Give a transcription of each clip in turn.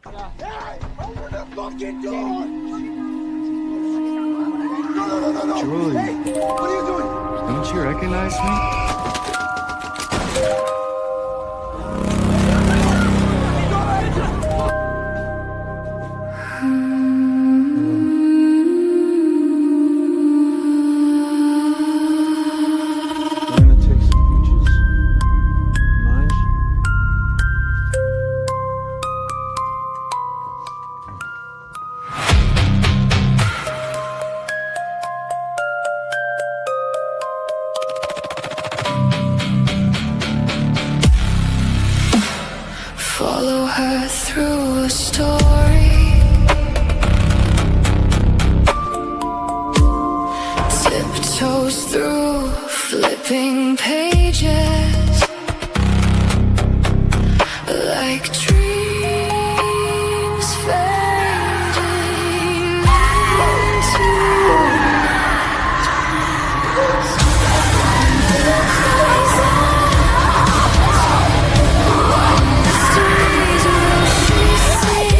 Hey, open the fucking door! Julie, Hey, what are you doing? don't you recognize me? I'm gonna take some peaches. Mine? Follow her through a story. Tiptoes through flipping pages like dreams fading into mysteries. Will she see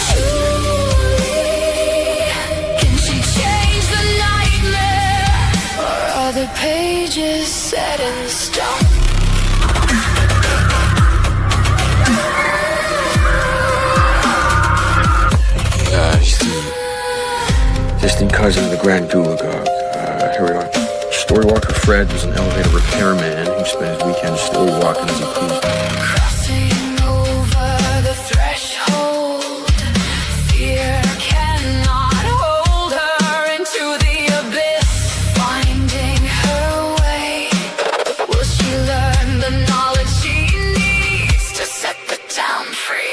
Julie? Can she change the nightmare? Or are the pages set in stone? Distant cousin of the Grand Gulagog. Here we are. Storywalker Fred was an elevator repairman who spent his weekends story walking as he pleased. Crossing over the threshold, fear cannot hold her into the abyss. Finding her way, will she learn the knowledge she needs to set the town free?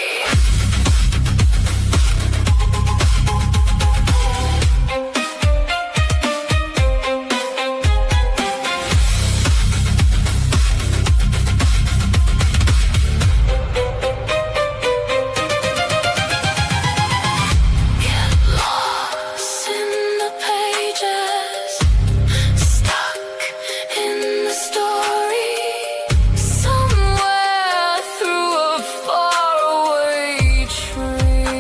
Lost in the pages, stuck in the story, somewhere through a faraway tree.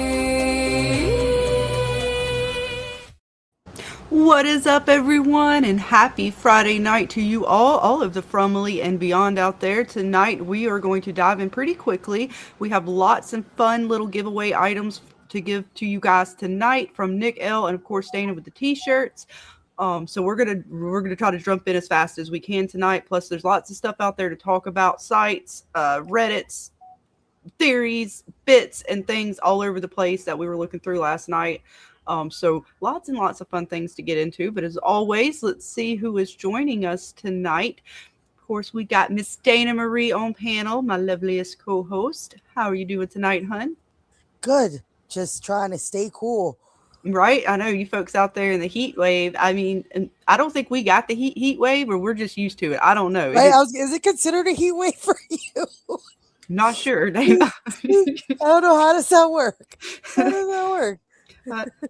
What is up, everyone, and happy Friday night to you all of the Fromily and beyond out there. Tonight we are going to dive in pretty quickly. We have lots of fun little giveaway items to give to you guys tonight from Nick L and of course Dana with the t-shirts. So we're gonna try to jump in as fast as we can tonight. Plus there's lots of stuff out there to talk about, sites, Reddits, theories, bits, and things all over the place that we were looking through last night. So lots and lots of fun things to get into. But as always, let's see who is joining us tonight. Of course, we got Miss Dana Marie on panel, my loveliest co-host. How are you doing tonight, hun? Good. Just trying to stay cool. Right? I know you folks out there in the heat wave. I mean, and I don't think we got the heat wave, or we're just used to it. I don't know. Right? Is it considered a heat wave for you? Not sure. Dana. I don't know. How does that work? How does that work?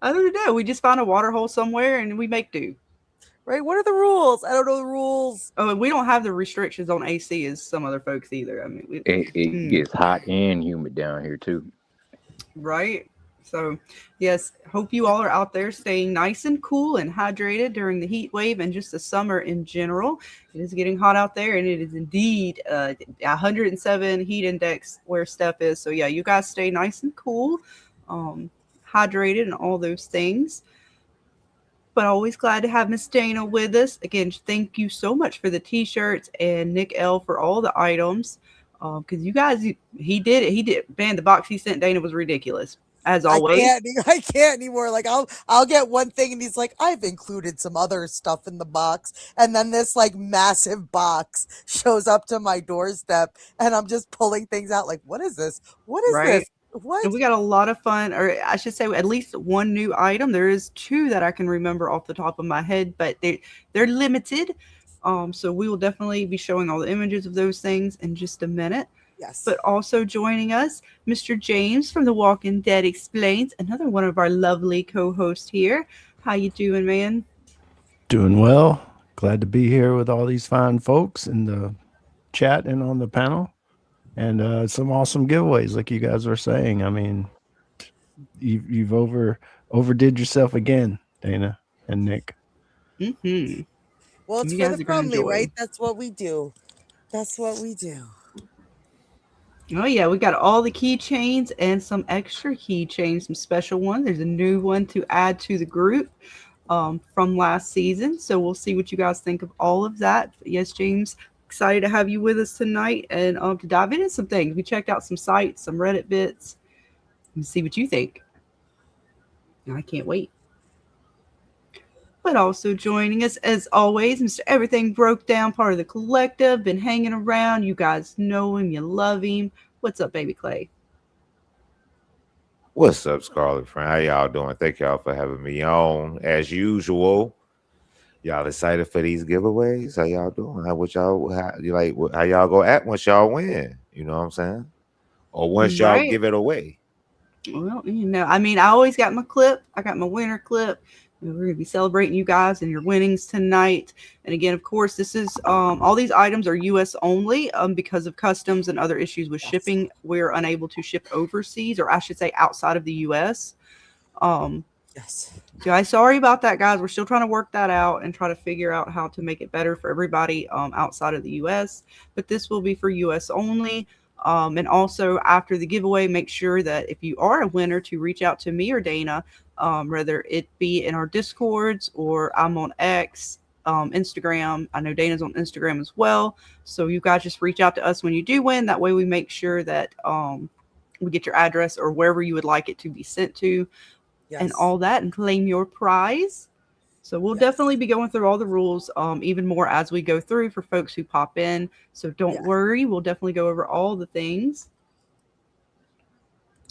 I don't know. We just find a water hole somewhere and we make do. Right? What are the rules? I don't know the rules. Oh, and we don't have the restrictions on AC as some other folks either. I mean, It gets hot and humid down here too. Right? So, yes, hope you all are out there staying nice and cool and hydrated during the heat wave and just the summer in general. It is getting hot out there, and it is indeed 107 heat index where Steph is. So, yeah, you guys stay nice and cool, hydrated, and all those things. But always glad to have Miss Dana with us. Again, thank you so much for the t-shirts and Nick L for all the items. Because you guys, he did it. Man, the box he sent Dana was ridiculous, as always. I can't anymore. Like I'll get one thing and he's like, I've included some other stuff in the box, and then this like massive box shows up to my doorstep, and I'm just pulling things out. Like, what is this? What is this? What? And we got a lot of fun, or I should say at least one new item. There is two that I can remember off the top of my head, but they're limited. So we will definitely be showing all the images of those things in just a minute. Yes. But also joining us, Mr. James from The Walking Dead Explains, another one of our lovely co-hosts here. How you doing, man? Doing well. Glad to be here with all these fine folks in the chat and on the panel. And some awesome giveaways, like you guys were saying. I mean, you've overdid yourself again, Dana and Nick. Mm-hmm. Well, it's You for guys the are gonna Fromily, enjoy. right? That's what we do. That's what we do. Oh yeah, we got all the keychains and some extra keychains, some special ones. There's a new one to add to the group from last season. So we'll see what you guys think of all of that. But yes, James, excited to have you with us tonight and to dive into some things. We checked out some sites, some Reddit bits, and see what you think. I can't wait. But also joining us, as always, Mr. Everything Broke Down, part of the collective, been hanging around. You guys know him, you love him. What's up, baby Clay? What's up, Scarlet Friend? How y'all doing? Thank y'all for having me on. As usual, y'all excited for these giveaways? How y'all doing? How y'all go act once y'all win? You know what I'm saying? Or once y'all Right. give it away? Well, I mean, I always got my clip. I got my winner clip. And we're gonna be celebrating you guys and your winnings tonight. And again, of course, this is all these items are U.S. only because of customs and other issues with shipping. We're unable to ship overseas, or I should say, outside of the U.S. Yes. Guys, sorry about that, guys. We're still trying to work that out and try to figure out how to make it better for everybody outside of the U.S. But this will be for U.S. only. And also after the giveaway, make sure that if you are a winner to reach out to me or Dana, whether it be in our Discords or I'm on X, Instagram. I know Dana's on Instagram as well. So you guys just reach out to us when you do win. That way we make sure that we get your address or wherever you would like it to be sent to. Yes. And all that and claim your prize. So we'll definitely be going through all the rules even more as we go through for folks who pop in. So don't worry. We'll definitely go over all the things.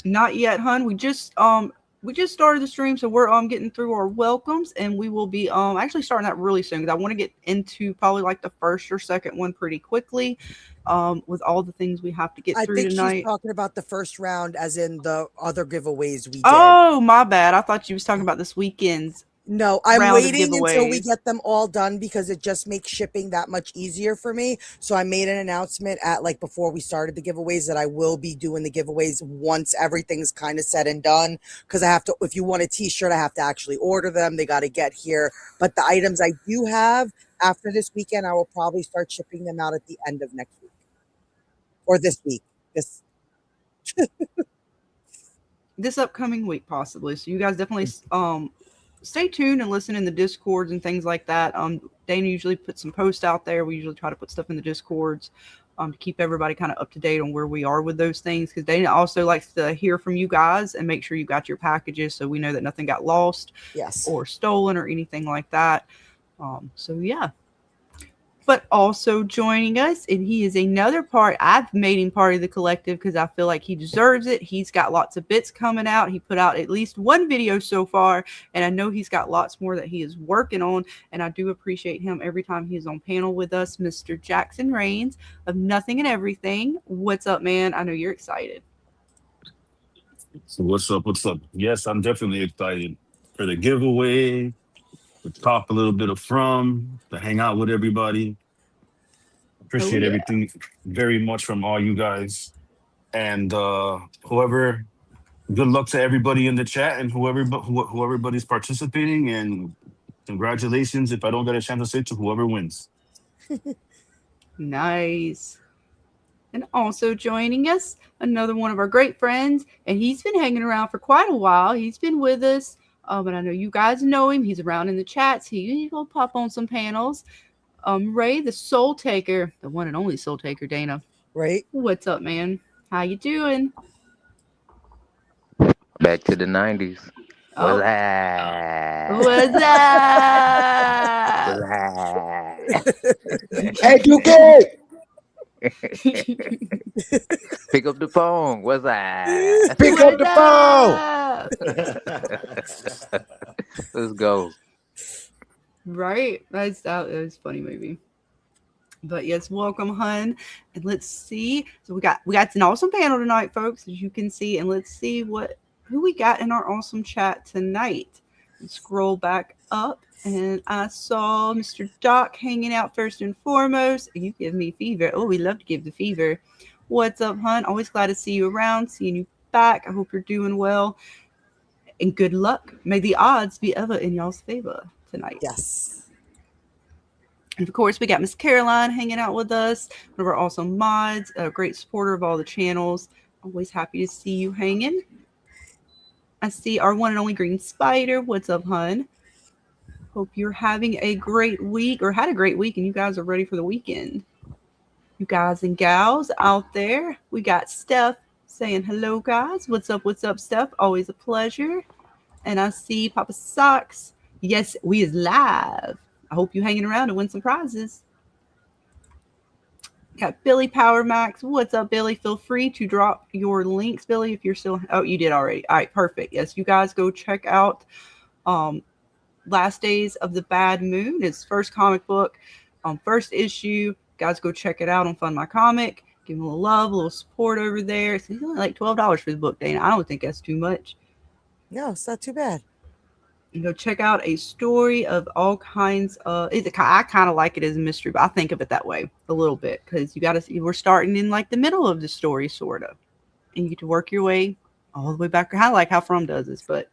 Not yet, hun. We just started the stream, so we're getting through our welcomes, and we will be actually starting that really soon because I want to get into probably like the first or second one pretty quickly with all the things we have to get through think tonight. she's talking about the first round as in the other giveaways we did. Oh, my bad. I thought you was talking about this weekend's. No, I'm round of waiting until we giveaways. get them all done because it just makes shipping that much easier for me. So I made an announcement at like before we started the giveaways that I will be doing the giveaways once everything's kind of said and done. Because I have to, if you want a t-shirt, I have to actually order them. They got to get here. But the items I do have after this weekend, I will probably start shipping them out at the end of next week. Or this week. This upcoming week possibly. So you guys definitely stay tuned and listen in the Discords and things like that. Dana usually puts some posts out there. We usually try to put stuff in the Discords to keep everybody kind of up to date on where we are with those things, because Dana also likes to hear from you guys and make sure you got your packages so we know that nothing got lost or stolen or anything like that. So yeah. But also joining us, and he is another part. I've made him part of the collective because I feel like he deserves it. He's got lots of bits coming out. He put out at least one video so far, and I know he's got lots more that he is working on, and I do appreciate him every time he's on panel with us. Mr. Jackson Rains of Nothing and Everything. What's up, man? I know you're excited. So what's up? What's up? Yes, I'm definitely excited for the giveaway, to talk a little bit of to hang out with everybody. Appreciate everything very much from all you guys. And good luck to everybody in the chat and who everybody's participating. And congratulations, if I don't get a chance to say, to whoever wins. Nice. And also joining us, another one of our great friends, and he's been hanging around for quite a while. He's been with us, but I know you guys know him. He's around in the chats. He will pop on some panels. Ray, the Soul Taker, the one and only Soul Taker, Dana. Right. What's up, man? How you doing? Back to the 90s. Oh. What's up? Hey, Duque! Pick up the phone. What's that? Pick up the phone. Let's go. Right. That was a funny movie. But yes, welcome, hun. And let's see. So we got an awesome panel tonight, folks, as you can see. And let's see who we got in our awesome chat tonight. And scroll back up, and I saw Mr. Doc hanging out first and foremost. You give me fever. Oh, we love to give the fever. What's up, hun? Always glad to see you around, seeing you back. I hope you're doing well. And good luck. May the odds be ever in y'all's favor tonight. Yes. And of course, we got Miss Caroline hanging out with us, one of our awesome mods, a great supporter of all the channels. Always happy to see you hanging. I see our one and only Green Spider. What's up, hun? Hope you're having a great week or had a great week and you guys are ready for the weekend. You guys and gals out there, we got Steph saying hello, guys. What's up, Steph? Always a pleasure. And I see Papa Socks. Yes, we is live. I hope you hanging around to win some prizes. Got Billy Power Max. What's up, Billy? Feel free to drop your links, Billy, if you're still... Oh, you did already. All right, perfect. Yes, you guys go check out Last Days of the Bad Moon. It's first comic book, first issue. Guys, go check it out on Fund My Comic. Give him a little love, a little support over there. It's only like $12 for the book, Dana. I don't think that's too much. No, it's not too bad. You go check out a story of all kinds of... I kind of like it as a mystery, but I think of it that way a little bit because you got to see we're starting in like the middle of the story, sort of, and you get to work your way all the way back. Kind of like how From does this, but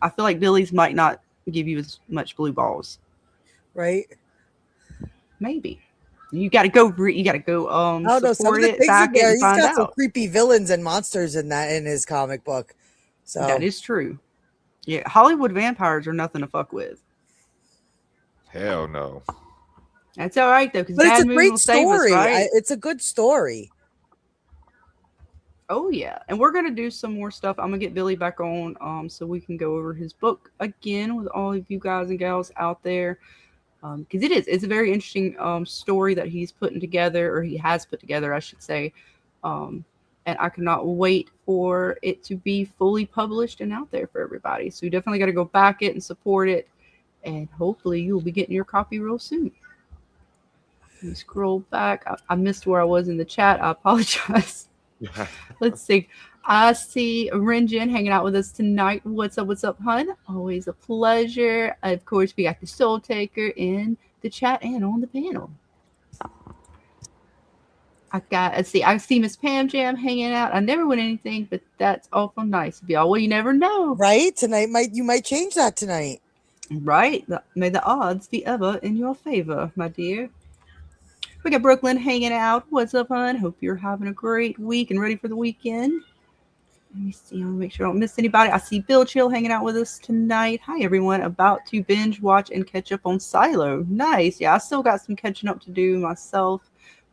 I feel like Billy's might not give you as much blue balls, right? Maybe. You got to go. You got to go. I don't know. Some of the things in there, he's got some creepy villains and monsters in his comic book. So that is true. Yeah, Hollywood vampires are nothing to fuck with. Hell no. That's all right though, because it's a great story. Right? It's a good story. Oh yeah, and we're gonna do some more stuff. I'm gonna get Billy back on, so we can go over his book again with all of you guys and gals out there. Because it's a very interesting story that he's putting together, or he has put together, I should say. And I cannot wait for it to be fully published and out there for everybody. So you definitely got to go back it and support it. And hopefully you'll be getting your copy real soon. Let me scroll back. I missed where I was in the chat. I apologize. Let's see. I see Renjin hanging out with us tonight. What's up, hun? Always a pleasure. Of course, we got the Soul Taker in the chat and on the panel. I see Miss Pam Jam hanging out. I never win anything, but that's awful nice of y'all. Well, you never know. Right? Tonight you might change that tonight. Right. May the odds be ever in your favor, my dear. We got Brooklyn hanging out. What's up, hun? Hope you're having a great week and ready for the weekend. Let me see. I'll make sure I don't miss anybody. I see Bill Chill hanging out with us tonight. Hi, everyone. About to binge, watch, and catch up on Silo. Nice. Yeah, I still got some catching up to do myself.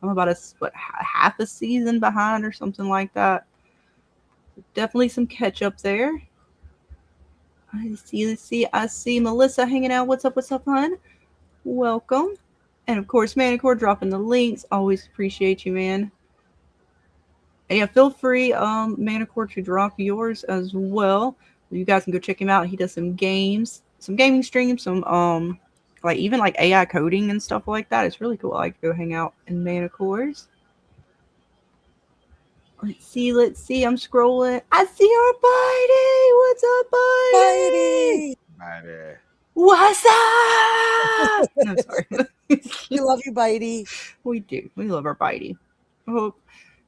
I'm about half a season behind or something like that. Definitely some catch up there. Let's see. I see Melissa hanging out. What's up, hun? Welcome. And of course, Manicore dropping the links. Always appreciate you, man. And yeah, feel free, Manicore, to drop yours as well. You guys can go check him out. He does some games, some gaming streams, some even AI coding and stuff like that. It's really cool. I like to go hang out in Manicores. Let's see. I'm scrolling. I see our Bitey. What's up, Bitey? Bitey. What's up? No, sorry. We love you, Bitey. We do. We love our Bitey. I hope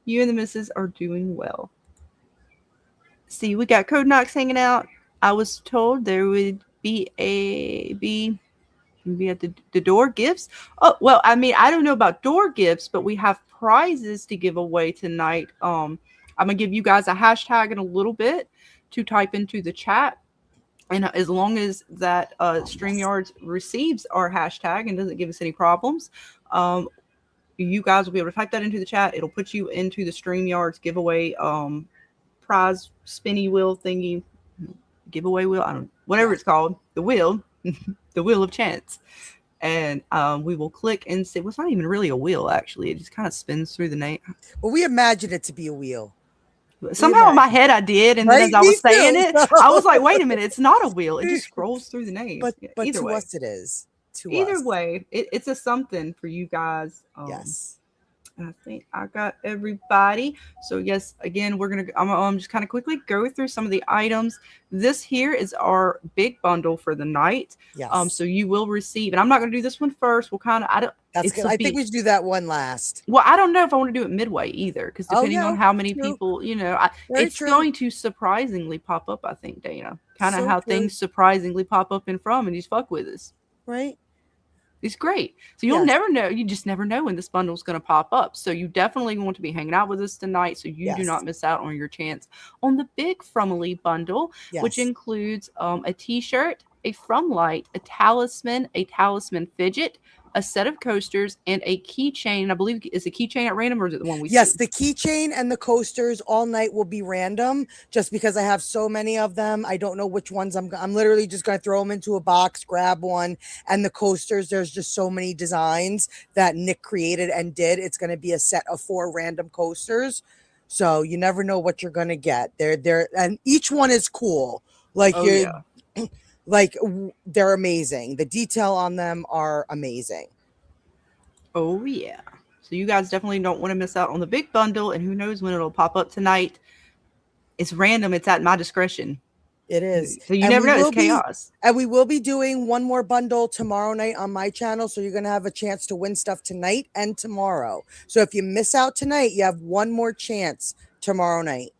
you and the missus are doing well. See, we got Code Knox hanging out. I was told there would be at the door gifts. Oh, well, I mean, I don't know about door gifts, but we have prizes to give away tonight. I'm going to give you guys a hashtag in a little bit to type into the chat. And as long as that StreamYard receives our hashtag and doesn't give us any problems, you guys will be able to type that into the chat. It'll put you into the StreamYard's giveaway prize spinny wheel thingy, giveaway wheel, I don't know, whatever it's called, the wheel, the wheel of chance. And we will click and see. Well, it's not even really a wheel, actually. It just kind of spins through the name. Well, we imagine it to be a wheel. Somehow in my head I did, and then as I was saying it, I was like, "Wait a minute! It's not a wheel. It just scrolls through the name." But either to way, us it is. Either way, it's a something for you guys. Yes. I think I got everybody. So yes, again, I'm just kind of quickly go through some of the items. This here is our big bundle for the night. So Yes. you will receive, and I'm not going to do this one first. We'll kind of, I don't, That's it's good. a I think be, we should do that one last. well, I don't know if I want to do it midway either, because Oh, depending yeah. on how many True. people, Very it's true. going to surprisingly pop up, I think, Dana. Kind of So how true. things surprisingly pop up in From, and you just fuck with us. Right? It's great. So you'll never know. You just never know when this bundle is going to pop up. So you definitely want to be hanging out with us tonight so you do not miss out on your chance on the big Fromily bundle, which includes a t-shirt, a Fromlight, a talisman fidget, a set of coasters, and a keychain. I believe, is the keychain at random, or is it the one we see? Yes, the keychain and the coasters all night will be random, just because I have so many of them. I don't know which ones I'm literally just going to throw them into a box, grab one. And the coasters, there's just so many designs that Nick created and did. It's going to be a set of 4 random coasters. So you never know what you're going to get. And each one is cool. Like they're amazing. The detail on them are amazing. Oh yeah. So you guys definitely don't want to miss out on the big bundle, and who knows when it'll pop up tonight. It's random. It's at my discretion. It is. So you never know. It's chaos. And we will be doing one more bundle tomorrow night on my channel. So you're going to have a chance to win stuff tonight and tomorrow. So if you miss out tonight, you have one more chance tomorrow night.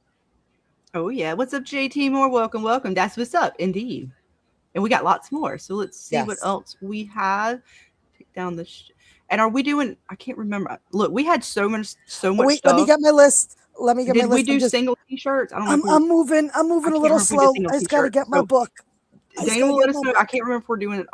Oh yeah. What's up, JT Moore? Welcome, welcome. That's what's up, indeed. And we got lots more. So let's see what else we have. Take down the and are we doing? I can't remember. Look, we had so much stuff. Let me get my list. Did we do single t-shirts? I don't know. I'm moving a little slow. I just got to get my book. Dana will let us know. I can't remember if we're doing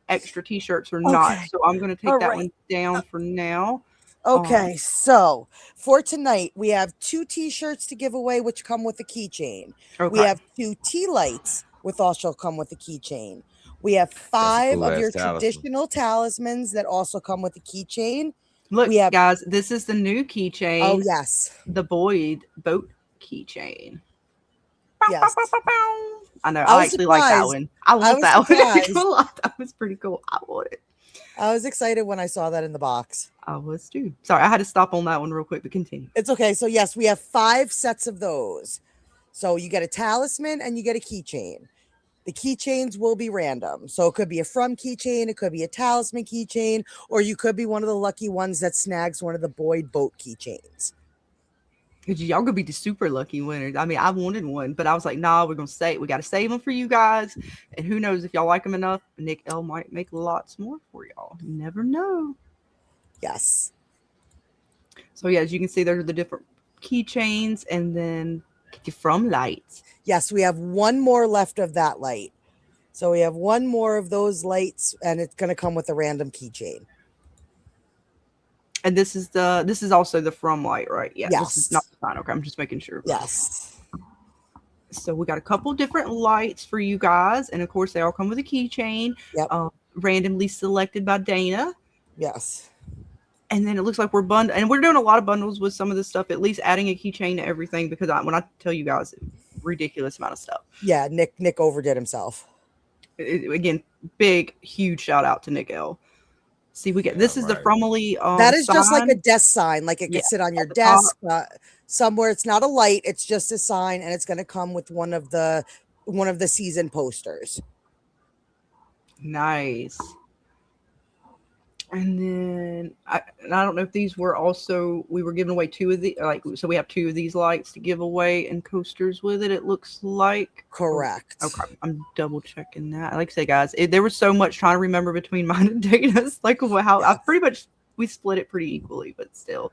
extra t-shirts or not. So I'm going to take that one down for now. Okay, so for tonight, we have 2 t-shirts to give away, which come with a keychain. We have 2 tea lights, which also come with a keychain. We have 5 of your traditional talismans that also come with a keychain. Look, guys, this is the new keychain. Oh, yes. The Boyd boat keychain. Yes. I know. I actually like that one. I want that one. That was pretty cool. I want it. I was excited when I saw that in the box. I was too. Sorry, I had to stop on that one real quick, but continue. It's okay. So, yes, we have 5 sets of those. So you get a talisman and you get a keychain. The keychains will be random. So it could be a From keychain, it could be a talisman keychain, or you could be one of the lucky ones that snags one of the Boyd boat keychains. Y'all gonna be the super lucky winners. I mean, I wanted one, but I was like, nah, we got to save them for you guys. And who knows, if y'all like them enough, Nick L might make lots more for y'all. You never know. Yes. So yeah, as you can see, there's the different keychains, and then From lights. Yes, we have one more left of that light. So we have one more of those lights, and it's going to come with a random keychain. And this is also the From light, right? Yeah. Yes. This is not the sign. Okay, I'm just making sure. Yes. So we got a couple different lights for you guys, and of course they all come with a keychain. Yep. Randomly selected by Dana. Yes. And then it looks like we're bundled, and we're doing a lot of bundles with some of this stuff, at least adding a keychain to everything, because when I tell you guys, ridiculous amount of stuff. Yeah, Nick overdid himself. Again, big, huge shout out to Nick L. See, we get this is the Fromily. That is sign. Just like a desk sign, like it could sit on your desk somewhere. It's not a light; it's just a sign, and it's going to come with one of the season posters. Nice. And then I don't know if these were also, we were giving away 2 of the, so we have 2 of these lights to give away and coasters with it. It looks like. Correct. Okay. I'm double checking that. Like I say, guys, there was so much trying to remember between mine and Dana's, I pretty much, we split it pretty equally, but still.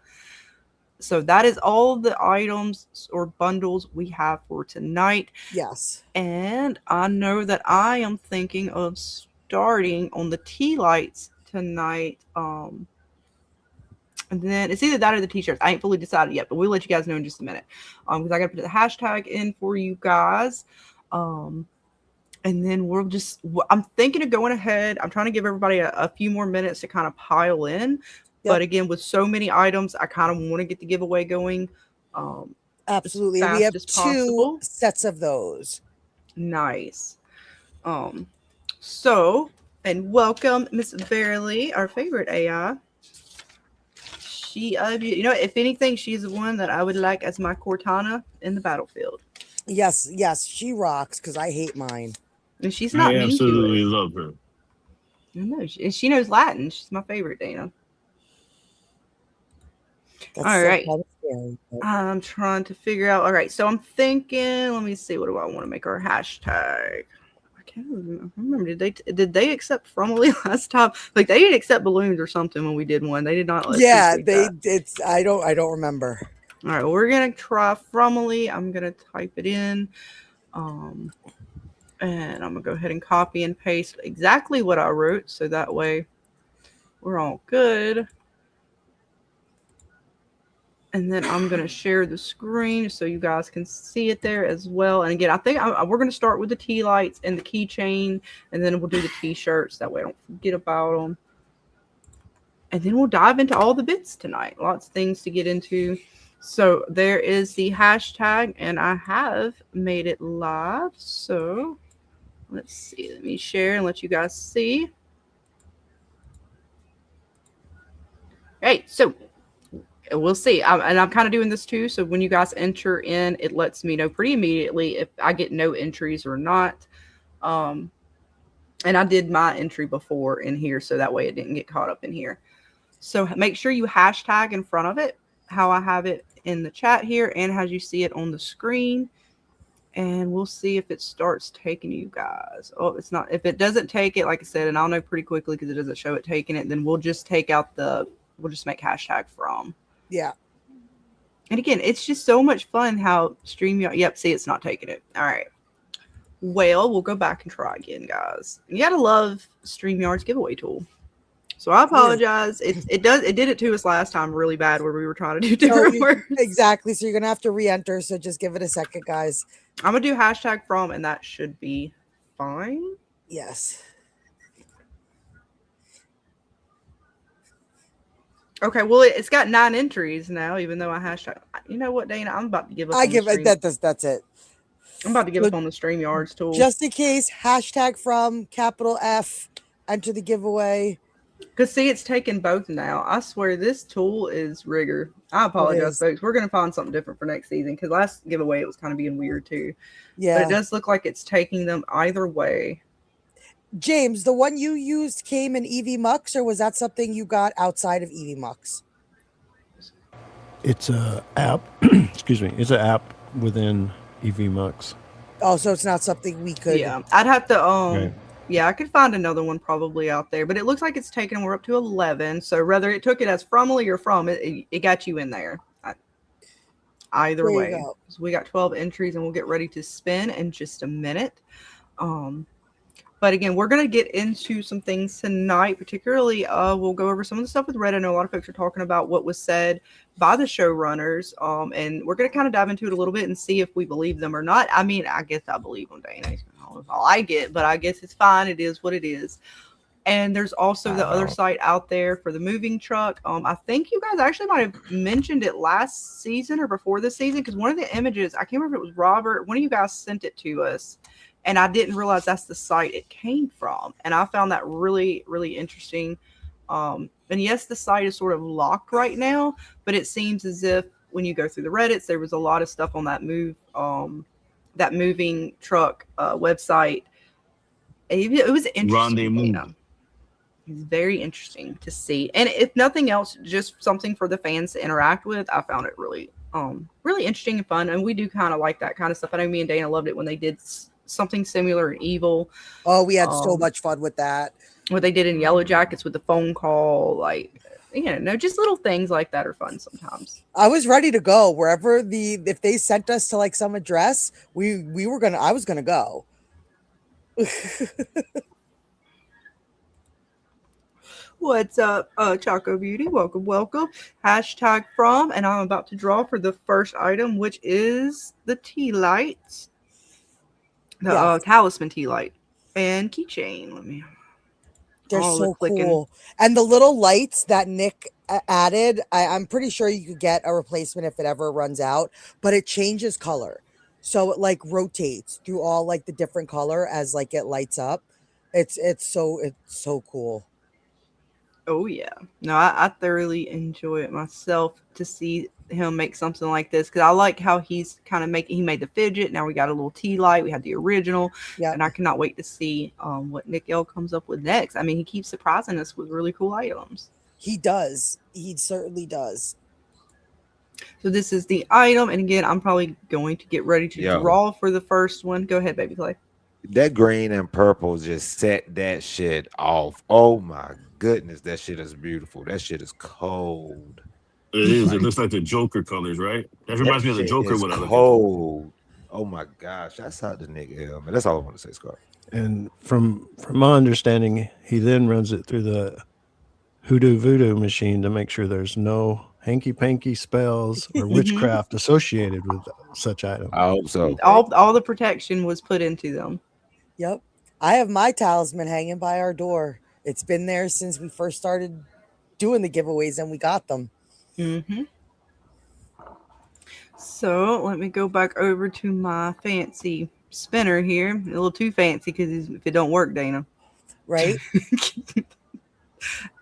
So that is all the items or bundles we have for tonight. Yes. And I know that I am thinking of starting on the tea lights tonight. And then it's either that or the t-shirts. I ain't fully decided yet, but we'll let you guys know in just a minute. Because I gotta put the hashtag in for you guys. And then I'm thinking of going ahead. I'm trying to give everybody a few more minutes to kind of pile in. Yep. But again, with so many items, I kind of want to get the giveaway going. Absolutely. We have 2 sets of those. Nice. And welcome, Miss Verily, our favorite AI. She, if anything, she's the one that I would like as my Cortana in the battlefield. Yes, she rocks because I hate mine. And she's not I mean to absolutely us. love her. No, she knows Latin. She's my favorite, Dana. That's All still right. kind of scary. I'm trying to figure out. All right, so I'm thinking. Let me see. What do I want to make our hashtag? I can't remember. Did they accept Fromily last time? Like they didn't accept balloons or something when we did one. They did not. Yeah, it's. I don't remember. All right, we're gonna try Fromily. I'm gonna type it in, and I'm gonna go ahead and copy and paste exactly what I wrote, so that way we're all good. And then I'm going to share the screen so you guys can see it there as well. And again, I think we're going to start with the tea lights and the keychain, and then we'll do the t-shirts. That way I don't forget about them. And then we'll dive into all the bits tonight. Lots of things to get into. So there is the hashtag, and I have made it live. So let's see. Let me share and let you guys see. All right, so we'll see. And I'm kind of doing this too. So when you guys enter in, it lets me know pretty immediately if I get no entries or not. And I did my entry before in here, so that way it didn't get caught up in here. So make sure you hashtag in front of it, how I have it in the chat here and as you see it on the screen. And we'll see if it starts taking you guys. Oh, it's not. If it doesn't take it, like I said, and I'll know pretty quickly because it doesn't show it taking it, then we'll just take out we'll just make hashtag from. Yeah. And again, it's just so much fun how StreamYard. Yep, see, it's not taking it. All right. Well, we'll go back and try again, guys. You gotta love StreamYard's giveaway tool. So I apologize. It did it to us last time really bad where we were trying to do different words. Exactly. So you're gonna have to re-enter. So just give it a second, guys. I'm gonna do hashtag from, and that should be fine. Yes. Okay, well, it's got 9 entries now, even though I hashtag. You know what, Dana? I'm about to give up. That's it. I'm about to give up on the StreamYards tool. Just in case, hashtag from capital F, enter the giveaway. Because see, it's taken both now. I swear this tool is rigor. I apologize, folks. We're going to find something different for next season because last giveaway it was kind of being weird too. Yeah. But it does look like it's taking them either way. James, the one you used came in EV Mux, or was that something you got outside of EV Mux? It's a app. Excuse me. It's an app within EV Mux. Oh, so it's not something we could. Yeah, I'd have to. Right. Yeah, I could find another one probably out there, but it looks like it's taken. We're up to 11. So whether it took it as Fromily or from, it got you in there. Either way, so we got 12 entries, and we'll get ready to spin in just a minute. But again, we're going to get into some things tonight, particularly we'll go over some of the stuff with Reddit. I know a lot of folks are talking about what was said by the showrunners, and we're going to kind of dive into it a little bit and see if we believe them or not. I mean, I guess I believe them, Dana. I don't know if I like it, but I guess it's fine. It is what it is. And there's also the other site out there for the moving truck. I think you guys actually might have mentioned it last season or before this season, because one of the images, I can't remember if it was Robert, one of you guys sent it to us. And I didn't realize that's the site it came from. And I found that really, really interesting. And yes, the site is sort of locked right now, but it seems as if when you go through the Reddits, there was a lot of stuff on that moving truck website. It was interesting. It's very interesting to see. And if nothing else, just something for the fans to interact with. I found it really, really interesting and fun. And we do kind of like that kind of stuff. I know me and Dana loved it when they did something similar in Evil. Oh, we had so much fun with that. What they did in Yellow Jackets with the phone call, like, just little things like that are fun sometimes. I was ready to go wherever if they sent us to like some address, I was gonna go. What's up, Choco Beauty? Welcome. Hashtag from, and I'm about to draw for the first item, which is the tea lights. The Talisman tea light and keychain. They're so cool. And the little lights that Nick added, I'm pretty sure you could get a replacement if it ever runs out, but it changes color. So it like rotates through all like the different color as like it lights up. It's so cool. Oh yeah, no, I thoroughly enjoy it myself to see him make something like this because I like how he's kind of making. He made the fidget. Now we got a little tea light. We had the original, Yep. and I cannot wait to see what Nick L comes up with next. I mean, he keeps surprising us with really cool items. He does. He certainly does. So this is the item, and again, I'm probably going to get ready to Yo. draw for the first one. Go ahead, baby Clay. That green and purple just set that shit off. Oh my goodness, that shit is beautiful. That shit is cold. It is. It looks like the Joker colors, right? That That reminds me of the shit Joker is when I look at it. cold. Oh my gosh, that's out the Nick L, man. That's all I want to say, Scott. And from my understanding, he then runs it through the hoodoo voodoo machine to make sure there's no hanky panky spells or witchcraft associated with such items. I hope so. All the protection was put into them. Yep. I have my talisman hanging by our door. It's been there since we first started doing the giveaways and we got them. Mm-hmm. So let me go back over to my fancy spinner here. A little too fancy because if it don't work, Dana. Right?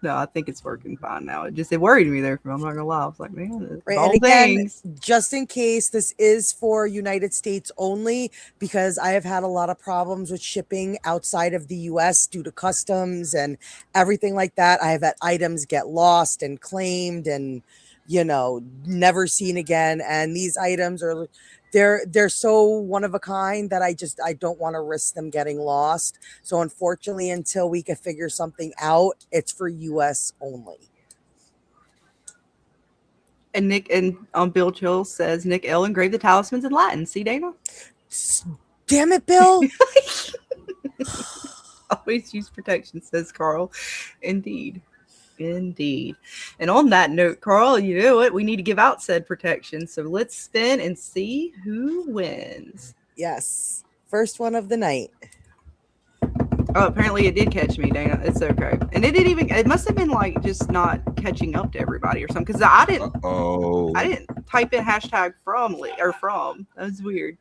No, I think it's working fine now. It worried me there. I'm not gonna lie. I was like, man, Right. all And again, things. just in case, this is for United States only because I have had a lot of problems with shipping outside of the US due to customs and everything like that. I have had items get lost and claimed and, you know, never seen again. And these items are they're so one of a kind that I don't want to risk them getting lost. So unfortunately, until we can figure something out, it's for US only. And Nick and Bill Chill says Nick L engraved the talismans in Latin. See, Dana? Damn it, Bill. Always use protection, says Carl. Indeed. And on that note, Carl, you know what? We need to give out said protection. So let's spin and see who wins. Yes. First one of the night. Oh, apparently it did catch me, Dana. It's okay. And it must have been like just not catching up to everybody or something. Because I didn't type in hashtag Fromily or from. That was weird.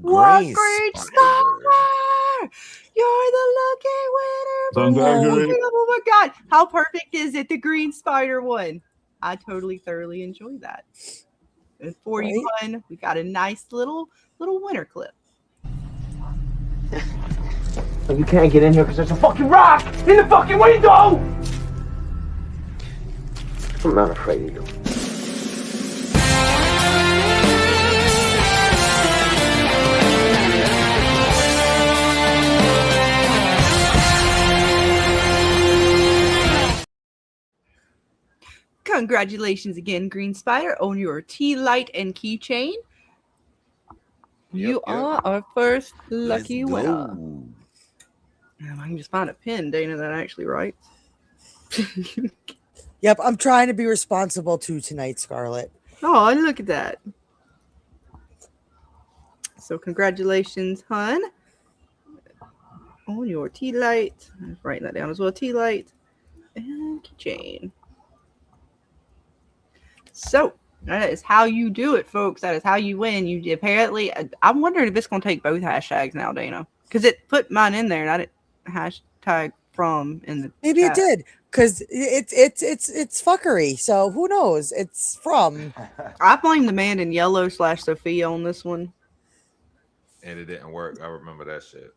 What great spider! You're the lucky winner. Congratulations. Oh my God. How perfect is it? The green spider one. I thoroughly enjoyed that. And for you, one, we got a nice little winner clip. You can't get in here because there's a fucking rock in the fucking window! I'm not afraid of you. Congratulations again, Green Spider, on your tea light and keychain. You are our first lucky winner. I can just find a pen, Dana, that actually writes. Yep, I'm trying to be responsible too tonight, Scarlett. Oh, look at that. So congratulations, hun, on your tea light. I'm writing that down as well. Tea light and keychain. So that is how you do it, folks. That is how you win. You apparently, I'm wondering if it's going to take both hashtags now, Dana, because it put mine in there and I didn't hashtag from in the maybe chat. it did because it's fuckery. So who knows? It's from. I blame the man in yellow / Sophia on this one. And it didn't work. I remember that shit.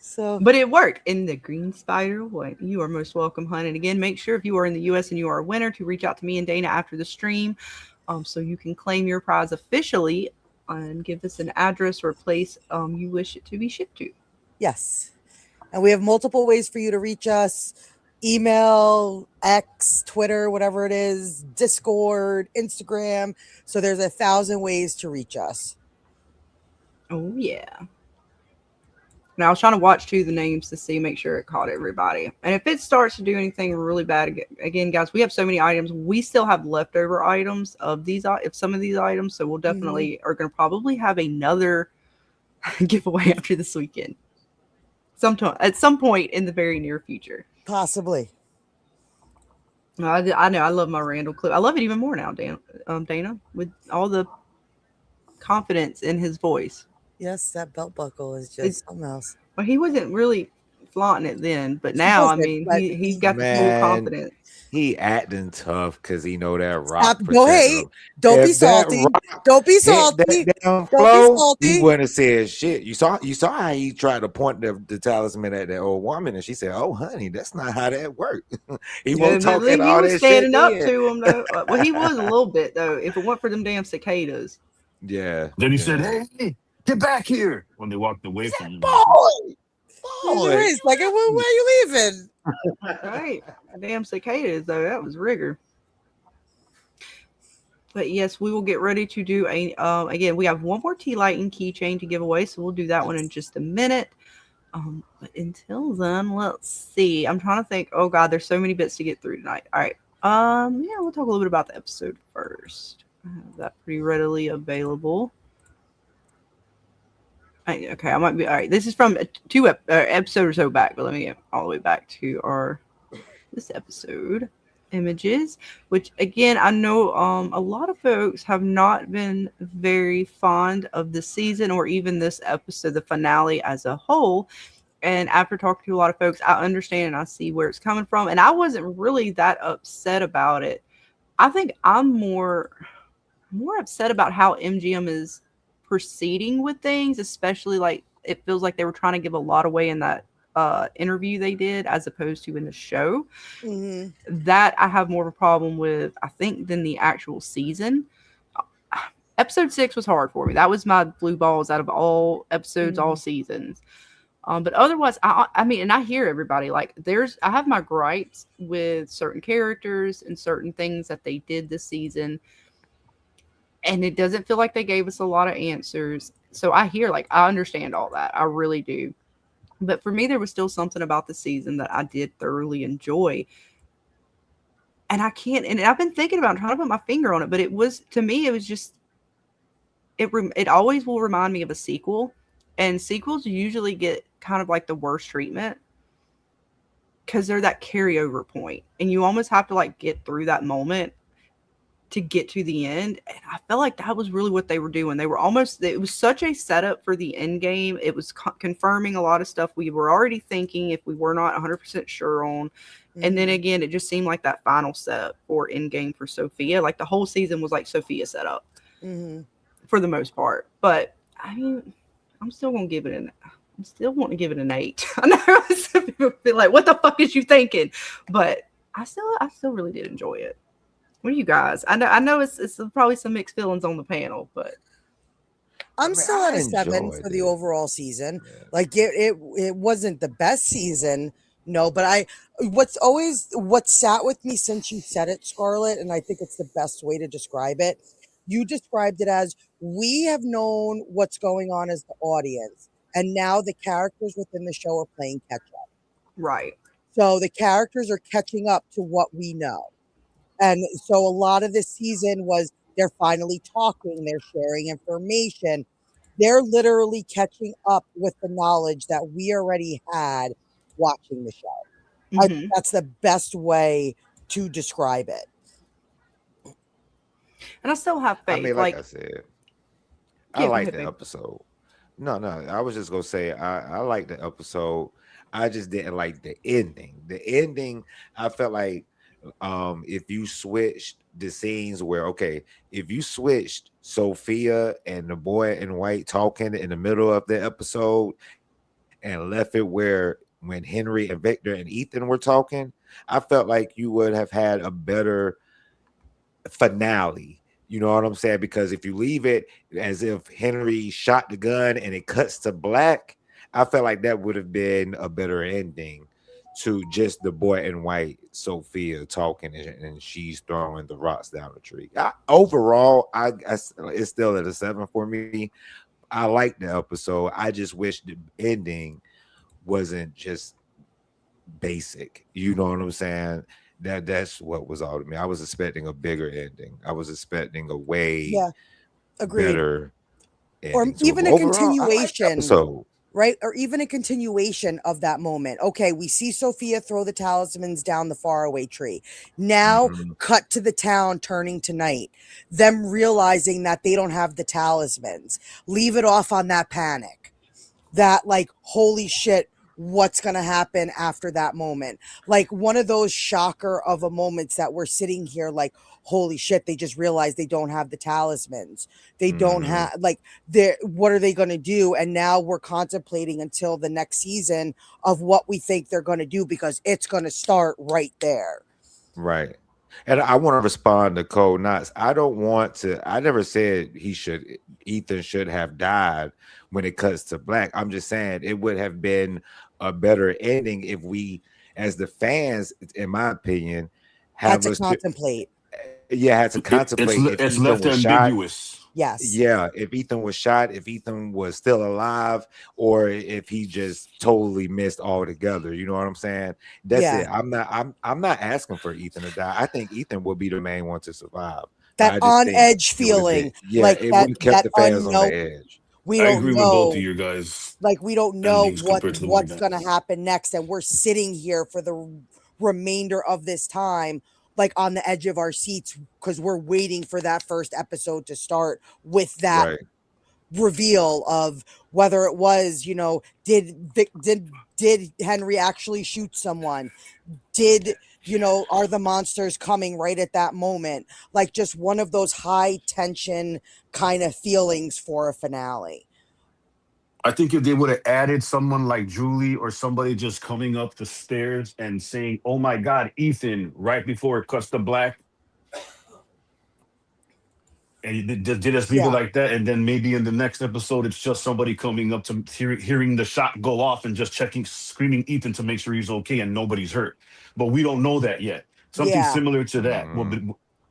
So, but it worked in the green spider way. You are most welcome, hun. And again, make sure if you are in the US and you are a winner to reach out to me and Dana after the stream, so you can claim your prize officially and give us an address or place you wish it to be shipped to. Yes, and we have multiple ways for you to reach us: email, X, Twitter, whatever it is, Discord, Instagram. So there's 1,000 ways to reach us. Oh yeah. Now I was trying to watch the names to make sure it caught everybody. And if it starts to do anything really bad, again, guys, we have so many items. We still have leftover items of some of these items. So we'll definitely are going to probably have another giveaway after this weekend. At some point in the very near future. Possibly. I know. I love my Randall clip. I love it even more now, Dana, with all the confidence in his voice. Yes, that belt buckle is just something else. Well, he wasn't really flaunting it then, but He now, I wasn't, mean, but he's got the full Man, confidence. he acting tough because he know that stop. rock Don't protected hate. him. Don't be If that salty. rock Don't be hit salty. that damn Don't be flow, he salty. wouldn't have said shit. You saw how he tried to point the talisman at that old woman, and she said, "Oh, honey, that's not how that worked." He Yeah, won't talk at he all was that shit standing up then. to him though. Well, he was a little bit though. If it weren't for them damn cicadas. Yeah, Then he said, yeah. "Hey, get back here!" When they walked away from him. Boy, boy. He's like, where are you leaving? Right. Damn cicadas though. That was rigor. But yes, we will get ready to do a again, we have one more tea light and keychain to give away, so we'll do that one in just a minute. But until then, let's see. I'm trying to think. Oh god, there's so many bits to get through tonight. All right. Yeah, we'll talk a little bit about the episode first. I have that pretty readily available. Okay, I might be all right. This is from two episode or so back, but let me get all the way back to this episode images, which again, I know a lot of folks have not been very fond of the season or even this episode, the finale as a whole. And after talking to a lot of folks, I understand and I see where it's coming from. And I wasn't really that upset about it. I think I'm more upset about how MGM is proceeding with things, especially like it feels like they were trying to give a lot away in that interview they did as opposed to in the show. That I have more of a problem with, I think, than the actual season. Episode 6 was hard for me. That was my blue balls out of all episodes, all seasons. But otherwise, I mean, and I hear everybody like I have my gripes with certain characters and certain things that they did this season. And it doesn't feel like they gave us a lot of answers. So I understand all that. I really do. But for me, there was still something about the season that I did thoroughly enjoy. And I can't, and I've been thinking about trying to put my finger on it, but it was, to me, it was just, it always will remind me of a sequel. And sequels usually get kind of like the worst treatment because they're that carryover point. And you almost have to like get through that moment to get to the end. And I felt like that was really what they were doing. They were almost, it was such a setup for the end game. It was confirming a lot of stuff we were already thinking if we were not 100% sure on. And then again, it just seemed like that final setup for Endgame for Sophia. Like the whole season was like Sophia setup for the most part. But I mean, I'm still going to give it I'm still wanting to give it an 8. I know some people feel like, what the fuck is you thinking? But I still really did enjoy it. What do you guys? I know it's probably some mixed feelings on the panel, but I'm still at a 7 for the overall season. Yeah. Like it wasn't the best season, no, but what sat with me since you said it, Scarlett, and I think it's the best way to describe it. You described it as we have known what's going on as the audience, and now the characters within the show are playing catch up. Right. So the characters are catching up to what we know. And so a lot of this season was they're finally talking, they're sharing information. They're literally catching up with the knowledge that we already had watching the show. I think that's the best way to describe it. And I still have faith. I mean, like I said, I like the episode. No, I was just going to say, I like the episode. I just didn't like the ending. The ending, I felt like, if you switched the scenes where, okay, if you switched Sophia and the boy in white talking in the middle of the episode and left it where when Henry and Victor and Ethan were talking, I felt like you would have had a better finale. You know what I'm saying? Because if you leave it as if Henry shot the gun and it cuts to black, I felt like that would have been a better ending to just the boy in white, Sophia, talking and she's throwing the rocks down the tree. Overall, it's still at a 7 for me. I like the episode. I just wish the ending wasn't just basic. You know what I'm saying? That's what was all to me. I was expecting a bigger ending. I was expecting a way better ending. Or even a continuation. So right? Or even a continuation of that moment. Okay, we see Sophia throw the talismans down the faraway tree. Now, cut to the town turning to night. Them realizing that they don't have the talismans. Leave it off on that panic. That, like, holy shit, what's going to happen after that moment. Like one of those shocker of a moments that we're sitting here like, holy shit, they just realized they don't have the talismans. They don't have like what are they going to do? And now we're contemplating until the next season of what we think they're going to do, because it's going to start right there. Right. And I want to respond to Cole Knox. I don't want to, I never said Ethan should have died when it cuts to black. I'm just saying it would have been a better ending if we, as the fans, in my opinion, Had have to us contemplate. had to contemplate if It's Ethan left was shot. ambiguous. Yes. Yeah, if Ethan was shot, if Ethan was still alive, or if he just totally missed altogether. You know what I'm saying? That's it. I'm not asking for Ethan to die. I think Ethan will be the main one to survive. That I just on think edge it would have been, feeling, it would have kept the fans on the edge. We I don't agree with both of know. your guys' Like we don't know endings compared to the one we what's got. going to happen next, and we're sitting here for the remainder of this time like on the edge of our seats because we're waiting for that first episode to start with that Right. reveal of whether it was, you know, did Henry actually shoot someone? Did, you know, are the monsters coming right at that moment? Like just one of those high tension kind of feelings for a finale. I think if they would have added someone like Julie or somebody just coming up the stairs and saying, "Oh my God, Ethan," right before it cuts to black, and you did us leave it Yeah. like that, and then maybe in the next episode it's just somebody coming up to hearing the shot go off and just checking, screaming Ethan to make sure he's okay and nobody's hurt. But we don't know that yet. Something Yeah. similar to that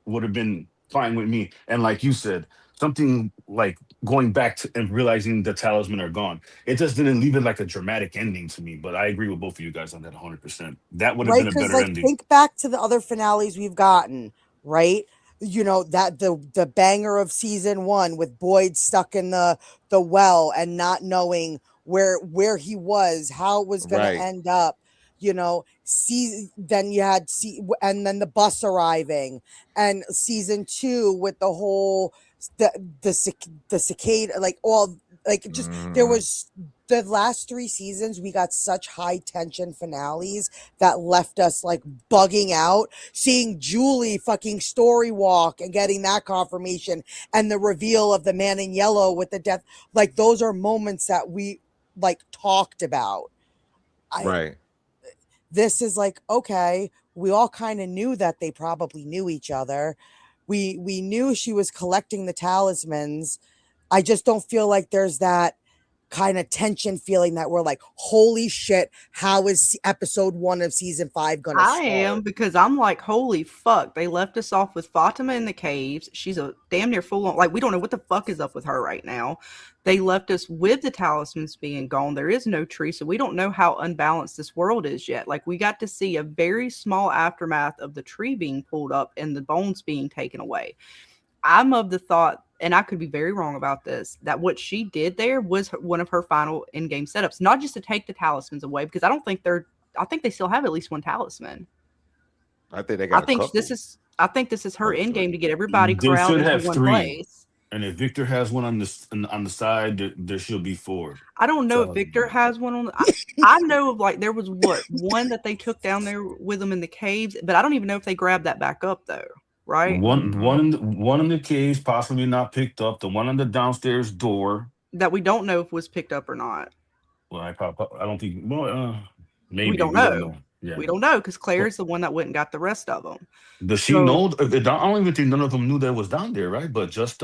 would have been fine with me. And like you said, something like going back to and realizing the talisman are gone. It just didn't leave it like a dramatic ending to me. But I agree with both of you guys on that 100%. That would have Right, been a because better like ending. think back to the other finales we've gotten, right? You know, that the banger of season 1 with Boyd stuck in the well and not knowing where he was, how it was going to Right. end up, you know. Then you had and then the bus arriving, and season 2 with the whole the cicada, like all like just there was the last 3 seasons we got such high tension finales that left us like bugging out, seeing Julie fucking story walk and getting that confirmation and the reveal of the man in yellow with the death. Like those are moments that we like talked about. Right. This is like, okay, we all kind of knew that they probably knew each other. We knew she was collecting the talismans. I just don't feel like there's that kind of tension feeling that we're like, holy shit, how is episode 1 of season 5 gonna I start? am, because I'm like, holy fuck, they left us off with Fatima in the caves. She's a damn near full on, like, we don't know what the fuck is up with her right now. They left us with the talismans being gone. There is no tree, so we don't know how unbalanced this world is yet. Like, we got to see a very small aftermath of the tree being pulled up and the bones being taken away. I'm of the thought, and I could be very wrong about this, that what she did there was one of her final in-game setups, not just to take the talismans away, because I think they still have at least one talisman. I think they got a couple. I think this is her end game to get everybody They corralled should into have one 3. place. And if Victor has one on the side, there should be 4. I don't know if Victor has one on. I know of like there was one that they took down there with them in the caves, but I don't even know if they grabbed that back up though. Right? One in the caves, possibly not picked up. The one on the downstairs door that we don't know if was picked up or not. Well, I don't think. Well, maybe we don't know. Yeah. We don't know because Claire's the one that went and got the rest of them. Does she know? I don't even think none of them knew that was down there, right? But just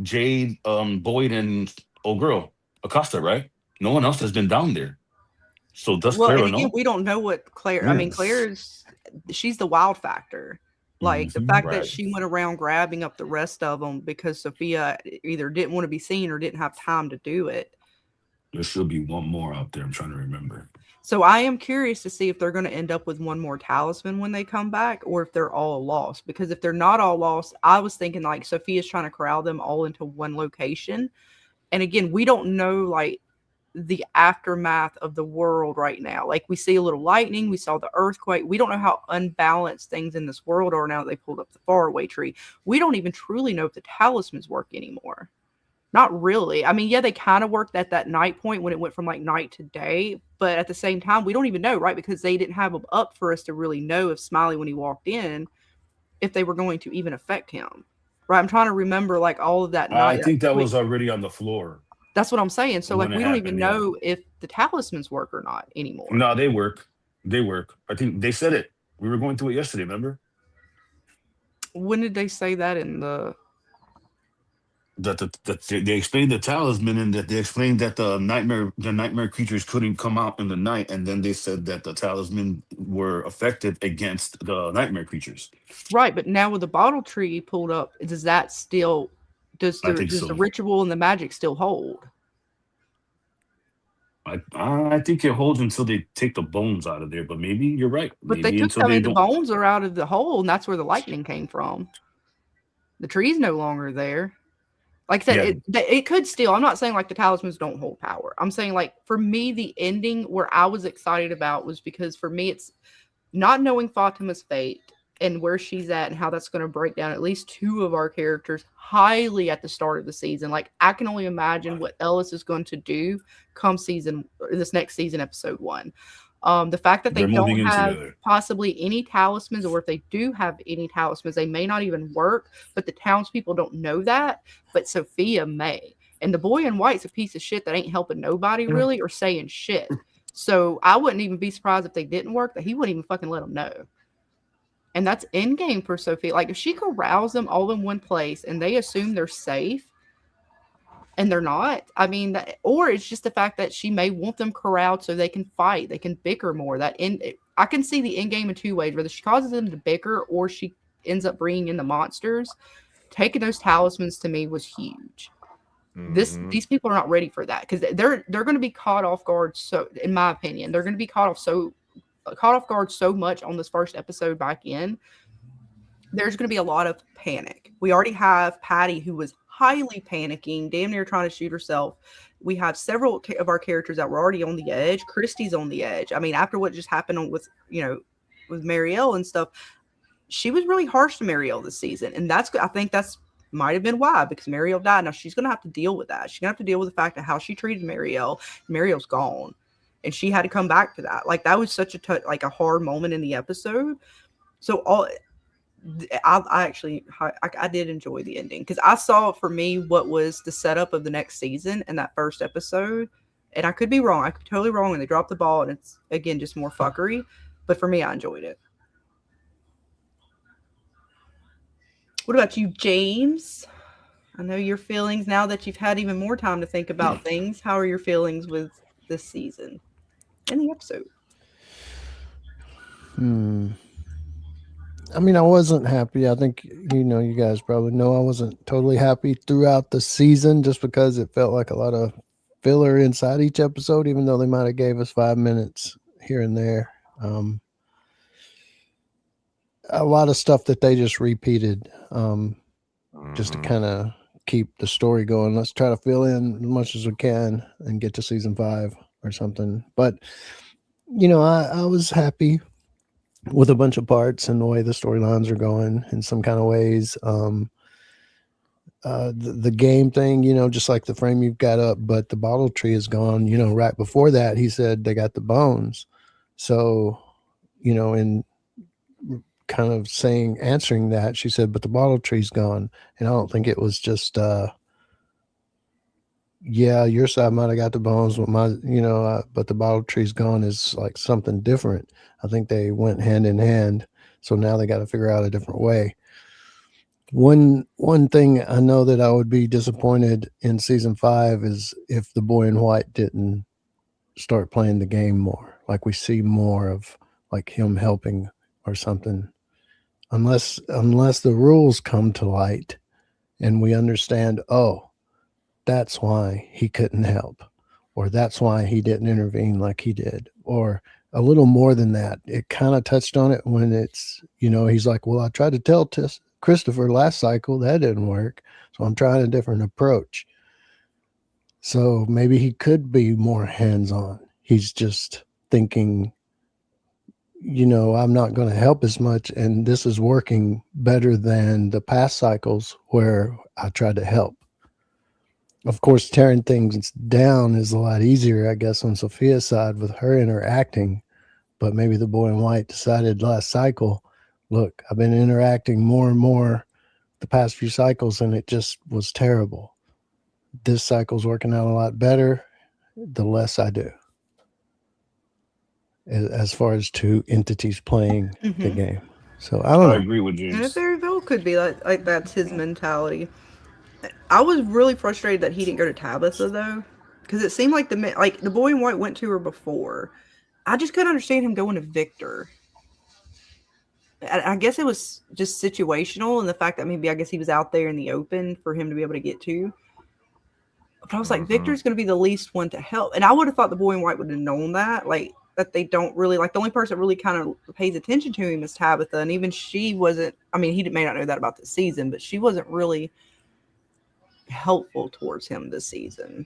Jade, Boyd, and old girl Acosta, right? No one else has been down there. So does Claire know? We don't know what Claire. I mean, she's the wild factor. Like the fact that she went around grabbing up the rest of them because Sophia either didn't want to be seen or didn't have time to do it. There should be one more out there. I'm trying to remember. So I am curious to see if they're going to end up with one more talisman when they come back or if they're all lost. Because if they're not all lost, I was thinking like Sophia's trying to corral them all into one location. And again, we don't know like the aftermath of the world right now. Like we see a little lightning, we saw the earthquake. We don't know how unbalanced things in this world are now that they pulled up the faraway tree. We don't even truly know if the talismans work anymore. Not really. I mean, yeah, they kind of worked at that night point when it went from like night to day, but at the same time, we don't even know, right? Because they didn't have them up for us to really know if Smiley, when he walked in, if they were going to even affect him, right? I'm trying to remember like all of that I night. think that was already on the floor That's what I'm saying. So like, when it we don't even happened. Yeah. know if the talismans work or not anymore. No, they work. They work. I think they said it. We were going through it yesterday. Remember When did they say that in the? that they explained the talisman, and that they explained that the nightmare creatures couldn't come out in the night, and then they said that the talisman were effective against the nightmare creatures. Right, but now with the bottle tree pulled up, does that still I think does the so. ritual and the magic still hold? I think it holds until they take the bones out of there, but maybe you're right. But they Maybe took, until I they mean, the don't. bones are out of the hole, and that's where the lightning came from. The tree's no longer there. Like I said, Yeah, it could still. I'm not saying like the talismans don't hold power. I'm saying like for me, the ending where I was excited about was because for me, it's not knowing Fatima's fate and where she's at and how that's going to break down at least two of our characters highly at the start of the season. Like I can only imagine what Ellis is going to do come this next season, episode 1. The fact that they they're moving don't in have together. possibly any talismans, or if they do have any talismans, they may not even work, but the townspeople don't know that, but Sophia may. And the boy in white's a piece of shit that ain't helping nobody really or saying shit. So I wouldn't even be surprised if they didn't work, that he wouldn't even fucking let them know. And that's in game for Sophia. Like if she corrals them all in one place and they assume they're safe and they're not, I mean, or it's just the fact that she may want them corralled so they can fight, they can bicker more. I can see the end game in two ways, whether she causes them to bicker or she ends up bringing in the monsters. Taking those talismans to me was huge. These people are not ready for that because they're going to be caught off guard. So, in my opinion, they're going to be caught off guard so much on this first episode back in. There's going to be a lot of panic. We already have Patty, who was highly panicking, damn near trying to shoot herself. We have several of our characters that were already on the edge. Christy's on the edge. I mean, after what just happened with Marielle and stuff, she was really harsh to Marielle this season, and I think that's might have been why, because Marielle died. Now she's going to have to deal with that. She's going to have to deal with the fact of how she treated Marielle. Marielle's gone, and she had to come back to that. Like that was such a hard moment in the episode. So I did enjoy the ending because I saw for me what was the setup of the next season in that first episode, and I could be wrong. I could be totally wrong, and they dropped the ball, and it's again just more fuckery. But for me, I enjoyed it. What about you, James? I know your feelings now that you've had even more time to think about things. How are your feelings with this season and the episode? I mean, I wasn't happy. I think, you guys probably know I wasn't totally happy throughout the season just because it felt like a lot of filler inside each episode, even though they might have gave us 5 minutes here and there. A lot of stuff that they just repeated just to kind of keep the story going. Let's try to fill in as much as we can and get to season 5 or something. But, I was happy with a bunch of parts and the way the storylines are going in some kind of ways. The game thing, just like the frame you've got up, but the bottle tree is gone. Right before that, he said they got the bones. So, in kind of answering that, she said, but the bottle tree's gone. And I don't think it was just, your side might have got the bones, but but the bottle tree's gone is like something different. I think they went hand in hand. So now they got to figure out a different way. One thing I know that I would be disappointed in season 5 is if the boy in white didn't start playing the game more. Like we see more of like him helping or something. Unless the rules come to light and we understand, that's why he couldn't help, or that's why he didn't intervene like he did, or a little more than that. It kind of touched on it when it's, he's like, well, I tried to tell Christopher last cycle, that didn't work. So I'm trying a different approach. So maybe he could be more hands-on. He's just thinking, I'm not going to help as much. And this is working better than the past cycles where I tried to help. Of course, tearing things down is a lot easier, I guess, on Sophia's side with her interacting. But maybe the boy in white decided last cycle, look, I've been interacting more and more the past few cycles, and it just was terrible. This cycle's working out a lot better the less I do, as far as two entities playing the game. So I don't I know. agree with And it James. very well could be like that's his mentality. I was really frustrated that he didn't go to Tabitha though, because it seemed like the boy in white went to her before. I just couldn't understand him going to Victor. I guess it was just situational, and the fact that maybe I guess he was out there in the open for him to be able to get to. But I was like, Mm-hmm. Victor's going to be the least one to help, and I would have thought the boy in white would have known that, like that they don't really like the only person that really kind of pays attention to him is Tabitha, and even she wasn't. I mean, he may not know that about the season, but she wasn't really helpful towards him this season.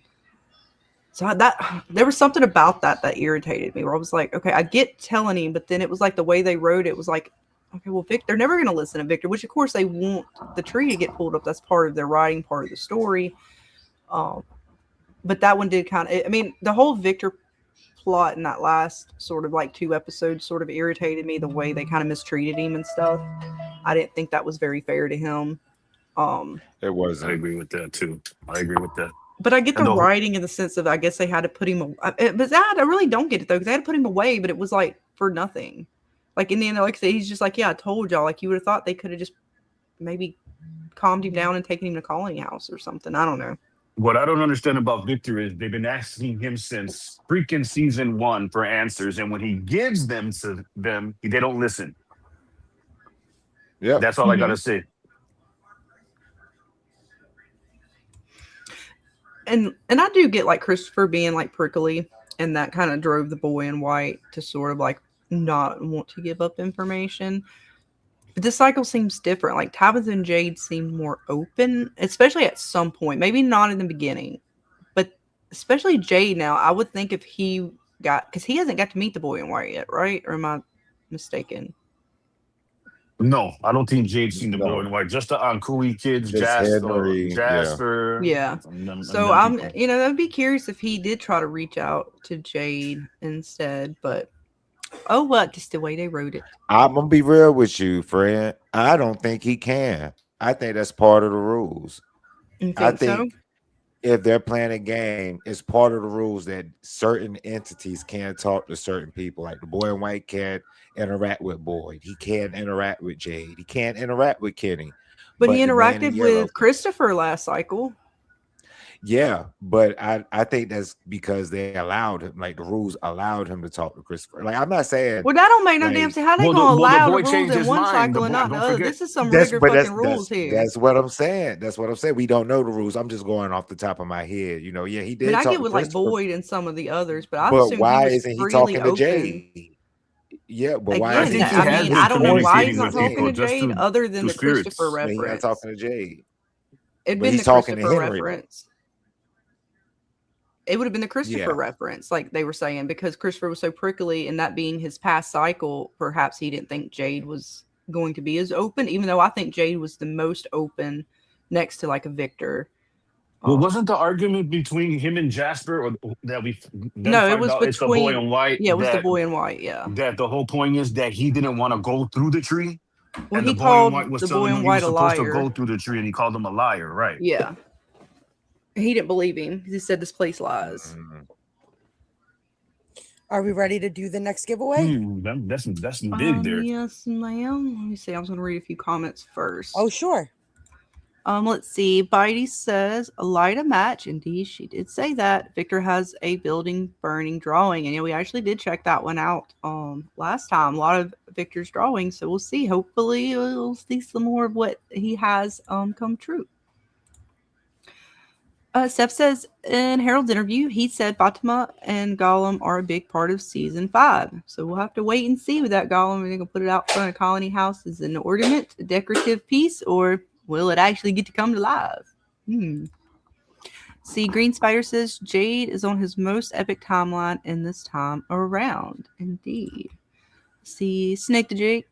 So that there was something about that irritated me. Where I was like, okay, I get telling him, but then it was like the way they wrote it was like, okay, well, Victor, they're never going to listen to Victor, which of course they want the tree to get pulled up. That's part of their writing, part of the story. But that one did kind of. I mean, the whole Victor plot in that last sort of like 2 episodes sort of irritated me. The way they kind of mistreated him and stuff. I didn't think that was very fair to him. It I wasn't. agree with that too. I agree with that. But I get And the the writing in the sense of I guess they had to put him. But that I really don't get it though because they had to put him away, but it was like for nothing. Like in the end, like I said, he's just like, yeah, I told y'all. Like you would have thought they could have just maybe calmed him down and taken him to Colony House or something. I don't know. what I don't understand about Victor is they've been asking him since freaking season 1 for answers, and when he gives them to them, they don't listen. Yep. That's all I gotta say. And I do get like Christopher being like prickly, and that kind of drove the boy in white to sort of like not want to give up information. But this cycle seems different. Like Tabitha and Jade seemed more open, especially at some point. Maybe not in the beginning, but especially Jade now. I would think if he got because he hasn't got to meet the boy in white yet, right? Or am I mistaken? No, I don't think Jade's seen the boy in No. white. Just the Ankui kids, Just Henry. Yeah. Jasper. Yeah. And So them people. I'd be curious if he did try to reach out to Jade instead, but oh, what? Just the way they wrote it. I'm gonna be real with you, friend. I don't think he can. I think that's part of the rules. You I think so? think if they're playing a game, it's part of the rules that certain entities can't talk to certain people. Like the boy in white can't interact with Boyd. He can't interact with Jade. He can't interact with Kenny. But he the man in interacted yellow with Christopher last cycle. Yeah, but I think that's because they allowed him, like the rules allowed him to talk to Christopher. Like I'm not saying Well, that don't make no damn like sense. How they Well, gonna the allow the boy rules changed in his one mind. The cycle and boy, not the don't other? forget. This is some that's rigor but fucking rules here. that's what I'm saying. That's what I'm saying. We don't know the rules. I'm just going off the top of my head. Yeah, he I did mean, I talk get to with like Christopher, Boyd and some of the others, but I but assumed he why was isn't he freely talking to open. Jade? Yeah, but why I Again, isn't think he he I has mean, at been I this don't know point? why he's communicating not with people talking to just Jade other than to the Christopher spirits. I mean, he's not reference. talking to Jade, It'd but been he's the talking to Christopher Henry. reference. It would have been the Christopher Yeah, reference, like they were saying, because Christopher was so prickly, and that being his past cycle, perhaps he didn't think Jade was going to be as open, even though I think Jade was the most open next to like a Victor. Well, wasn't the argument between him and Jasper, or that we then No, it find was out it's the boy between, in white, yeah, it was the boy in white, yeah. that the whole point is that he didn't want to go through the tree, Well, and the he boy in white called was the boy telling in him he was white a supposed to go liar. through the tree, and he called him a liar, right? Yeah. He didn't believe him. He said this place lies. Mhm. Are we ready to do the next giveaway? That's big there. Yes, ma'am. Let me see. I was going to read a few comments first. Oh, sure. Let's see. Bitey says, light a match. Indeed, she did say that. Victor has a building burning drawing. And yeah, we actually did check that one out last time. A lot of Victor's drawings. So we'll see. Hopefully we'll see some more of what he has come true. Steph says, in Harold's interview, he said Fatima and Gollum are a big part of season 5. So we'll have to wait and see with that Gollum. Are they going to put it out front of Colony House as an ornament, a decorative piece, or will it actually get to come to life? See, Green Spider says Jade is on his most epic timeline in this time around. Indeed. See, Snake the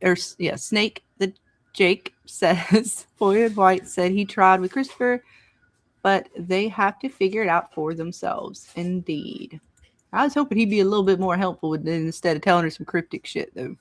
Jake says Boyd White said he tried with Christopher. but they have to figure it out for themselves. Indeed. I was hoping he'd be a little bit more helpful instead of telling her some cryptic shit, though.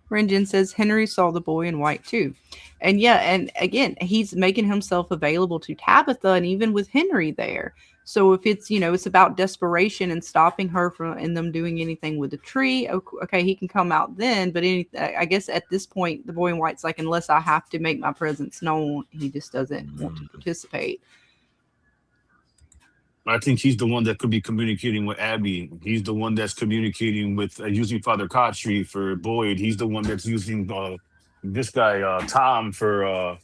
Renjin says Henry saw the boy in white too. And yeah, and again, he's making himself available to Tabitha and even with Henry there. So if it's, it's about desperation and stopping her from and them doing anything with the tree, okay, he can come out then. But I guess at this point, the boy in white's like, unless I have to make my presence known, he just doesn't want to participate. I think he's the one that could be communicating with Abby. He's the one that's communicating with using Father Kotri for Boyd. He's the one that's using this guy Tom for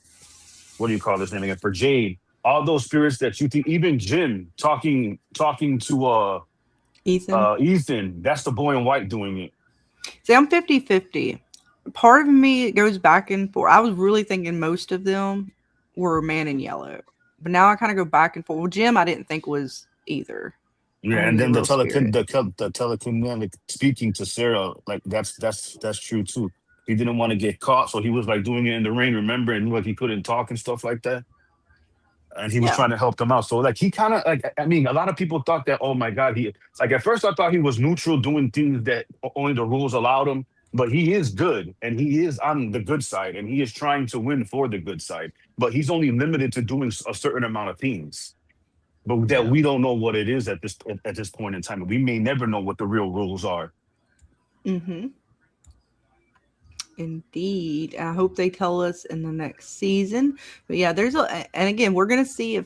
what do you call his name again? For Jade. All those spirits that you think, even Jim talking to Ethan. That's the boy in white doing it. See, I'm 50-50. Part of me goes back and forth. I was really thinking most of them were man in yellow. But now I kind of go back and forth. Well, Jim, I didn't think was either. Yeah, and then the telekinetic speaking to Sarah, like that's true too. He didn't want to get caught, so he was like doing it in the rain, remember, and like he couldn't talk and stuff like that. And he was trying to help them out. So like he kind of like, I mean, a lot of people thought that, oh my God, he like at first I thought he was neutral, doing things that only the rules allowed him. But he is good, and he is on the good side, and he is trying to win for the good side. But he's only limited to doing a certain amount of things, but that we don't know what it is at this point in time. We may never know what the real rules are. Mm-hmm. Indeed. I hope they tell us in the next season. But yeah, and again, we're gonna see if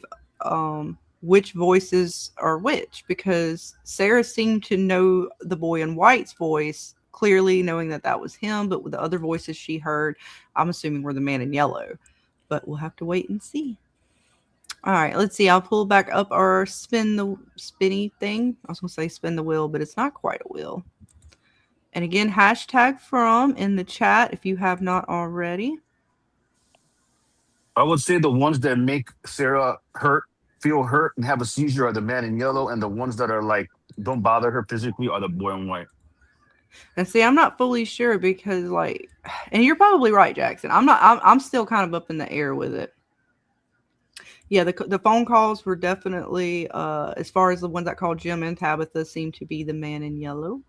which voices are which, because Sarah seemed to know the boy in white's voice clearly, knowing that was him, but with the other voices she heard, I'm assuming were the man in yellow. But we'll have to wait and see. All right, let's see. I'll pull back up our spinny thing. I was going to say spin the wheel, but it's not quite a wheel. And again, hashtag from in the chat if you have not already. I would say the ones that make Sarah feel hurt, and have a seizure are the man in yellow, and the ones that are like, don't bother her physically are the boy in white. And see, I'm not fully sure because like, and you're probably right, Jackson. I'm still kind of up in the air with it. Yeah, the phone calls were definitely, as far as the ones that called Jim and Tabitha, seemed to be the man in yellow.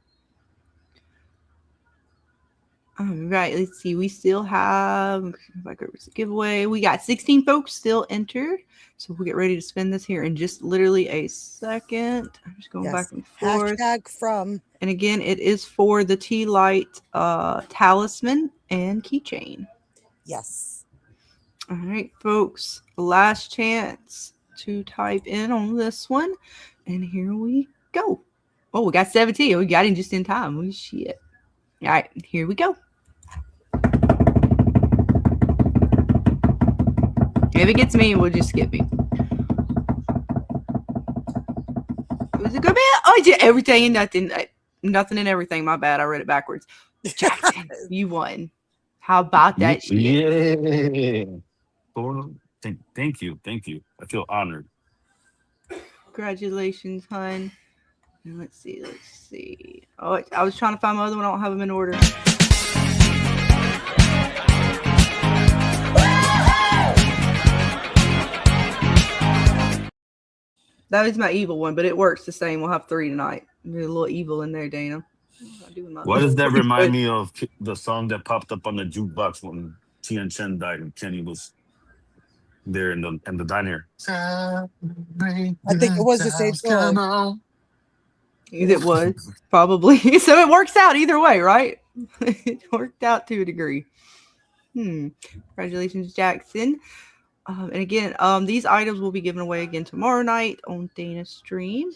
All right, let's see. We still have, like it was a giveaway. We got 16 folks still entered. So we'll get ready to spin this here in just literally a second. I'm just going back and forth. Hashtag from. And again, it is for the Tea Light Talisman and keychain. Yes. All right, folks. Last chance to type in on this one. And here we go. Oh, we got 17. We got him just in time. Oh, shit. All right, here we go. If it gets me, we'll just skip him. Was it good, man? Oh, yeah, everything and nothing. Nothing and everything. My bad. I read it backwards. Jackson, you won. How about that shit? Yeah. Thank you. I feel honored. Congratulations, hon. And let's see. Oh, I was trying to find my other one. I don't have them in order. That is my evil one, but it works the same. We'll have 3 tonight. There's a little evil in there, Dana. Why does that remind me of the song that popped up on the jukebox when Tian Chen died and Kenny was there in the diner? I think it was the same song. It was probably. So it works out either way, right? It worked out to a degree. Congratulations, Jackson. And again, these items will be given away again tomorrow night on Dana's stream.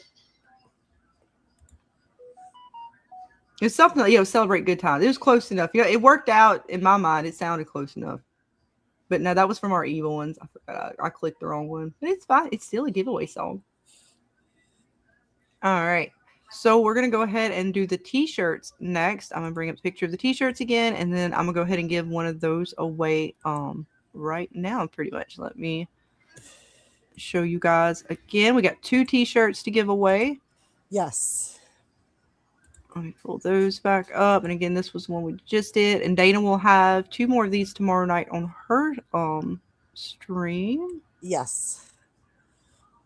It's something like, celebrate good times. It was close enough. It worked out in my mind. It sounded close enough. But no, that was from our evil ones. I forgot. I clicked the wrong one. But it's fine. It's still a giveaway song. All right. So we're going to go ahead and do the t-shirts next. I'm going to bring up a picture of the t-shirts again. And then I'm going to go ahead and give one of those away right now, pretty much. Let me show you guys again. We got 2 t-shirts to give away. Yes. Let me pull those back up. And again, this was one we just did. And Dana will have 2 more of these tomorrow night on her stream. Yes.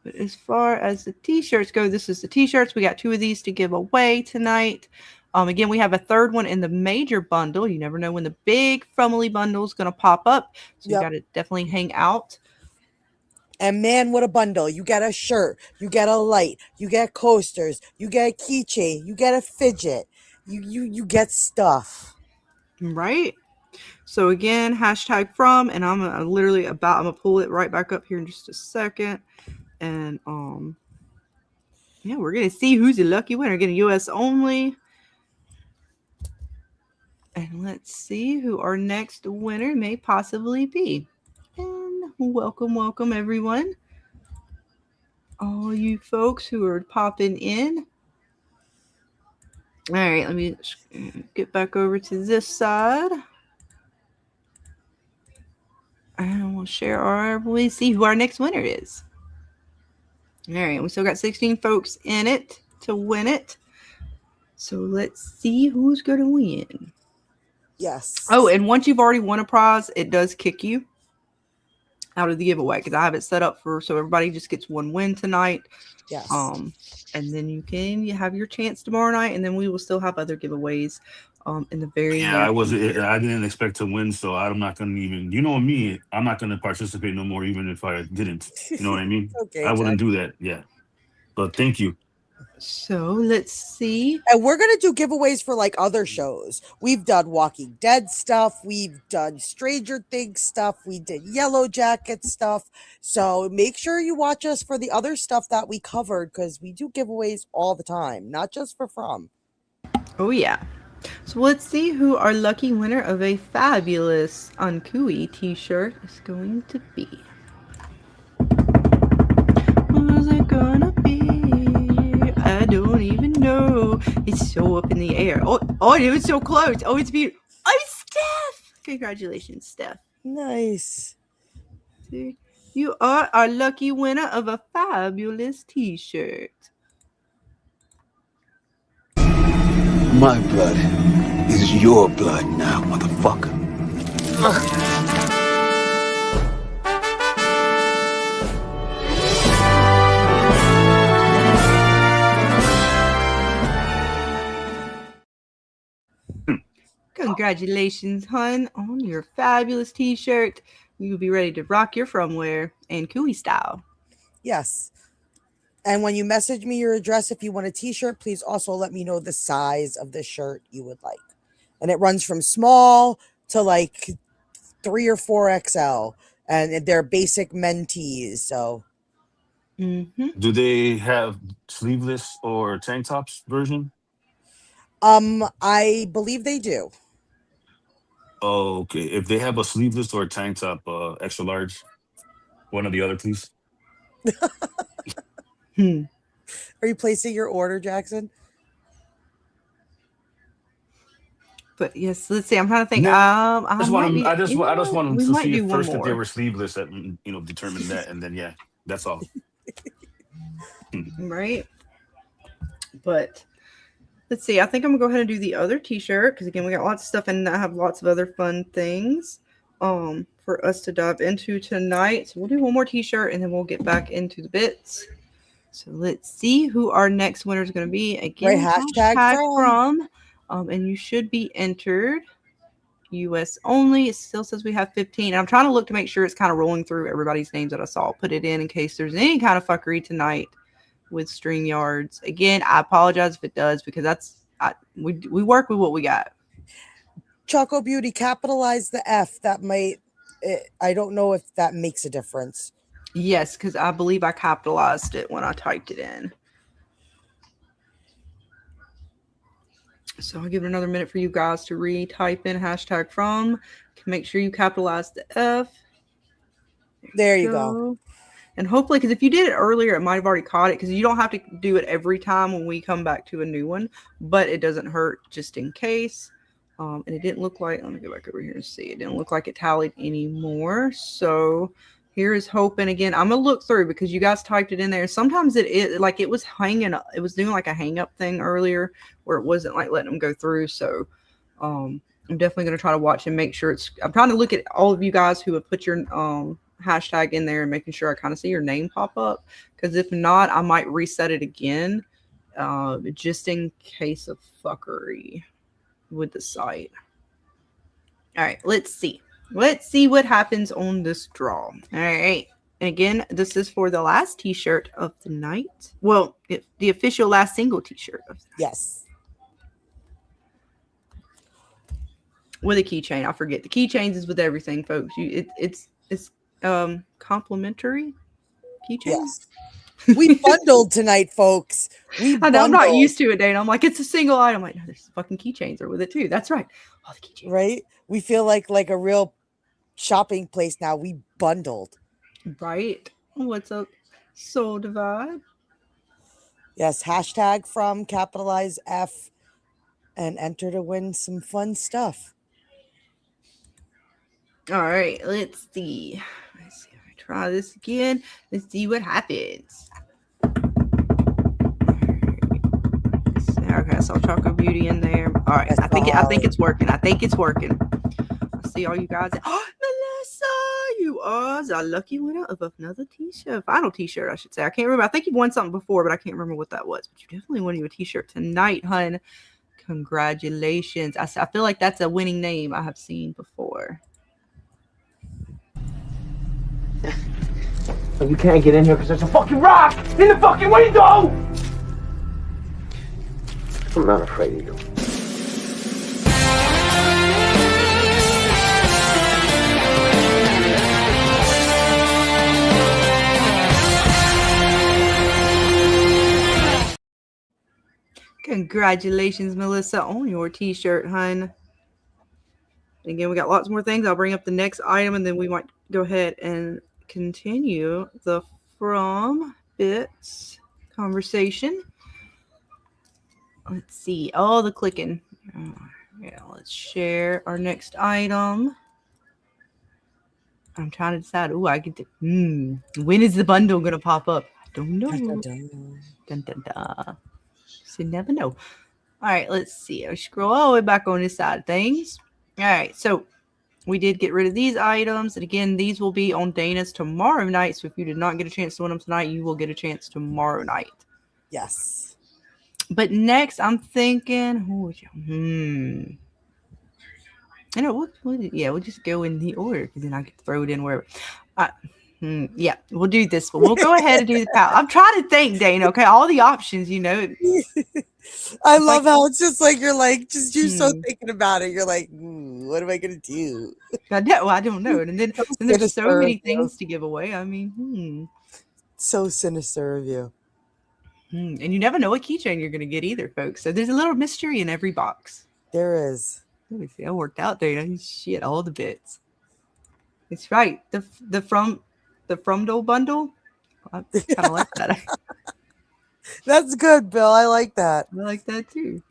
But as far as the t-shirts go, this is the t-shirts. We got 2 of these to give away tonight. Again, we have a third one in the major bundle. You never know when the big Fromily bundle is going to pop up. So you got to definitely hang out. And man, what a bundle. You get a shirt, you get a light, you get coasters, you get a keychain, you get a fidget, you get stuff. Right? So again, hashtag from, and I'm gonna pull it right back up here in just a second. And yeah, we're gonna see who's the lucky winner. Again, US only. And let's see who our next winner may possibly be. And welcome everyone. All you folks who are popping in. All right, let me get back over to this side. And we'll share we'll see who our next winner is. All right, we still got 16 folks in it to win it. So let's see who's going to win. Yes. Oh, and once you've already won a prize, it does kick you out of the giveaway because I have it set up so everybody just gets one win tonight. Yes. And then you have your chance tomorrow night, and then we will still have other giveaways in the very I didn't expect to win, so I'm not gonna even, you know me, I'm not gonna participate no more even if I didn't. You know what I mean? Okay, I wouldn't do that. Yeah. But thank you. So let's see. And we're going to do giveaways for like other shows. We've done Walking Dead stuff. We've done Stranger Things stuff. We did Yellow Jacket stuff. So make sure you watch us for the other stuff that we covered because we do giveaways all the time, not just for From. Oh, yeah. So let's see who our lucky winner of a fabulous Unkui t-shirt is going to be. Who's it gonna be? I don't even know. It's so up in the air. Oh, it was so close. Oh, it's beautiful. Oh, Steph! Congratulations, Steph. Nice. You are our lucky winner of a fabulous t-shirt. My blood is your blood now, motherfucker. Congratulations, hun, on your fabulous t-shirt. You'll be ready to rock your Fromwear and Kui style. Yes. And when you message me your address, if you want a t-shirt, please also let me know the size of the shirt you would like. And it runs from small to like 3 or 4 XL. And they're basic men tees. So Do they have sleeveless or tank tops version? I believe they do. Oh, okay. If they have a sleeveless or a tank top, extra large, one or the other, please. Are you placing your order, Jackson? But yes, let's see. I'm trying to think. No, I just want to see if one first if they more. were sleeveless, and determine that, and then yeah, that's all. Right. But let's see. I think I'm gonna go ahead and do the other t-shirt because again, we got lots of stuff and I have lots of other fun things for us to dive into tonight. So we'll do one more t-shirt and then we'll get back into the bits. So let's see who our next winner is going to be. Again, hashtag from. And you should be entered. US only. It still says we have 15. And I'm trying to look to make sure it's kind of rolling through everybody's names that I saw. Put it in case there's any kind of fuckery tonight with StreamYards. Again, I apologize if it does because we work with what we got. Choco Beauty, capitalize the F. That might. I don't know if that makes a difference. Yes, because I believe I capitalized it when I typed it in. So I'll give it another minute for you guys to retype in hashtag from. Make sure you capitalize the F. There you go. And hopefully, because if you did it earlier, it might have already caught it because you don't have to do it every time when we come back to a new one, but it doesn't hurt just in case. And it didn't look like, let me go back over here and see. It didn't look like it tallied anymore. So here is hoping. Again, I'm going to look through because you guys typed it in there. Sometimes it was hanging up. It was doing like a hang up thing earlier where it wasn't like letting them go through. So I'm definitely going to try to watch and make sure I'm trying to look at all of you guys who have put your hashtag in there and making sure I kind of see your name pop up. Because if not, I might reset it again, just in case of fuckery with the site. All right, let's see. Let's see what happens on this draw. All right. And again, this is for the last t-shirt of the night. Well, the official last single t-shirt of the night. Yes. With a keychain. I forget. The keychains is with everything, folks. It's complimentary keychains. Yes. We bundled tonight, folks. We bundled. I'm not used to it, Dana. I'm like, it's a single item. I'm like, no, there's fucking keychains are with it too. That's right. All the keychains. Right? We feel like a real shopping place now. We bundled. Right. What's up, Soul Divide? Yes, hashtag from capitalize F and enter to win some fun stuff. All right, let's see. Let's see if I try this again. Let's see what happens. Okay, so Choco Beauty in there. All right, I think it's working. I think it's working. I see all you guys. Oh, Melissa, you are the lucky winner of another t-shirt. Final t-shirt, I should say. I can't remember. I think you won something before, but I can't remember what that was. But you definitely won you a t-shirt tonight, hun. Congratulations. I feel like that's a winning name I have seen before. You can't get in here because there's a fucking rock in the fucking window! I'm not afraid of you. Congratulations, Melissa, on your t-shirt, hun. Again, we got lots more things. I'll bring up the next item, and then we might go ahead and continue the From Bits conversation. Let's see. Oh, the clicking. Yeah, let's share our next item. I'm trying to decide. Oh, I get to. When is the bundle going to pop up? I don't know. Dun, dun, dun. So you never know. All right, let's see. I'll scroll all the way back on this side of things. All right, so we did get rid of these items. And again, these will be on Dana's tomorrow night. So if you did not get a chance to win them tonight, you will get a chance tomorrow night. Yes. But next, I'm thinking, we'll just go in the order because then I can throw it in wherever. Yeah, we'll do this one. We'll go ahead and do the pal. I'm trying to think, Dana. Okay, all the options, I love how it's just like you're so thinking about it. You're like, what am I gonna do? I don't know. And then there's so many things to give away. I mean, so sinister of you. And you never know what keychain you're gonna get either, folks. So there's a little mystery in every box. There is. Let me see. I worked out, Dana. Shit, all the bits. It's right. The Fromdo bundle. I kind of like that. That's good, Bill. I like that. I like that too.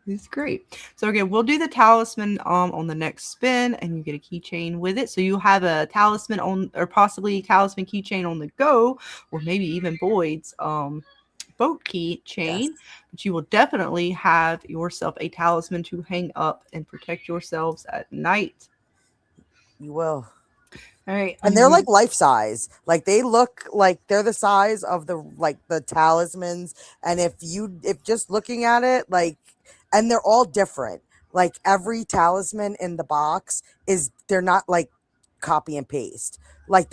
It's great. So again, we'll do the talisman on the next spin, and you get a keychain with it. So you have a talisman on, or possibly a talisman keychain on the go, or maybe even Boyd's boat keychain. Yes. But you will definitely have yourself a talisman to hang up and protect yourselves at night. You will. All right. And they're like life size. Like they look like they're the size of the talismans. And if just looking at it, and they're all different. Like every talisman in the box they're not like copy and paste. Like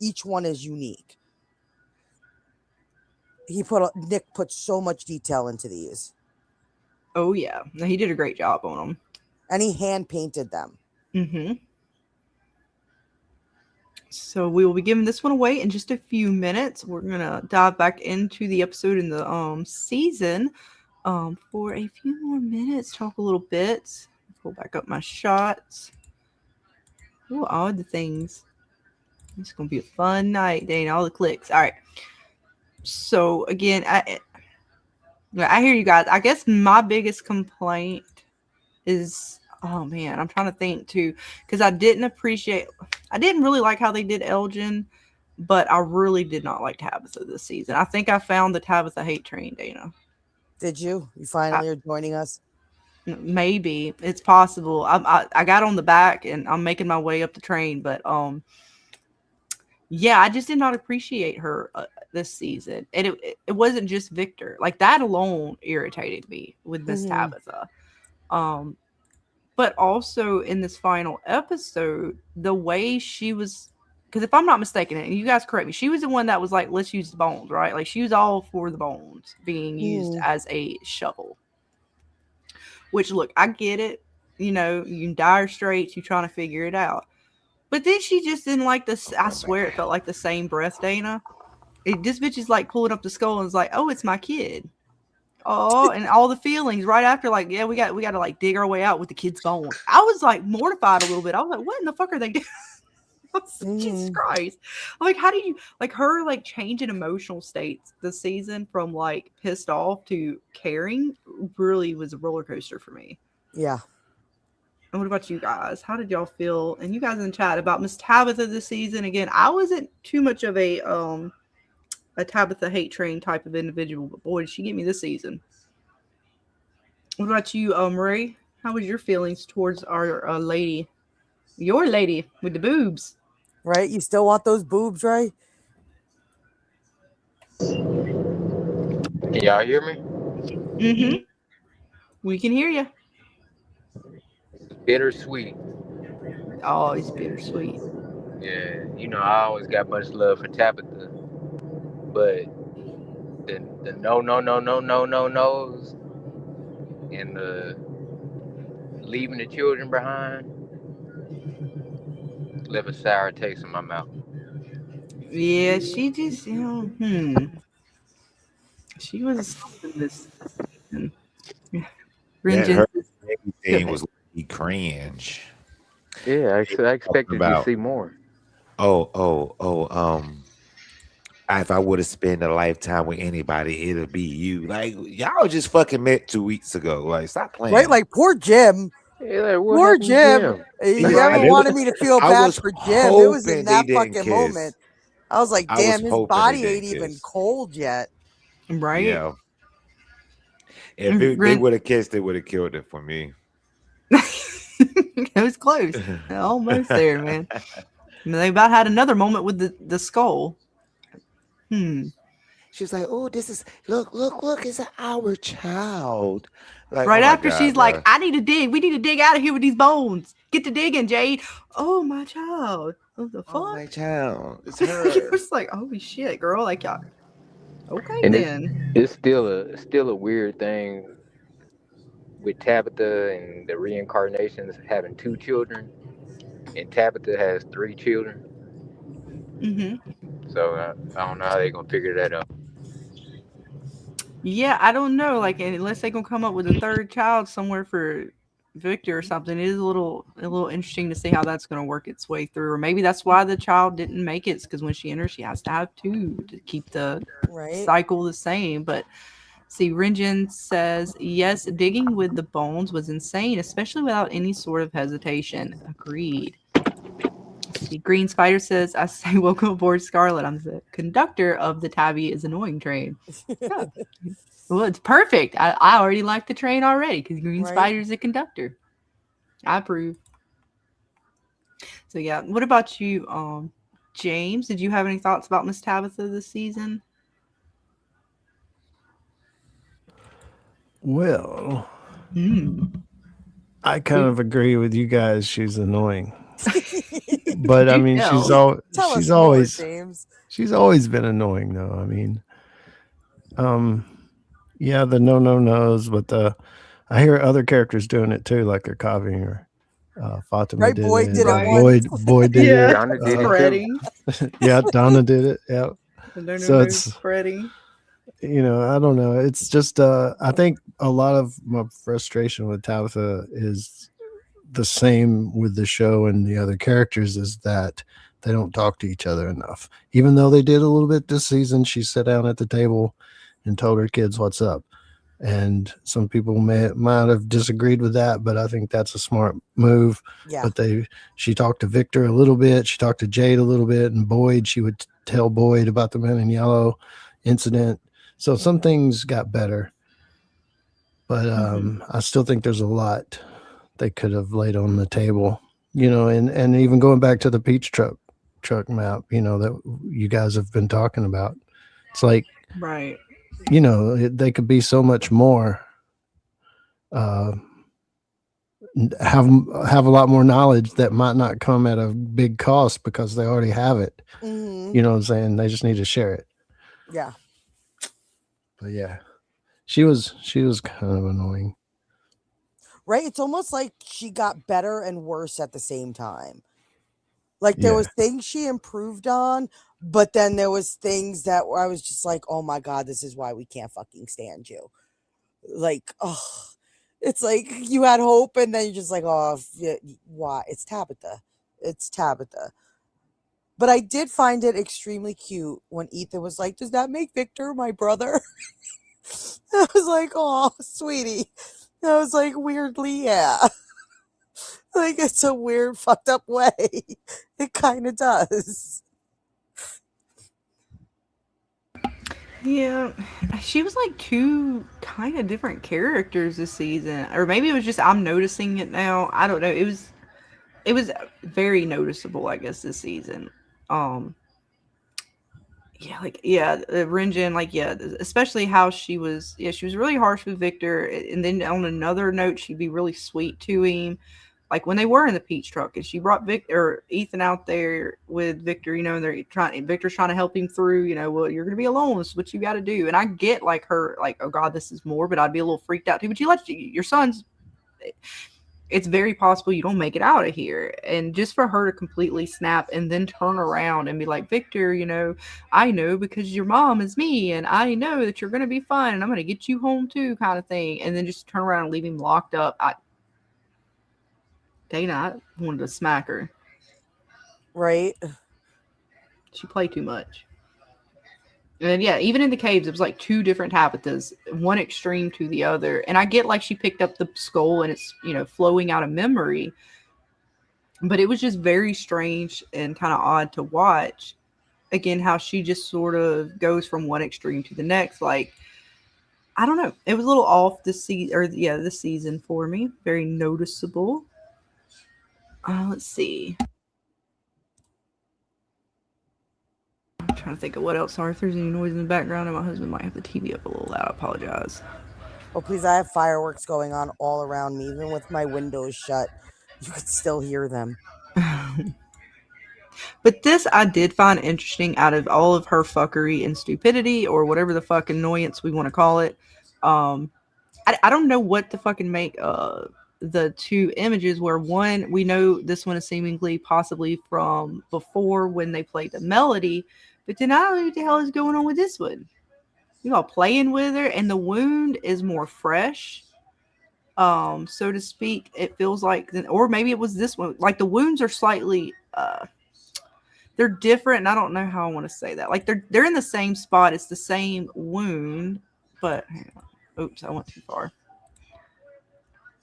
each one is unique. Nick put so much detail into these. Oh yeah. No, he did a great job on them. And he hand painted them. Mm-hmm. So we will be giving this one away in just a few minutes. We're going to dive back into the episode in the season for a few more minutes, talk a little bit. Pull back up my shots. Oh, all the things. It's going to be a fun night, Dana. All the clicks. All right. So again, I hear you guys. I guess my biggest complaint is, oh man, I'm trying to think too, because I didn't really like how they did Elgin, but I really did not like Tabitha this season. I think I found the Tabitha hate train, Dana. Did you? You finally are joining us? Maybe it's possible. I got on the back and I'm making my way up the train, but yeah, I just did not appreciate her this season, and it wasn't just Victor. Like that alone irritated me with Miss Tabitha. Um, but also in this final episode, the way she was, because if I'm not mistaken, and you guys correct me, she was the one that was like, let's use the bones, right? Like she was all for the bones being used as a shovel. Which, look, I get it. You know, you in dire straits, you trying to figure it out. But then she just didn't like this. I swear it felt like the same breath, Dana. This bitch is like pulling up the skull and is like, oh, it's my kid. Oh, and all the feelings right after, like, yeah, we got to like dig our way out with the kid's bone. I was like mortified a little bit. I was like, what in the fuck are they doing? Jesus Christ. Like, how do you like her like change in emotional states this season from like pissed off to caring really was a roller coaster for me. Yeah. And what about you guys? How did y'all feel? And you guys in the chat about Miss Tabitha this season. Again, I wasn't too much of a Tabitha hate train type of individual, but boy, did she get me this season. What about you, Ray? How was your feelings towards our lady? Your lady with the boobs. Right? You still want those boobs, right? Can y'all hear me? Mm-hmm. We can hear you. Bittersweet. Oh, it's bittersweet. Yeah, you know, I always got much love for Tabitha, but the no's and the leaving the children behind left a sour taste in my mouth. Yeah, she just, she was something this season. Her thing was like cringe. Yeah, I expected to see more. If I would have spent a lifetime with anybody, it'll be you. Like y'all just fucking met 2 weeks ago. Like stop playing. Right? Like poor Jim. Yeah, like, poor Jim. You ever wanted me to feel bad for Jim? It was in that fucking moment. I was like, damn, his body ain't even cold yet. Right? Yeah. If they would have kissed, it would have killed it for me. It was close. Almost there, man. They about had another moment with the skull. She was like, "Oh, this is look, it's our child." Like, right oh after God, she's bro. like, "I need to dig. We need to dig out of here with these bones. Get to digging, Jade." Oh, my child. What the fuck? Oh, my child. It's her. It was like, holy shit, girl. Like, y'all. Okay, and then. It's still a weird thing with Tabitha and the reincarnations having 2 children, and Tabitha has 3 children. So I don't know how they're gonna figure that out. Yeah, I don't know. Like, unless they gonna come up with a third child somewhere for Victor or something, it is a little interesting to see how that's gonna work its way through. Or maybe that's why the child didn't make it, because when she enters, she has to have 2 to keep the cycle the same. But see, Rinjin says, yes, digging with the bones was insane, especially without any sort of hesitation. Agreed. See, Green Spider says, I say, welcome aboard, Scarlet. I'm the conductor of the Tabby is Annoying train. Yeah. Well, it's perfect. I already like the train already because Green Spider's the conductor. I approve. So, yeah. What about you, James? Did you have any thoughts about Miss Tabitha this season? Well, I kind of agree with you guys. She's annoying. But I mean, she's always been annoying, though. I mean, yeah, the no's, but I hear other characters doing it too, like they're copying her. Fatima did Boyd it. did it. Boyd did it. Donna did it. Yeah, Donna did it. Yeah. So it's spreading. You know, I don't know. It's just I think a lot of my frustration with Tabitha is the same with the show and the other characters, is that they don't talk to each other enough. Even though they did a little bit this season, she sat down at the table and told her kids what's up. And some people might have disagreed with that, but I think that's a smart move. Yeah. But she talked to Victor a little bit, she talked to Jade a little bit, and Boyd, she would tell Boyd about the Men in Yellow incident. So some things got better. But I still think there's a lot they could have laid on the table, and even going back to the peach truck map, that you guys have been talking about. It's like, Right. They could be so much more. Have a lot more knowledge that might not come at a big cost because they already have it. Mhm. You know what I'm saying? They just need to share it. Yeah. But yeah, she was kind of annoying. Right? It's almost like she got better and worse at the same time. Like there was things she improved on, but then there was things that where I was just like, "Oh my god, this is why we can't fucking stand you." Like, oh, it's like you had hope, and then you're just like, "Oh, why?" It's Tabitha. It's Tabitha. But I did find it extremely cute when Ethan was like, "Does that make Victor my brother?" I was like, "Oh, sweetie." I was like, weirdly, yeah. Like it's a weird, fucked up way. It kind of does. Yeah, she was like two kind of different characters this season, or maybe it was just I'm noticing it now. I don't know. It was very noticeable, I guess, this season. Um, Renjin, especially how she was. Yeah, she was really harsh with Victor, and then on another note, she'd be really sweet to him. Like when they were in the peach truck, and she brought Ethan out there with Victor. Victor's trying to help him through. Well, you're gonna be alone. This is what you got to do. And I get like her, like, oh god, this is more. But I'd be a little freaked out too. But your son's. It's very possible you don't make it out of here. And just for her to completely snap and then turn around and be like, Victor, I know because your mom is me and I know that you're going to be fine and I'm going to get you home too, kind of thing. And then just turn around and leave him locked up. Dana, I wanted to smack her. Right? She played too much. And yeah, even in the caves, it was like two different Tabithas, one extreme to the other. And I get like she picked up the skull and it's, flowing out of memory. But it was just very strange and kind of odd to watch. Again, how she just sort of goes from one extreme to the next. Like, I don't know. It was a little off this season for me. Very noticeable. Let's see. I'm trying to think of what else. Sorry if there's any noise in the background and my husband might have the TV up a little loud. I apologize. Oh, please, I have fireworks going on all around me. Even with my windows shut, you could still hear them. But this I did find interesting out of all of her fuckery and stupidity or whatever the fuck annoyance we want to call it. I don't know what to fucking make the two images where one, we know this one is seemingly possibly from before when they played the melody, but then I don't know what the hell is going on with this one. Playing with her, and the wound is more fresh, so to speak. It feels like, or maybe it was this one. Like the wounds are slightly, they're different, and I don't know how I want to say that. Like they're in the same spot. It's the same wound, but hang on. Oops, I went too far.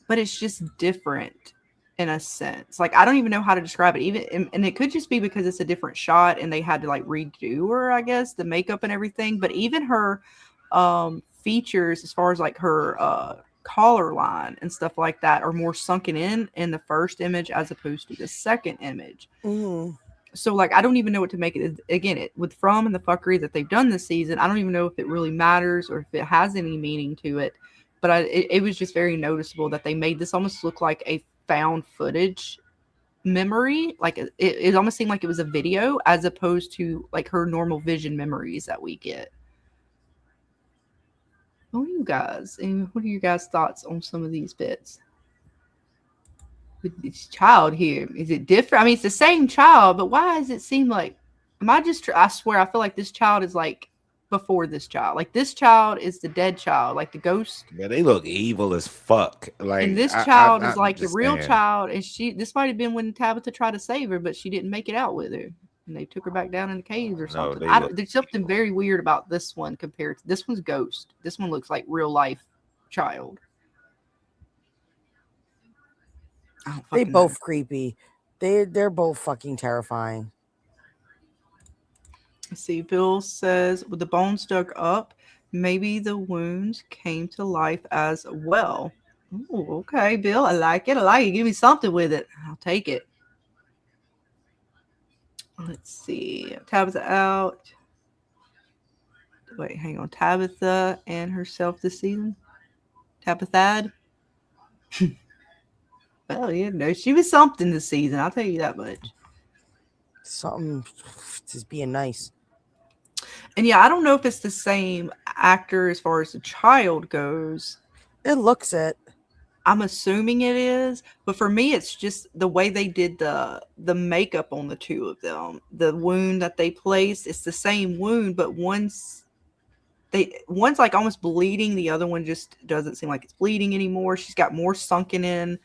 But it's just different in a sense. Like I don't even know how to describe it. Even and it could just be because it's a different shot and they had to like redo her, I guess, the makeup and everything. But even her features, as far as like her collar line and stuff like that, are more sunken in the first image as opposed to the second image. Mm-hmm. So like I don't even know what to make it. Again, with From and the fuckery that they've done this season, I don't even know if it really matters or if it has any meaning to it. But it was just very noticeable that they made this almost look like a found footage memory. Like it almost seemed like it was a video as opposed to like her normal vision memories that we get. What are you guys? And what are your guys' thoughts on some of these bits? With this child here, is it different? I mean, it's the same child, but why does it seem like? I swear, I feel like this child is like before this child. Like this child is the dead child, like the ghost. Yeah, they look evil as fuck. Like, and this child is I'm like the just real saying. child. And this might have been when Tabitha tried to save her, but she didn't make it out with her, and they took her back down in the caves or something. There's something very weird about this one compared to this one's ghost. This one looks like real life child. They both creepy. They're both fucking terrifying. Let's see. Bill says, with the bones dug up, Maybe the wounds came to life as well. Oh, okay, Bill. I like it. I like it. Give me something with it. I'll take it. Let's see. Tabitha out. Wait, hang on. Tabitha and herself this season. Tabitha. Well, you know, she was something this season. I'll tell you that much. Something just being nice. And yeah, I don't know if it's the same actor as far as the child goes. It looks it. I'm assuming it is, but for me, it's just the way they did the makeup on the two of them. The wound that they placed, it's the same wound, but one's like almost bleeding. The other one just doesn't seem like it's bleeding anymore. She's got more sunken in,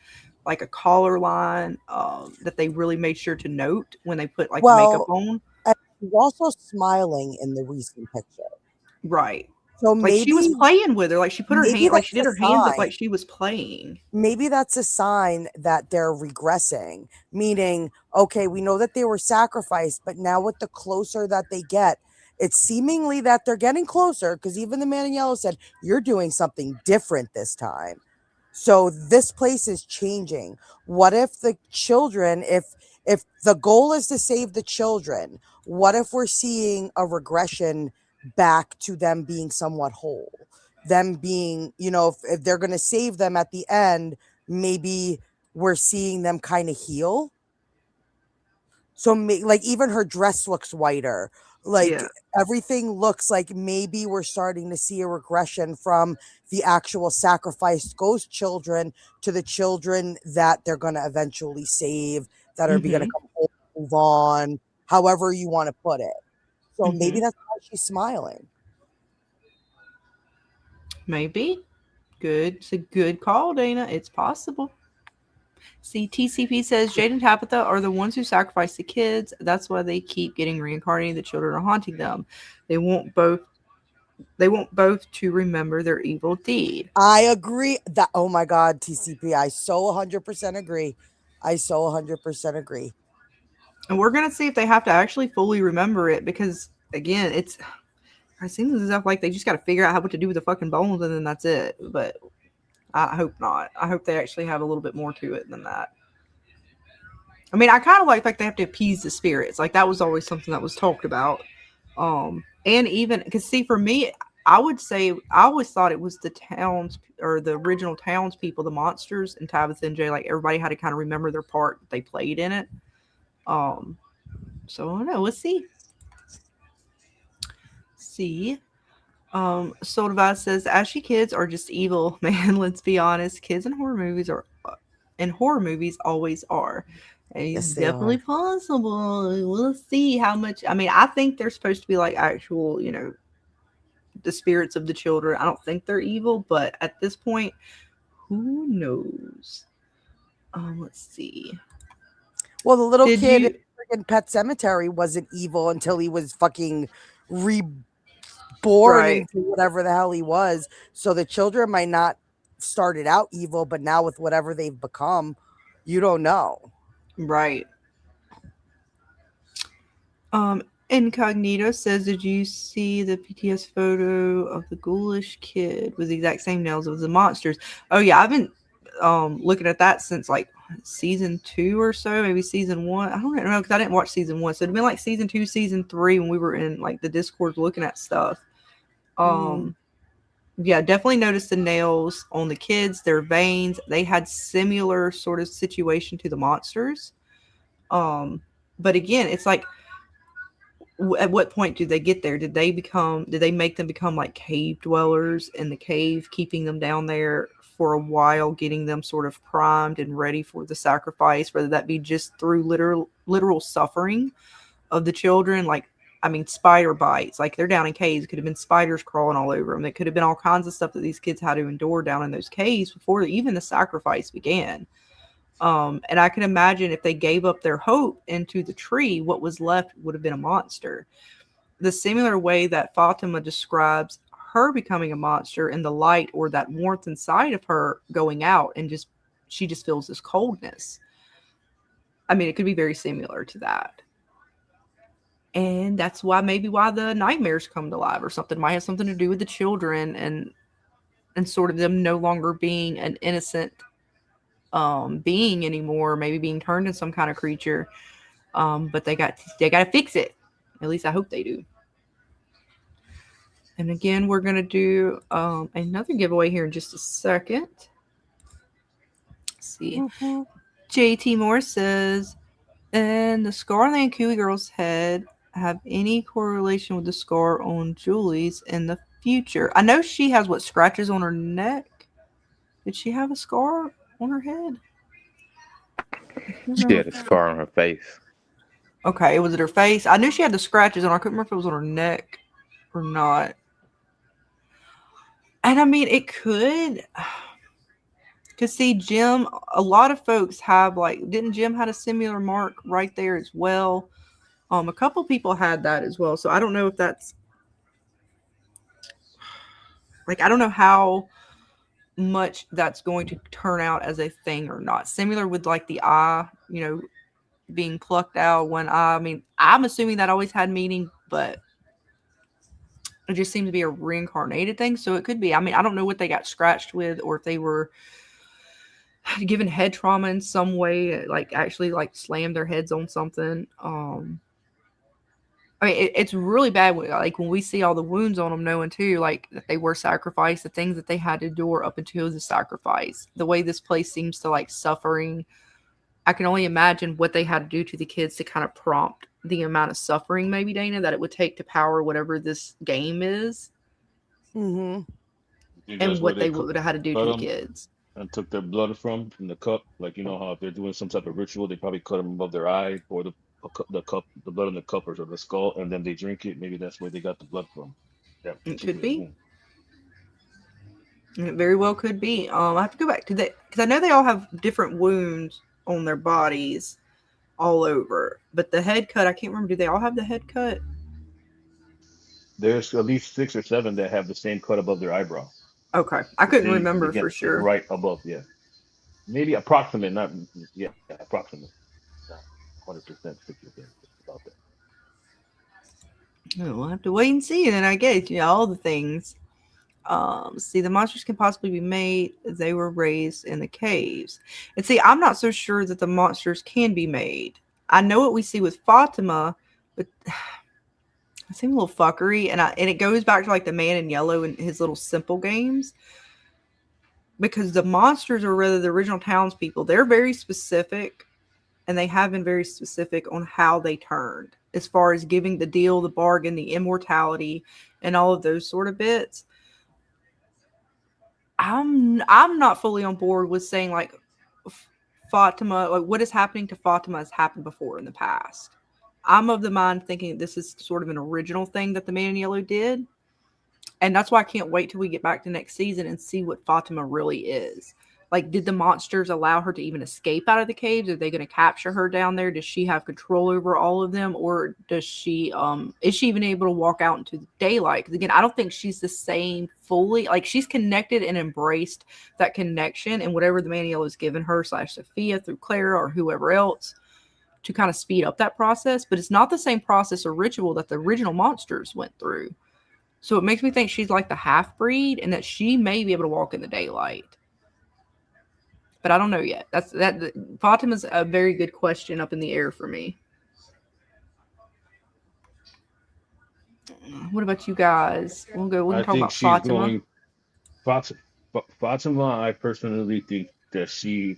like a collar line that they really made sure to note when they put like the makeup on. And she's also smiling in the recent picture. Right. So Like she was maybe playing with her, like she put her hand, like she did that's her a hands up, sign. like she was playing. Maybe that's a sign that they're regressing, meaning, okay, we know that they were sacrificed, but now with the closer that they get, it's seemingly that they're getting closer, because even the man in yellow said, you're doing something different this time. So this place is changing. What if the children, if the goal is to save the children, what if we're seeing a regression back to them being somewhat whole? Them being, you know, if they're going to save them at the end, maybe we're seeing them kind of heal. So like even her dress looks whiter. Like everything looks like maybe we're starting to see a regression from the actual sacrificed ghost children to the children that they're going to eventually save, that are going to come home, move on, however you want to put it. So maybe that's why she's smiling. Maybe. Good. It's a good call, Dana. It's possible. See, TCP says Jade and Tabitha are the ones who sacrifice the kids. That's why they keep getting reincarnated. The children are haunting them. They want both to remember their evil deed. I agree. That, oh my God, TCP. I so 100% agree. I so 100% agree. And we're going to see if they have to actually fully remember it, because, again, I seem as if like they just got to figure out how what to do with the fucking bones and then that's it. But I hope not. I hope they actually have a little bit more to it than that. I mean, I kind of like they have to appease the spirits. Like that was always something that was talked about. And even because see, for me, I would say I always thought it was the towns or the original townspeople, the monsters, and Tabitha and Jay. Like everybody had to kind of remember their part that they played in it. So I don't know. Let's see. Soldavaz says Ashy kids are just evil, man. Let's be honest. Kids in horror movies always are. It's definitely possible. We'll see how much. I mean, I think they're supposed to be like actual, you know, the spirits of the children. I don't think they're evil, but at this point, who knows? Let's see. Well, the little kid in Pet Cemetery wasn't evil until he was fucking reborn into whatever the hell he was. So the children might not started out evil, but now with whatever they've become, you don't know. Right. Incognito says, did you see the PTS photo of the ghoulish kid with the exact same nails as the monsters? Oh yeah, I've been looking at that since like season 2 or so, maybe season 1. I don't know because I didn't watch season 1, so it'd been like season 2, season 3 when we were in like the Discord looking at stuff. Yeah, definitely noticed the nails on the kids, their veins. They had similar sort of situation to the monsters. But again, it's like, at what point did they get there? Did they make them become like cave dwellers in the cave, keeping them down there for a while, getting them sort of primed and ready for the sacrifice, whether that be just through literal suffering of the children? Like, I mean, spider bites, like they're down in caves. It could have been spiders crawling all over them. It could have been all kinds of stuff that these kids had to endure down in those caves before even the sacrifice began. And I can imagine if they gave up their hope into the tree, what was left would have been a monster. The similar way that Fatima describes her becoming a monster and the light or that warmth inside of her going out, and she just feels this coldness. I mean, it could be very similar to that. And that's why the nightmares come to life or something. Might have something to do with the children and sort of them no longer being an innocent being anymore, maybe being turned into some kind of creature. But they got to fix it. At least I hope they do. And again, we're gonna do another giveaway here in just a second. Let's see. Mm-hmm. JT Moore says, and the scar on the Ankui girl's head have any correlation with the scar on Julie's in the future? I know she has scratches on her neck. Did she have a scar on her head? She had a scar on her face. Okay, was it her face? I knew she had the scratches on her. I couldn't remember if it was on her neck or not. And I mean, it could. Because see, Jim, a lot of folks have didn't Jim had a similar mark right there as well? A couple people had that as well. So I don't know if that's I don't know how much that's going to turn out as a thing or not. Similar with the eye, being plucked out one eye. I mean, I'm assuming that always had meaning, but it just seems to be a reincarnated thing. So it could be. I mean, I don't know what they got scratched with or if they were given head trauma in some way, actually slammed their heads on something. I mean, it's really bad when we see all the wounds on them, knowing too, that they were sacrificed, the things that they had to endure up until the sacrifice, the way this place seems to suffering. I can only imagine what they had to do to the kids to kind of prompt the amount of suffering, maybe, Dana, that it would take to power whatever this game is. Mm-hmm. And what they would have had to do to the kids. And took their blood from the cup, how if they're doing some type of ritual, they probably cut them above their eye, or the blood in the cup or the skull, and then they drink it. Maybe that's where they got the blood from. It could be. It very well could be. I have to go back to that because I know they all have different wounds on their bodies all over. But the head cut, I can't remember. Do they all have the head cut? There's at least 6 or 7 that have the same cut above their eyebrow. Okay, I couldn't remember for sure. Right above, yeah. Maybe approximate, approximate. Not 100%, 60%, about that. Oh, we'll have to wait and see. And then I guess all the things. See, the monsters can possibly be made. They were raised in the caves. And see, I'm not so sure that the monsters can be made. I know what we see with Fatima, but it seems a little fuckery. And it goes back to the man in yellow and his little simple games. Because the monsters, or rather the original townspeople, they're very specific. And they have been very specific on how they turned. As far as giving the deal, the bargain, the immortality, and all of those sort of bits. I'm not fully on board with saying Fatima, what is happening to Fatima has happened before in the past. I'm of the mind thinking this is sort of an original thing that the Man in Yellow did. And that's why I can't wait till we get back to next season and see what Fatima really is. Did the monsters allow her to even escape out of the caves? Are they going to capture her down there? Does she have control over all of them? Or does she, is she even able to walk out into the daylight? Because again, I don't think she's the same fully. She's connected and embraced that connection and whatever the Man in Yellow has given her / Sophia through Clara or whoever else to kind of speed up that process. But it's not the same process or ritual that the original monsters went through. So it makes me think she's like the half-breed and that she may be able to walk in the daylight. But I don't know yet. Fatima's a very good question up in the air for me. What about you guys? We can talk about Fatima. Fatima, I personally think that she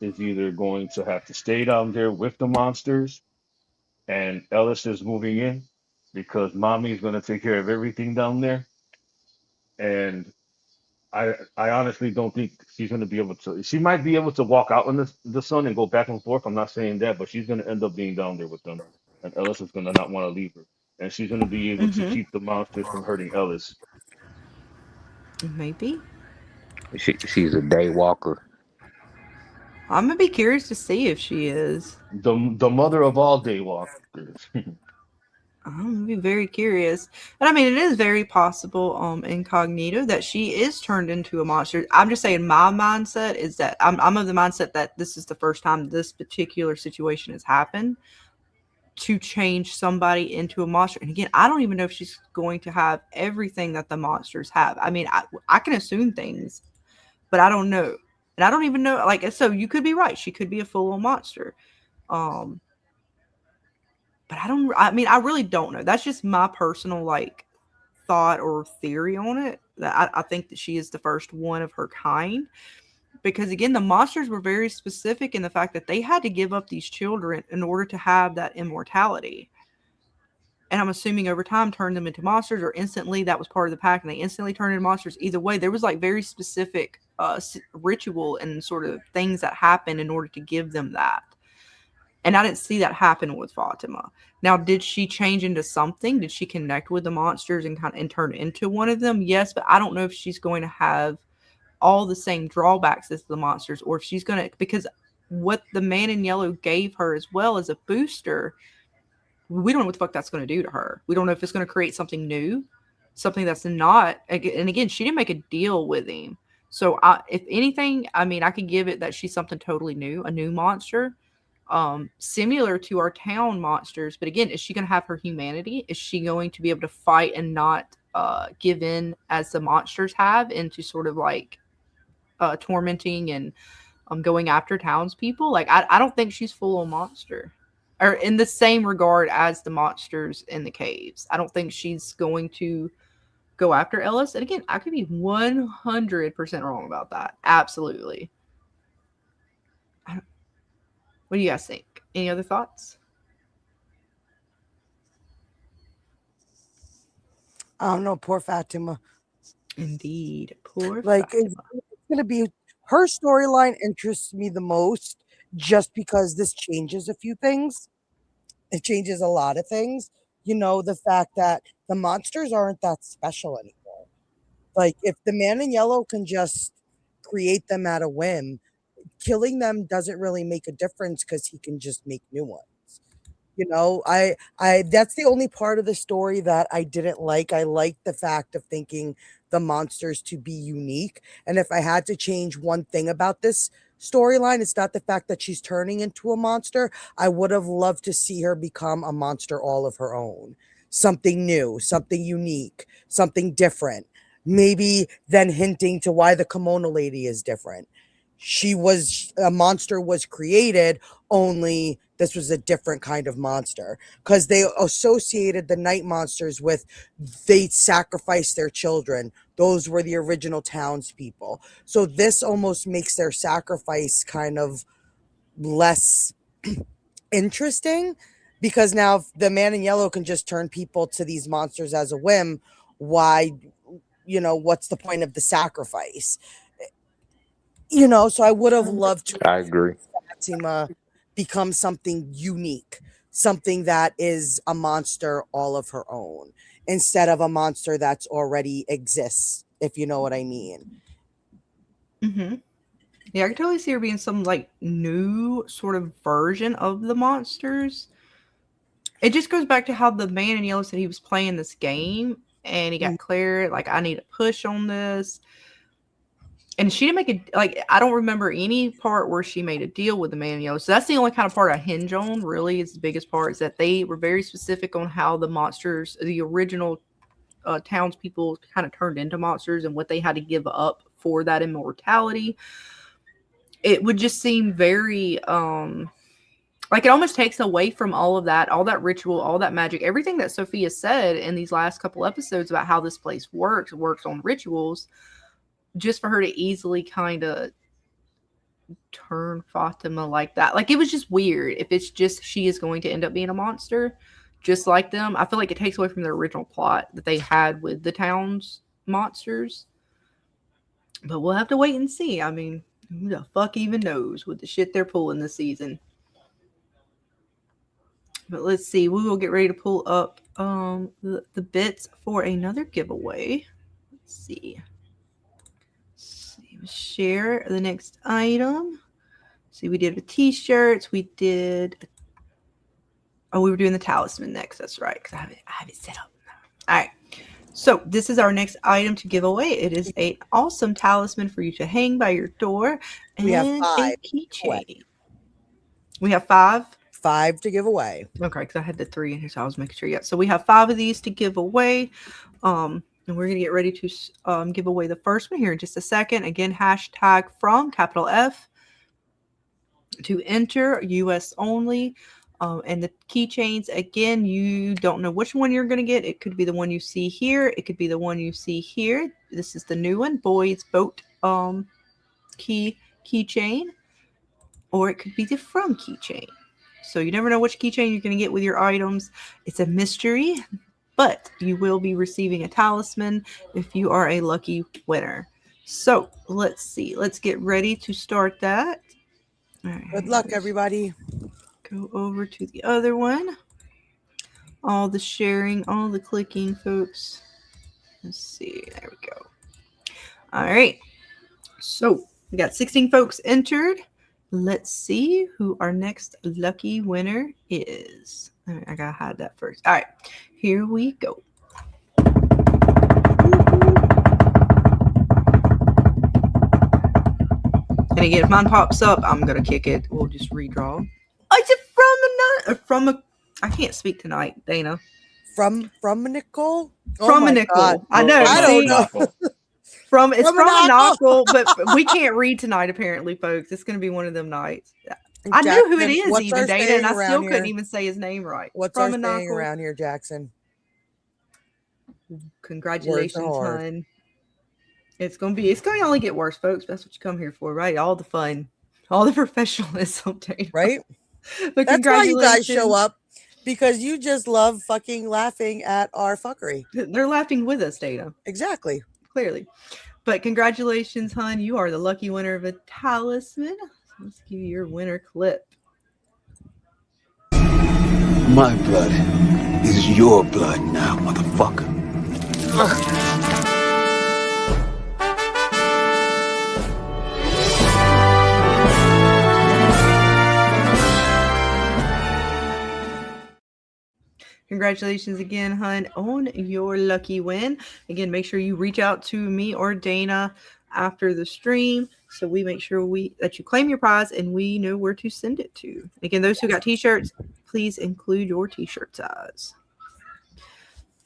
is either going to have to stay down there with the monsters and Ellis is moving in because mommy is going to take care of everything down there. And I honestly don't think she's going to be able to. She might be able to walk out in the sun and go back and forth. I'm not saying that, but she's going to end up being down there with them. And Ellis is going to not want to leave her. And she's going to be able to keep the monsters from hurting Ellis. Maybe. She's a day walker. I'm going to be curious to see if she is. The mother of all day walkers. I'm going to be very curious. And I mean, it is very possible, incognito, that she is turned into a monster. I'm just saying my mindset is that I'm of the mindset that this is the first time this particular situation has happened to change somebody into a monster. And again, I don't even know if she's going to have everything that the monsters have. I mean, I can assume things, but I don't know. And I don't even know, like, so you could be right. She could be a full-on monster. But I mean, I really don't know. That's just my personal, like, thought or theory on it. That I think that she is the first one of her kind. Because again, the monsters were very specific in the fact that they had to give up these children in order to have that immortality. And I'm assuming over time turned them into monsters, or instantly that was part of the pack and they instantly turned into monsters. Either way, there was like very specific ritual and sort of things that happened in order to give them that. And I didn't see that happen with Fatima. Now, did she change into something? Did she connect with the monsters and turn into one of them? Yes, but I don't know if she's going to have all the same drawbacks as the monsters, or if she's going to, because what the man in yellow gave her as well as a booster, we don't know what the fuck that's going to do to her. We don't know if it's going to create something new, something that's not. And again, she didn't make a deal with him. So if anything, I mean, I could give it that she's something totally new, a new monster, similar to our town monsters. But again, is she going to have her humanity? Is she going to be able to fight and not give in as the monsters have into sort of like tormenting and going after townspeople? Like, I don't think she's full on monster. Or in the same regard as the monsters in the caves. I don't think she's going to go after Ellis. And again, I could be 100% wrong about that. Absolutely. What do you guys think? Any other thoughts? I don't know, poor Fatima. Indeed, poor Like, Fatima. it's going to be, her storyline interests me the most just because this changes a few things. It changes a lot of things. You know, the fact that the monsters aren't that special anymore. Like, if the man in yellow can just create them at a whim, killing them doesn't really make a difference because he can just make new ones. You know, I that's the only part of the story that I didn't like. I liked the fact of thinking the monsters to be unique. And if I had to change one thing about this storyline, it's not the fact that she's turning into a monster. I would have loved to see her become a monster all of her own. Something new, something unique, something different. Maybe then hinting to why the kimono lady is different. A monster was created, only this was a different kind of monster because they associated the night monsters with they sacrificed their children. Those were the original townspeople. So this almost makes their sacrifice kind of less interesting, because now if the man in yellow can just turn people to these monsters as a whim, why, what's the point of the sacrifice? So I would have loved to I agree. Fatima become something unique, something that is a monster all of her own, instead of a monster that's already exists, if you know what I mean. Mm-hmm. Yeah, I can totally see her being some like new sort of version of the monsters. It just goes back to how the man in yellow said he was playing this game and he got clear, like, I need to push on this. And she didn't make I don't remember any part where she made a deal with the man in yellow. So that's the only kind of part I hinge on, really, is the biggest part, is that they were very specific on how the monsters, the original townspeople, kind of turned into monsters and what they had to give up for that immortality. It would just seem very, like, it almost takes away from all of that, all that ritual, all that magic, everything that Sophia said in these last couple episodes about how this place works on rituals, just for her to easily kind of turn Fatima like that. Like, it was just weird. If it's just she is going to end up being a monster just like them, I feel like it takes away from the original plot that they had with the town's monsters. But we'll have to wait and see. I mean, who the fuck even knows with the shit they're pulling this season. But let's see. We will get ready to pull up the bits for another giveaway. Let's see. Share the next item. See, we did the t-shirts. We were doing the talisman next. That's right, because I have it set up. All right. So this is our next item to give away. It is an awesome talisman for you to hang by your door and We have 5 a keychain. We have 5. 5 to give away. Okay, because I had the 3 in here, so I was making sure. Yeah, so we have 5 of these to give away. And we're going to get ready to give away the first one here in just a second. Again, hashtag from capital F to enter, US only. And the keychains, again, you don't know which one you're going to get. It could be the one you see here. It could be the one you see here. This is the new one, Boys Boat keychain. Or it could be the from keychain. So you never know which keychain you're going to get with your items. It's a mystery, but you will be receiving a talisman if you are a lucky winner. So let's see. Let's get ready to start that. All right, Good luck, everybody. Go over to the other one. All the sharing, all the clicking, folks. Let's see. There we go. All right. So we got 16 folks entered. Let's see who our next lucky winner is. All right, I gotta hide that first. All right, here we go. And again, if mine pops up, I'm gonna kick it. We'll just redraw. Oh, it's from a. I can't speak tonight, Dana. From a nickel. From a nickel. I know. I don't know. From a knockle. knuckle, but we can't read tonight, apparently, folks. It's going to be one of them nights. I knew who it is, even Dana, and I still couldn't even say his name right. What's our saying around here, Jackson? Congratulations, hon. It's going to only get worse, folks. That's what you come here for, right? All the fun, all the professionalism, Dana. Right? But that's why you guys show up, because you just love fucking laughing at our fuckery. They're laughing with us, Dana. Exactly. Clearly. But congratulations, hon. You are the lucky winner of a talisman. Let's give you your winner clip. My blood is your blood now, motherfucker. Congratulations again, hon, on your lucky win. Again, make sure you reach out to me or Dana after the stream so we make sure that you claim your prize and we know where to send it to. Again, those who got t-shirts, please include your t-shirt size.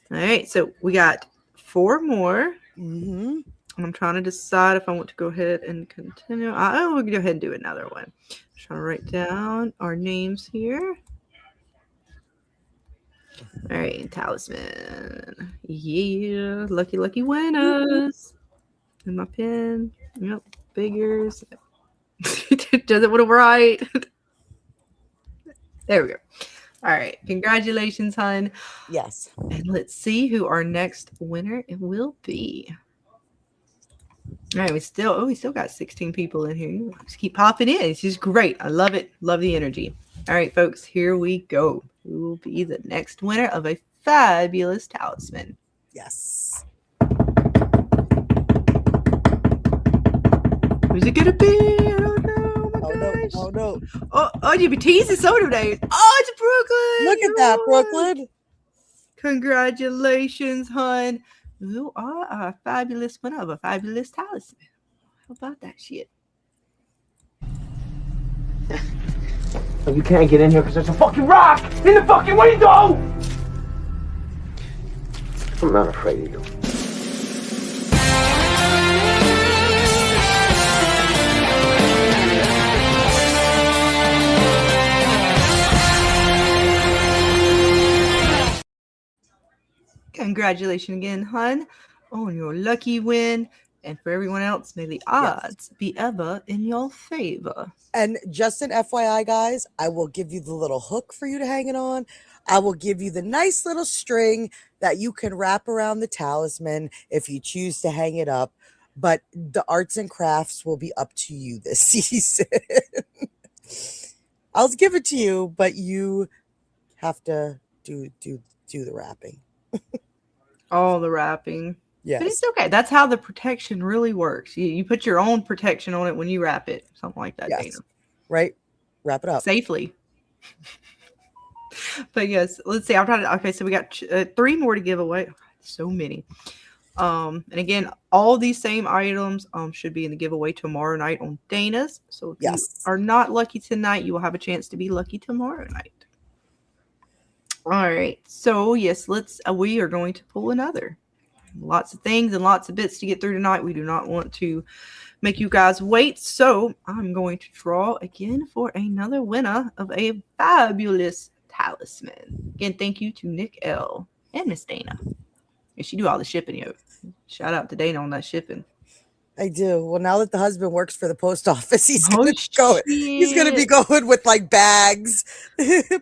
All right, so we got 4 more. Mm-hmm. I'm trying to decide if I want to go ahead and continue. We'll go ahead and do another one. I'm trying to write down our names here. All right, talisman. Yeah, lucky winners. And my pen. Yep, figures. Doesn't want to write. There we go. All right, congratulations, hon. Yes. And let's see who our next winner will be. All right, we still got 16 people in here. Just keep popping in. It's just great. I love it. Love the energy. All right, folks, here we go. Who will be the next winner of a fabulous talisman? Yes. Who's it gonna be? I don't know. Oh my gosh. Oh no. Oh, you be teasing soda days. Oh, it's Brooklyn. Look at that, Brooklyn. Congratulations, hon. You are a fabulous winner of a fabulous talisman. How about that shit? You can't get in here because there's a fucking rock in the fucking window! I'm not afraid of you. Congratulations again, hon, on your lucky win. And for everyone else, may the odds be ever in your favor. And just an FYI, guys, I will give you the little hook for you to hang it on. I will give you the nice little string that you can wrap around the talisman if you choose to hang it up. But the arts and crafts will be up to you this season. I'll give it to you, but you have to do the wrapping. All the wrapping. Yes. But it's okay. That's how the protection really works. You put your own protection on it when you wrap it. Something like that, Yes. Dana. Right? Wrap it up. Safely. But yes, let's see. I'm trying to. Okay, so we got 3 more to give away. So many. And again, all these same items should be in the giveaway tomorrow night on Dana's. So if you are not lucky tonight, you will have a chance to be lucky tomorrow night. All right. So yes, we are going to pull another. Lots of things and lots of bits to get through tonight. We do not want to make you guys wait. So I'm going to draw again for another winner of a fabulous talisman. Again, thank you to Nick L. and Miss Dana. And she do all the shipping, yo. Shout out to Dana on that shipping. I do. Well, now that the husband works for the post office, he's gonna be going with like bags.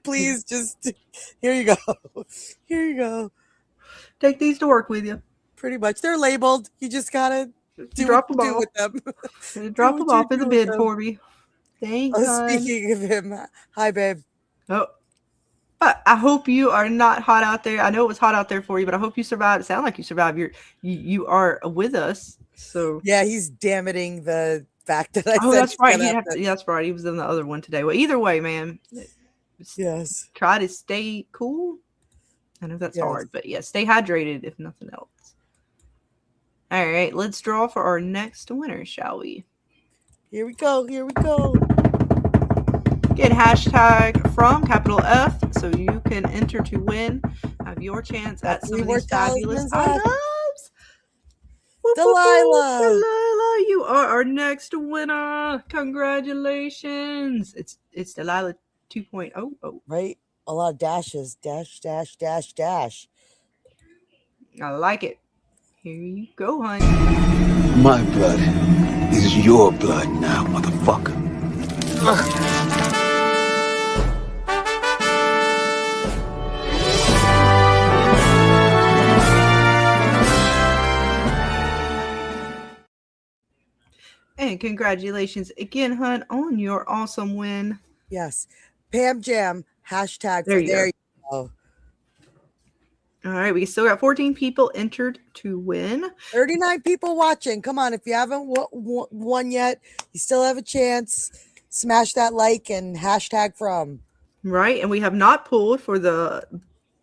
Please, just here you go. Here you go. Take these to work with you. Pretty much, they're labeled. You just gotta drop them off with them. Drop them off in the bin for me. Thanks. Speaking of him, hi, babe. Oh. But I hope you are not hot out there. I know it was hot out there for you, but I hope you survived. It sounds like you survived. You are with us. So yeah, he's damning the fact that I said. Oh, that's right. That's right. He was in the other one today. Well, either way, man. Yes. Try to stay cool. I know that's hard, but yeah, stay hydrated if nothing else. All right, let's draw for our next winner, shall we? Here we go. Here we go. Again, hashtag from capital F, so you can enter to win. Have your chance at some of these fabulous items. Delilah. Delilah, you are our next winner. Congratulations. It's Delilah 2.0. Right? A lot of dashes. Dash, dash, dash, dash. I like it. Here you go, honey. My blood is your blood now, motherfucker. And congratulations again, hun, on your awesome win. Yes. Pam Jam, hashtag there you go. All right, we still got 14 people entered to win. 39 people watching. Come on, if you haven't won yet, you still have a chance. Smash that like and hashtag from. Right, and we have not pulled for the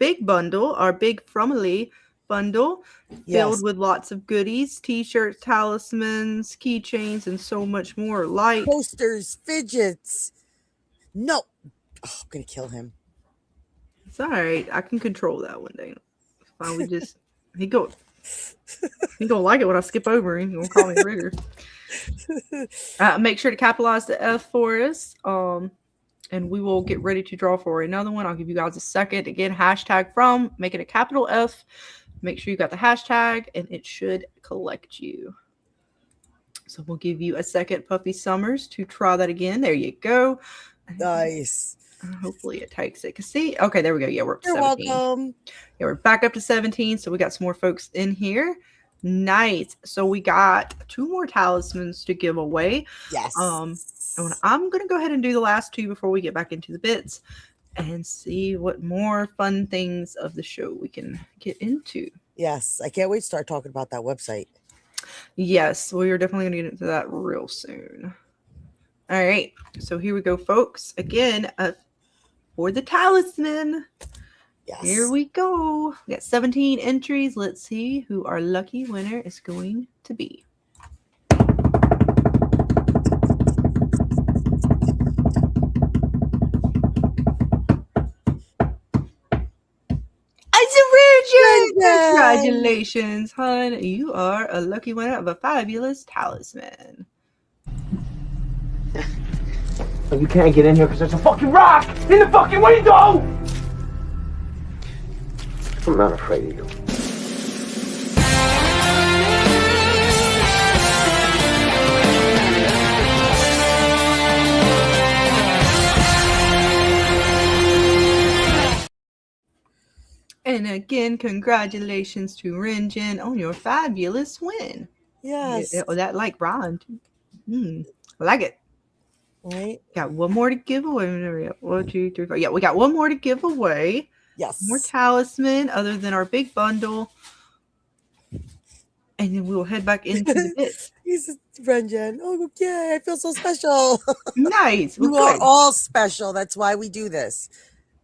big bundle, our big Fromily bundle, filled with lots of goodies, t-shirts, talismans, keychains, and so much more. Like posters, fidgets. No. Oh, I'm going to kill him. It's all right. I can control that one day. Finally, just he gonna like it when I skip over him. He's gonna call me Rigger. Make sure to capitalize the F for us. And we will get ready to draw for another one. I'll give you guys a second. Again, hashtag from, make it a capital F. Make sure you got the hashtag, and it should collect you. So we'll give you a second, Puffy Summers, to try that again. There you go. Nice. Hopefully it takes it. See, okay, there we go. Yeah, we're up to 17. You're welcome. Yeah, we're back up to 17. So we got some more folks in here. Nice. So we got 2 more talismans to give away. Yes. And I'm gonna go ahead and do the last 2 before we get back into the bits and see what more fun things of the show we can get into. Yes, I can't wait to start talking about that website. Yes, we are definitely gonna get into that real soon. All right, so here we go, folks. Again, for the talisman. Yes. Here we go. We got 17 entries. Let's see who our lucky winner is going to be. Congratulations, hon. You are a lucky winner of a fabulous talisman. You can't get in here because there's a fucking rock in the fucking window! I'm not afraid of you. And again, congratulations to Renjin on your fabulous win. Yes. That like rhymed. I like it. Right. Got one more to give away. 1, 2, 3, 4. Yeah, we got one more to give away. Yes. More talisman other than our big bundle. And then we will head back into the bits. He's Renjin. Oh, yeah, I feel so special. Nice. You are all special. That's why we do this.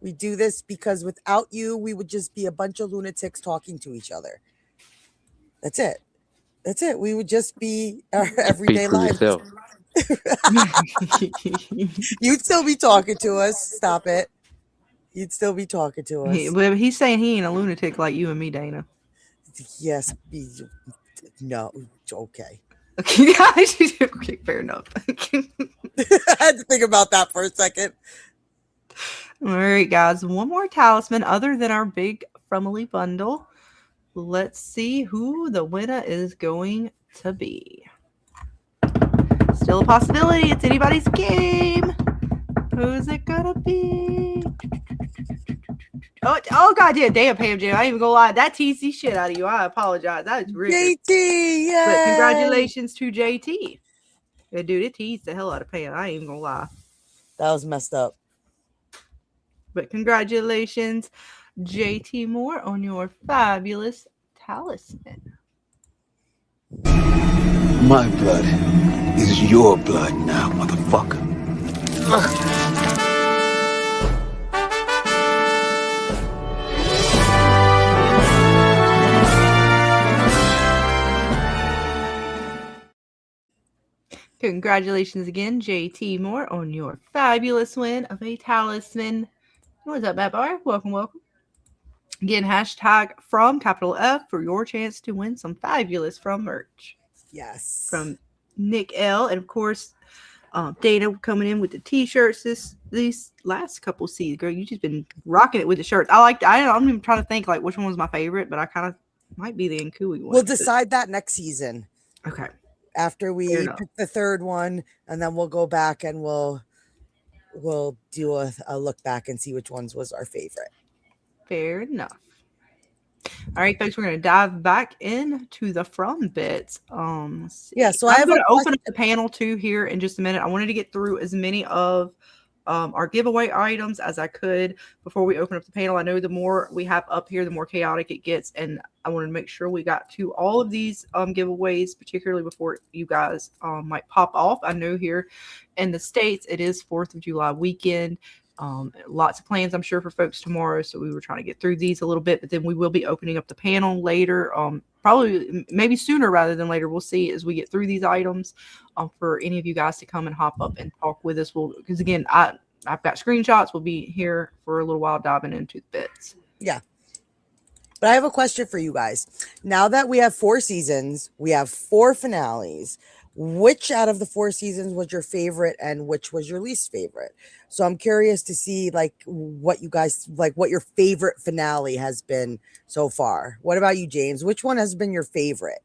We do this because without you, we would just be a bunch of lunatics talking to each other. That's it. That's it. We would just be our Be everyday true lives. yourself. You'd still be talking to us. Stop it. You'd still be talking to us. But he's saying he ain't a lunatic like you and me, Dana. Yes. No. Okay. Okay, okay, fair enough. I had to think about that for a second. All right, guys. One more talisman other than our big Fromily bundle. Let's see who the winner is going to be. Still a possibility. It's anybody's game. Who's it gonna be? Oh God, yeah, damn, Pam Jam. I ain't even gonna lie. That teased the shit out of you. I apologize. That is ridiculous. JT, yeah. But congratulations to JT. Yeah, dude, it teased the hell out of Pam. I ain't even gonna lie. That was messed up. But congratulations, JT Moore, on your fabulous talisman. My blood is your blood now, motherfucker. Congratulations again, JT Moore, on your fabulous win of a talisman. What's up, Matt Bar? Welcome, welcome. Again, hashtag from capital F for your chance to win some fabulous From merch. Yes. From Nick L. And of course, Dana coming in with the t-shirts these last couple seasons. Girl, you just been rocking it with the shirts. I'm even trying to think like which one was my favorite, but I kind of might be the Nkui one. We'll decide that next season. Okay. After we pick the third one, and then we'll go back and we'll do a look back and see which ones was our favorite. Fair enough. All right, folks, we're going to dive back into the From bits. Yeah, so I'm going to open up the panel too here in just a minute. I wanted to get through as many of our giveaway items as I could before we open up the panel. I know the more we have up here, the more chaotic it gets, and I wanted to make sure we got to all of these giveaways, particularly before you guys might pop off. I know here in the States, it is 4th of July weekend. Lots of plans, I'm sure, for folks tomorrow. So we were trying to get through these a little bit, but then we will be opening up the panel later. Probably maybe sooner rather than later. We'll see as we get through these items for any of you guys to come and hop up and talk with us. Because again, I've got screenshots. We'll be here for a little while diving into the bits. Yeah. But I have a question for you guys. Now that we have 4 seasons, we have 4 finales. Which out of the 4 seasons was your favorite and which was your least favorite? So I'm curious to see like what you guys like, what your favorite finale has been so far. What about you, James? Which one has been your favorite?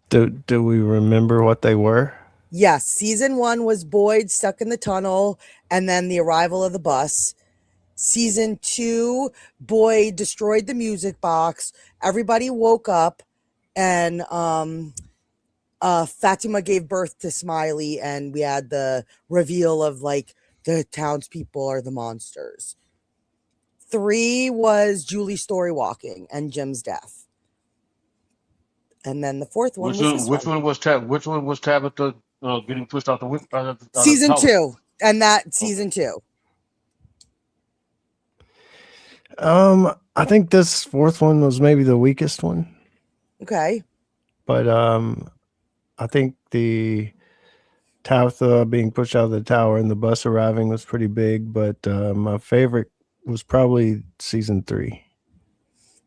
Do we remember what they were? Yes. Season 1 was Boyd stuck in the tunnel and then the arrival of the bus. Season 2, Boyd destroyed the music box. Everybody woke up. And Fatima gave birth to Smiley, and we had the reveal of like the townspeople are the monsters. 3 was Julie's story walking and Jim's death. And then the 4th one Which one was Tabitha getting pushed out the window? Season 2, and that season 2. I think this 4th one was maybe the weakest one. Okay. But I think the Tabitha being pushed out of the tower and the bus arriving was pretty big. But my favorite was probably season 3.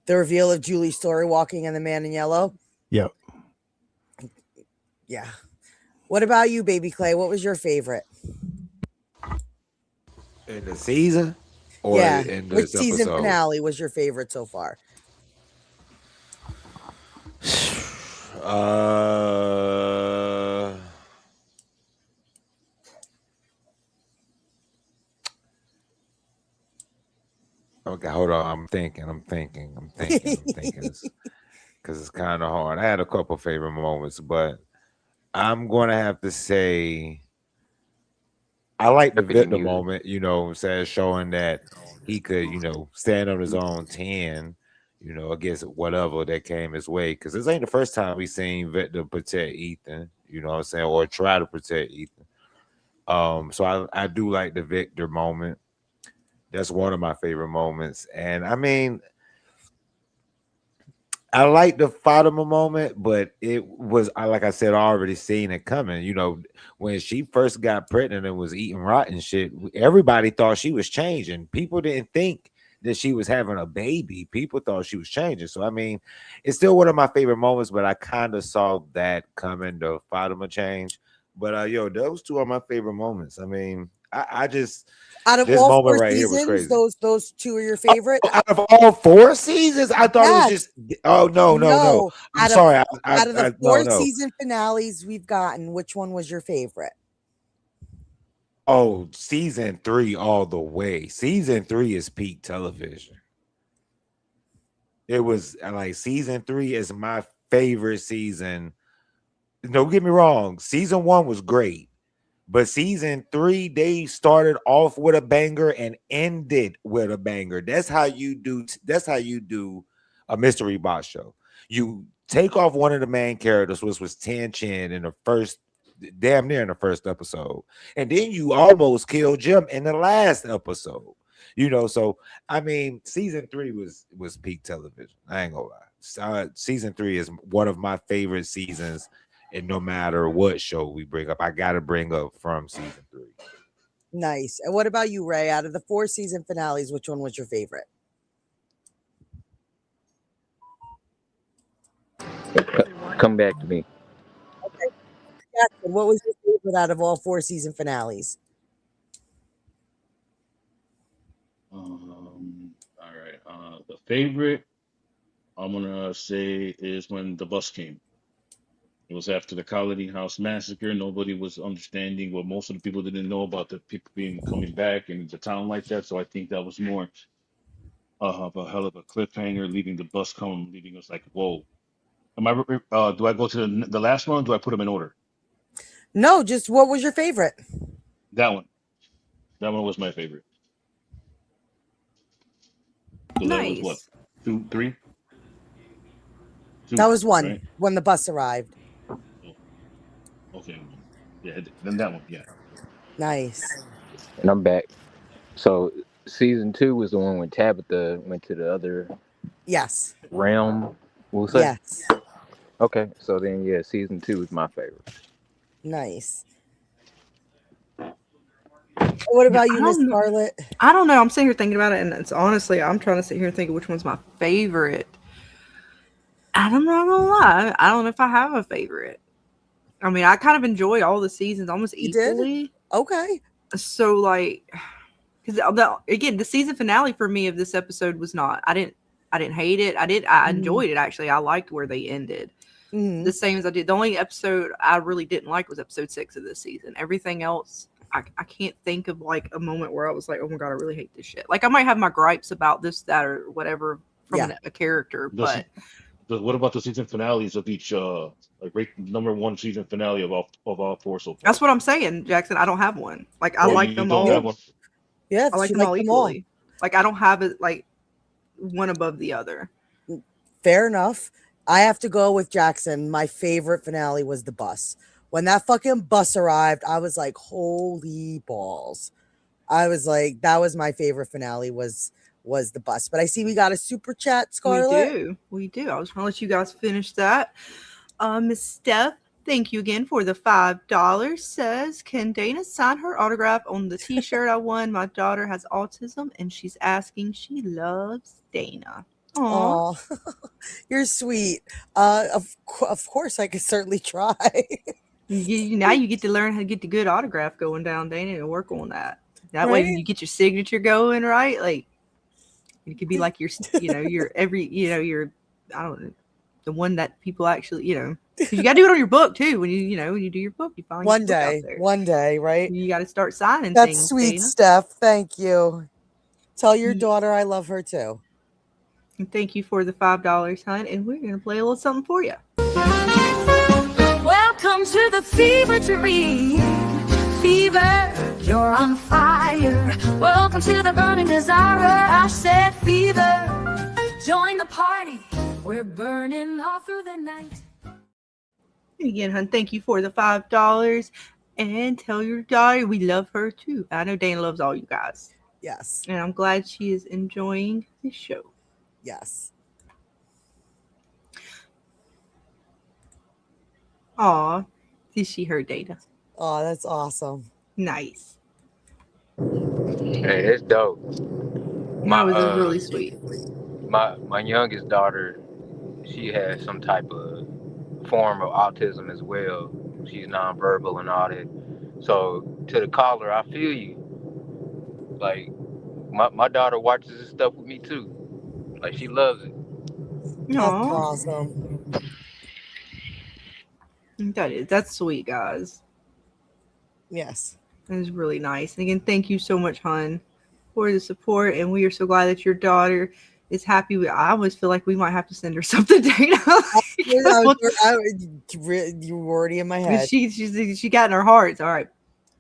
The reveal of Julie's story walking and the man in yellow. Yep. Yeah. What about you, Baby Clay? What was your favorite? In the season? Or in which this season episode? finale was your favorite so far? Okay, hold on. I'm thinking. Because it's kind of hard. I had a couple favorite moments, but I'm going to have to say I like the Victor moment, you know what I'm saying, showing that he could, you know, stand on his own 10, you know, against whatever that came his way. Because this ain't the first time we seen Victor protect Ethan, you know what I'm saying, or try to protect Ethan. So I do like the Victor moment. That's one of my favorite moments. And I mean, I like the Fatima moment, but it was like I said, I already seen it coming. You know, when she first got pregnant and was eating rotten shit, everybody thought she was changing. People didn't think that she was having a baby. People thought she was changing. So I mean, it's still one of my favorite moments, but I kind of saw that coming, the Fatima change. But yo, those two are my favorite moments. I mean, I just Out of this all moment 4 right here was seasons, crazy. those 2 are your favorite? Out of all 4 seasons, I thought it was Yes. just. Oh no! No. I'm sorry. Out of the No 4 no. season finales we've gotten, which one was your favorite? Oh, season 3 all the way. Season 3 is peak television. It was like season 3 is my favorite season. Don't get me wrong. Season 1 was great. But season 3, they started off with a banger and ended with a banger. That's how you do. That's how you do a mystery box show. You take off one of the main characters, which was Tan Chin in the first, damn near in the first episode, and then you almost kill Jim in the last episode. You know, so I mean, season 3 was peak television. I ain't gonna lie. Season 3 is one of my favorite seasons. And no matter what show we bring up, I gotta bring up from season 3. Nice. And what about you, Ray? Out of the 4 season finales, which one was your favorite? Come back to me. Okay. Jackson, what was your favorite out of all 4 season finales? All right. The favorite I'm gonna say is when the bus came. It was after the Colony House massacre. Nobody was understanding what most of the people didn't know about the people being coming back in the town like that. So I think that was more of a hell of a cliffhanger, leaving the bus come, leaving us like, whoa. Am I? Do I go to the last one? Or do I put them in order? No, just what was your favorite? That one. That one was my favorite. So that was what, Nice. 2, 3, That 2, was 1 right? when the bus arrived. Oh, okay, 1. Yeah, then that one. Yeah. Nice. And I'm back. So season 2 was the one when Tabitha went to the other Yes. realm, we'll say. Yes. Okay, so then yeah, season 2 is my favorite. Nice. What Yeah, about you, Miss Scarlett? I don't know. I'm sitting here thinking about it, and it's honestly, I'm trying to sit here and think of which one's my favorite. And I'm not gonna lie, I don't know if I have a favorite. I mean, I kind of enjoy all the seasons almost You did? equally. Okay. So like, because again, the season finale for me of this episode was not. I didn't hate it. I enjoyed it actually. I liked where they ended. Mhm. The same as I did. The only episode I really didn't like was episode 6 of this season. Everything else, I can't think of like a moment where I was like, oh my god, I really hate this shit. Like I might have my gripes about this, that, or whatever from Yeah. a character, but What about the season finales of each? Like rate number 1 season finale of all 4 so far. that's what I'm saying, Jackson. I don't have one. Like I Oh, like you them don't all. have one. Yeah, I like she them all liked them all. equally. Like I don't have it like one above the other. Fair enough. I have to go with Jackson. My favorite finale was the bus. When that fucking bus arrived, I was like, holy balls. I was like, that was my favorite finale was the bus. But I see we got a super chat, Scarlett. We do. I was gonna let you guys finish that. Miss Steph, thank you again for the $5. Says, can Dana sign her autograph on the t-shirt I won? My daughter has autism and she's asking. She loves Dana. Aw. Oh, you're sweet. Of course, I could certainly try. Now you get to learn how to get the good autograph going down, Dana, and work on that. That way, when Right? you get your signature going, right? Like it could be like your, your every, your, I don't know, the one that people actually, 'cause you got to do it on your book too. When when you do your book, you finally get your book out there. One day, right? You got to start signing That's things. sweet, Dana. Steph. Thank you. Tell your daughter I love her too. And thank you for the $5, hon. And we're gonna play a little something for you. Welcome to the fever dream. Fever, you're on fire. Welcome to the burning desire. I said fever. Join the party. We're burning all through the night. Again, hon, thank you for the $5. And tell your daughter we love her too. I know Dana loves all you guys. Yes. And I'm glad she is enjoying the show. Yes. Aw, did she heard Data? Oh, that's awesome. Nice. Hey, it's dope. My That was really sweet. my youngest daughter, she has some type of form of autism as well. She's nonverbal and all that. So to the caller, I feel you. Like my daughter watches this stuff with me too. Like she loves it. That's Aw, awesome. that's sweet, guys. Yes. That is really nice. And again, thank you so much, hon, for the support. And we are so glad that your daughter is happy. I always feel like we might have to send her something, Dana. You were already in my head. She got in our hearts. All right,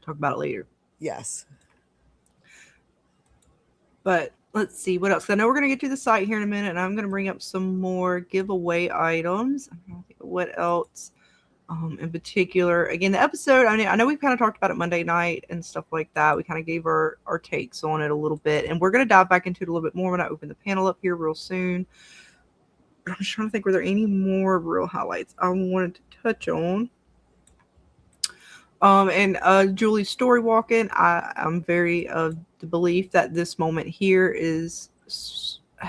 talk about it later. Yes. But let's see what else. I know we're going to get to the site here in a minute, and I'm going to bring up some more giveaway items. I'm trying to think of what else in particular. Again, the episode, I mean, I know we kind of talked about it Monday night and stuff like that. We kind of gave our takes on it a little bit, and we're going to dive back into it a little bit more when I open the panel up here real soon. But I'm just trying to think, were there any more real highlights I wanted to touch on? And Julie's story walking, I'm very of the belief that this moment here is,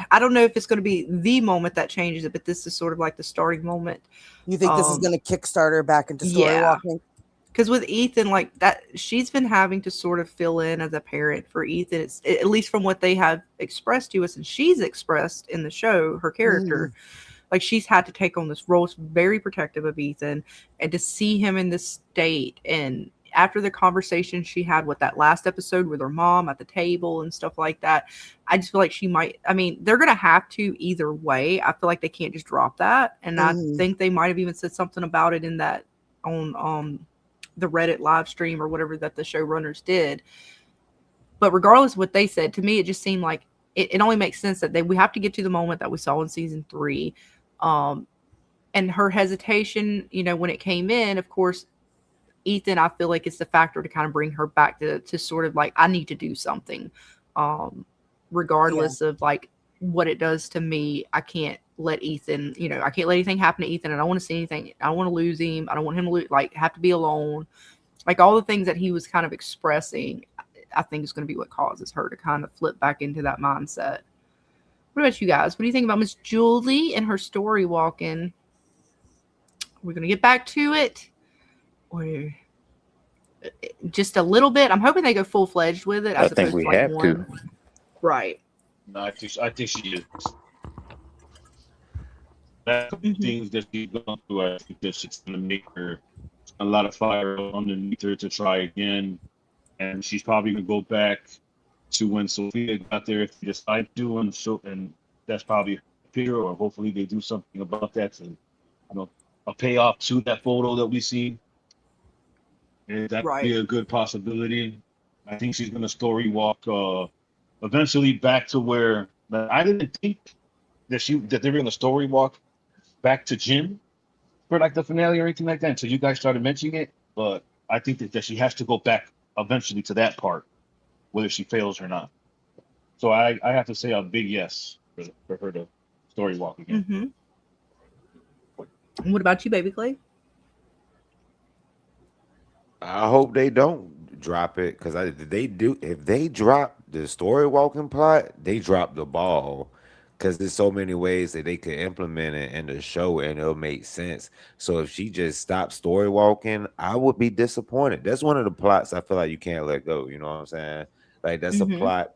I don't know if it's going to be the moment that changes it, but this is sort of like the starting moment. You think this is going to kickstart her back into story walking? Because with Ethan, like that, she's been having to sort of fill in as a parent for Ethan. It's at least from what they have expressed to us, and she's expressed in the show, her character. Like she's had to take on this role. It's very protective of Ethan, and to see him in this state. And after the conversation she had with that last episode with her mom at the table and stuff like that, I just feel like she might, I mean, they're going to have to either way. I feel like they can't just drop that. And I think they might have even said something about it in that on the Reddit live stream or whatever that the showrunners did. But regardless of what they said, to me, it just seemed like it only makes sense that we have to get to the moment that we saw in season 3. And her hesitation, you know, when it came in, of course, Ethan, I feel like it's the factor to kind of bring her back to sort of like, I need to do something, regardless of like what it does to me. I can't let Ethan, you know, I can't let anything happen to Ethan. I don't want to see anything. I don't want to lose him. I don't want him to have to be alone. Like all the things that he was kind of expressing, I think is going to be what causes her to kind of flip back into that mindset. What about you guys? What do you think about Miss Julie and her story walking? We're going to get back to it, or just a little bit? I'm hoping they go full-fledged with it. I think we have to. Right. No, I think she is. That's things that she's gone through. I think that she's going to make her a lot of fire underneath her to try again, and she's probably going to go back to when Sophia got there if they decide to, and that's probably fear, or hopefully they do something about that to, you know, a payoff to that photo that we see. And that would be a good possibility. I think she's going to story walk eventually back to where, but I didn't think that they were going to story walk back to Jim for like the finale or anything like that. So you guys started mentioning it, but I think that she has to go back eventually to that part, whether she fails or not. So I have to say a big yes for her to story walk again. What about you, Baby Clay? I hope they don't drop it, because if they drop the story walking plot, they drop the ball, because there's so many ways that they could implement it in the show and it'll make sense. So if she just stops story walking, I would be disappointed. That's one of the plots I feel like you can't let go. You know what I'm saying? Like that's a plot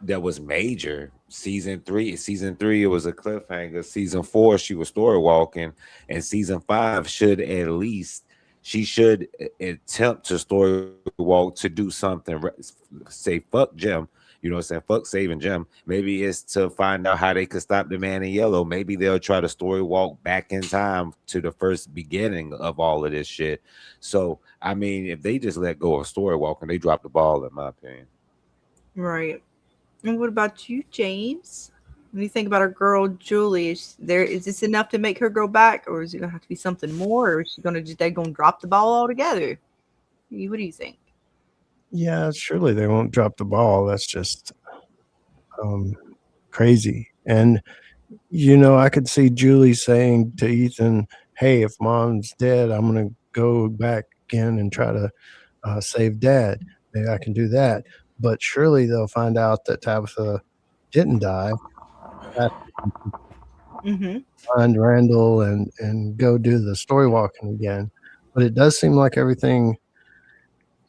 that was major. Season 3, it was a cliffhanger. Season 4, she was story walking, and season 5 she should attempt to story walk to do something. Say fuck Jim, you know what I'm saying? Fuck saving Jim. Maybe it's to find out how they could stop the man in yellow. Maybe they'll try to story walk back in time to the first beginning of all of this shit. So I mean, if they just let go of story walking, they drop the ball, in my opinion. Right. And what about you, James? What do you think about our girl Julie? Is this enough to make her go back, or is it gonna have to be something more, or is she gonna drop the ball altogether? What do you think? Yeah, surely they won't drop the ball. That's just crazy. And you know, I could see Julie saying to Ethan, hey, if mom's dead, I'm gonna go back again and try to save dad. Maybe I can do that. But surely they'll find out that Tabitha didn't die. Mm-hmm. Find Randall and go do the story walking again. But it does seem like everything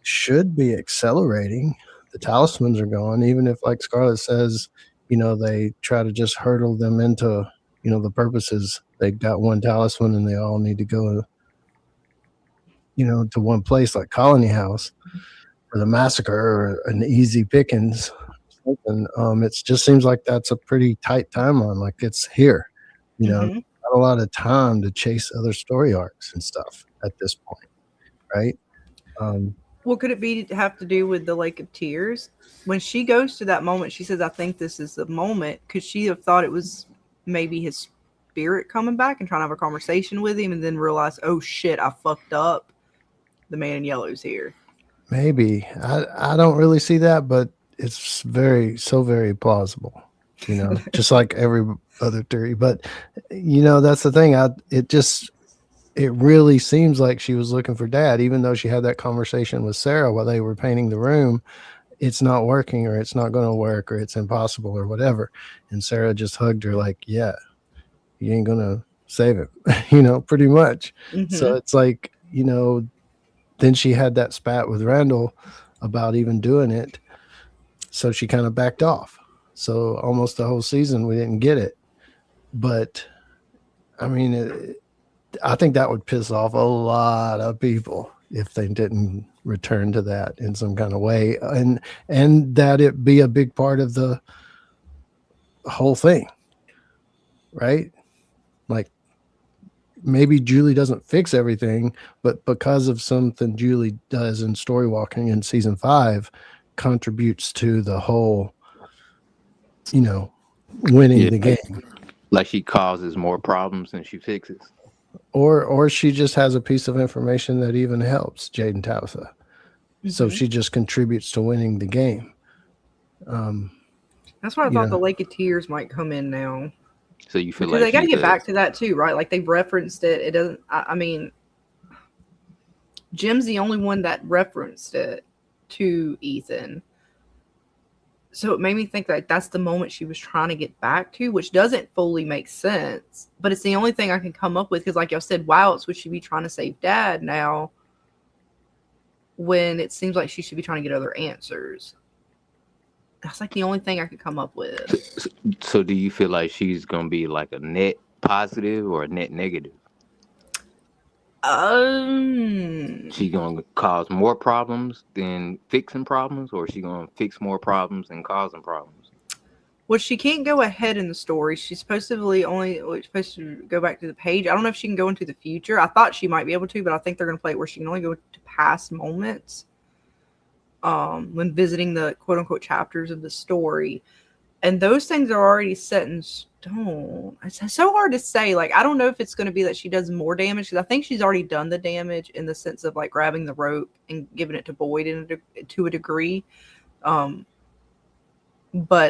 should be accelerating. The talismans are gone, even if, like Scarlett says, they try to just hurdle them into, the purposes. They've got one talisman and they all need to go, to one place like Colony House for the massacre or an easy pickings. Something. It just seems like that's a pretty tight timeline. Like it's here, Mm-hmm. not a lot of time to chase other story arcs and stuff at this point, right? What could it be to have to do with the Lake of Tears? When she goes to that moment, she says, I think this is the moment. Could she have thought it was maybe his spirit coming back and trying to have a conversation with him and then realize, oh shit, I fucked up. The man in yellow's here. Maybe. I don't really see that, but it's very plausible, just like every other theory. But, that's the thing. It really seems like she was looking for dad, even though she had that conversation with Sarah while they were painting the room. It's not working, or it's not going to work, or it's impossible, or whatever. And Sarah just hugged her like, yeah, you ain't going to save him, pretty much. Mm-hmm. So it's like, then she had that spat with Randall about even doing it. So she kind of backed off. So almost the whole season, we didn't get it. But I mean, I think that would piss off a lot of people if they didn't return to that in some kind of way, and that it be a big part of the whole thing, right? Like maybe Julie doesn't fix everything, but because of something Julie does in story walking in season 5, contributes to the whole, winning the game. Like she causes more problems than she fixes. Or she just has a piece of information that even helps Jade and Tabitha. Mm-hmm. So she just contributes to winning the game. That's why I thought the Lake of Tears might come in now. So you feel because like they got to get back to that too, right? Like they've referenced it. It doesn't. I mean, Jim's the only one that referenced it to Ethan. So it made me think that that's the moment she was trying to get back to, which doesn't fully make sense. But it's the only thing I can come up with because, like y'all said, why else would she be trying to save Dad now when it seems like she should be trying to get other answers? That's like the only thing I could come up with. So do you feel like she's going to be like a net positive or a net negative? She gonna cause more problems than fixing problems, or she gonna fix more problems than causing problems? Well, she can't go ahead in the story. She's supposedly only supposed to go back to the page. I don't know if she can go into the future. I thought she might be able to, but I think they're gonna play it where she can only go to past moments when visiting the quote unquote chapters of the story. And those things are already set in stone. It's so hard to say. Like, I don't know if it's going to be that she does more damage, because I think she's already done the damage in the sense of like grabbing the rope and giving it to Boyd to a degree. But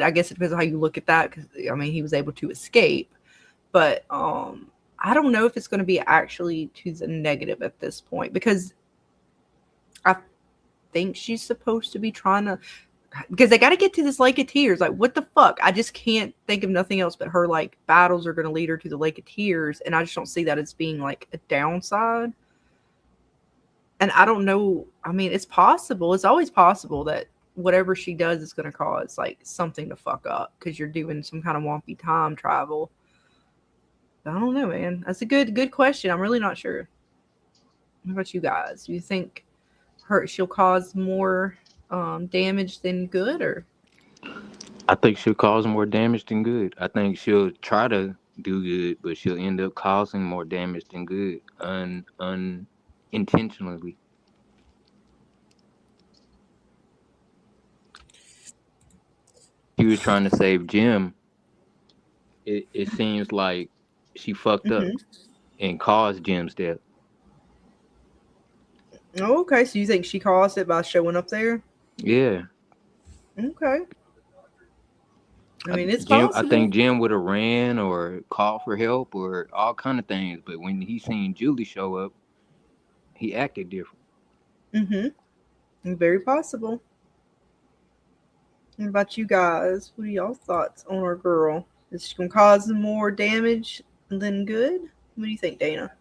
I guess it depends on how you look at that, because I mean, he was able to escape. But I don't know if it's going to be actually to the negative at this point, because I think she's supposed to be trying to, because they got to get to this Lake of Tears. Like, what the fuck? I just can't think of nothing else but her like battles are going to lead her to the Lake of Tears, and I just don't see that as being like a downside. And I don't know. I mean, it's possible. It's always possible that whatever she does is going to cause like something to fuck up because you're doing some kind of wonky time travel. I don't know, man. That's a good question. I'm really not sure. What about you guys? Do you think she'll cause more damage than good, or? I think she'll cause more damage than good. I think she'll try to do good, but she'll end up causing more damage than good unintentionally. She was trying to save Jim. It seems like she fucked up and caused Jim's death. Oh, okay. So you think she caused it by showing up there? Yeah. Okay. I mean, it's Jim, I possible. think Jim would have ran or called for help or all kind of things. But when he seen Julie show up, he acted different. Mm-hmm. Very possible. What about you guys? What are y'all thoughts on our girl? Is she gonna cause more damage than good? What do you think, Dana?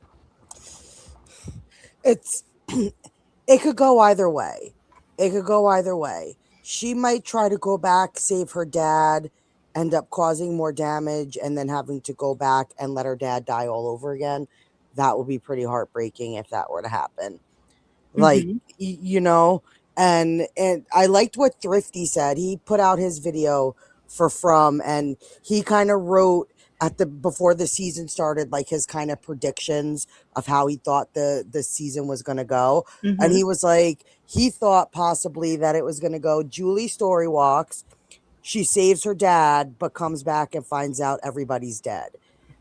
It's it could go either way. It could go either way. She might try to go back, save her dad, end up causing more damage, and then having to go back and let her dad die all over again. That would be pretty heartbreaking if that were to happen. Like, Mm-hmm. you know, and I liked what Thrifty said. He put out his video for From, and he kind of wrote at the before the season started, like his kind of predictions of how he thought the season was going to go. And Mm-hmm. he was like, he thought possibly that it was going to go Julie story walks, she saves her dad, but comes back and finds out everybody's dead.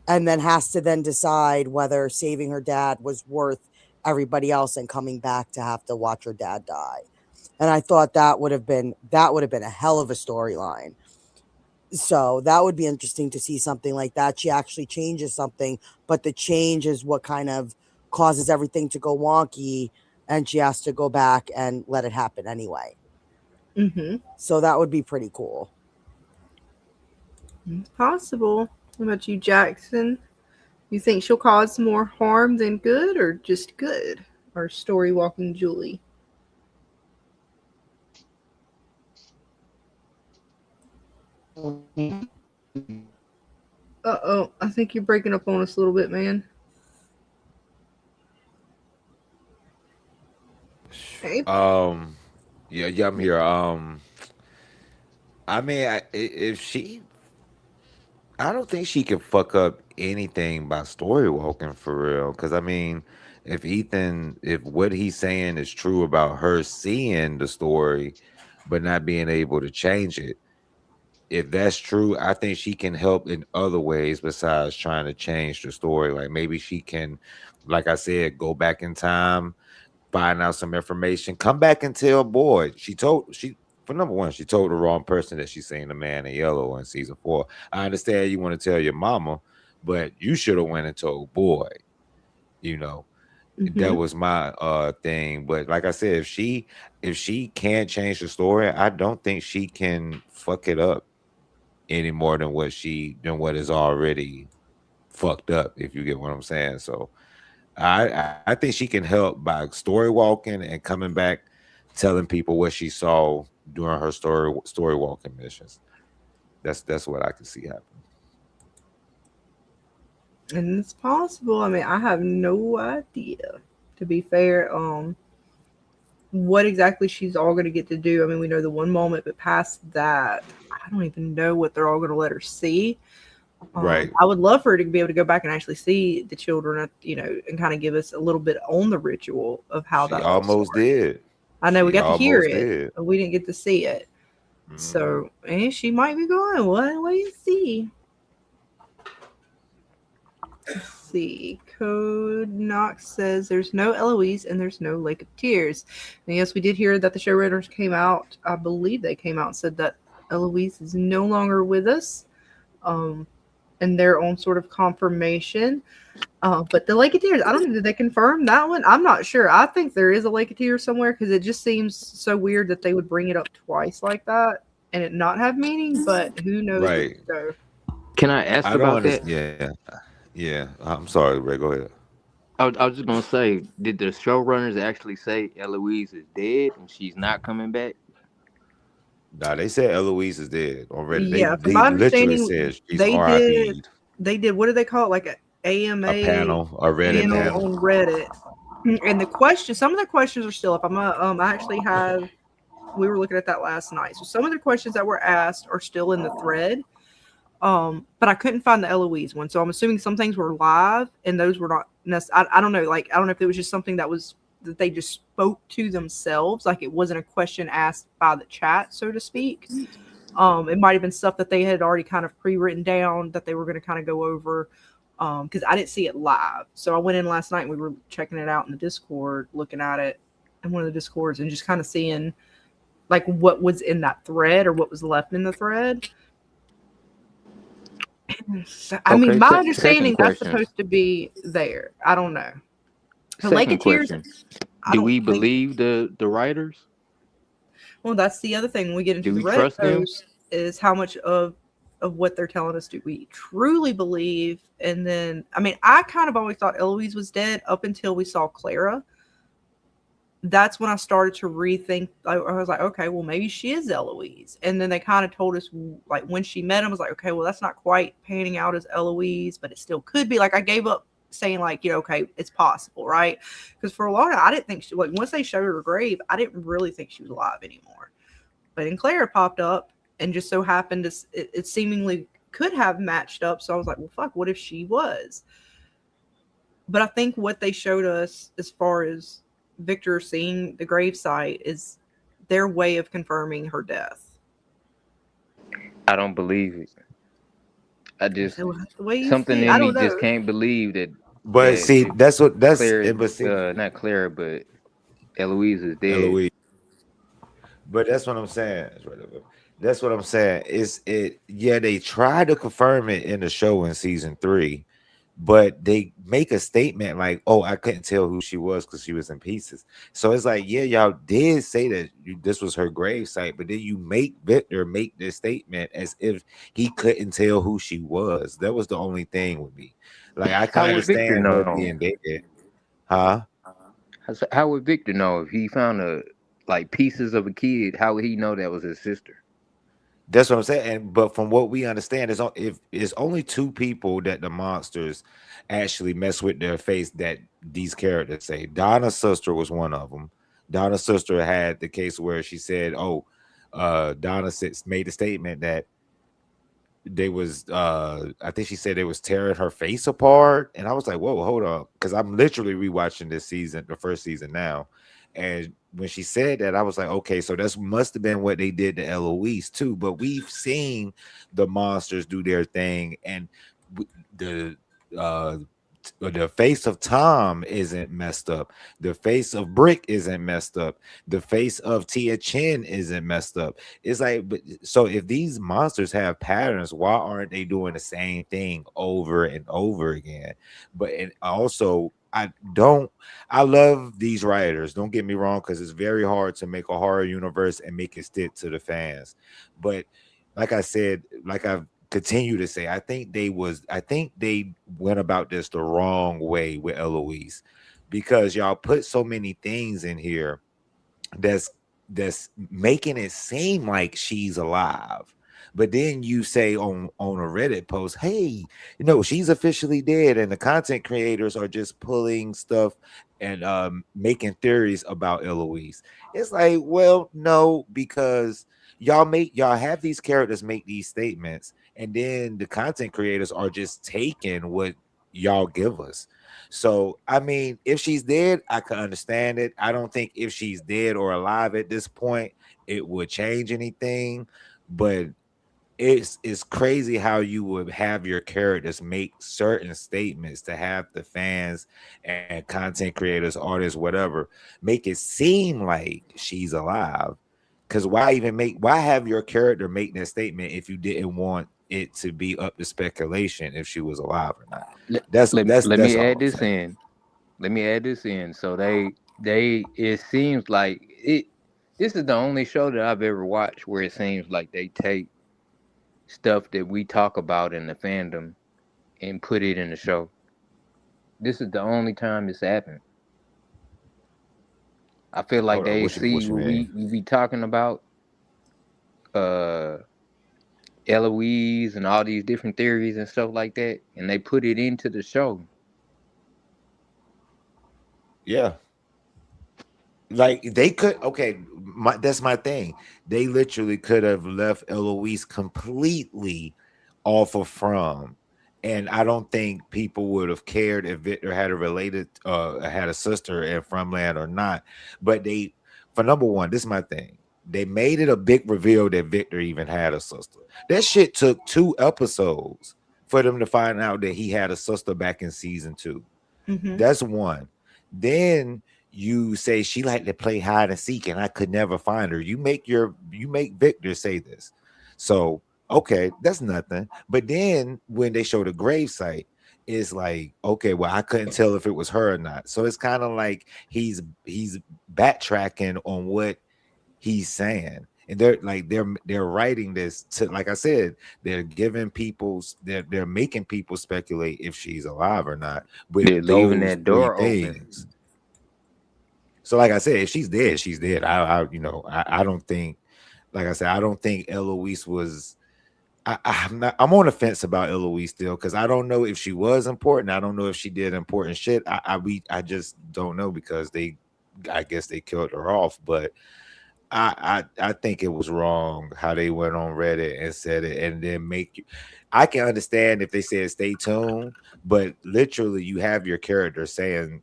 And then has to then decide whether saving her dad was worth everybody else and coming back to have to watch her dad die. And I thought that would have been a hell of a storyline. So that would be interesting to see something like that. She actually changes something, but the change is what kind of causes everything to go wonky, and she has to go back and let it happen anyway. Mm-hmm. So that would be pretty cool. It's possible. What about you, Jackson? You think she'll cause more harm than good, or just good? Or story walking Julie? Uh-oh, I think you're breaking up on us a little bit, man. Hey. Yeah, I'm here. I mean, if she, I don't think she can fuck up anything by story walking for real. Because I mean, if what he's saying is true about her seeing the story, but not being able to change it, if that's true, I think she can help in other ways besides trying to change the story. Like maybe she can, like I said, go back in time, find out some information, come back and tell Boyd. She for number one, she told the wrong person that she's seen the man in yellow in season 4. I understand you want to tell your mama, but you should have went and told Boyd. You know, that Mm-hmm. was my thing. But like I said, if she can't change the story, I don't think she can fuck it up any more than what is already fucked up, if you get what I'm saying. So I think she can help by story walking and coming back, telling people what she saw during her story walking missions. That's what I can see happen. And it's possible. I mean, I have no idea. To be fair, what exactly she's all going to get to do. I mean, we know the one moment, but past that, I don't even know what they're all going to let her see. Right. I would love for her to be able to go back and actually see the children, and kind of give us a little bit on the ritual of how She that all almost started. did. I know we She got to hear almost it, did. but we didn't get to see it. Mhm. So, and she might be going, well, wait and see. Let's see. Code Knox says there's no Eloise and there's no Lake of Tears. And yes, we did hear that the showrunners came out. I believe they came out and said that Eloise is no longer with us. And their own sort of confirmation. But the Lake of Tears, I don't know. Did they confirm that one? I'm not sure. I think there is a Lake of Tears somewhere because it just seems so weird that they would bring it up twice like that and it not have meaning. But who knows with Right. the show? Can I ask I don't about that? understand. Yeah. Yeah. I'm sorry, Ray. Go ahead. I was just gonna say, did the showrunners actually say Eloise is dead and she's not coming back? Nah, they said Eloise is dead already. They Yeah, from they my literally understanding, said she's they did. RIP'd. They did. What do they call it? Like a A AMA panel, a Reddit panel panel. on Reddit. And the question, some of the questions are still up. I actually have. We were looking at that last night. So some of the questions that were asked are still in the thread. But I couldn't find the Eloise one. So I'm assuming some things were live and those were not necessarily. I don't know. Like I don't know if it was just something that they just spoke to themselves. Like it wasn't a question asked by the chat, so to speak. It might have been stuff that they had already kind of pre-written down that they were going to kind of go over. Because I didn't see it live. So I went in last night and we were checking it out in the Discord, looking at it in one of the Discords and just kind of seeing like what was in that thread or what was left in the thread. I mean, Okay, my second understanding that's question. supposed to be there. I don't know. But Lake Second of Tears, question. I Do don't we think. believe the writers? Well, that's the other thing when we get into Do the we Reddit trust them? post is how much of what they're telling us do we truly believe? And then, I mean, I kind of always thought Eloise was dead up until we saw Clara. That's when I started to rethink. I was like, okay, well, maybe she is Eloise. And then they kind of told us, like, when she met him, I was like, okay, well, that's not quite panning out as Eloise, but it still could be. Like, I gave up saying, like, okay, it's possible, right? Because for a long time, I didn't think like, once they showed her grave, I didn't really think she was alive anymore. But then Clara popped up and just so happened it seemingly could have matched up. So I was like, well, fuck, what if she was? But I think what they showed us as far as Victor seeing the gravesite is their way of confirming her death. I don't believe it. I just So the way you something feel, in I me don't just know. can't believe But see, that Claire, but see, not Claire, but Eloise is dead. Eloise. But that's what I'm saying. That's what I'm saying. Yeah, they try to confirm it in the show in season 3, but they make a statement like, "Oh, I couldn't tell who she was because she was in pieces." So it's like, yeah, y'all did say that this was her grave site, but then you make Victor make this statement as if he couldn't tell who she was. That was the only thing with me. Like, I can How would Victor understand her know? being dead, huh? How would Victor know if he found like pieces of a kid? How would he know that was his sister? That's what I'm saying. But from what we understand, if it's only 2 people that the monsters actually mess with their face that these characters say. Donna's sister was one of them. Donna's sister had the case where she said, "Oh, made a statement that they was I think she said they was tearing her face apart." And I was like, whoa, hold on, because I'm literally rewatching this season, the first season now. And when she said that, I was like, okay, so that's must have been what they did to Eloise too. But we've seen the monsters do their thing, and the uh the face of Tom isn't messed up. The face of Brick isn't messed up. The face of Tia Chin isn't messed up. It's like, but so if these monsters have patterns, why aren't they doing the same thing over and over again? But and also, I love these writers. Don't get me wrong, because it's very hard to make a horror universe and make it stick to the fans. But like I said, like I've continue to say, I think they went about this the wrong way with Eloise, because y'all put so many things in here that's making it seem like she's alive. But then you say on a Reddit post, hey, she's officially dead, and the content creators are just pulling stuff and making theories about Eloise. It's like, well, no, because y'all have these characters make these statements, and then the content creators are just taking what y'all give us. So, I mean, if she's dead, I can understand it. I don't think if she's dead or alive at this point, it would change anything. But it's crazy how you would have your characters make certain statements to have the fans and content creators, artists, whatever, make it seem like she's alive. Because why have your character make that statement if you didn't want it to be up to speculation if she was alive or not? Let, That's let, that's let that's me all add I'm this saying. in. Let me add this in. So they it seems like it. This is the only show that I've ever watched where it seems like they take stuff that we talk about in the fandom and put it in the show. This is the only time this happened. I feel like Hold on, they what see you what mean? we be talking about, uh, Eloise and all these different theories and stuff like that, and they put it into the show. Yeah. Like they could, okay, that's my thing. They literally could have left Eloise completely off of From, and I don't think people would have cared if Victor had a sister in Fromland or not. But for number one, this is my thing. They made it a big reveal that Victor even had a sister. That shit took 2 episodes for them to find out that he had a sister back in season 2. Mm-hmm. That's one. Then you say she liked to play hide and seek, and I could never find her. You make Victor say this. So Okay, that's nothing. But then when they show the gravesite, it's like, okay, well, I couldn't tell if it was her or not. So it's kind of like he's backtracking on what he's saying. And they're writing this to, like I said, they're giving they're making people speculate if she's alive or not with They're leaving those that three door open. things. So like I said, if she's dead, she's dead. I don't think, like I said, I don't think Eloise was. I'm on the fence about Eloise still because I don't know if she was important. I don't know if she did important shit. I just don't know because I guess they killed her off. But I think it was wrong how they went on Reddit and said it and then make you. I can understand if they said stay tuned, but literally you have your character saying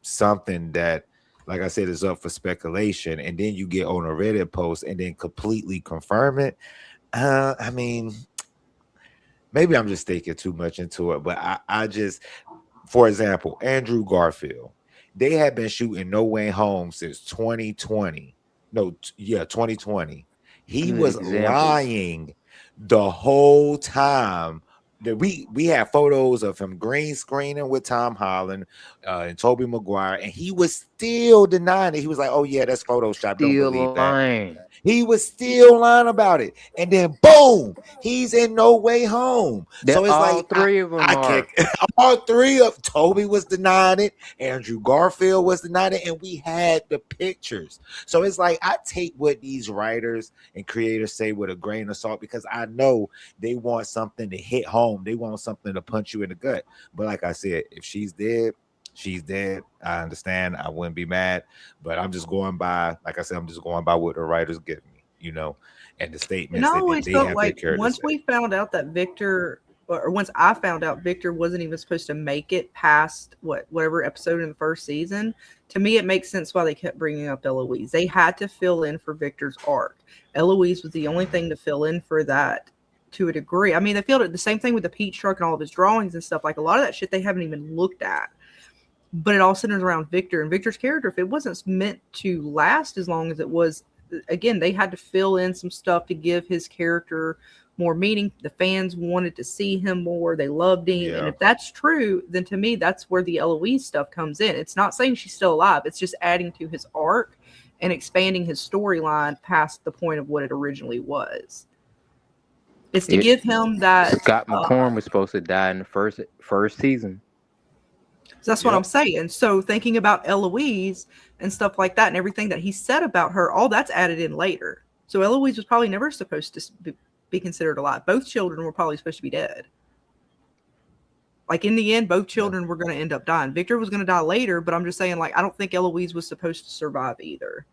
something that, like I said, is up for speculation, and then you get on a Reddit post and then completely confirm it. I mean, maybe I'm just thinking too much into it, but I just, for example, Andrew Garfield, they have been shooting No Way Home since 2020. No, 2020. He Good was example. lying the whole time. That we have photos of him green screening with Tom Holland and Tobey Maguire, and he was still denying it. He was like, "Oh yeah, that's Photoshop. Don't believe Still that." lying. He was still lying about it, and then boom, he's in No Way Home. That So it's all like three of them I can't. are. All three of Toby was denying it, Andrew Garfield was denying it, and we had the pictures. So it's like I take what these writers and creators say with a grain of salt because I know they want something to hit home. They want something to punch you in the gut. But like I said, if she's dead, she's dead. I understand. I wouldn't be mad, but I'm just going by, like I said, I'm just going by what the writers give me, and the And I statements that always they felt have their like characters once say. we found out that Victor, or once I found out Victor wasn't even supposed to make it past whatever episode in the first season, to me it makes sense why they kept bringing up Eloise. They had to fill in for Victor's arc. Eloise was the only thing to fill in for that to a degree. I mean, they filled it the same thing with the Peach truck and all of his drawings and stuff. Like a lot of that shit they haven't even looked at. But it all centers around Victor and Victor's character. If it wasn't meant to last as long as it was, again, they had to fill in some stuff to give his character more meaning. The fans wanted to see him more. They loved him. And Yeah. if that's true, then to me, that's where the Eloise stuff comes in. It's not saying she's still alive. It's just adding to his arc and expanding his storyline past the point of what it originally was. It's to give him that. Scott McCorm was supposed to die in the first season. So that's what I'm saying. So thinking about Eloise and stuff like that and everything that he said about her, all that's added in later. So Eloise was probably never supposed to be considered alive. Both children were probably supposed to be dead. Like in the end, both children were going to end up dying. Victor was going to die later, but I'm just saying, like, I don't think Eloise was supposed to survive either.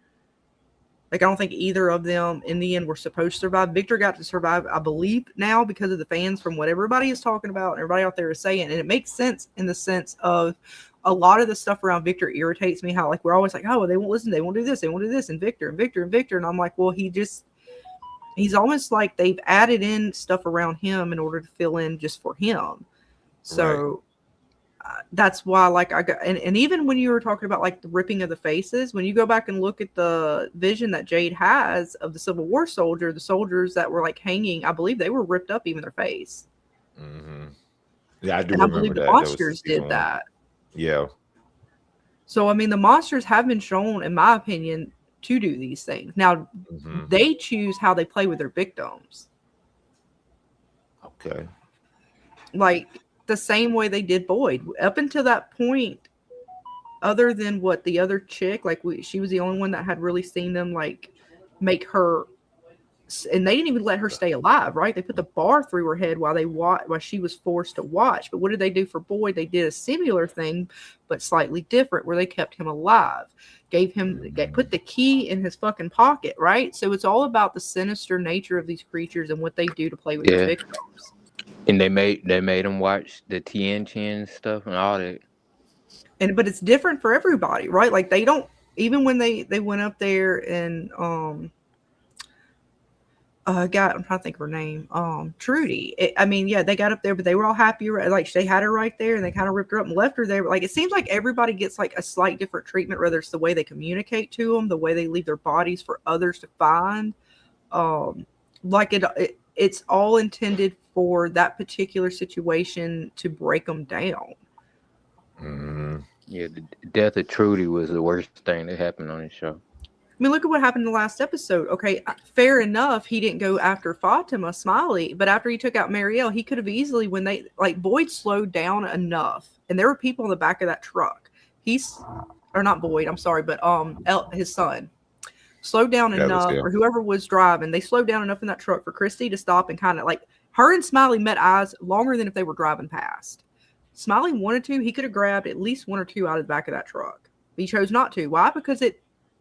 Like, I don't think either of them in the end were supposed to survive. Victor got to survive, I believe, now because of the fans from what everybody is talking about and everybody out there is saying. And it makes sense in the sense of a lot of the stuff around Victor irritates me. How, like, we're always like, oh, they won't listen. They won't do this. They won't do this. And Victor and Victor and Victor. And I'm like, well, he's almost like they've added in stuff around him in order to fill in just for him. So that's why, like, I got, and even when you were talking about like the ripping of the faces, when you go back and look at the vision that Jade has of the Civil War soldier, the soldiers that were like hanging, I believe they were ripped up, even their face. Mm-hmm. Yeah, I do And I remember believe the that. monsters did that. Yeah. So, I mean, the monsters have been shown, in my opinion, to do these things. Now, they choose how they play with their victims. Okay. Like, the same way they did Boyd. Up until that point, other than what the other chick, like she was the only one that had really seen them like make her, and they didn't even let her stay alive, right? They put the bar through her head while she was forced to watch. But what did they do for Boyd? They did a similar thing, but slightly different, where they kept him alive, put the key in his fucking pocket, right? So it's all about the sinister nature of these creatures and what they do to play with their victims. And they made him watch the Tien Chin stuff and all that. But it's different for everybody, right? Like they don't, even when they went up there and I'm trying to think of her name, Trudy. They got up there, but they were all happy. Like they had her right there, and they kind of ripped her up and left her there. But like it seems like everybody gets like a slight different treatment, whether it's the way they communicate to them, the way they leave their bodies for others to find. like it's all intended for that particular situation to break them down. Yeah, the death of Trudy was the worst thing that happened on the show. I mean, look at what happened in the last episode. Okay, fair enough, he didn't go after Fatima Smiley, but after he took out Marielle, he could have easily, when they, like, Boyd slowed down enough, and there were people in the back of that truck. Or not Boyd, I'm sorry, but his son slowed down enough, or whoever was driving, they slowed down enough in that truck for Christy to stop and kind of, like, her and Smiley met eyes longer than if they were driving past. Smiley wanted to, he could have grabbed at least one or two out of the back of that truck. But he chose not to. Why? Because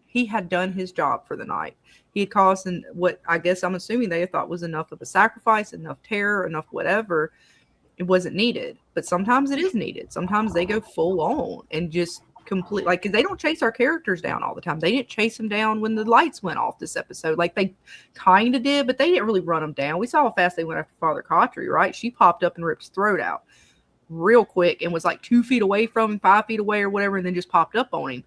he had done his job for the night. He had caused what I guess I'm assuming they thought was enough of a sacrifice, enough terror, enough whatever. It wasn't needed. But sometimes it is needed. Sometimes they go full on and just complete, like, because they don't chase our characters down all the time. They didn't chase them down when the lights went off this episode. Like, they kind of did, but they didn't really run them down. We saw how fast they went after Father Cautry, right? She popped up and ripped his throat out real quick and was like 2 feet away from him, 5 feet away or whatever, and then just popped up on him.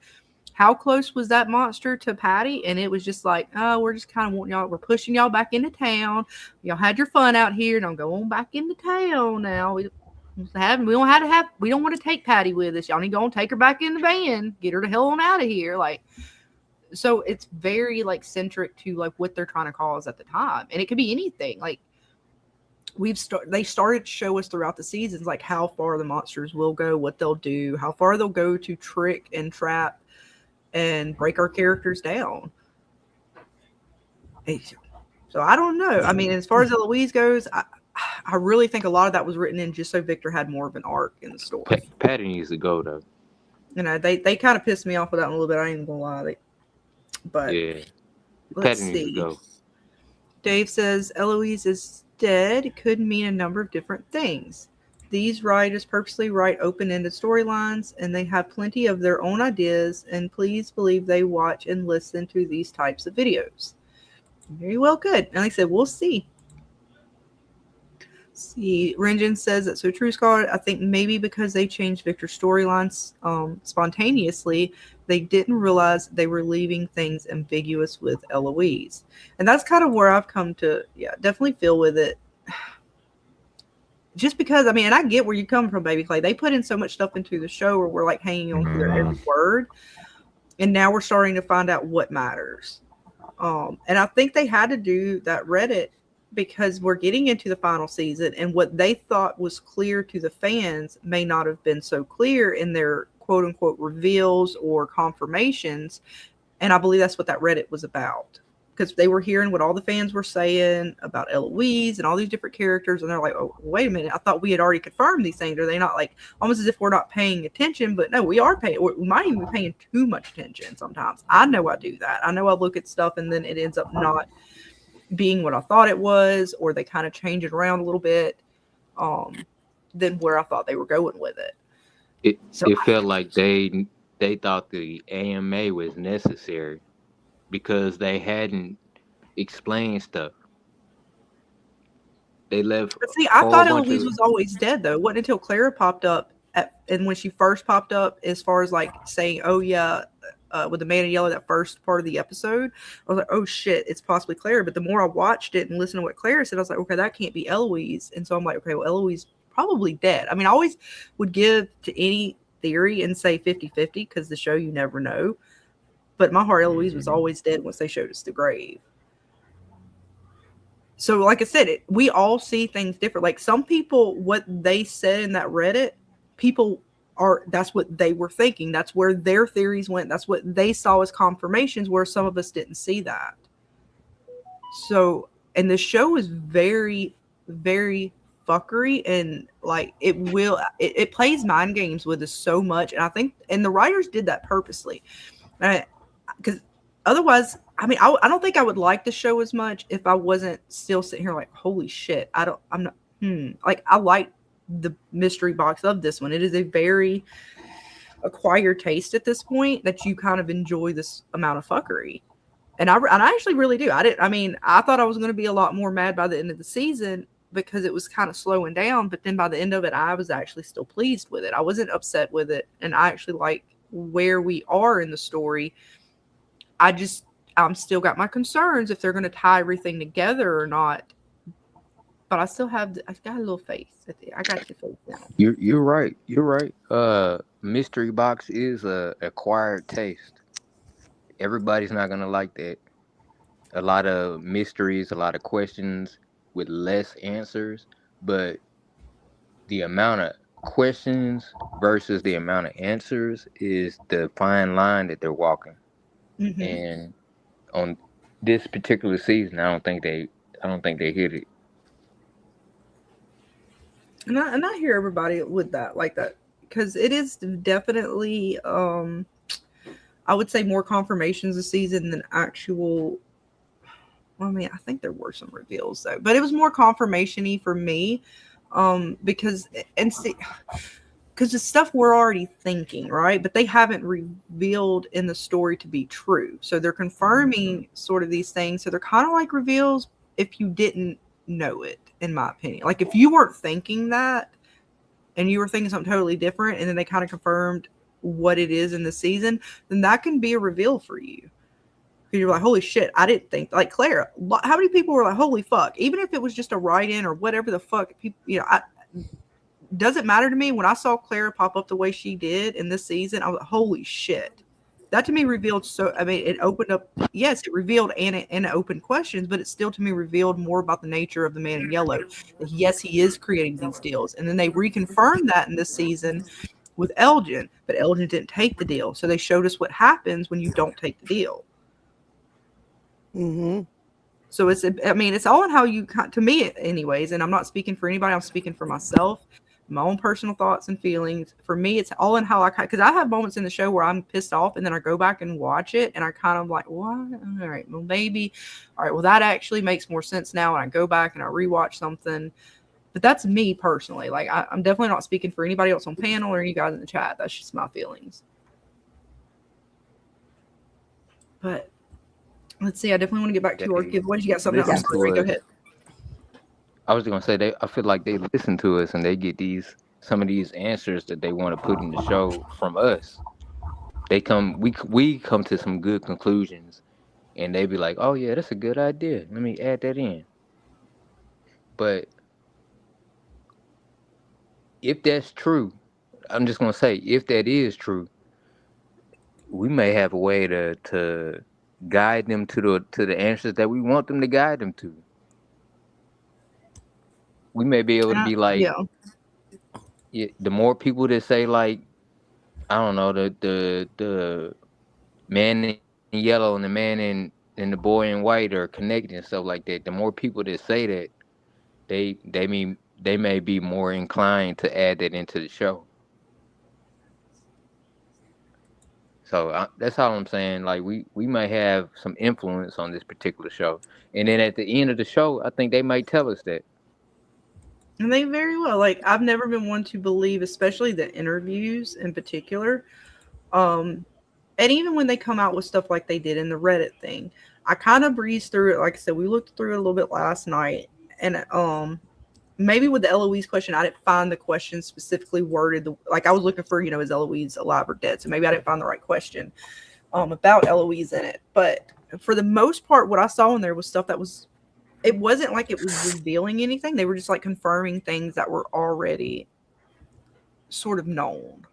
How close was that monster to Patty? And it was just like, oh, we're just kind of wanting y'all, we're pushing y'all back into town. Y'all had your fun out here. Don't go on back into town now. We don't want to take Patty with us. Y'all need to go and take her back in the van. Get her the hell on out of here. Like, so it's very like centric to like what they're trying to cause at the time. And it could be anything. Like, they started to show us throughout the seasons like how far the monsters will go, what they'll do, how far they'll go to trick and trap and break our characters down. So I don't know. I mean, as far as Eloise goes, I really think a lot of that was written in just so Victor had more of an arc in the story. Patty needs to go though. You know, they kind of pissed me off with that a little bit. I ain't even gonna lie. But yeah, let's Patty needs see. to go. Dave says Eloise is dead could mean a number of different things. These writers purposely write open-ended storylines, and they have plenty of their own ideas, and please believe they watch and listen to these types of videos. Very well, good. And like I said, we'll see. See, Renjin says that's so true, Scarlett. I think maybe because they changed Victor's storylines spontaneously, they didn't realize they were leaving things ambiguous with Eloise. And that's kind of where I've come to, definitely feel with it. Just because, I mean, and I get where you come from, Baby Clay. They put in so much stuff into the show where we're like hanging on to their every word. And now we're starting to find out what matters. And I think they had to do that Reddit because we're getting into the final season, and what they thought was clear to the fans may not have been so clear in their quote unquote reveals or confirmations. And I believe that's what that Reddit was about, because they were hearing what all the fans were saying about Eloise and all these different characters. And they're like, oh, wait a minute. I thought we had already confirmed these things. Are they not, like, almost as if we're not paying attention? But no, we are paying. We might even be paying too much attention sometimes. I know I do that. I know I look at stuff and then it ends up not being what I thought it was, or they kind of change it around a little bit than where I thought they were going with it. It felt like they thought the AMA was necessary because they hadn't explained stuff. They left. But see, I thought Eloise was always dead, though. It wasn't until Clara popped up, and when she first popped up, as far as like saying, "Oh yeah," with the man in yellow, that first part of the episode, I was like, "Oh shit, it's possibly Clara." But the more I watched it and listened to what Clara said, I was like, "Okay, that can't be Eloise." And so I'm like, "Okay, well, Eloise probably dead." I mean, I always would give to any theory and say 50-50 because the show, you never know. But in my heart, Eloise was always dead once they showed us the grave. So, like I said, we all see things different. Like some people, what they said in that Reddit, that's what they were thinking. That's where their theories went. That's what they saw as confirmations, where some of us didn't see that. So, and the show is very, very fuckery, and like it plays mind games with us so much. And I think, and the writers did that purposely. Because otherwise, I mean, I don't think I would like the show as much if I wasn't still sitting here like, holy shit, like, I like the mystery box of this one. It is a very acquired taste at this point that you kind of enjoy this amount of fuckery. And I actually really do. I thought I was going to be a lot more mad by the end of the season because it was kind of slowing down. But then by the end of it, I was actually still pleased with it. I wasn't upset with it. And I actually like where we are in the story. I'm still got my concerns if they're going to tie everything together or not. But I still have, I got a little faith. I got your faith now. You're right. You're right. Mystery box is a acquired taste. Everybody's not gonna like that. A lot of mysteries, a lot of questions with less answers, but the amount of questions versus the amount of answers is the fine line that they're walking. Mm-hmm. And on this particular season, I don't think they hit it. And I hear everybody with that, like that, because it is definitely, I would say more confirmations this season than actual. Well, I mean, I think there were some reveals though, but it was more confirmation-y for me, because because the stuff we're already thinking, right? But they haven't revealed in the story to be true, so they're confirming sort of these things. So they're kind of like reveals if you didn't know it, in my opinion. Like if you weren't thinking that and you were thinking something totally different, and then they kind of confirmed what it is in the season, then that can be a reveal for you. You're like, holy shit, I didn't think, like Claire, how many people were like, holy fuck, even if it was just a write-in or whatever the fuck, people, doesn't matter to me. When I saw Clara pop up the way she did in this season, I was like, holy shit. That to me revealed it opened up, yes, it revealed and it opened questions, but it still to me revealed more about the nature of the man in yellow. Yes, he is creating these deals. And then they reconfirmed that in this season with Elgin, but Elgin didn't take the deal. So they showed us what happens when you don't take the deal. Mm-hmm. So it's all in how you, to me anyways, and I'm not speaking for anybody, I'm speaking for myself, my own personal thoughts and feelings. For me, it's all in how because I have moments in the show where I'm pissed off and then I go back and watch it and I kind of like, what? All right, well maybe, all right, well that actually makes more sense now, and I go back and I rewatch something. But that's me personally. Like I'm definitely not speaking for anybody else on panel or you guys in the chat. That's just my feelings. But let's see. I definitely want to get back to our giveaways. You got something else? Go ahead. I was gonna say I feel like they listen to us and they get some of these answers that they want to put in the show from us. We come to some good conclusions, and they be like, "Oh yeah, that's a good idea. Let me add that in." But if that's true, I'm just gonna say, if that is true, we may have a way to guide them to the answers that we want them to guide them to. We may be able to be like, the more people that say like, I don't know, the man in yellow and the man and the boy in white are connected and stuff like that. The more people that say that, they may be more inclined to add that into the show. So that's all I'm saying. Like we might have some influence on this particular show, and then at the end of the show, I think they might tell us that. And they very well. Like I've never been one to believe, especially the interviews in particular. And even when they come out with stuff like they did in the Reddit thing, I kind of breezed through it. Like I said, we looked through it a little bit last night, and maybe with the Eloise question, I didn't find the question specifically worded. Like I was looking for, is Eloise alive or dead? So maybe I didn't find the right question about Eloise in it. But for the most part, what I saw in there was stuff that it wasn't like it was revealing anything. They were just like confirming things that were already sort of known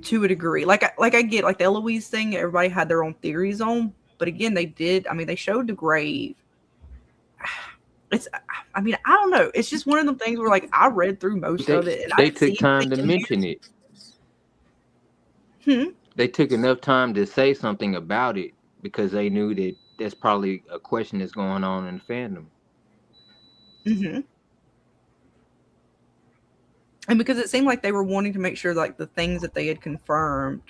to a degree. Like I get like the Eloise thing, everybody had their own theories on. But again, they showed the grave. I don't know. It's just one of them things where like I read through most of it. And they took time to mention it. They took enough time to say something about it because they knew that that's probably a question that's going on in the fandom. Mm-hmm. And because it seemed like they were wanting to make sure like the things that they had confirmed,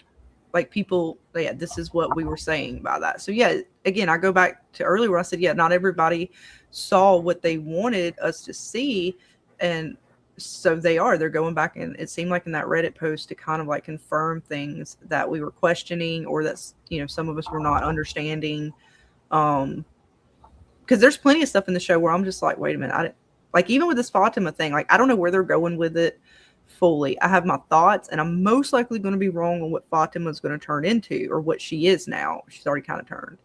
like people, this is what we were saying by that. So yeah, again, I go back to earlier where I said, not everybody saw what they wanted us to see. And so they're going back, and it seemed like in that Reddit post to kind of like confirm things that we were questioning or that's, some of us were not understanding. Because there's plenty of stuff in the show where I'm just like, wait a minute, like even with this Fatima thing, like I don't know where they're going with it fully. I have my thoughts, and I'm most likely going to be wrong on what Fatima's going to turn into or what she is now. She's already kind of turned.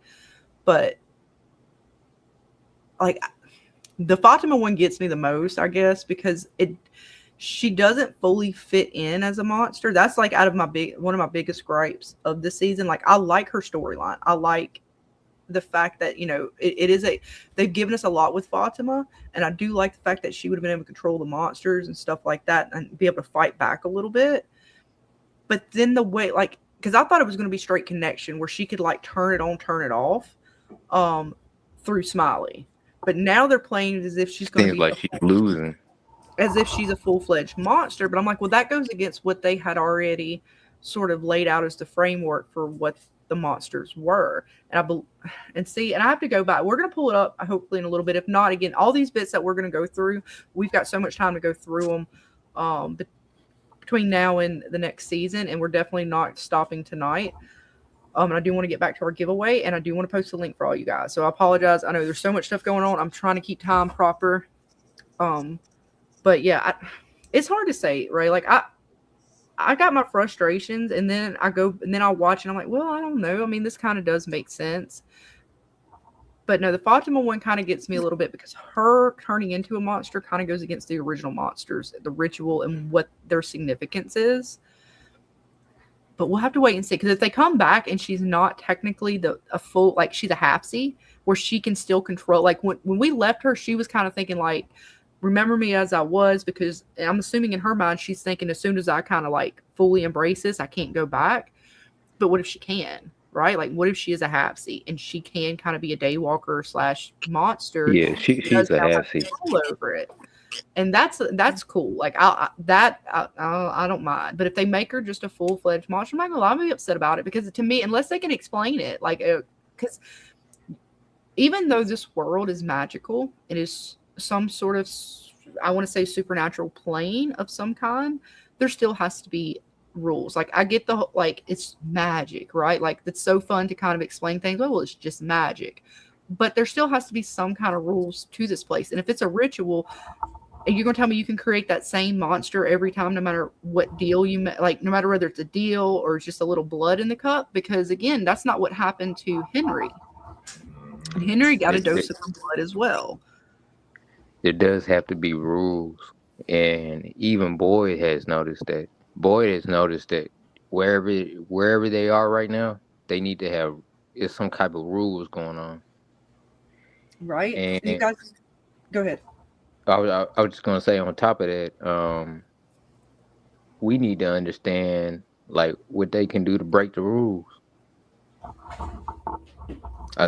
But like the Fatima one gets me the most, I guess, because she doesn't fully fit in as a monster. That's like out of one of my biggest gripes of the season. Like I like her storyline. I like the fact that, they've given us a lot with Fatima, and I do like the fact that she would have been able to control the monsters and stuff like that and be able to fight back a little bit. But then the way, like, because I thought it was going to be straight connection where she could like turn it on, turn it off through Smiley. But now they're playing it as if she's going to be Seems like she's losing. as if she's a full-fledged monster. But I'm like, well, that goes against what they had already sort of laid out as the framework for what the monsters were. And I have to go back. We're going to pull it up hopefully in a little bit. If not, again, all these bits that we're going to go through, we've got so much time to go through them between now and the next season, and we're definitely not stopping tonight. And I do want to get back to our giveaway, and I do want to post a link for all you guys. So I apologize. I know there's so much stuff going on. I'm trying to keep time proper. But yeah, it's hard to say, right? Like I got my frustrations, and then I'll watch, and I'm like, well, I don't know. I mean, this kind of does make sense. But no, the Fatima one kind of gets me a little bit because her turning into a monster kind of goes against the original monsters, the ritual, and what their significance is. But we'll have to wait and see, because if they come back and she's not technically a full, like she's a halfsy, where she can still control, like when we left her, she was kind of thinking like, remember me as I was, because I'm assuming in her mind she's thinking as soon as I kind of like fully embrace this, I can't go back. But what if she can, right? Like what if she is a halfsy and she can kind of be a daywalker / monster? Yeah, she's a half-seat over it, and that's cool. Like I don't mind. But if they make her just a full-fledged monster, I'm not gonna lie, I'll be upset about it, because to me, unless they can explain it, like because even though this world is magical, it is some sort of, I want to say, supernatural plane of some kind, there still has to be rules. Like I get like it's magic, right? Like it's so fun to kind of explain things. Well, it's just magic, but there still has to be some kind of rules to this place. And if it's a ritual, and you're gonna tell me you can create that same monster every time, no matter what deal like, no matter whether it's a deal or it's just a little blood in the cup, because again, that's not what happened to Henry. And Henry got a dose of blood as well. There does have to be rules, and even Boyd has noticed that. Wherever they are right now, they need to have some type of rules going on. Right. And you guys, go ahead. I was just gonna say, on top of that, we need to understand like what they can do to break the rules.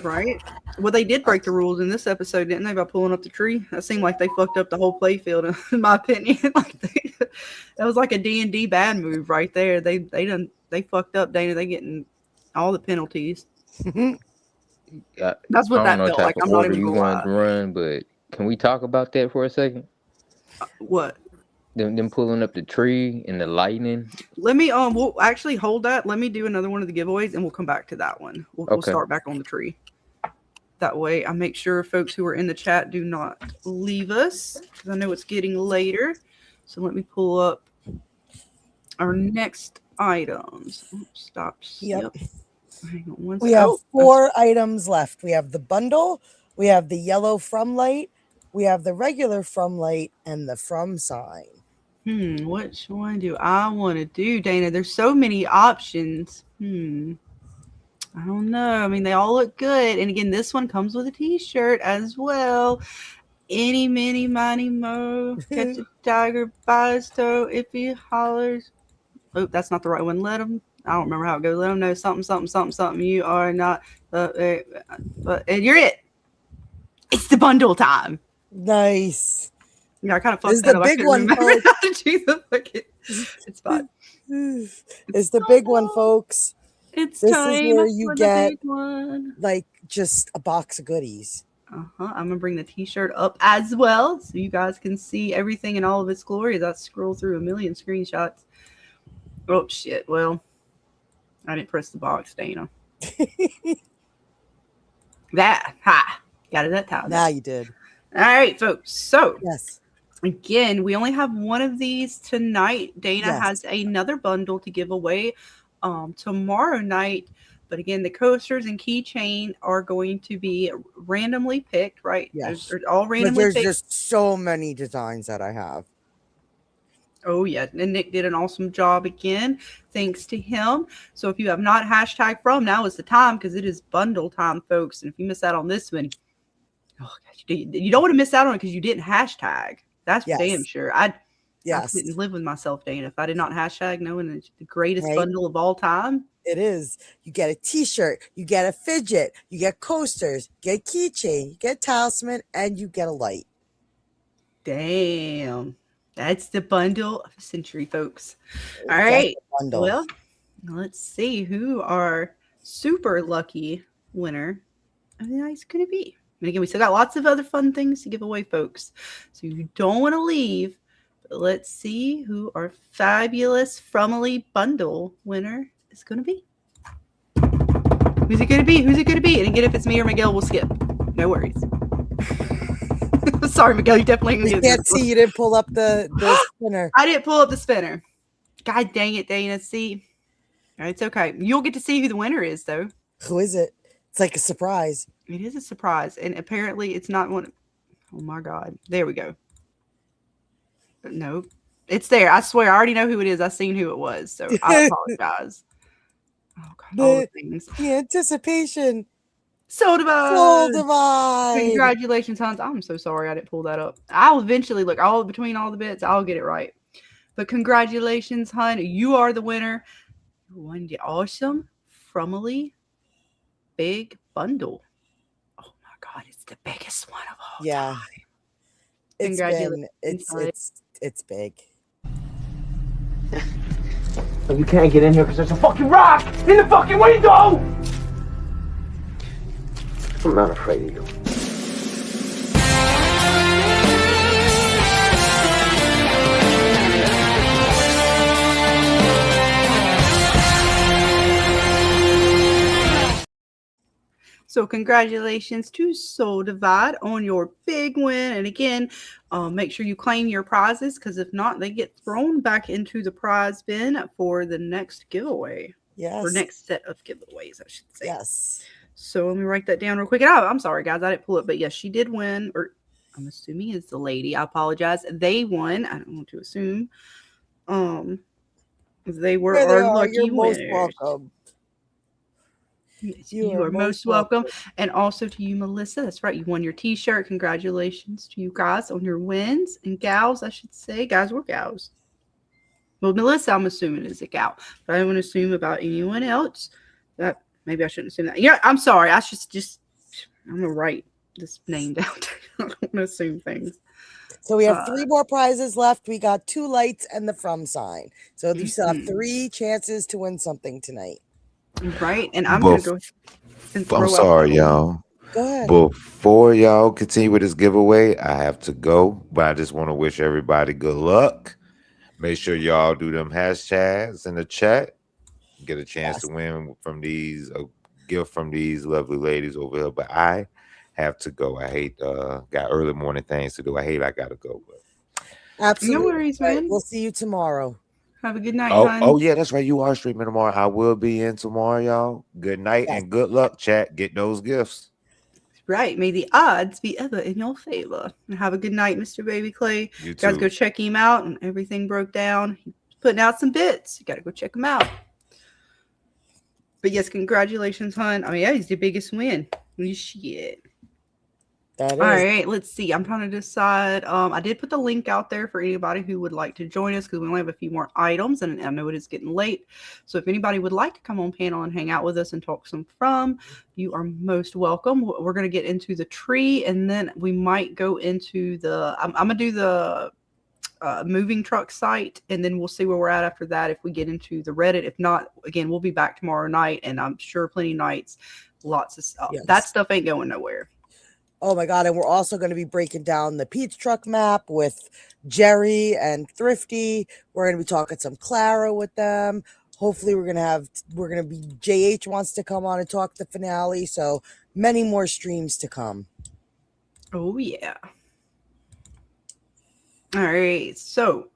Right. Well, they did break the rules in this episode, didn't they, by pulling up the tree? That seemed like they fucked up the whole playfield, in my opinion. Like that was like a D&D bad move right there. They fucked up, Dana. They getting all the penalties. That's what that felt like. I'm not even you want to run, but can we talk about that for a second? What? Them pulling up the tree and the lightning. Let me we'll actually hold that. Let me do another one of the giveaways, and we'll come back to that one. We'll start back on the tree. That way, I make sure folks who are in the chat do not leave us, because I know it's getting later. So let me pull up our next items. Oops, stop. Yep. Hang on one we have 4 items left. We have the bundle, we have the yellow from light, we have the regular from light, and the from sign. Which one do I want to do, Dana? There's so many options. I don't know. I mean, they all look good. And again, this one comes with a t-shirt as well. Any, mini, miny, mo. Catch a tiger by his toe if he hollers. Oh, that's not the right one. Let him. I don't remember how it goes. Let him know something, something, something, something. You are not. And you're it. It's the bundle time. Nice. Yeah, I kind of fucked it's that the up. big one, folks. It's fine. It's the big one, folks. It's this time is where you get like just a box of goodies. I'm gonna bring the t-shirt up as well, so you guys can see everything in all of its glory as I scroll through a million screenshots. Oh shit! Well, I didn't press the box, Dana. Got it that time. Now you did. All right, folks. So yes, Again, we only have one of these tonight. Dana Yes. has another bundle to give away tomorrow night. But again, the coasters and keychain are going to be randomly picked, right? Yes. They're all But randomly there's picked. just so many designs that I have. Oh, yeah. And Nick did an awesome job again. Thanks to him. So if you have not hashtag from, now is the time because it is bundle time, folks. And if you miss out on this one, oh, gosh, you don't want to miss out on it because you didn't hashtag. That's for damn Yes. sure. I Yes. couldn't live with myself, Dana, if I did not hashtag knowing it's the greatest Right? bundle of all time. It is. You get a t-shirt, you get a fidget, you get coasters, you get a keychain, you get Talisman, and you get a light. Damn. That's the bundle of the century, folks. All That's right. the bundle. Well, let's see who our super lucky winner of the night's going to be. And again, we still got lots of other fun things to give away, folks. So you don't want to leave. But let's see who our fabulous Fromily bundle winner is going to be. Who's it going to be? Who's it going to be? And again, if it's me or Miguel, we'll skip. No worries. Sorry, Miguel, you definitely We can't see. You didn't pull up the spinner. I didn't pull up the spinner. God dang it, Dana. See, it's okay. You'll get to see who the winner is, though. Who is it? It's like a surprise. It is a surprise, and apparently it's not one. Oh my God! There we go. Nope, it's there. I swear, I already know who it is. I seen who it was, so I apologize. Oh God, all the things. The anticipation. Soul Divide. Soul Divide. Congratulations, Hans. I'm so sorry I didn't pull that up. I'll eventually look all between all the bits. I'll get it right. But congratulations, hun. You are the winner. You won the awesome Fromily big bundle. Oh my God, it's the biggest one of all time. It's big. But you can't get in here because there's a fucking rock in the fucking window! I'm not afraid of you. So congratulations to Soul Divide on your big win. And again, make sure you claim your prizes because if not, they get thrown back into the prize bin for the next giveaway. Yes. Or next set of giveaways, I should say. Yes. So let me write that down real quick. And I'm sorry, guys. I didn't pull it. But yes, she did win. Or I'm assuming it's the lady. I apologize. They won. I don't want to assume. They were our lucky You're most winners. welcome. Yes, you are most welcome. And also to you, Melissa. That's right. You won your t-shirt. Congratulations to you guys on your wins. And gals, I should say. Guys or gals? Well, Melissa, I'm assuming is a gal. But I don't want to assume about anyone else. That maybe I shouldn't assume that. Yeah, I'm sorry. I should just I'm going to write this name down. I don't want to assume things. So we have 3 more prizes left. We got 2 lights and the from sign. So you still have 3 chances to win something tonight. Right, and I'm going to go and throw I'm sorry, y'all. Go ahead. Before y'all continue with this giveaway, I have to go, but I just want to wish everybody good luck. Make sure y'all do them hashtags in the chat. Get a chance to win from these, a gift from these lovely ladies over here. But I have to go. I hate got early morning things to do. I gotta go. But Absolutely. No worries, man. We'll see you tomorrow. Have a good night, oh yeah, that's right. You are streaming tomorrow. I will be in tomorrow, y'all. Good night and good luck, chat. Get those gifts. Right. May the odds be ever in your favor. And have a good night, Mr. Baby Clay. You guys too. go check him out. And everything broke down. He's putting out some bits. You got to go check him out. But yes, congratulations, hon. I mean, that is the biggest win. Shit. That is. All right, let's see. I'm trying to decide. I did put the link out there for anybody who would like to join us because we only have a few more items, and I know it is getting late. So if anybody would like to come on panel and hang out with us and talk some from, you are most welcome. We're going to get into the tree, and then we might go into the. I'm going to do the moving truck site, and then we'll see where we're at after that. If we get into the Reddit, if not, again, we'll be back tomorrow night, and I'm sure plenty of nights. Lots of stuff. Yes. That stuff ain't going nowhere. Oh my God. And we're also going to be breaking down the Pete's truck map with Jerry and Thrifty. We're going to be talking some Clara with them. Hopefully we're going to be, JH wants to come on and talk the finale. So many more streams to come. Oh yeah. All right. So,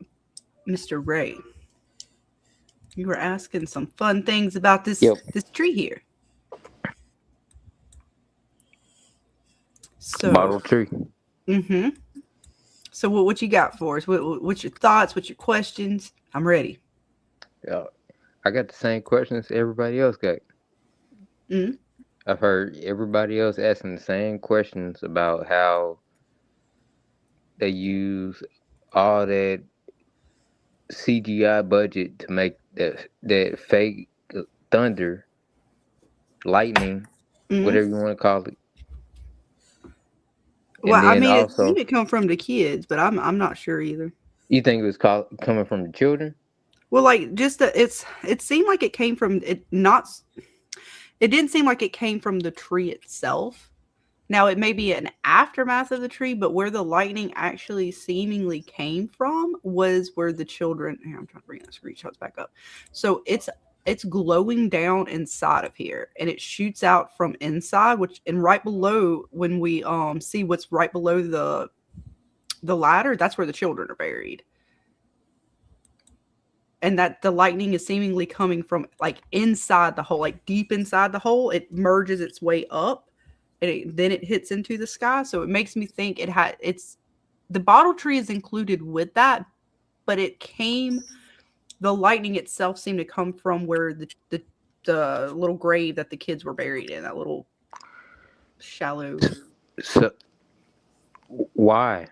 Mr. Ray, you were asking some fun things about this Yep. this tree here. So, Bottle tree. mm-hmm. So, what you got for us? What's your thoughts? What's your questions? I'm ready. Yeah. I got the same questions everybody else got. Mm-hmm. I've heard everybody else asking the same questions about how they use all that CGI budget to make that fake thunder, lightning, Mm-hmm. whatever you want to call it. Well, And I then mean, it seemed also, to come from the kids, but I'm not sure either. you think it was coming from the children? Well, like just it seemed like it came from it. Not it didn't seem like it came from the tree itself. Now, it may be an aftermath of the tree, but where the lightning actually seemingly came from was where the children. Here, I'm trying to bring the screenshots back up. So it's glowing down inside of here, and it shoots out from inside. Which and right below, when we see what's right below the ladder, that's where the children are buried. And that the lightning is seemingly coming from like inside the hole, like deep inside the hole. It merges its way up, and then it hits into the sky. So it makes me think it's the bottle tree is included with that, but the lightning itself seemed to come from where the little grave that the kids were buried in, that little shallow. So why?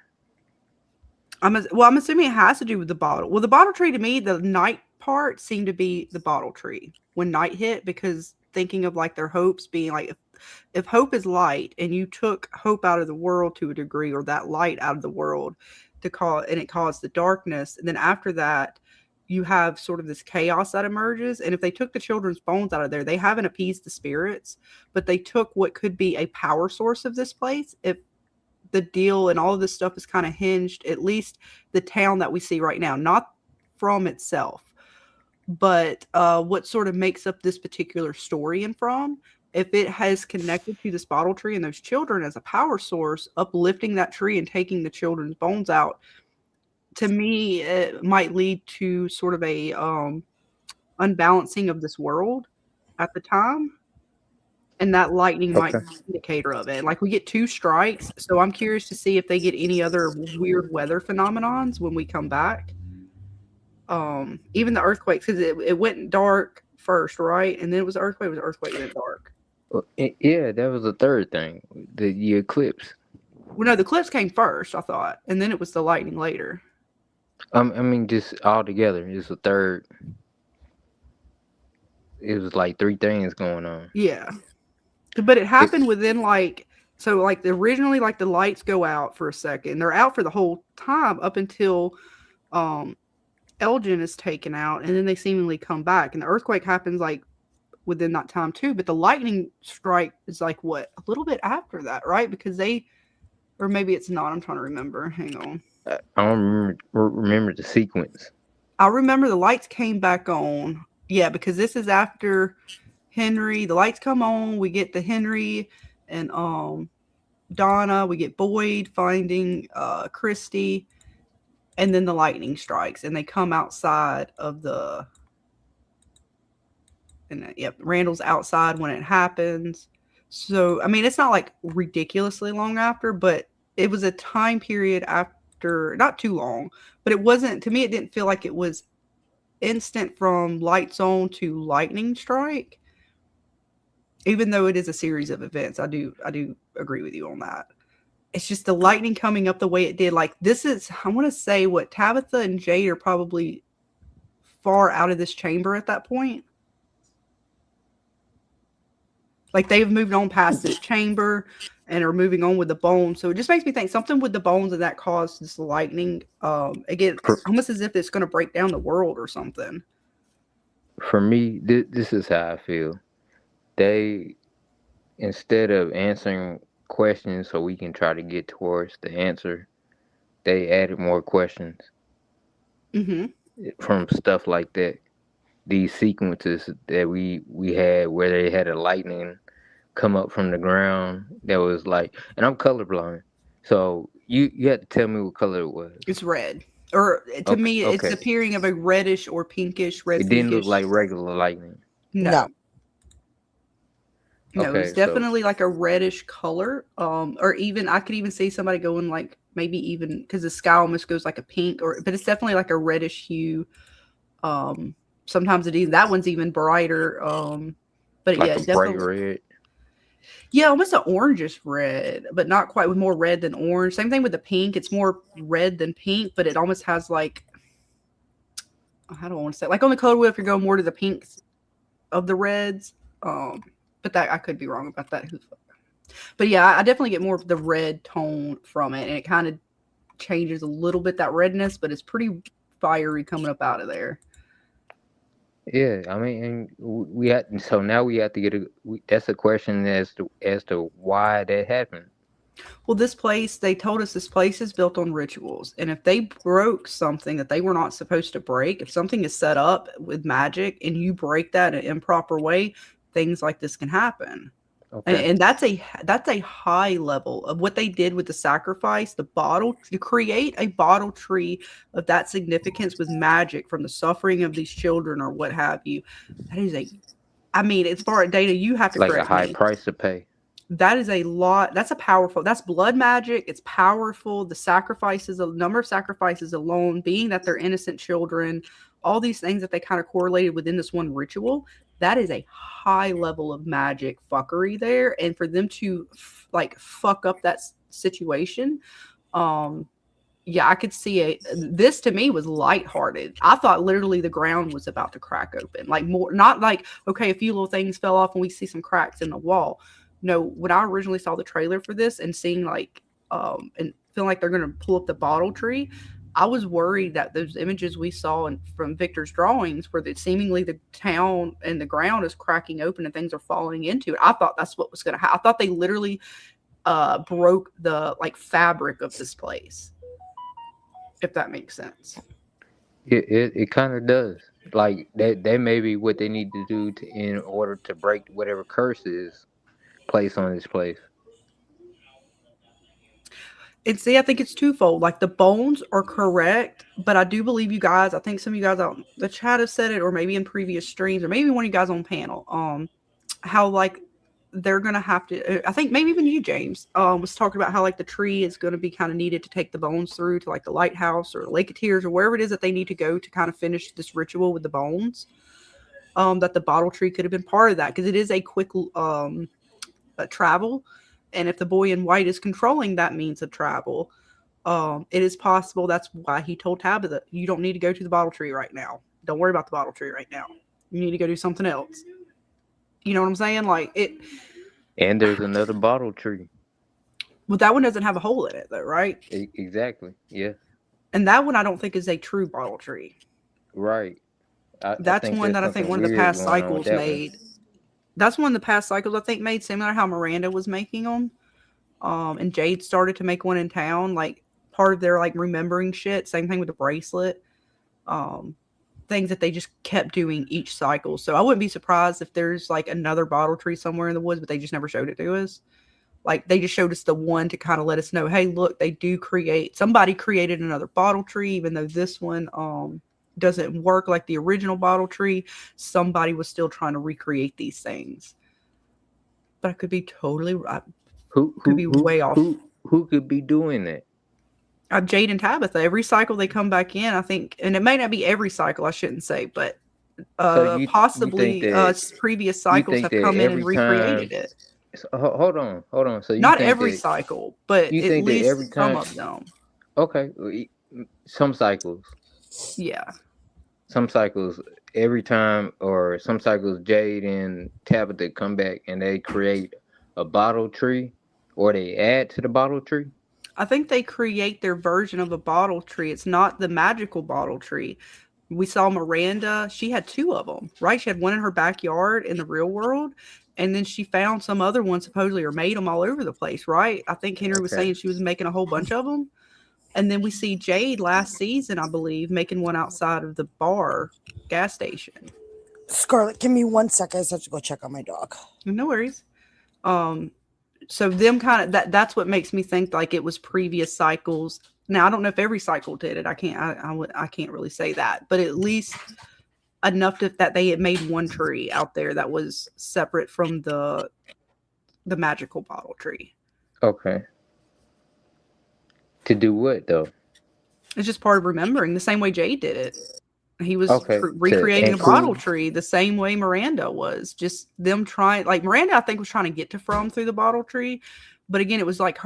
I'm assuming it has to do with the bottle. Well, the bottle tree to me, the night part seemed to be the bottle tree when night hit, because thinking of like their hopes being like, if hope is light and you took hope out of the world to a degree, or that light out of the world and it caused the darkness, and then after that you have sort of this chaos that emerges. And if they took the children's bones out of there, they haven't appeased the spirits, but they took what could be a power source of this place. If the deal and all of this stuff is kind of hinged, at least the town that we see right now, not from itself, but what sort of makes up this particular story and from, if it has connected to this bottle tree and those children as a power source, uplifting that tree and taking the children's bones out, to me, it might lead to sort of a unbalancing of this world at the time. And that lightning might Okay. be an indicator of it. Like, we get 2 strikes, so I'm curious to see if they get any other weird weather phenomenons when we come back. Even the earthquakes, because it went dark first, right? And then it was earthquake, then dark. Well, yeah, that was the third thing. The eclipse. Well, no, the eclipse came first, I thought, and then it was the lightning later. I mean, just all together. It's a third. It was like 3 things going on. Yeah. But it happened within originally, like, the lights go out for a second. They're out for the whole time up until Elgin is taken out, and then they seemingly come back. And the earthquake happens like within that time too. But the lightning strike is like what, a little bit after that, right? Because or maybe it's not. I'm trying to remember. Hang on. I don't remember the sequence. I remember the lights came back on. Yeah, because this is after Henry. The lights come on. We get the Henry and Donna. We get Boyd finding Christy, and then the lightning strikes, and they come outside of the. And yep, Randall's outside when it happens. So I mean, it's not like ridiculously long after, but it was a time period after, not too long, but it wasn't, to me, it didn't feel like it was instant from lights on to lightning strike. Even though it is a series of events, I do agree with you on that. It's just the lightning coming up the way it did. Like, this is, I want to say, what, Tabitha and Jade are probably far out of this chamber at that point. Like, they've moved on past this chamber and are moving on with the bones. So it just makes me think something with the bones, and that caused this lightning. Again, almost as if it's going to break down the world or something. For me, this is how I feel. They, instead of answering questions so we can try to get towards the answer, they added more questions from stuff like that. These sequences that we had where they had a lightning come up from the ground that was like, and I'm colorblind, So you had to tell me what color it was. It's red. Or to Okay, me, it's okay. appearing of a reddish or pinkish, red It didn't look pinkish. like regular lightning. No. No. No, it's Okay, so definitely like a reddish color. Or even I could even see somebody going like maybe even because the sky almost goes like a pink, but it's definitely like a reddish hue. Sometimes that one's even brighter. But like yeah, a bright definitely. red. Yeah, almost an orangish red, but not quite, with more red than orange. Same thing with the pink. It's more red than pink, but it almost has like, how do I want to say? Like on the color wheel, if you're going more to the pinks of the reds. But that I could be wrong about that. But yeah, I definitely get more of the red tone from it, and it kind of changes a little bit that redness, but it's pretty fiery coming up out of there. Yeah, I mean, and we had so now we have to get that's a question as to why that happened. Well, this place, they told us this place is built on rituals. And if they broke something that they were not supposed to break, if something is set up with magic and you break that in an improper way, things like this can happen. Okay. And that's a high level of what they did with the sacrifice, the bottle, to create a bottle tree of that significance with magic from the suffering of these children or what have you. That is I mean, as far as data, you have to Like a correct high me. price to pay. That is a lot. That's blood magic. It's powerful. The number of sacrifices alone, being that they're innocent children, all these things that they kind of correlated within this one ritual, that is a high level of magic fuckery there. And for them to like fuck up that situation, yeah, I could see it. This to me was lighthearted. I thought literally the ground was about to crack open. Like more, not like, okay, a few little things fell off and we see some cracks in the wall. No, when I originally saw the trailer for this and seeing like, and feeling like they're going to pull up the bottle tree, I was worried that those images we saw from Victor's drawings, where seemingly the town and the ground is cracking open and things are falling into it. I thought that's what was going to happen. I thought they literally broke the like fabric of this place, if that makes sense. It kind of does. Like that may be what they need to do in order to break whatever curse is placed on this place. And see, I think it's twofold. Like the bones are correct, but I do believe you guys. I think some of you guys out in the chat have said it, or maybe in previous streams, or maybe one of you guys on panel. How like they're gonna have to. I think maybe even you, James, was talking about how like the tree is going to be kind of needed to take the bones through to like the lighthouse or Lake of Tears or wherever it is that they need to go to kind of finish this ritual with the bones. That the bottle tree could have been part of that because it is a quick travel. And if the boy in white is controlling that means of travel, it is possible that's why he told Tabitha, you don't need to go to the bottle tree right now. Don't worry about the bottle tree right now. You need to go do something else. You know what I'm saying? Like it. And there's another bottle tree. Well, that one doesn't have a hole in it, though, right? Exactly. Yeah. And that one I don't think is a true bottle tree. Right. That's one that I think one of the past cycles made. That's one of the past cycles I think made, similar how Miranda was making them. And Jade started to make one in town, like part of their like remembering shit. Same thing with the bracelet. Things that they just kept doing each cycle. So I wouldn't be surprised if there's like another bottle tree somewhere in the woods, but they just never showed it to us. Like they just showed us the one to kind of let us know, hey, look, somebody created another bottle tree, even though this one doesn't work like the original bottle tree. Somebody was still trying to recreate these things. But I could be totally right. Who could be way off. Who could be doing that? Jade and Tabitha. Every cycle they come back in, I think, and it may not be every cycle, I shouldn't say, but so possibly previous cycles have come in and recreated it. So, hold on. So you not think every cycle, but you at think least that every time, some of them. Okay, some cycles. Yeah. Some cycles, every time, or some cycles, Jade and Tabitha come back and they create a bottle tree, or they add to the bottle tree. I think they create their version of a bottle tree. It's not the magical bottle tree. We saw Miranda. She had two of them, right? She had one in her backyard in the real world. And then she found some other one supposedly, or made them all over the place, right? I think Henry was saying she was making a whole bunch of them. And then we see Jade last season, I believe, making one outside of the gas station. Scarlett, give me 1 second. I just have to go check on my dog. No worries. so them kind of that's what makes me think like it was previous cycles. Now I don't know if every cycle did it. I can't really say that, but at least enough that they had made one tree out there that was separate from the magical bottle tree. Okay. To do what though? It's just part of remembering the same way Jade did it. He was Okay. recreating a bottle include. tree the same way Miranda was. Just them trying, like Miranda, I think was trying to get to From through the bottle tree, but again, it was like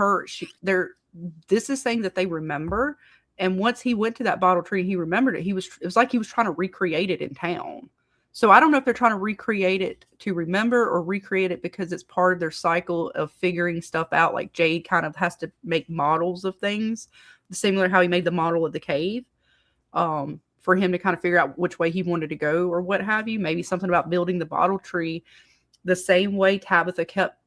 this is things that they remember. And once he went to that bottle tree, he remembered it. It was like he was trying to recreate it in town. So I don't know if they're trying to recreate it to remember or recreate it because it's part of their cycle of figuring stuff out. Like Jade kind of has to make models of things, similar to how he made the model of the cave, for him to kind of figure out which way he wanted to go or what have you. Maybe something about building the bottle tree the same way Tabitha kept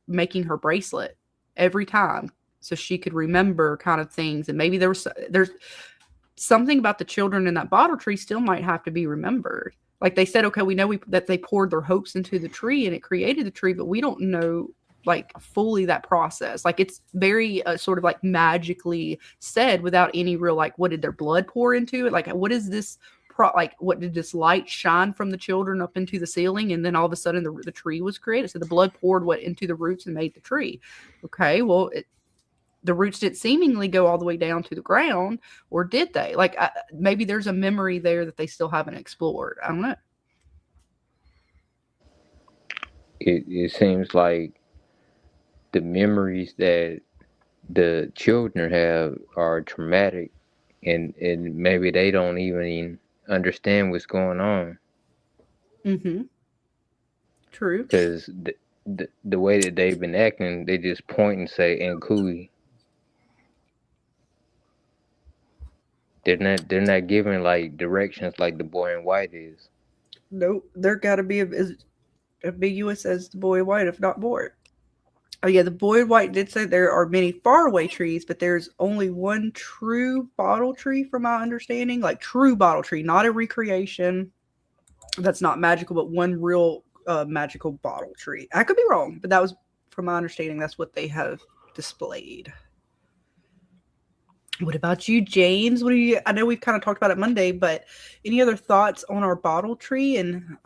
making her bracelet every time so she could remember kind of things. And maybe there's something about the children in that bottle tree still might have to be remembered. Like they said, okay, we know that they poured their hopes into the tree and it created the tree, but we don't know like fully that process. Like it's very sort of like magically said without any real, like, what did their blood pour into it? Like, what is this like, what did this light shine from the children up into the ceiling? And then all of a sudden the tree was created. So the blood poured into the roots and made the tree. Okay. Well, the roots didn't seemingly go all the way down to the ground, or did they? Like maybe there's a memory there that they still haven't explored. I don't know. It seems like the memories that the children have are traumatic, and maybe they don't even understand what's going on. Mm-hmm. True. Because the way that they've been acting, they just point and say "and cooey." They're not giving like directions like the boy in white is. Nope. There got to be as ambiguous as the boy in white, if not more. Oh yeah, the boy in white did say there are many faraway trees, but there's only one true bottle tree, from my understanding. Like true bottle tree, not a recreation. That's not magical, but one real magical bottle tree. I could be wrong, but that was, from my understanding, that's what they have displayed. What about you, James? I know we've kind of talked about it Monday, but any other thoughts on our bottle tree and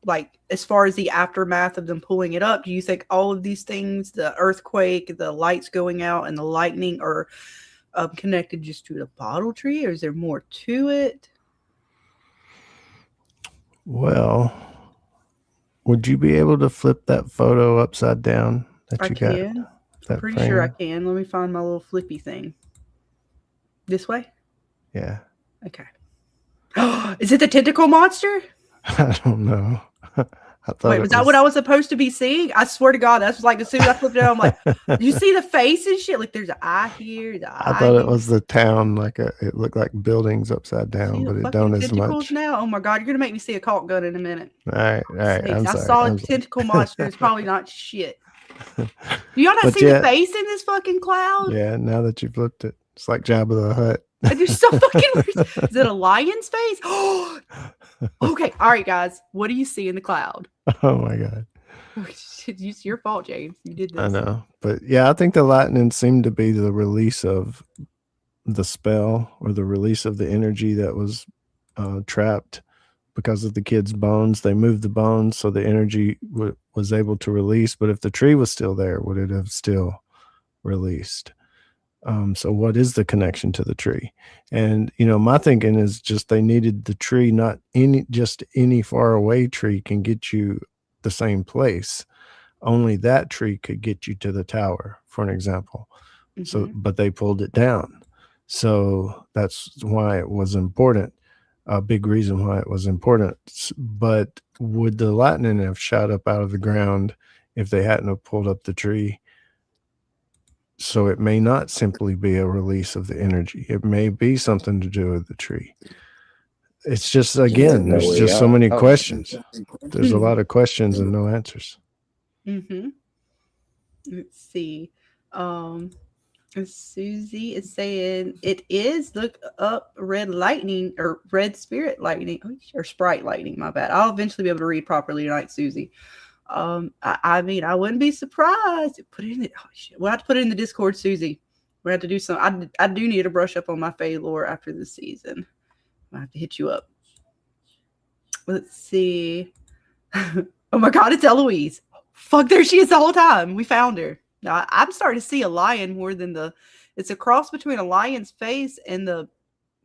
like as far as the aftermath of them pulling it up? Do you think all of these things, the earthquake, the lights going out, and the lightning, are connected just to the bottle tree, or is there more to it? Well, would you be able to flip that photo upside down that you got? I'm pretty sure I can. Let me find my little flippy thing. This way? Yeah. Okay. Is it the tentacle monster? I don't know. Wait, was that what I was supposed to be seeing? I swear to God, that's like as soon as I flipped it out, I'm like, you see the face and shit? Like there's an eye here. I thought it was the town, it looked like buildings upside down, but it don't as much. Now, oh my God, you're gonna make me see a caulk gun in a minute. All right. I saw a tentacle monster. It's probably not shit. Do y'all not see the face in this fucking cloud? Yeah, now that you flipped it, it's like Jabba the Hutt. You're so fucking weird. Is it a lion's face? Okay, all right, guys. What do you see in the cloud? Oh my God. It's your fault, James. You did this. I know. But yeah, I think the lightning seemed to be the release of the spell, or the release of the energy that was trapped because of the kids' bones. They moved the bones so the energy was able to release. But if the tree was still there, would it have still released? So what is the connection to the tree? And, my thinking is just they needed the tree, not any far away tree can get you the same place. Only that tree could get you to the tower, for an example. Mm-hmm. So, but they pulled it down. So that's why it was important. A big reason why it was important. But would the lightning have shot up out of the ground if they hadn't have pulled up the tree? So it may not simply be a release of the energy. It may be something to do with the tree. It's just, again, there's just so many questions. There's a lot of questions and no answers. Mm-hmm. Let's see. Susie is saying it is look up red lightning, or red spirit lightning, or sprite lightning. My bad. I'll eventually be able to read properly tonight, Susie. I mean, I wouldn't be surprised. Put it in it. Oh, shit. We'll have to put it in the Discord, Susie. We have to do some. I do need to brush up on my Fae lore after this season. I have to hit you up. Let's see. Oh my God, it's Eloise. Fuck, there she is the whole time. We found her. Now I'm starting to see a lion more than it's a cross between a lion's face and the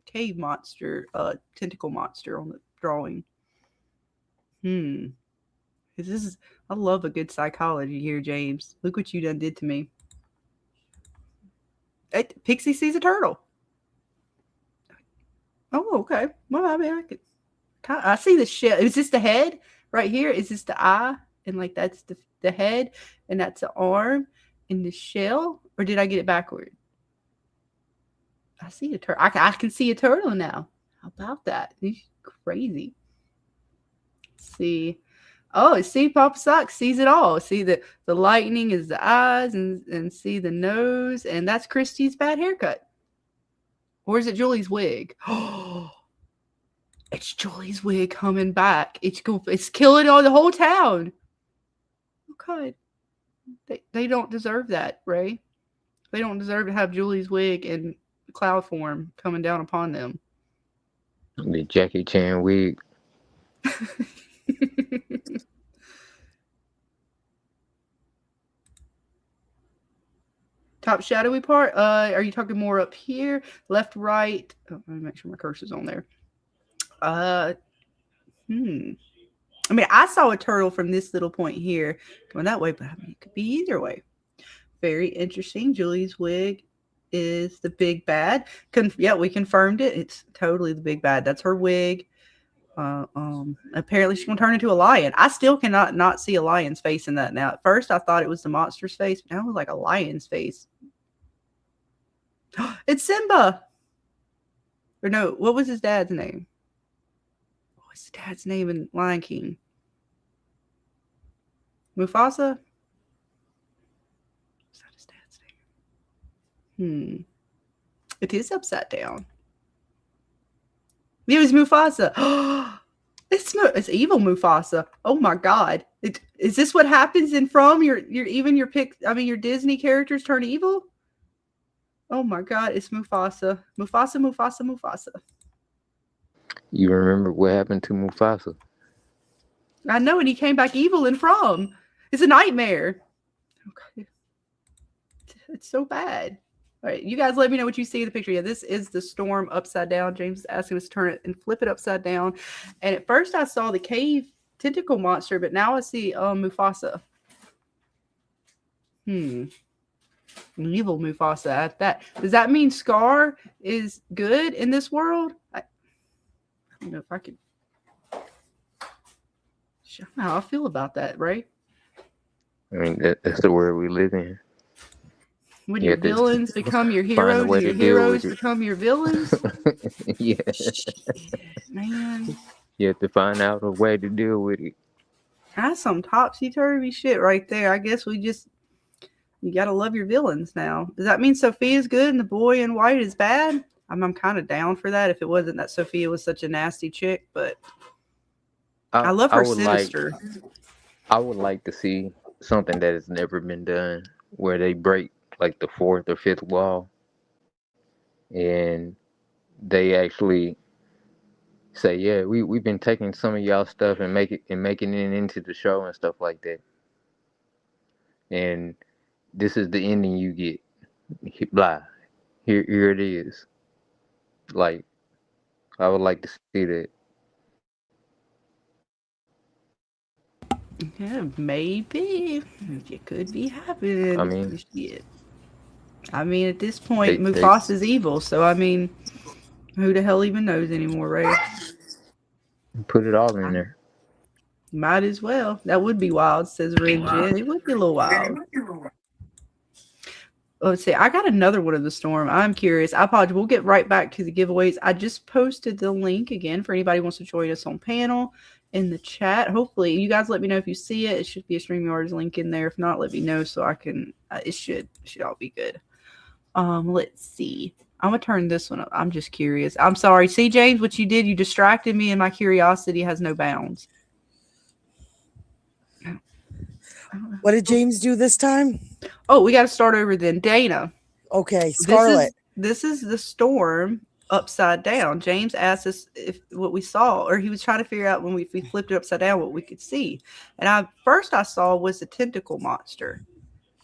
cave monster, tentacle monster on the drawing. I love a good psychology here, James. Look what you done did to me. Pixie sees a turtle. Oh, okay. Well, I mean, I see the shell. Is this the head right here? Is this the eye? And like that's the head, and that's the arm and the shell? Or did I get it backward? I see a turtle. I can see a turtle now. How about that? He's crazy. Let's see. Oh, see, Papa Sock sees it all. See the lightning is the eyes, and see the nose, and that's Christy's bad haircut. Or is it Julie's wig? Oh, it's Julie's wig coming back. It's killing all the whole town. Okay. They don't deserve that, Ray. They don't deserve to have Julie's wig in cloud form coming down upon them. The Jackie Chan wig. Top shadowy part. Are you talking more up here? Left, right? Oh, let me make sure my cursor's on there. I mean, I saw a turtle from this little point here going that way, but I mean, it could be either way. Very interesting. Julie's wig is the big bad. Yeah, we confirmed it. It's totally the big bad. That's her wig. Apparently she's gonna turn into a lion. I still cannot not see a lion's face in that now. At first I thought it was the monster's face, but now it was like a lion's face. It's Simba. Or no, what was his dad's name? What was his dad's name in Lion King? Mufasa? Is that his dad's name? It is upside down. It was Mufasa. It's evil Mufasa. Oh my God! Is this what happens in From your your Disney characters turn evil? Oh my God! It's Mufasa. Mufasa. You remember what happened to Mufasa? I know, and he came back evil in From. It's a nightmare. Okay, it's so bad. All right, you guys let me know what you see in the picture. Yeah, this is the storm upside down. James is asking us to turn it and flip it upside down. And at first I saw the cave tentacle monster, but now I see Mufasa. Evil Mufasa at that. Does that mean Scar is good in this world? I don't know if I could. I don't know how I feel about that, right? I mean, that's the world we live in. When your villains become your heroes, your heroes become your villains. Yeah. Shit, man. You have to find out a way to deal with it. That's some topsy-turvy shit right there. I guess you gotta love your villains now. Does that mean Sophia's good and the boy in white is bad? I'm kind of down for that if it wasn't that Sophia was such a nasty chick, but I love her sinister. I would like to see something that has never been done where they break like the fourth or fifth wall and they actually say, yeah, we've been taking some of y'all stuff and making it into the show and stuff like that, and this is the ending you get. Blah, here it is. Like, I would like to see that. Yeah, maybe it could be happening. I mean, at this point, Mufasa's evil, so I mean, who the hell even knows anymore, right? Put it all in there. Might as well. That would be wild, says Red Jen. It would be a little wild. Let's see. I got another one of the storm. I'm curious. I apologize. We'll get right back to the giveaways. I just posted the link again for anybody who wants to join us on panel in the chat. Hopefully, you guys let me know if you see it. It should be a StreamYards link in there. If not, let me know so I can. It should all be good. Let's see. I'm gonna turn this one up. I'm just curious. I'm sorry. See, James, what you did, you distracted me, and my curiosity has no bounds. What did James do this time? Oh, we got to start over then. Dana. Okay, Scarlet. This is the storm upside down. James asked us if what we saw, or he was trying to figure out when we flipped it upside down what we could see. And I saw was the tentacle monster,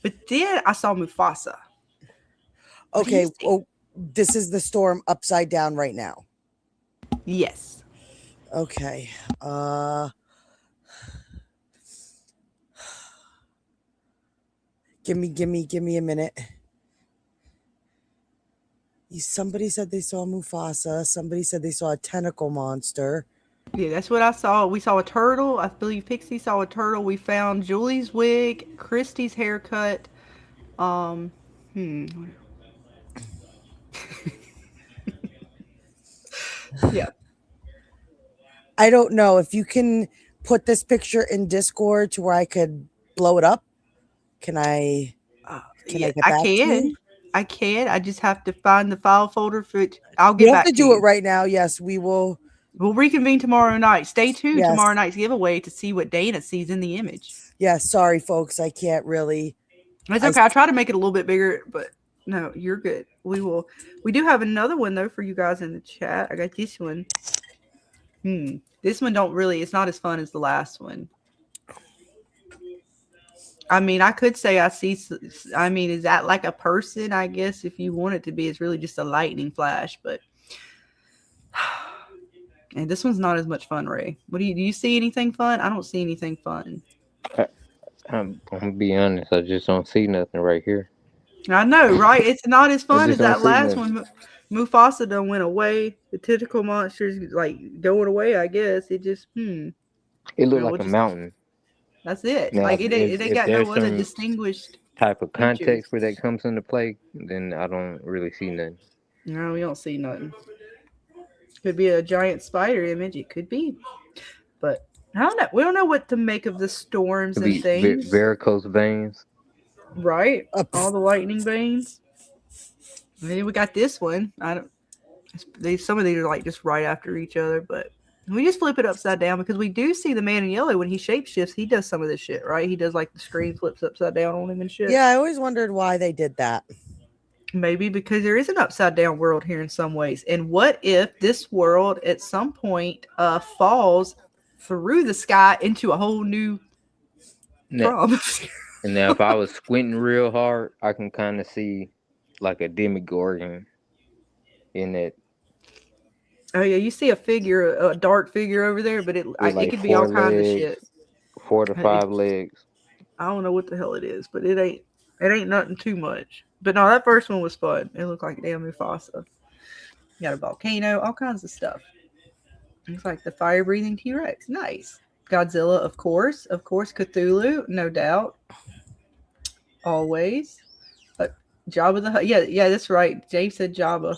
but then I saw Mufasa. Okay, oh, this is the storm upside down right now. Yes. Okay. Give me a minute. Somebody said they saw Mufasa. Somebody said they saw a tentacle monster. Yeah, that's what I saw. We saw a turtle. I believe Pixie saw a turtle. We found Julie's wig, Christy's haircut. Yeah. I don't know if you can put this picture in Discord to where I could blow it up. Can I? Can I get back to you? I can. I just have to find the file folder for it. I'll get back to you. You have to do it right now. Yes, we will. We'll reconvene tomorrow night. Stay tuned tomorrow night's giveaway to see what Dana sees in the image. Yeah, sorry, folks. I can't really. It's okay. I try to make it a little bit bigger, but no, you're good. We will. We do have another one, though, for you guys in the chat. I got this one. This one it's not as fun as the last one. I mean, I could say is that like a person? I guess if you want it to be, it's really just a lightning flash, but and this one's not as much fun, Ray. Do you see anything fun? I don't see anything fun. I'm gonna be honest, I just don't see nothing right here. I know, right? It's not as fun as that last one. Mufasa done went away. The tentacle monster's like going away, I guess. It just It looked like a mountain. That's it. Now, like it got no other distinguished type of context where that comes into play, then I don't really see nothing. No, we don't see nothing. Could be a giant spider image. It could be, but I don't know. We don't know what to make of the storms and things. Varicose veins, right? All the lightning veins. Maybe we got this one. Some of these are like just right after each other, but we just flip it upside down because we do see the man in yellow when he shapeshifts. He does some of this shit, right? He does like the screen flips upside down on him and shit. Yeah, I always wondered why they did that. Maybe because there is an upside down world here in some ways. And what if this world at some point falls through the sky into a whole new And now if I was squinting real hard, I can kind of see like a demigorgon in it. Oh yeah, you see a dark figure over there, but it could be all kinds of shit. 4 to 5 legs. I don't know what the hell it is, but it ain't nothing too much. But no, that first one was fun. It looked like damn Mufasa. You got a volcano, all kinds of stuff. It's like the fire-breathing T-Rex. Nice. Godzilla, of course. Of course, Cthulhu, no doubt. Always. Jabba the Hutt. Yeah, that's right. James said Jabba.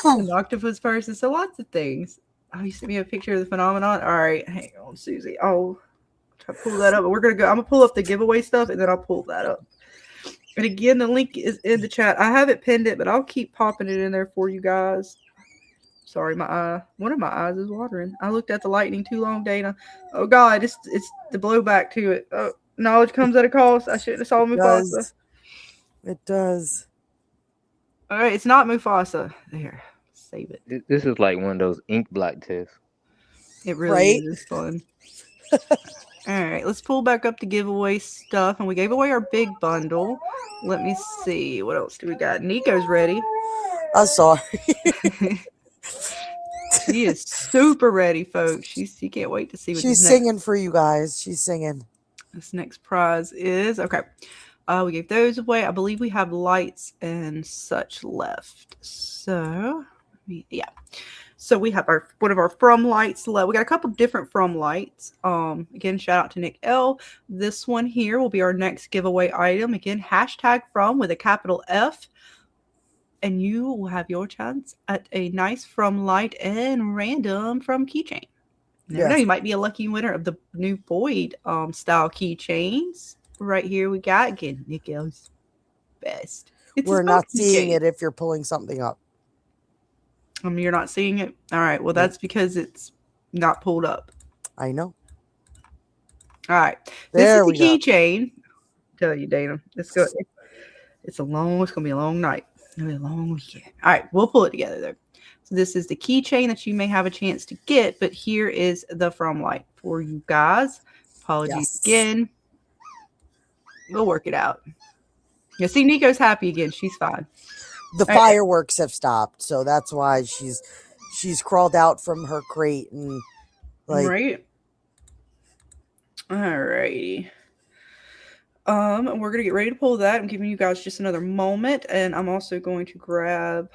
An octopus person. So lots of things. Oh, you sent me a picture of the phenomenon? All right. Hang on, Susie. I'll try to pull that up. I'm going to pull up the giveaway stuff, and then I'll pull that up. And again, the link is in the chat. I haven't pinned it, but I'll keep popping it in there for you guys. Sorry, one of my eyes is watering. I looked at the lightning too long, Dana. Oh God, it's the blowback to it. Oh, knowledge comes at a cost. I shouldn't have saw Mufasa. It does. All right, it's not Mufasa. There, save it. This is like one of those ink blot tests. It really is fun. All right, let's pull back up the giveaway stuff. And we gave away our big bundle. Let me see. What else do we got? Nico's ready. I'm sorry. She is super ready, folks. She can't wait to see what she's singing for you guys. She's singing. This next prize is okay. We gave those away. I believe we have lights and such left. So yeah. So we have one of our From lights left. We got a couple different From lights. Again, shout out to Nick L. This one here will be our next giveaway item. Again, hashtag From with a capital F. And you will have your chance at a nice From light and random From keychain. Never know, you might be a lucky winner of the new Void style keychains. Right here we got again Nick L's best. We're not seeing it if you're pulling something up. You're not seeing it? All right. Well, that's because it's not pulled up. I know. All right. This is the keychain. Tell you, Dana. It's good. It's gonna be a long night. It's gonna be a long weekend. All right, we'll pull it together though. So this is the keychain that you may have a chance to get, but here is the Fromlight for you guys. Apologies again. We'll work it out. You see, Nico's happy again. She's fine. The fireworks have stopped, so that's why she's crawled out from her crate and like. Right. All righty. We're gonna get ready to pull that. I'm giving you guys just another moment, and I'm also going to grab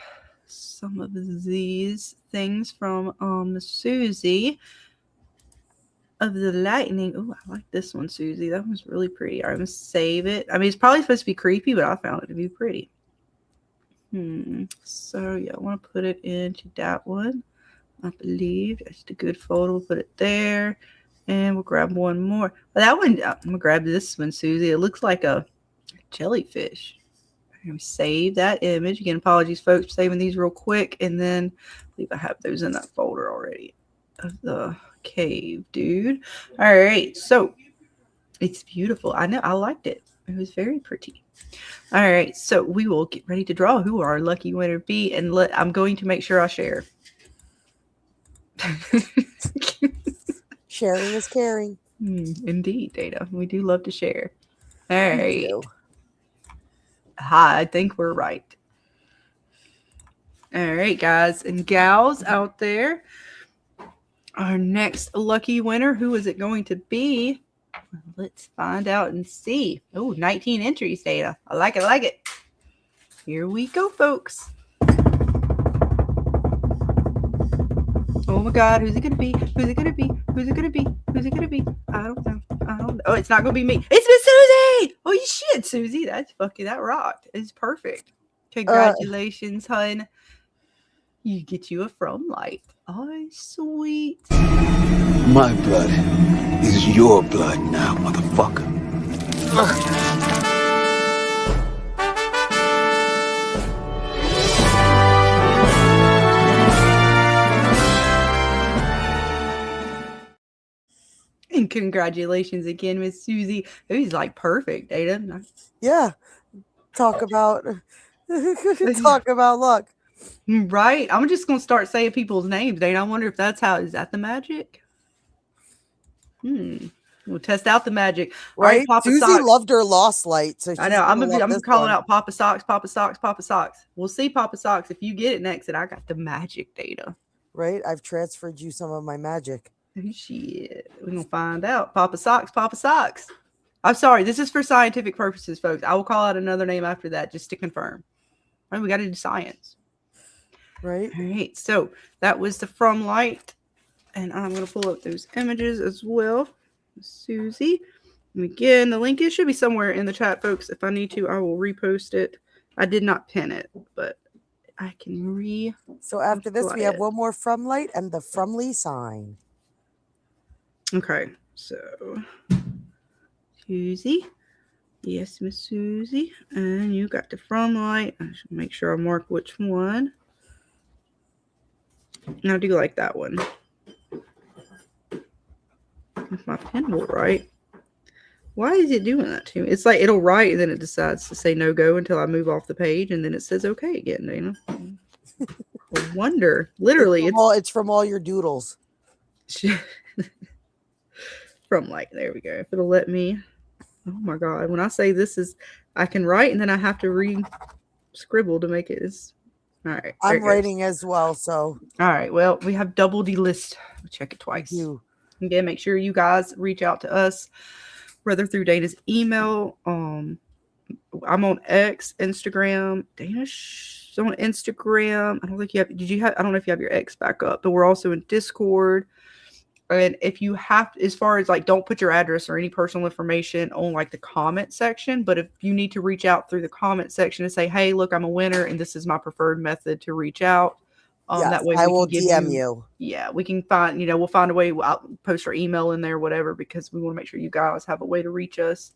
some of these things from Susie of the lightning. Oh, I like this one, Susie. That one's really pretty. I'm gonna save it. I mean, it's probably supposed to be creepy, but I found it to be pretty. So yeah, I want to put it into that one. I believe that's a good photo. We'll put it there. And we'll grab one more. That one, I'm going to grab this one, Susie. It looks like a jellyfish. I'm going to save that image. Again, apologies, folks, for saving these real quick. And then I believe I have those in that folder already of the cave, dude. All right. So it's beautiful. I know. I liked it. It was very pretty. All right. So we will get ready to draw who our lucky winner be. And I'm going to make sure I share. Sharing is caring. Indeed, Dana. We do love to share. All right. I think we're right. All right, guys and gals out there. Our next lucky winner, who is it going to be? Let's find out and see. Oh, 19 entries, Dana. I like it. I like it. Here we go, folks. Oh my God, who's it gonna be? Who's it gonna be? Who's it gonna be? Who's it gonna be? I don't know. Oh, it's not gonna be me. It's Miss Susie! Oh, you shit, Susie. That's fucking, that rocked. It's perfect. Congratulations, hun. You get you a Fromlight. Oh, sweet. My blood is your blood now, motherfucker. And congratulations again, Miss Susie. It was like perfect, Ada. Yeah. Talk about luck. Right. I'm just gonna start saying people's names, Dana. I wonder if that's how, is that the magic? We'll test out the magic. Right. All right, Papa Susie Socks. loved her Lost Light. So I know. I'm calling out Papa Socks, Papa Socks, Papa Socks. We'll see, Papa Socks, if you get it next, and I got the magic, Data. Right. I've transferred you some of my magic. Shit. We're gonna find out. Papa Socks, Papa Socks. I'm sorry, this is for scientific purposes, folks. I will call out another name after that just to confirm. All right, we gotta do science. Right. All right, so that was the Fromlight. And I'm gonna pull up those images as well. Susie. And again, the link should be somewhere in the chat, folks. If I need to, I will repost it. I did not pin it, but I can So after this, we have one more Fromlight and the Fromily sign. Okay, so Susie. Yes, Miss Susie. And you got the Fromlight. I should make sure I mark which one. And I do like that one. If my pen will write. Why is it doing that to me? It's like it'll write and then it decides to say no go until I move off the page and then it says okay again, Dana. I wonder. Literally, it's from all your doodles. Fromlight. There we go. If it'll let me. Oh my God. When I say this is, I can write and then I have to re-scribble to make it. All right. I'm writing as well. So. All right. Well, we have double the list. We'll check it twice. Again, make sure you guys reach out to us, whether through Dana's email. I'm on X, Instagram. Dana's on Instagram. I don't think you have. I don't know if you have your X back up, but we're also in Discord. And if you have, as far as like, don't put your address or any personal information on like the comment section. But if you need to reach out through the comment section and say, hey, look, I'm a winner and this is my preferred method to reach out. Yes, that way I will DM you. Yeah, we can find, we'll find a way. I'll post our email in there, whatever, because we want to make sure you guys have a way to reach us.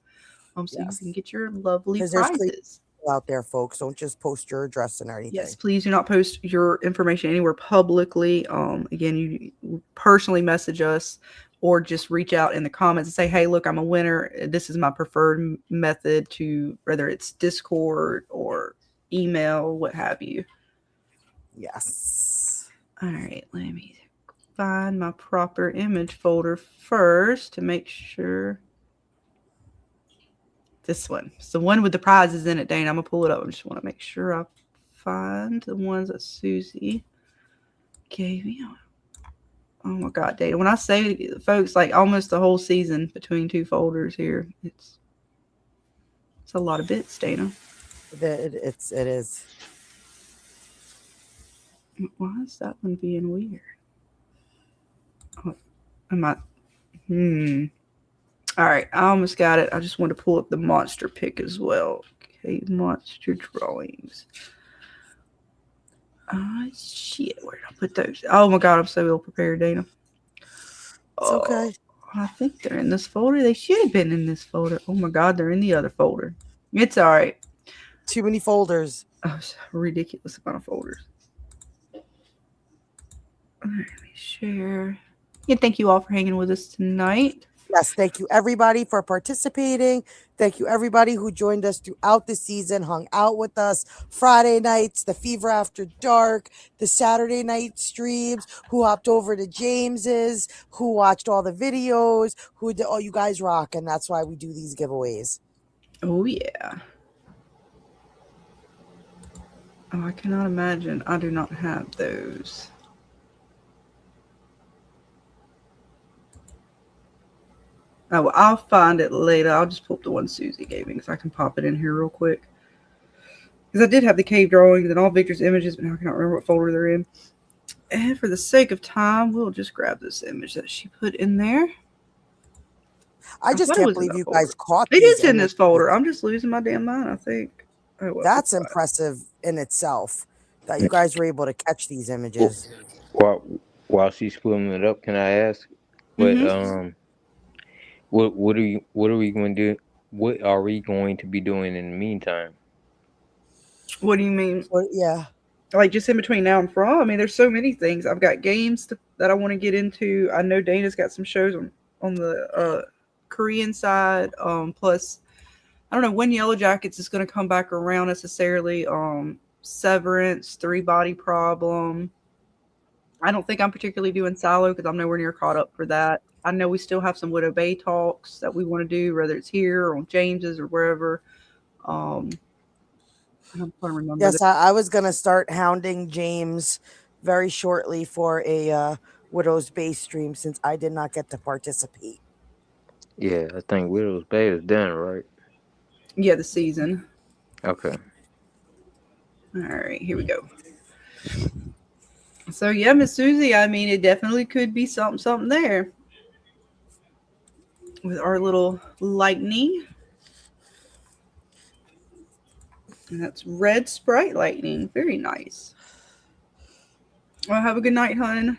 So you can get your lovely prizes out there, folks. Don't just post your address and everything. Yes, please do not post your information anywhere publicly. Again, you personally message us or just reach out in the comments and say, hey, look, I'm a winner. This is my preferred method to, whether it's Discord or email, what have you. Yes. All right, let me find my proper image folder first to make sure. This one. It's the one with the prizes in it, Dane. I'm going to pull it up. I just want to make sure I find the ones that Susie gave me. Oh my God, Dana. When I say, folks, like almost the whole season between two folders here, it's a lot of bits, Dana. It is. Why is that one being weird? Oh, am I? All right, I almost got it. I just want to pull up the monster pick as well. Okay, monster drawings. Shit, where did I put those? Oh my God, I'm so ill prepared, Dana. It's okay. I think they're in this folder. They should have been in this folder. Oh my God, they're in the other folder. It's all right. Too many folders. Oh, it's a ridiculous amount of folders. All right, let me share. Yeah, thank you all for hanging with us tonight. Yes, thank you everybody for participating. Thank you everybody who joined us throughout the season, hung out with us Friday nights, the Fever After Dark, the Saturday night streams, who hopped over to James's, who watched all the videos, who did, oh, you guys rock, and that's why we do these giveaways. Oh yeah. Oh, I cannot imagine. I do not have those. Oh, well, I'll find it later. I'll just pull up the one Susie gave me because I can pop it in here real quick. Because I did have the cave drawings and all Victor's images, but now I cannot remember what folder they're in. And for the sake of time, we'll just grab this image that she put in there. I just can't believe you guys caught it. It is in this folder. I'm just losing my damn mind, I think. Oh, well, that's impressive in itself that you guys were able to catch these images. While she's pulling it up, can I ask what are we going to do? What are we going to be doing in the meantime? What do you mean? Yeah. Like just in between now and from? I mean, there's so many things. I've got games that I want to get into. I know Dana's got some shows on the Korean side. Plus, I don't know when Yellow Jackets is going to come back around necessarily. Severance, 3 Body Problem. I don't think I'm particularly doing Silo because I'm nowhere near caught up for that. I know we still have some Widow Bay talks that we want to do, whether it's here or on James's or wherever. I'm trying to remember. Yes, I was going to start hounding James very shortly for a Widow's Bay stream since I did not get to participate. Yeah, I think Widow's Bay is done, right? Yeah, the season. Okay. All right, here we go. So yeah, Miss Susie, I mean, it definitely could be something there with our little lightning. And that's red Sprite lightning. Very nice. Well, have a good night, hon.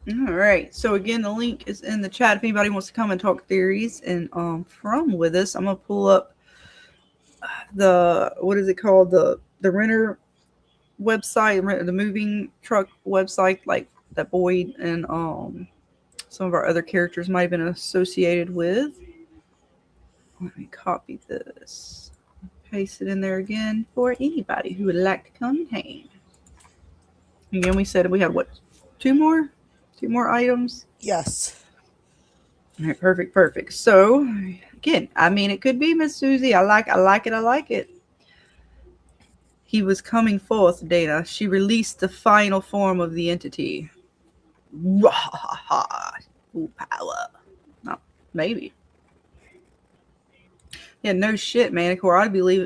All right. So again, the link is in the chat if anybody wants to come and talk theories and from with us. I'm gonna pull up the what is it called, the renter website, the moving truck website, like that Boyd and some of our other characters might have been associated with. Let me copy this, paste it in there again for anybody who would like to come and hang. Again, we said we had what, two more items? Yes. All right, perfect. So again, I mean, it could be Miss Susie. I like it. He was coming forth, Dana. She released the final form of the entity. Full power. No, maybe. Yeah, no shit, Manicor.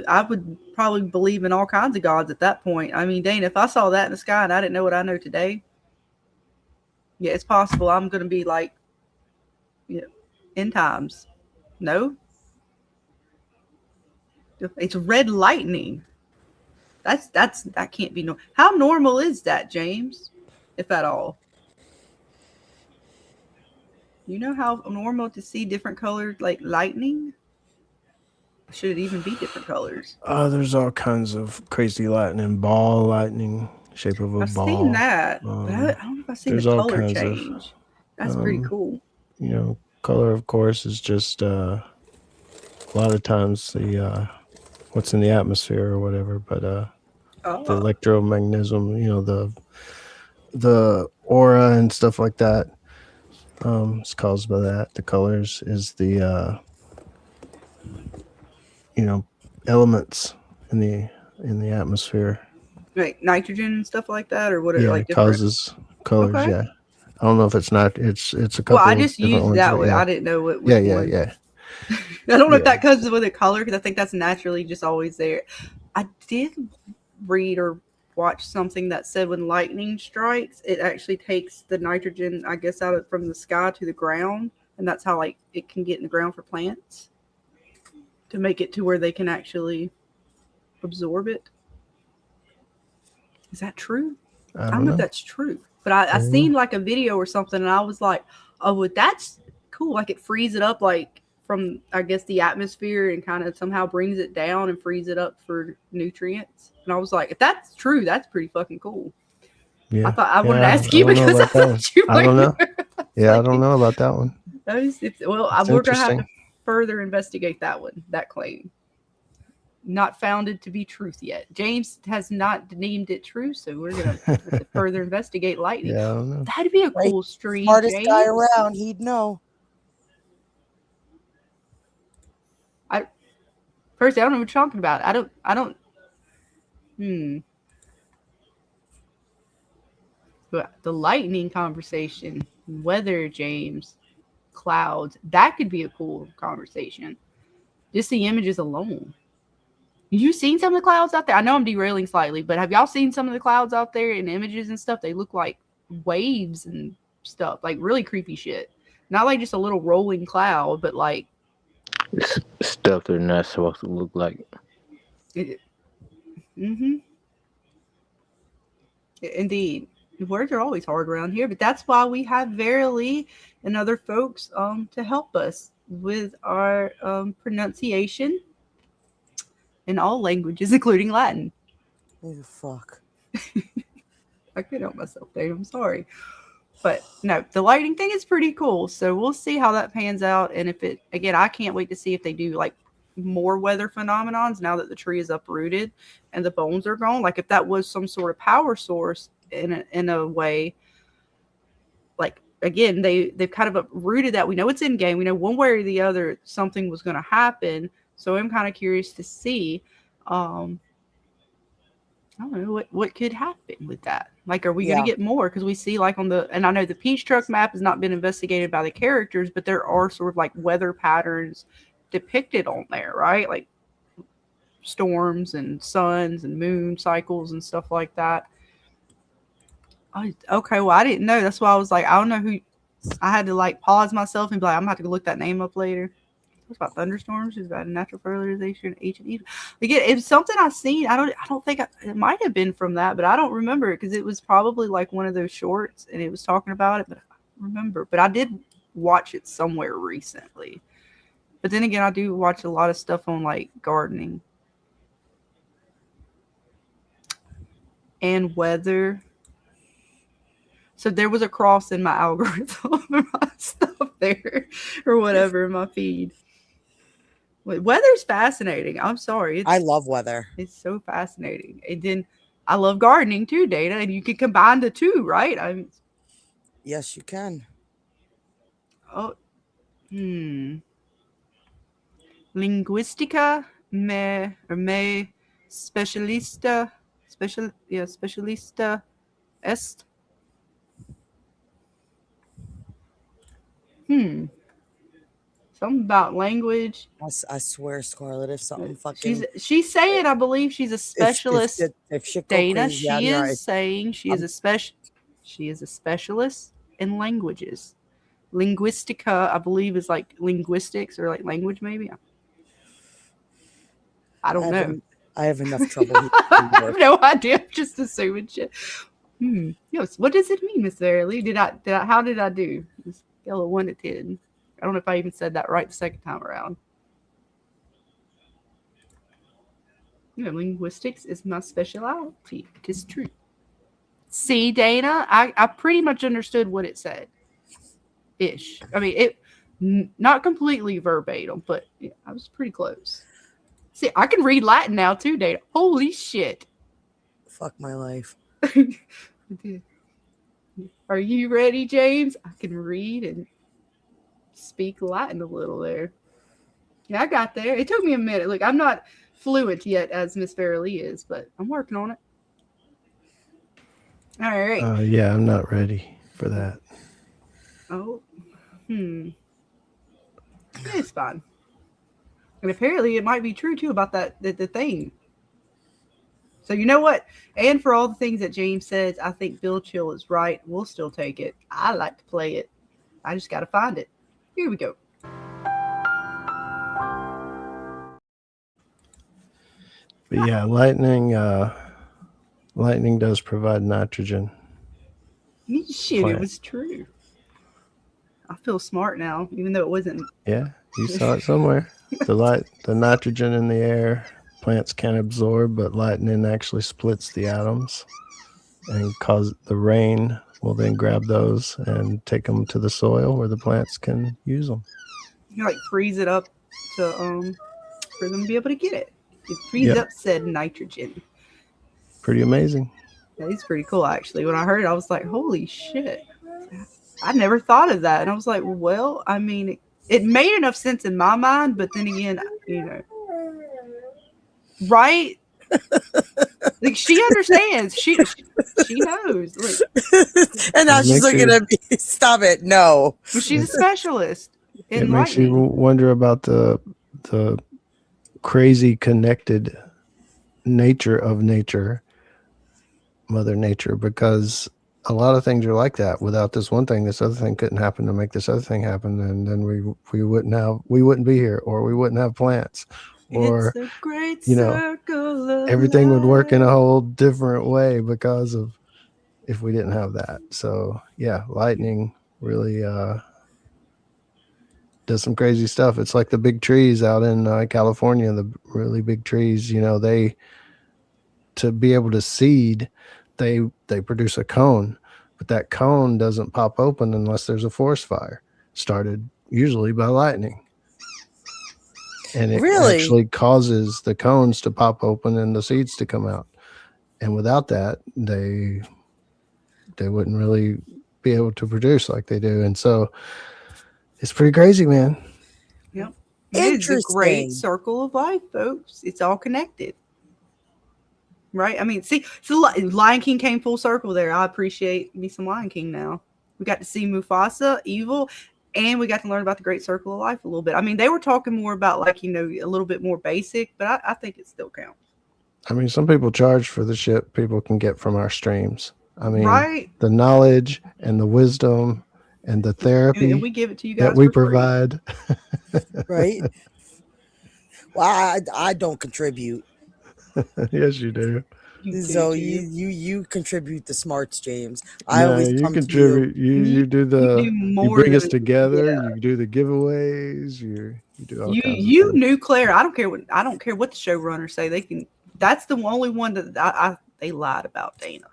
I would probably believe in all kinds of gods at that point. I mean, Dana, if I saw that in the sky and I didn't know what I know today, yeah, it's possible I'm going to be like, end times. No? It's red lightning. That can't be normal. How normal is that, James? If at all? You know how normal to see different colored like lightning? Should it even be different colors? There's all kinds of crazy lightning, ball lightning. shape of a I've ball. seen that, but I don't know if I've seen There's the all color kinds of, change. That's pretty cool. color, of course, is just a lot of times the what's in the atmosphere or whatever, but the electromagnetism, the aura and stuff like that, it's caused by that. The colors is the elements in the atmosphere. Like nitrogen and stuff like that, or what are Yeah, like it different? causes colors. Okay. Yeah, I don't know if it's not. It's a Well, I couple just different used ones, that but one. yeah, I didn't know which yeah, one. yeah, I don't know if yeah. that comes with a color because I think that's naturally just always there. I did read or watch something that said when lightning strikes, it actually takes the nitrogen, I guess, out of from the sky to the ground, and that's how like it can get in the ground for plants to make it to where they can actually absorb it. Is that true? I I don't don't know if know. that's true, but I don't seen know. like a video or something, and I was like, "Oh, well, that's cool!" Like it frees it up, like from I guess the atmosphere, and kind of somehow brings it down and frees it up for nutrients. And I was like, "If that's true, that's pretty fucking cool." I Yeah, thought I wanted to yeah. ask I you don't know because I about that one. thought you I don't might know. know. Yeah, I don't Like, know about that one. It's we're gonna have to interesting. further investigate that one. That claim not founded to be truth yet. James has not deemed it true, so we're gonna have to further investigate lightning. Yeah, I don't know. That'd be a Right? cool stream, Smartest guy James. around. He'd know. First, I don't know what you're talking about. I don't. But the lightning conversation, weather, James, clouds. That could be a cool conversation. Just the images alone. You seen some of the clouds out there? I know I'm derailing slightly, but have y'all seen some of the clouds out there in images and stuff? They look like waves and stuff, like really creepy shit. Not like just a little rolling cloud, but like It's stuff they're not supposed to look like. mm-hmm. Indeed. Words are always hard around here, but that's why we have Verily and other folks to help us with our pronunciation in all languages, including Latin. Oh, fuck. I couldn't help myself there. I'm sorry. But no, the lighting thing is pretty cool. So we'll see how that pans out. And if it, again, I can't wait to see if they do like more weather phenomenons now that the tree is uprooted and the bones are gone. Like if that was some sort of power source in a way, like again, they've kind of uprooted that. We know it's in game. We know one way or the other something was going to happen. So I'm kind of curious to see. I don't know what could happen with that. Like, are we going to get more? Because we see like and I know the Peach Truck map has not been investigated by the characters, but there are sort of like weather patterns depicted on there, right? Like storms and suns and moon cycles and stuff like that. Okay, well, I didn't know. That's why I was like, I don't know who. I had to like pause myself and be like, I'm going to have to go look that name up later. What's about thunderstorms? Is that natural fertilization? Ancient Egypt. Again, it's something I've seen. I don't think it might have been from that, but I don't remember it because it was probably like one of those shorts and it was talking about it. But I don't remember. But I did watch it somewhere recently. But then again, I do watch a lot of stuff on like gardening and weather. So there was a cross in my algorithm or my stuff there or whatever in my feed. Weather's fascinating. I'm sorry. I love weather. It's so fascinating. And then I love gardening too, Dana. And you can combine the two, right? Yes, you can. Oh, Linguistica me specialista specialista est. Something about language. I swear, Scarlett, if something fucking she's saying, I believe she's a specialist. If shit go Dana, crazy out she here, is saying she is a specialist in languages. Linguistica, I believe, is like linguistics or like language, maybe. I don't know. I have enough trouble. I have no idea. I'm just assuming shit. Yes. What does it mean, Miss Verily? How did I do? Scale of 1 to 10. I don't know if I even said that right the second time around. Linguistics is my specialty. It is true. See, Dana, I pretty much understood what it said. Ish. I mean, not completely verbatim, but yeah, I was pretty close. See, I can read Latin now too, Dana. Holy shit. Fuck my life. Are you ready, James? I can read and speak Latin a little there. Yeah, I got there. It took me a minute. Look, I'm not fluent yet as Miss Farrelly is, but I'm working on it. All right. Yeah, I'm not ready for that. Oh, it's fine. And apparently it might be true too about the thing. So you know what? And for all the things that James says, I think Bill Chill is right. We'll still take it. I like to play it. I just got to find it. Here we go. But yeah, lightning does provide nitrogen. Shit, it was true. I feel smart now, even though it wasn't. Yeah, you saw it somewhere. The nitrogen in the air, plants can't absorb, but lightning actually splits the atoms and cause the rain will then grab those and take them to the soil where the plants can use them. You like freeze it up to for them to be able to get it. It freezes up said nitrogen. Pretty amazing. Yeah, it's pretty cool actually. When I heard it, I was like, holy shit. I never thought of that. And I was like, well, I mean, it made enough sense in my mind, but then again, you know, right? Like she understands. She knows. Like, and now she's looking at me. Stop it. No. But she's a specialist. It makes you wonder about the crazy connected nature of nature, Mother Nature, because a lot of things are like that. Without this one thing, this other thing couldn't happen to make this other thing happen, and then we wouldn't be here, or we wouldn't have plants, or it's a great circle of everything life. would work in a whole different way because of if we didn't have that. So yeah, lightning really does some crazy stuff. It's like the big trees out in California, the really big trees. You know, they to be able to seed, they produce a cone, but that cone doesn't pop open unless there's a forest fire started, usually by lightning. And it actually causes the cones to pop open and the seeds to come out. And without that, they wouldn't really be able to produce like they do. And so it's pretty crazy, man. Yep. It's a great circle of life, folks. It's all connected. Right? I mean, see, Lion King came full circle there. I appreciate me some Lion King now. We got to see Mufasa, evil, and we got to learn about the great circle of life a little bit. I mean, they were talking more about like, you know, a little bit more basic, but I think it still counts. I mean, some people charge for the shit people can get from our streams. I mean, the knowledge and the wisdom and the therapy and we give it to you guys that we provide. Right? Well, I don't contribute. Yes, you do. So you contribute the smarts, James. I always come contribute. You do the you bring us together. Yeah. You do the giveaways. You do all kinds of things. Knew Claire. I don't care what the showrunners say. They can. That's the only one that they lied about, Dana.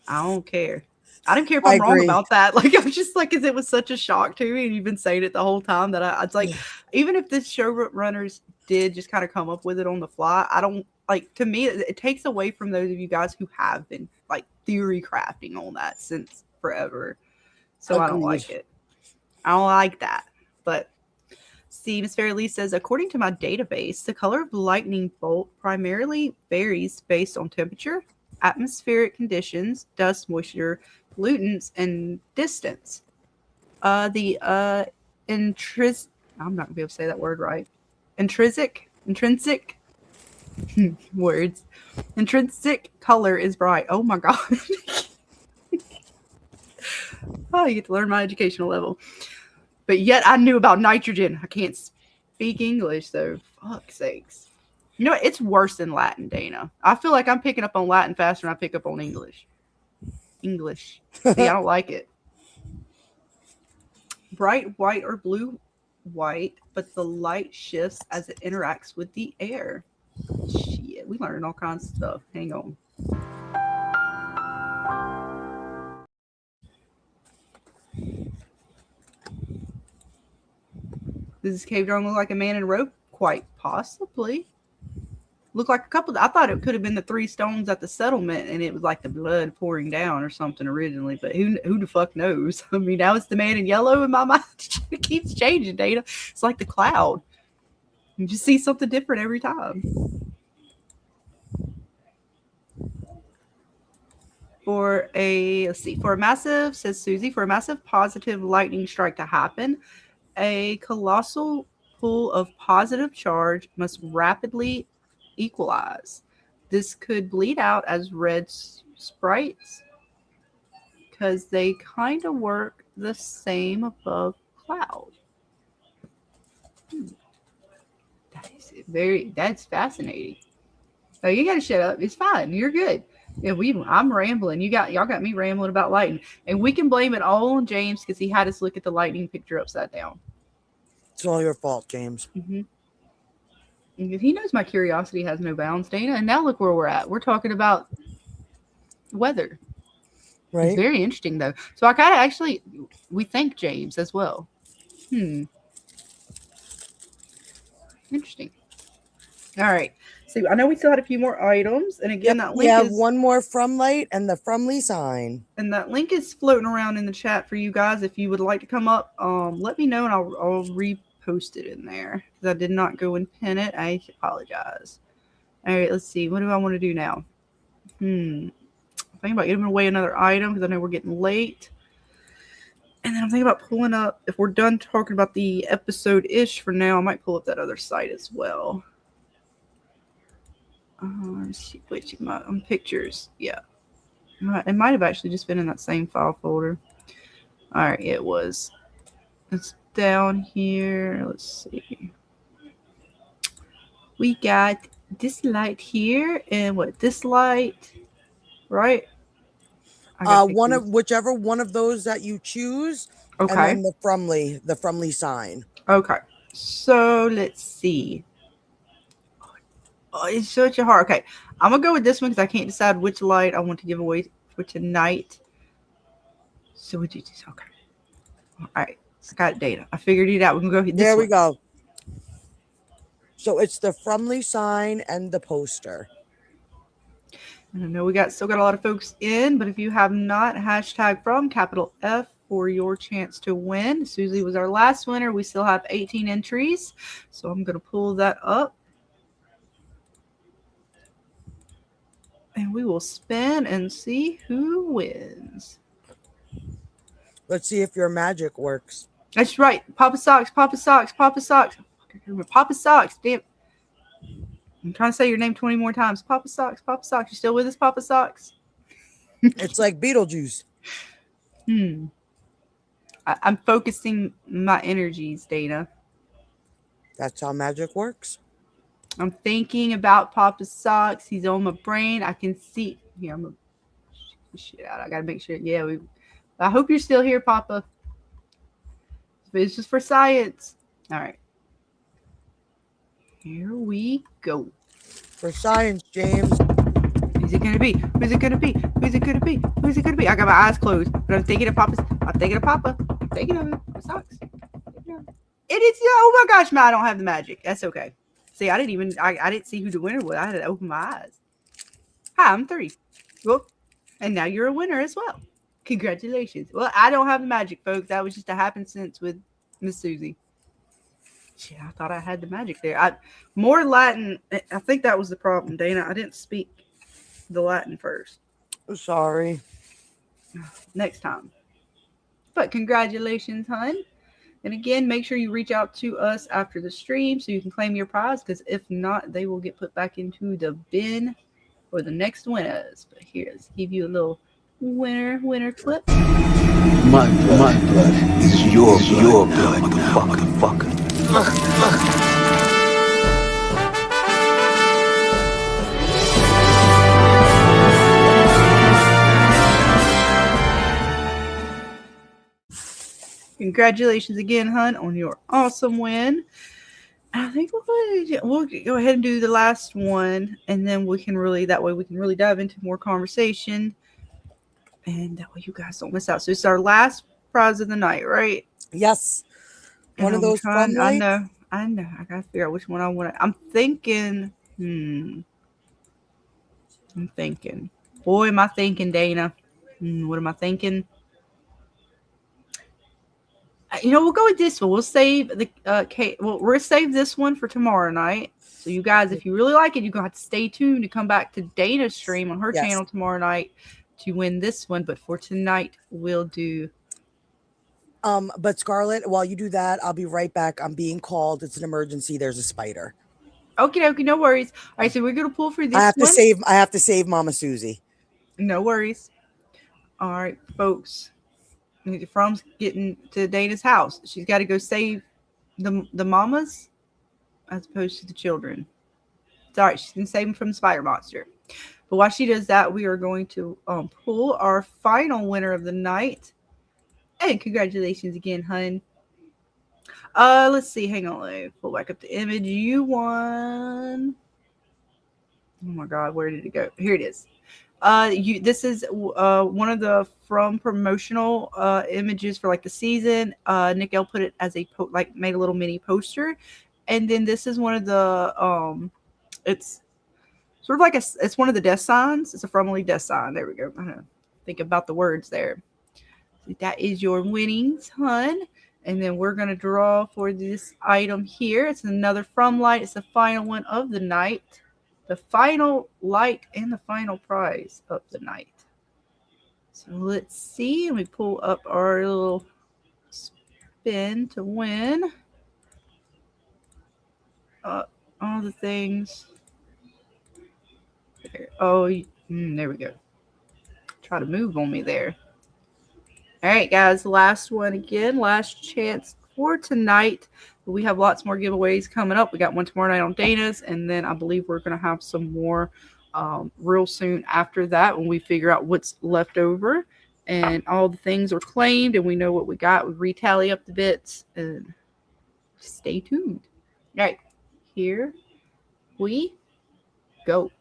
I don't care. I don't care if I'm wrong about that. Like, I was just like, because it was such a shock to me, and you've been saying it the whole time that it's like, even if the showrunners did just kind of come up with it on the fly, I don't like. To me, it takes away from those of you guys who have been like theory crafting on that since forever. So I don't like it. I don't like that. But see, Miss Fairley says, according to my database, the color of the lightning bolt primarily varies based on temperature, atmospheric conditions, dust, moisture, pollutants, and distance. I'm not gonna be able to say that word right. Intrinsic words. Intrinsic color is bright. Oh my god. Oh, you get to learn my educational level. But yet I knew about nitrogen. I can't speak English, so fuck's sakes. You know what? It's worse than Latin, Dana. I feel like I'm picking up on Latin faster than I pick up on English. See, I don't like it. Bright white or blue white, but the light shifts as it interacts with the air. Shit, we learned all kinds of stuff. Hang on. Does this cave drawing look like a man in a robe? Quite possibly. Looked like a couple. I thought it could have been the 3 stones at the settlement, and it was like the blood pouring down or something originally. But who the fuck knows? I mean, now it's the man in yellow in my mind. It keeps changing, Dana. It's like the cloud. You just see something different every time. For a massive, says Susie, for a massive positive lightning strike to happen, a colossal pool of positive charge must rapidly equalize. This could bleed out as red sprites because they kind of work the same above cloud. That's fascinating. Oh, you gotta shut up. It's fine. You're good. Yeah, I'm rambling. Y'all got me rambling about lightning, and we can blame it all on James because he had us look at the lightning picture upside down. It's all your fault, James. Mm-hmm. He knows my curiosity has no bounds, Dana. And now look where we're at. We're talking about weather. Right. It's very interesting, though. So I kind of we thank James as well. Interesting. All right. So I know we still had a few more items. And again, that link is... one more Fromlight and the Fromily sign. And that link is floating around in the chat for you guys. If you would like to come up, let me know and I'll repost it in there. Because I did not go and pin it. I apologize. All right, let's see. What do I want to do now? I'm thinking about giving away another item because I know we're getting late. And then I'm thinking about pulling up, if we're done talking about the episode-ish for now, I might pull up that other site as well. Let's see, wait, on pictures. Yeah. It might have actually just been in that same file folder. All right, it was. It's down here. Let's see. We got this light here and this light, right? Whichever one of those that you choose. Okay. And then the Fromily sign. Okay. So let's see. Oh, it's such a hard. Okay, I'm gonna go with this one because I can't decide which light I want to give away for tonight. So we do this. Okay. All right. I got data. I figured it out. We can go hit this There we one. go. So it's the Fromily sign and the poster. And I know we still got a lot of folks in, but if you have not, hashtag from capital F for your chance to win. Susie was our last winner. We still have 18 entries. So I'm going to pull that up. And we will spin and see who wins. Let's see if your magic works. That's right. Papa Socks, Papa Socks, Papa Socks. Papa Socks. Damn. I'm trying to say your name 20 more times. Papa Socks, Papa Socks. You still with us, Papa Socks? It's like Beetlejuice. I'm focusing my energies, Dana. That's how magic works. I'm thinking about Papa Socks. He's on my brain. I can see. Here, I'm gonna shit out. I gotta make sure. Yeah, I hope you're still here, Papa. It's just for science. All right. Here we go. For science, James. Who's it gonna be? Who's it gonna be? Who's it gonna be? Who's it gonna be? I got my eyes closed, but I'm thinking of Papa. I'm thinking of Papa. I'm thinking of it. Papa Socks. It is. Oh my gosh, man! I don't have the magic. That's okay. See, I didn't see who the winner was. I had to open my eyes. Hi, I'm 3. Well, and now you're a winner as well. Congratulations. Well, I don't have the magic, folks. That was just a happenstance with Miss Susie. Shit, I thought I had the magic there. More Latin. I think that was the problem, Dana. I didn't speak the Latin first. Sorry. Next time. But congratulations, hon. And again, make sure you reach out to us after the stream so you can claim your prize, because if not, they will get put back into the bin for the next winners. But here, let's give you a little winner clip. My blood is your blood, motherfucker. Congratulations again, hun, on your awesome win. I think we'll go ahead and do the last one, and then we can really dive into more conversation, and that way you guys don't miss out. So it's our last prize of the night, right? Yes. One of those from I lights? know. I gotta figure out which one I want. I'm thinking. I'm thinking. Boy, am I thinking, Dana. What am I thinking? We'll go with this one. We'll save the we'll save this one for tomorrow night. So you guys, if you really like it, you're gonna have to stay tuned to come back to Dana's stream on her channel tomorrow night to win this one. But for tonight, we'll do. But Scarlett, while you do that, I'll be right back. I'm being called. It's an emergency. There's a spider. Okay, no worries. All right, so we're gonna pull for this I one. have to save Mama Susie. No worries. All right, folks. From's getting to Dana's house. She's got to go save the mamas as opposed to the children. It's all right. She can save them from the spider monster. But while she does that, we are going to pull our final winner of the night. And congratulations again, hun. Let's see. Hang on. Let me pull back up the image. You won. Oh my God, where did it go? Here it is. This is one of the From promotional images for like the season. Nick L put it as a made a little mini poster, and then this is one of the it's sort of like it's one of the death signs. It's a Fromily death sign. There we go. I don't know. Think about the words there. So that is your winnings, hun. And then we're gonna draw for this item here. It's another From light. It's the final one of the night. The final light and the final prize of the night. So let's see. Let me pull up our little spin to win. All the things. There. Oh, there we go. Try to move on me there. All right, guys. Last one again. Last chance for tonight. We have lots more giveaways coming up. We got one tomorrow night on Dana's, and then I believe we're going to have some more real soon after that when we figure out what's left over and all the things are claimed and we know what we got. We retally up the bits and stay tuned. All right, here we go.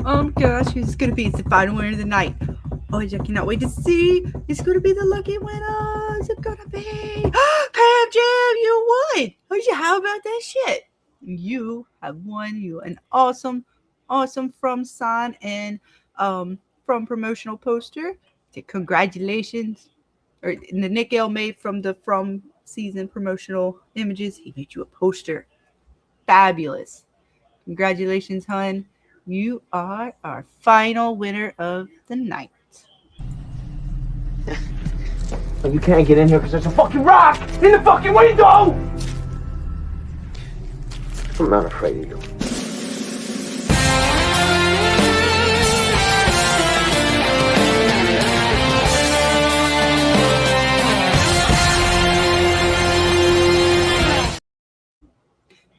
Oh gosh, who's going to be the final winner of the night? Oh, I cannot wait to see. It's going to be the lucky winner. It's going to be Pam Jam. You won. How about that shit? You have won. You an awesome From sign and From promotional poster. Congratulations. Or the Nick L made from the From season promotional images. He made you a poster. Fabulous. Congratulations, hun. You are our final winner of the night. You can't get in here because there's a fucking rock in the fucking window! I'm not afraid of you.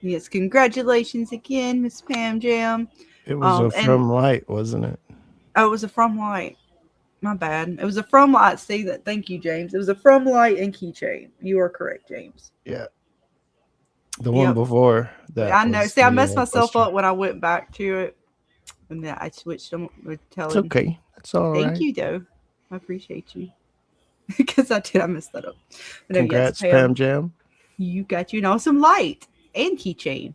Yes, congratulations again, Miss Pam Jam. It was a From light, wasn't it? Oh, it was a From light. My bad. It was a From light. See that? Thank you, James. It was a From light and keychain. You are correct, James. Yeah. The one before that. I know. See, I messed myself up when I went back to it, and then I switched them with telling. It's okay. It's all right. Thank you, though. I appreciate you because I messed that up. But no, congrats, yes, Pam Jam. You got you an awesome light and keychain.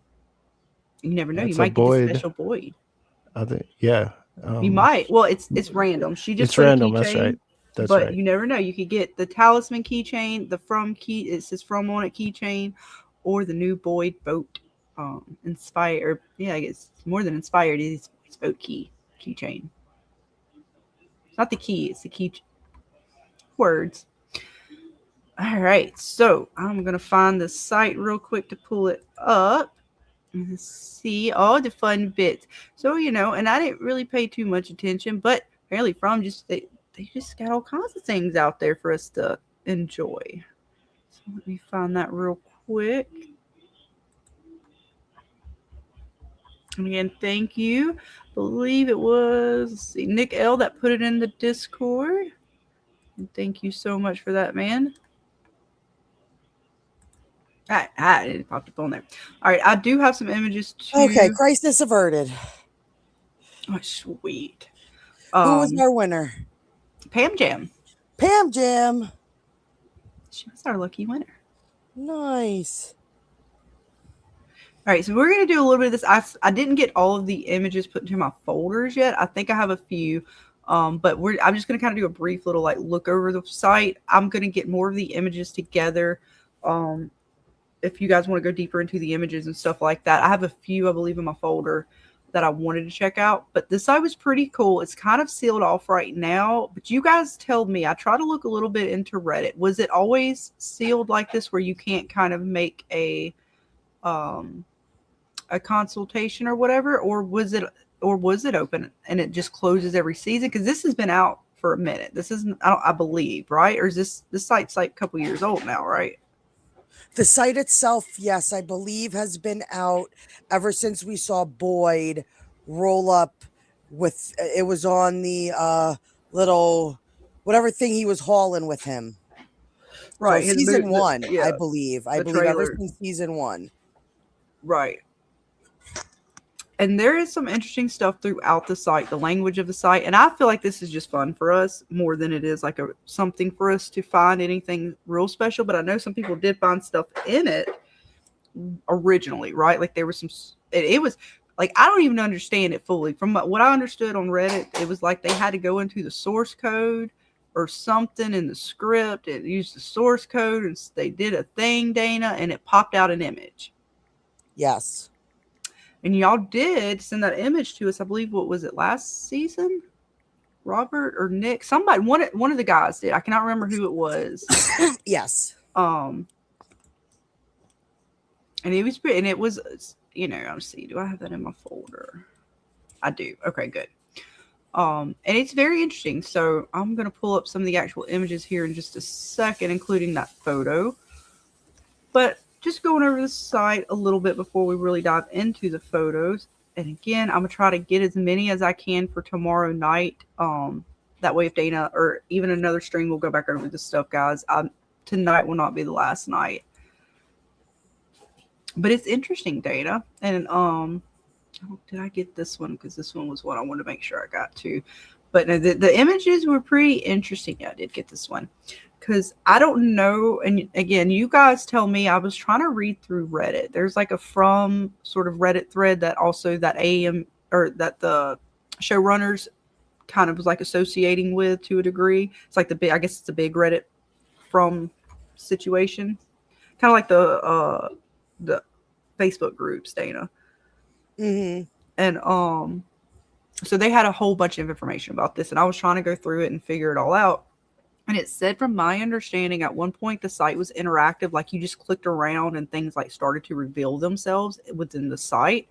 You never know. You might get a special Boyd. I think, yeah. You might. Well, it's random. She just it's random. That's right. That's but right. You never know. You could get the Talisman keychain, the From key. It says From on it keychain, or the new Boyd boat inspired. Yeah, I guess it's more than inspired. It's boat keychain. It's not the key. It's the key words. All right. So I'm gonna find the site real quick to pull it up. See all the fun bits. So, and I didn't really pay too much attention, but apparently From they just got all kinds of things out there for us to enjoy. So let me find that real quick. And again, thank you. I believe it was Nick L that put it in the Discord. And thank you so much for that, man. It popped up on there. All right, I do have some images too. Okay, crisis averted. Oh, sweet. Who was our winner? Pam Jam. Pam Jam. She was our lucky winner. Nice. All right, so we're going to do a little bit of this. I didn't get all of the images put into my folders yet. I think I have a few, but I'm just going to kind of do a brief little like look over the site. I'm going to get more of the images together. If you guys want to go deeper into the images and stuff like that, I have a few, I believe, in my folder that I wanted to check out. But this site was pretty cool. It's kind of sealed off right now, but you guys tell me. I try to look a little bit into Reddit. Was it always sealed like this, where you can't kind of make a consultation or whatever, or was it open and it just closes every season? Because this has been out for a minute. This isn't, I believe, right? Or is this site's like a couple years old now, right? The site itself, yes, I believe has been out ever since we saw Boyd roll up with, it was on the little, whatever thing he was hauling with him. Right. So season one, I believe ever trailer. since season one. Right. And there is some interesting stuff throughout the site, the language of the site. And I feel like this is just fun for us more than it is like something for us to find anything real special. But I know some people did find stuff in it originally, right? Like there was it was like, I don't even understand it fully. From what I understood on Reddit, it was like they had to go into the source code or something in the script. It used the source code and they did a thing, Dana, and it popped out an image. Yes. And y'all did send that image to us. I believe, what was it, last season? Robert or Nick? Somebody, one of the guys did. I cannot remember who it was. Yes. And it was, let's see. Do I have that in my folder? I do. Okay, good. And it's very interesting. So I'm going to pull up some of the actual images here in just a second, including that photo. But just going over the site a little bit before we really dive into the photos. And again, I'm going to try to get as many as I can for tomorrow night. That way if Dana or even another stream will go back over this stuff, guys. Tonight will not be the last night. But it's interesting, Dana. And did I get this one? Because this one was what I wanted to make sure I got to. But no, the images were pretty interesting. Yeah, I did get this one. Because I don't know, and again, you guys tell me. I was trying to read through Reddit. There's like a From sort of Reddit thread that also that that the showrunners kind of was like associating with to a degree. It's like I guess it's a big Reddit From situation, kind of like the Facebook groups, Dana. Mm-hmm. And so they had a whole bunch of information about this, and I was trying to go through it and figure it all out. And it said, from my understanding, at one point the site was interactive, like you just clicked around and things like started to reveal themselves within the site.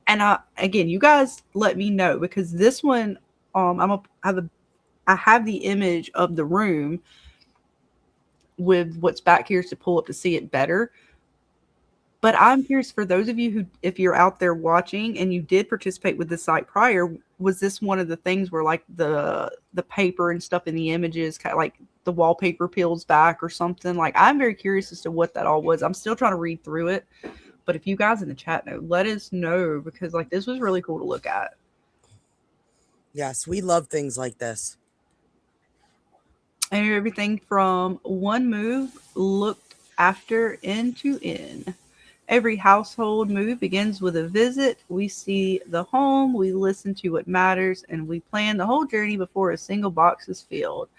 And again, you guys let me know, because this one, I have the image of the room with what's back here to pull up to see it better. But I'm curious, for those of you who, if you're out there watching and you did participate with the site prior, was this one of the things where like the paper and stuff in the images, kind of like the wallpaper peels back or something? Like, I'm very curious as to what that all was. I'm still trying to read through it. But if you guys in the chat know, let us know, because like this was really cool to look at. Yes, we love things like this. And everything from one move looked after end to end. Every household move begins with a visit. We see the home, we listen to what matters, and we plan the whole journey before a single box is filled.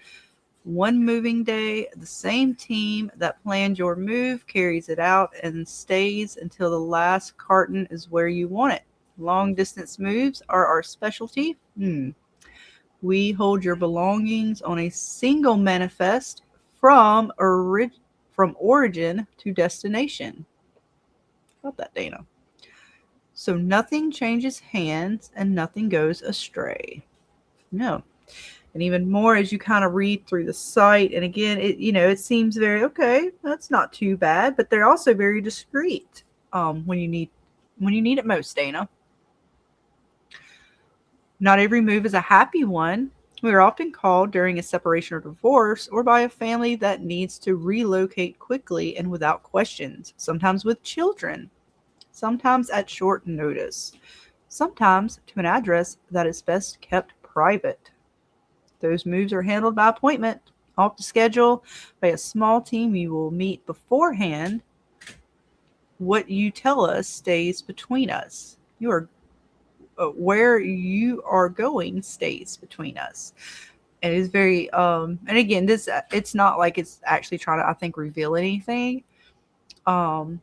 One moving day, the same team that planned your move carries it out and stays until the last carton is where you want it. Long distance moves are our specialty. We hold your belongings on a single manifest from origin to destination. About that, Dana. So nothing changes hands and nothing goes astray. No. And even more as you kind of read through the site. And again, it seems very, okay, that's not too bad, but they're also very discreet when you need it most, Dana. Not every move is a happy one. We are often called during a separation or divorce, or by a family that needs to relocate quickly and without questions, sometimes with children, sometimes at short notice, sometimes to an address that is best kept private. Those moves are handled by appointment, off the schedule by a small team you will meet beforehand. What you tell us stays between us. You are where you are going stays between us. And it's very and again, this it's not like it's actually trying to, I think, reveal anything. Um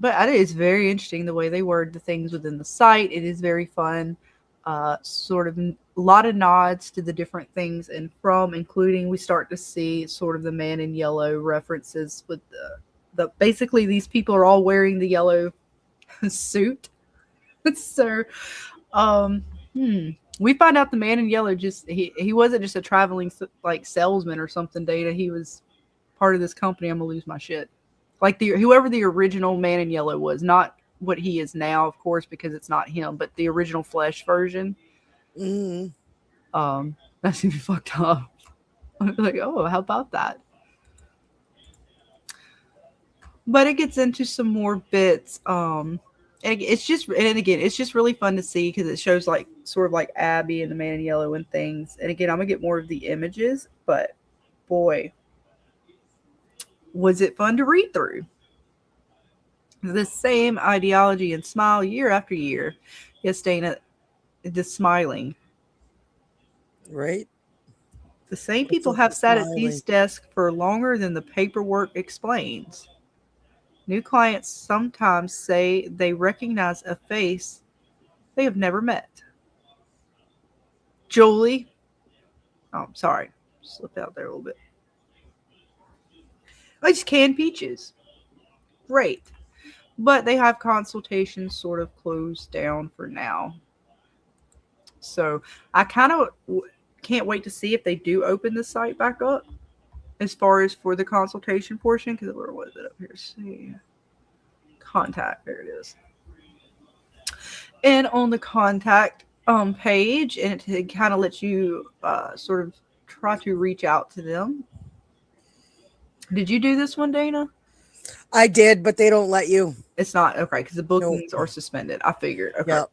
but it is very interesting the way they word the things within the site. It is very fun. Sort of a lot of nods to the different things and from, including we start to see sort of the man in yellow references with the basically these people are all wearing the yellow suit. So um we find out the man in yellow just he wasn't just a traveling like salesman or something, Data. He was part of this company. I'm gonna lose my shit. Like the whoever the original man in yellow was, not what he is now, of course, because it's not him, but the original Flesh version. Mm. That's even fucked up. I'm like, oh, how about that? But it gets into some more bits. And it's just, and again, it's just really fun to see because it shows like sort of like Abby and the man in yellow and things. And again, I'm gonna get more of the images, but boy, was it fun to read through. The same ideology and smile year after year. Yes, Dana, the smiling. Right? The same What's people with have the sat at smiling? these desks for longer than the paperwork explains. New clients sometimes say they recognize a face they have never met. Julie, oh, I'm sorry, slipped out there a little bit. I just canned peaches. Great. But they have consultations sort of closed down for now. So I kind of can't wait to see if they do open the site back up as far as for the consultation portion. Because where was it up here? See. Contact. There it is. And on the contact page, and it kind of lets you sort of try to reach out to them. Did you do this one, Dana? I did, but they don't let you. It's not okay because the Nope. bookings are suspended. I figured. Okay. Yep.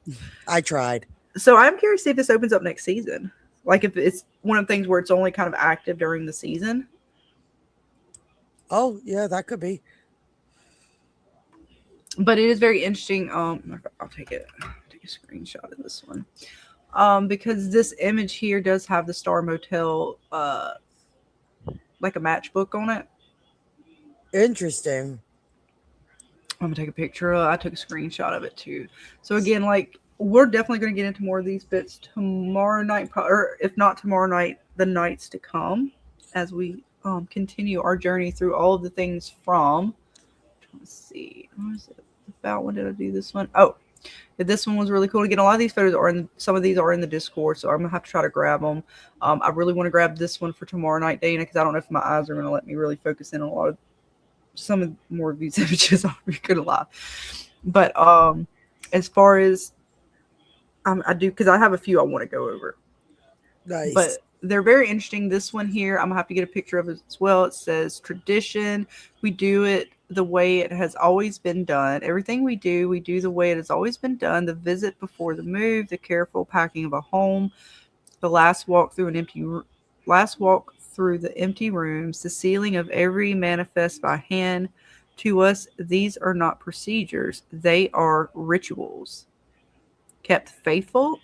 I tried. So I'm curious to see if this opens up next season. Like if it's one of the things where it's only kind of active during the season. Oh, yeah, that could be. But it is very interesting. I'll take it. Take a screenshot of this one. Because this image here does have the Star Motel like a matchbook on it. Interesting. I'm gonna take a picture. I took a screenshot of it too. So again, like we're definitely gonna get into more of these bits tomorrow night, or if not tomorrow night, the nights to come, as we continue our journey through all of the things from. Let's see, what is it about? When did I do this one? Oh, this one was really cool. Again, a lot of these photos are in. Some of these are in the Discord, so I'm gonna have to try to grab them. I really want to grab this one for tomorrow night, Dana, because I don't know if my eyes are gonna let me really focus in on a lot of some of more of these images. I'm gonna lie, but as far as I do, because I have a few I want to go over. Nice. But they're very interesting. This one here, I'm gonna have to get a picture of it as well. It says tradition. We do it the way it has always been done. Everything we do the way it has always been done. The visit before the move, the careful packing of a home, the last walk through the empty rooms, the sealing of every manifest by hand. To us, these are not procedures; they are rituals. Kept faithfully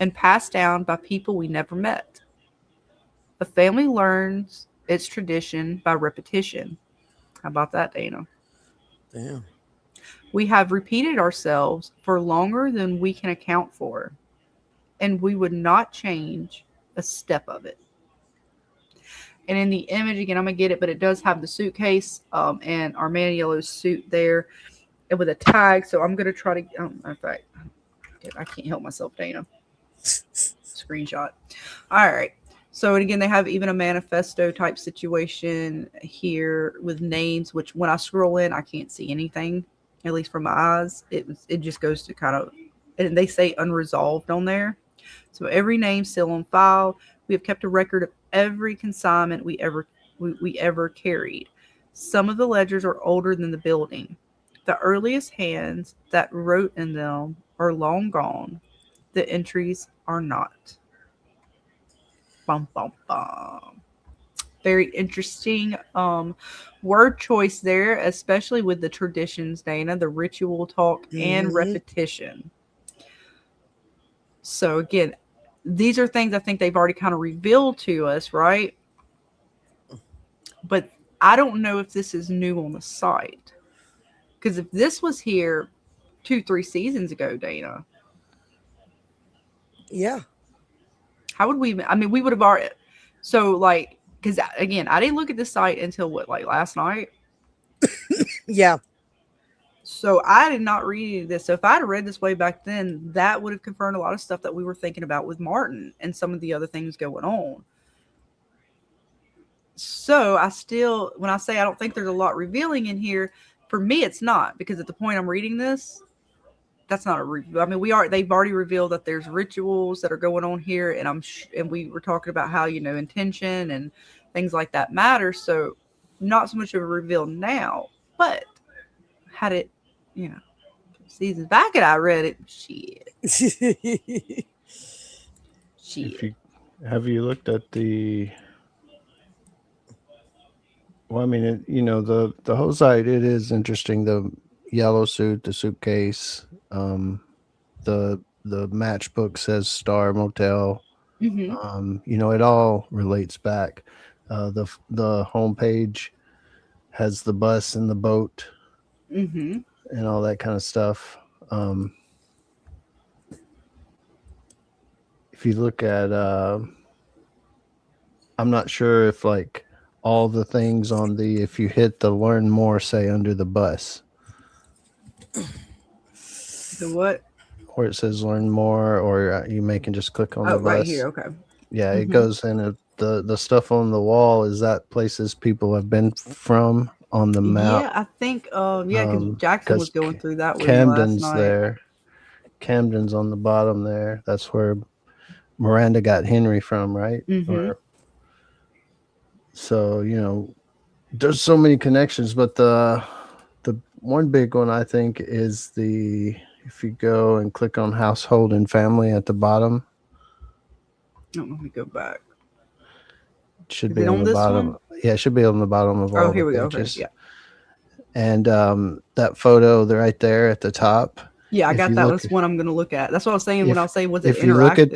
and passed down by people we never met. A family learns its tradition by repetition. How about that, Dana? Damn. We have repeated ourselves for longer than we can account for, and we would not change a step of it. And in the image, again, I'm going to get it, but it does have the suitcase and our man in yellow suit there and with a tag. So I'm going to try to, in fact, I can't help myself, Dana. Screenshot. All right. So, and again, they have even a manifesto type situation here with names, which when I scroll in, I can't see anything, at least from my eyes. It just goes to kind of, and they say unresolved on there. So every name still on file. We have kept a record of every consignment we ever carried. Some of the ledgers are older than the building. The earliest hands that wrote in them are long gone. The entries are not. Bum, bum, bum. Very interesting word choice there, especially with the traditions, Dana, the ritual talk and repetition. So again, these are things I think they've already kind of revealed to us, right? But I don't know if this is new on the site. Because if this was here 2-3 seasons ago, Dana, Yeah. how would we? I mean, we would have already. So like, because again, I didn't look at the site until what, like last night. Yeah. So I did not read any of this. So if I'd read this way back then, that would have confirmed a lot of stuff that we were thinking about with Martin and some of the other things going on. So I still, when I say I don't think there's a lot revealing in here, for me it's not, because at the point I'm reading this, that's not a I mean, they've already revealed that there's rituals that are going on here, and and we were talking about how, you know, intention and things like that matter. So not so much of a reveal now, but had it, you know, seasons back and I read it, shit. If you have you looked at the well, I mean, you know, the whole site, it is interesting. The yellow suit, the suitcase, the matchbook says Star Motel. You know, it all relates back. The homepage has the bus and the boat and all that kind of stuff. If you look at, I'm not sure if like all the things on the, if you hit the learn more, say under the bus. The what? Where it says learn more, or you may can just click on the bus. Right here. Okay. Yeah, it goes in the stuff on the wall. Is that places people have been from on the map? Yeah, I think. Yeah, because Jackson was going through that with me last Camden's night. there. Camden's on the bottom there. That's where Miranda got Henry from, right? So, you know, there's so many connections, but the one big one I think is if you go and click on household and family at the bottom. Oh, let me go back. It should be on the bottom. One? Yeah, it should be on the bottom of all here the we pages. go. Okay, yeah. And that photo, they're right there at the top. Yeah, I got that. That's one I'm going to look at. That's what I was saying when I was saying, was it interactive? If you look at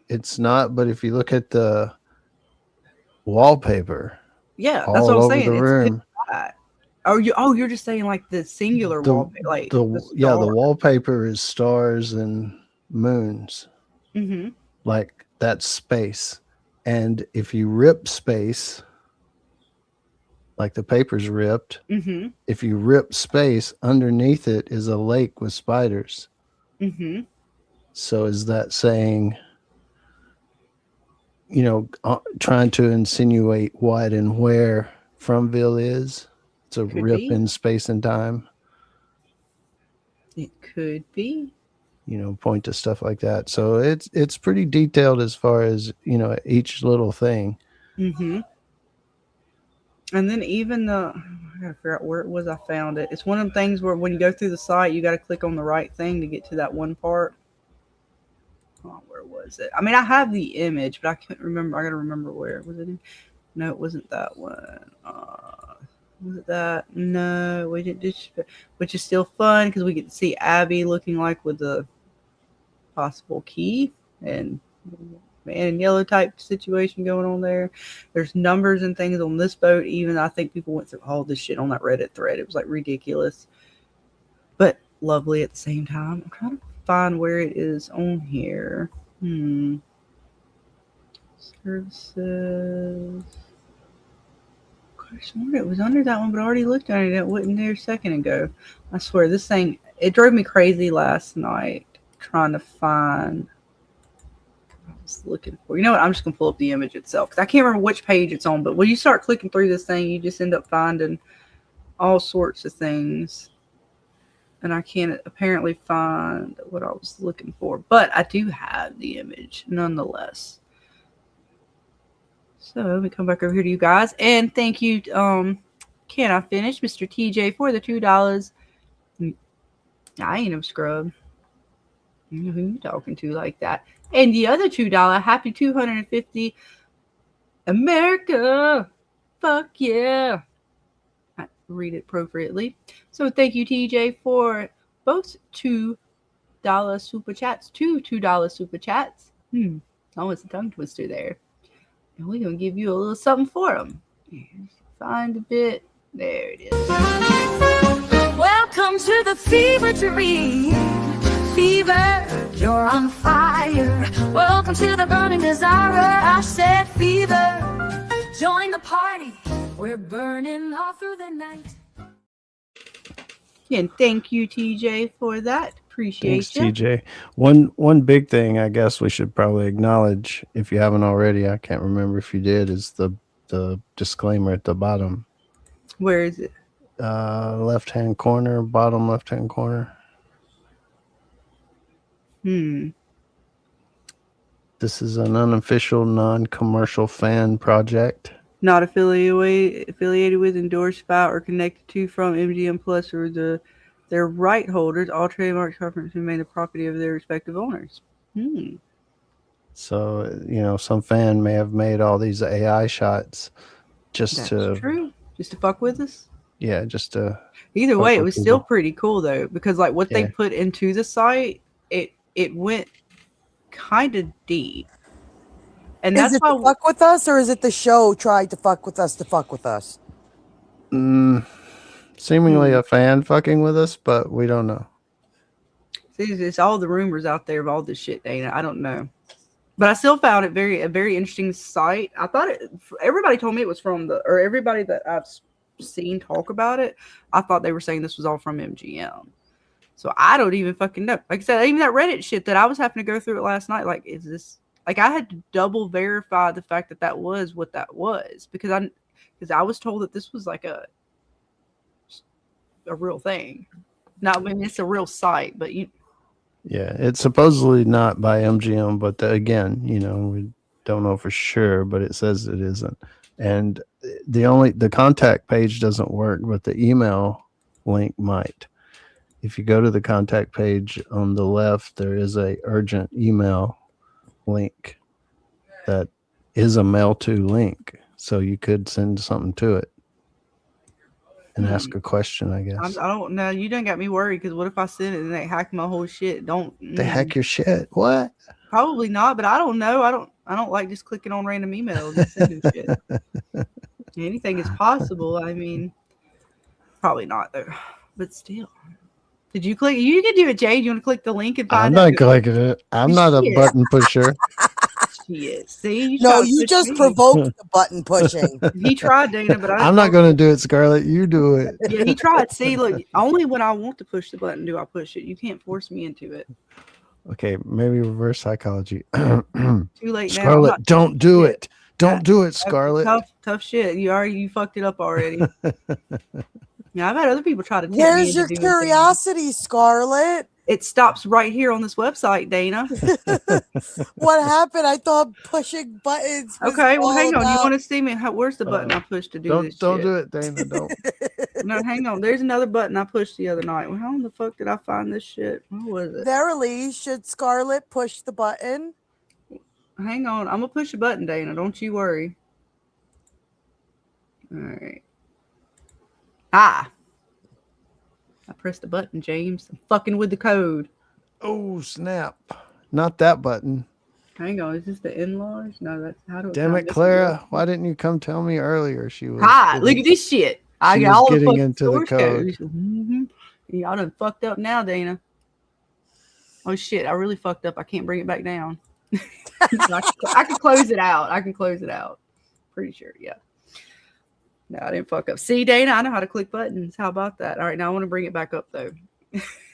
it's not, but if you look at the wallpaper, yeah, that's what I'm saying. The room. You're just saying like the singular wallpaper, like the wallpaper is stars and moons. Like that's space, and if you rip space, like the paper's ripped, if you rip space, underneath it is a lake with spiders. So is that saying, you know, trying to insinuate what and where Fromville is? It's a rip in space and time. It could be. You know, point to stuff like that. So it's pretty detailed as far as, you know, each little thing. And then even I gotta figure out where it was I found it. It's one of the things where when you go through the site, you got to click on the right thing to get to that one part. Oh, where was it? I mean, I have the image, but I can't remember. I got to remember where. Was it? No, it wasn't that one. Was it that? No, we didn't. Which is still fun because we get to see Abby looking like with the possible key and man in yellow type situation going on there. There's numbers and things on this boat. Even I think people went through all this shit on that Reddit thread. It was like ridiculous, but lovely at the same time. I'm trying to find where it is on here. Services. Gosh, it was under that one, but I already looked at it. It wasn't there a second ago. I swear, this thing, it drove me crazy last night trying to find. I was looking for. You know what? I'm just gonna pull up the image itself because I can't remember which page it's on. But when you start clicking through this thing, you just end up finding all sorts of things. And I can't apparently find what I was looking for, but I do have the image nonetheless. So let me come back over here to you guys, and thank you. Can I finish, Mr. TJ, for the $2? I ain't no scrub. You know who you talking to like that? And the other $2, happy 250 America. Fuck yeah. I read it appropriately. So thank you, TJ, for both $2 super chats. $2 super chats. Almost a tongue twister there. And we're going to give you a little something for them. Find a bit. There it is. Welcome to the fever dream. Fever, you're on fire. Welcome to the burning desire. I said fever. Join the party. We're burning all through the night. And thank you, TJ, for that. Appreciate Thanks, you. TJ. One big thing I guess we should probably acknowledge, if you haven't already, I can't remember if you did, is the disclaimer at the bottom. Where is it? Left-hand corner, bottom left-hand corner. This is an unofficial, non-commercial fan project. Not affiliated with, endorsed by, or connected to from MGM Plus or their right holders. All trademarks reference remain the property of their respective owners. So, some fan may have made all these AI shots That's true. Just to fuck with us? Yeah, just to... Either way, it was still pretty cool, though, because, like, what they put into the site, it went kind of deep. And is it to fuck with us, or is it the show tried to fuck with us to fuck with us? Seemingly a fan fucking with us, but we don't know. See, it's all the rumors out there of all this shit, Dana. I don't know. But I still found it a very interesting site. I thought everybody told me it was or everybody that I've seen talk about it, I thought they were saying this was all from MGM. So I don't even fucking know. Like I said, even that Reddit shit that I was having to go through it last night, like, is this... Like, I had to double verify the fact that was what that was, because I was told that this was like a real thing. Not, I mean, it's a real site, but yeah, it's supposedly not by MGM, but again, we don't know for sure, but it says it isn't. And the contact page doesn't work, but the email link might. If you go to the contact page on the left, there is a urgent email link that is a mail to link, so you could send something to it and ask a question, I guess. I don't know. You done got me worried, because what if I send it and they hack my whole shit? They hack your shit? What? Probably not, but I don't know. I don't like just clicking on random emails and sending shit. Anything is possible. I mean, probably not though, but still. Did you click? You can do it, Jade. You want to click the link and find out? I'm not clicking it. I'm not a button pusher. Shit. See? You just provoked the button pushing. He tried, Dana, but I'm not going to do it, Scarlett. You do it. Yeah, he tried. See, look, only when I want to push the button do I push it. You can't force me into it. Okay, maybe reverse psychology. Too late now. Scarlett, don't do it. Don't do it, Scarlett. Tough shit. You fucked it up already. Yeah, I've had other people try to tempt Where's me your into curiosity, Scarlett? It stops right here on this website, Dana. What happened? I thought pushing buttons. Okay, well, hang on. You want to see me? Where's the button I pushed to do this? Don't do it, Dana. Don't. No, hang on. There's another button I pushed the other night. Well, how in the fuck did I find this shit? What was it? Verily, should Scarlett push the button? Hang on. I'm going to push a button, Dana. Don't you worry. All right. I pressed the button, James. I'm fucking with the code. Oh, snap. Not that button. Hang on. Is this the in-laws? No, that's how do Damn it, Clara. Why didn't you come tell me earlier? She was. Hi, look at this shit. I got all getting the into the code. Mm-hmm. Y'all done fucked up now, Dana. Oh, shit. I really fucked up. I can't bring it back down. I can close it out. Pretty sure, yeah. No, I didn't fuck up. See, Dana, I know how to click buttons. How about that? All right, now I want to bring it back up, though.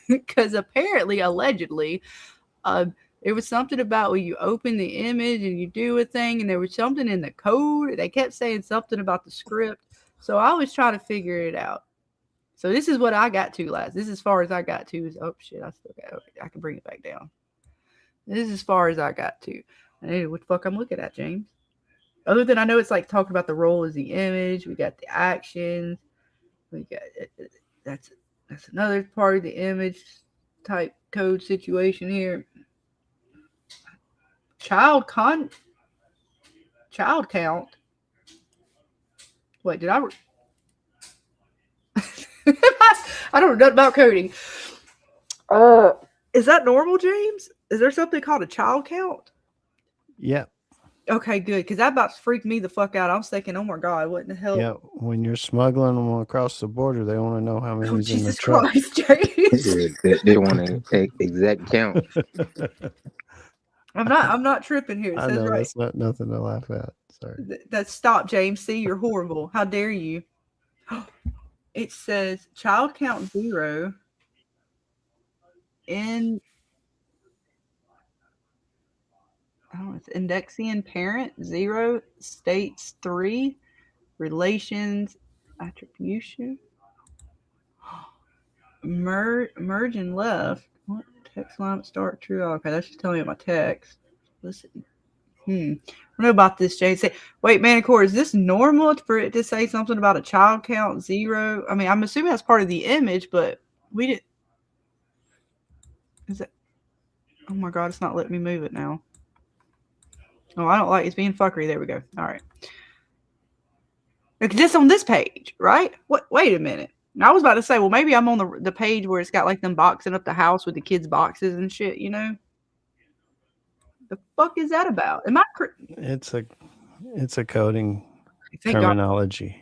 Because allegedly, there was something about when you open the image and you do a thing, and there was something in the code. They kept saying something about the script. So I was trying to figure it out. So this is what I got to last. This is as far as I got to. Oh, shit, I still got it. I can bring it back down. This is as far as I got to. Hey, what the fuck I'm looking at, James? Other than I know it's like talking about the role as the image. We got the actions. We got that's another part of the image. type code situation here. Child count. Wait, did I? I don't know about coding. Is that normal, James? Is there something called a child count? Yeah. Okay, good. Because that about to freak me the fuck out. I was thinking, oh my God, what in the hell? Yeah. When you're smuggling them across the border, they want to know how Oh, many's in the Jesus truck. Christ, James. They want an exact count. I'm not tripping here. It I says know right. that's not nothing to laugh at. Sorry. That's stop, James. See, you're horrible. How dare you? It says child count 0 in I don't know, it's Indexian parent 0 states 3 relations attribution merge and left. What text line start true? Oh, okay, that's just telling me my text. Listen. I don't know about this, Jay. Say, wait, Manicore, is this normal for it to say something about a child count 0? I mean, I'm assuming that's part of the image, but we didn't. Is it? Oh my God, it's not letting me move it now. Oh, I don't like it's being fuckery. There we go. All right. Like this on this page, right? What? Wait a minute. I was about to say, well, maybe I'm on the page where it's got like them boxing up the house with the kids' boxes and shit, you know? The fuck is that about? Am I? It's a coding Thank terminology.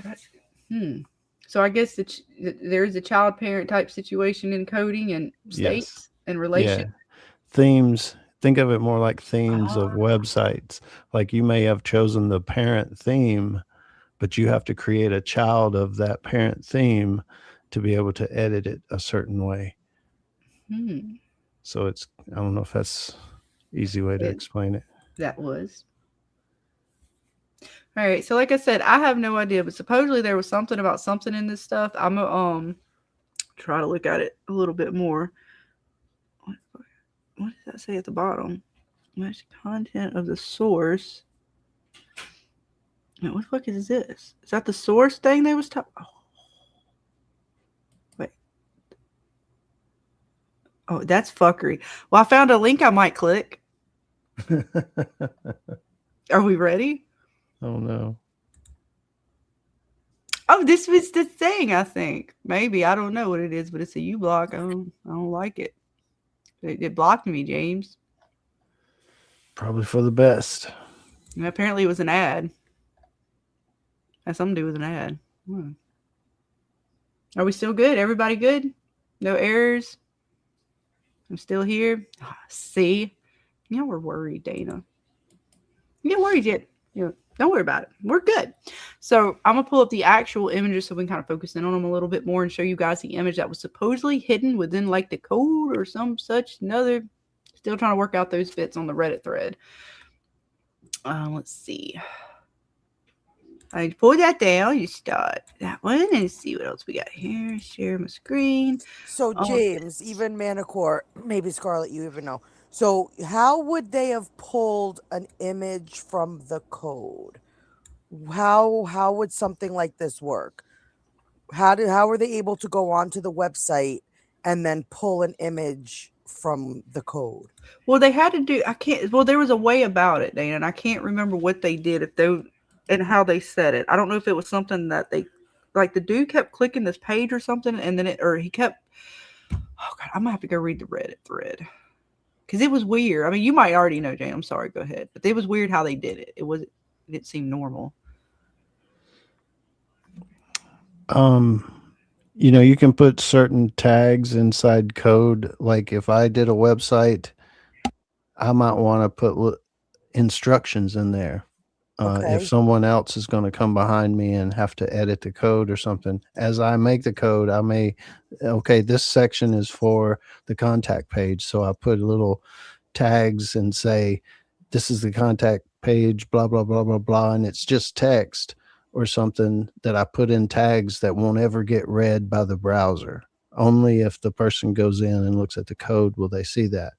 God. So I guess there's a child parent type situation in coding and states and relation. Yeah. Themes. Think of it more like themes of websites. Like you may have chosen the parent theme, but you have to create a child of that parent theme to be able to edit it a certain way. So I don't know if that's easy way to explain it. That was. All right. So like I said, I have no idea, but supposedly there was something about something in this stuff. I'm going to try to look at it a little bit more. What does that say at the bottom? Match content of the source. Now, what the fuck is this? Is that the source thing they was talking? Oh. Wait. Oh, that's fuckery. Well, I found a link I might click. Are we ready? Oh, no. Oh, this was the thing, I think. Maybe. I don't know what it is, but it's a U-block. I don't like it. It blocked me, James. Probably for the best. And apparently it was an ad. Has something to do with an ad. Are we still good? Everybody good? No errors? I'm still here. See? You know, we're worried, Dana. You get worried yet? Don't worry about it. We're good. So I'm going to pull up the actual images so we can kind of focus in on them a little bit more and show you guys the image that was supposedly hidden within like the code or some such another. Still trying to work out those bits on the Reddit thread. Let's see. I pull that down. You start that one and see what else we got here. Share my screen. So James, even Manicore, maybe Scarlett, you even know. So how would they have pulled an image from the code? How would something like this work? How were they able to go onto the website and then pull an image from the code? Well, they had to do. There was a way about it, Dana, and I can't remember what they did and how they said it. I don't know if it was something that they, like the dude kept clicking this page or something, and then he kept. Oh God, I'm gonna have to go read the Reddit thread. Because it was weird. I mean, you might already know, Jane. I'm sorry. Go ahead. But it was weird how they did it. It didn't seem normal. You can put certain tags inside code. Like if I did a website, I might want to put instructions in there. If someone else is going to come behind me and have to edit the code or something, as I make the code, I may, this section is for the contact page. So I put little tags and say, this is the contact page, blah, blah, blah, blah, blah. And it's just text or something that I put in tags that won't ever get read by the browser. Only if the person goes in and looks at the code will they see that.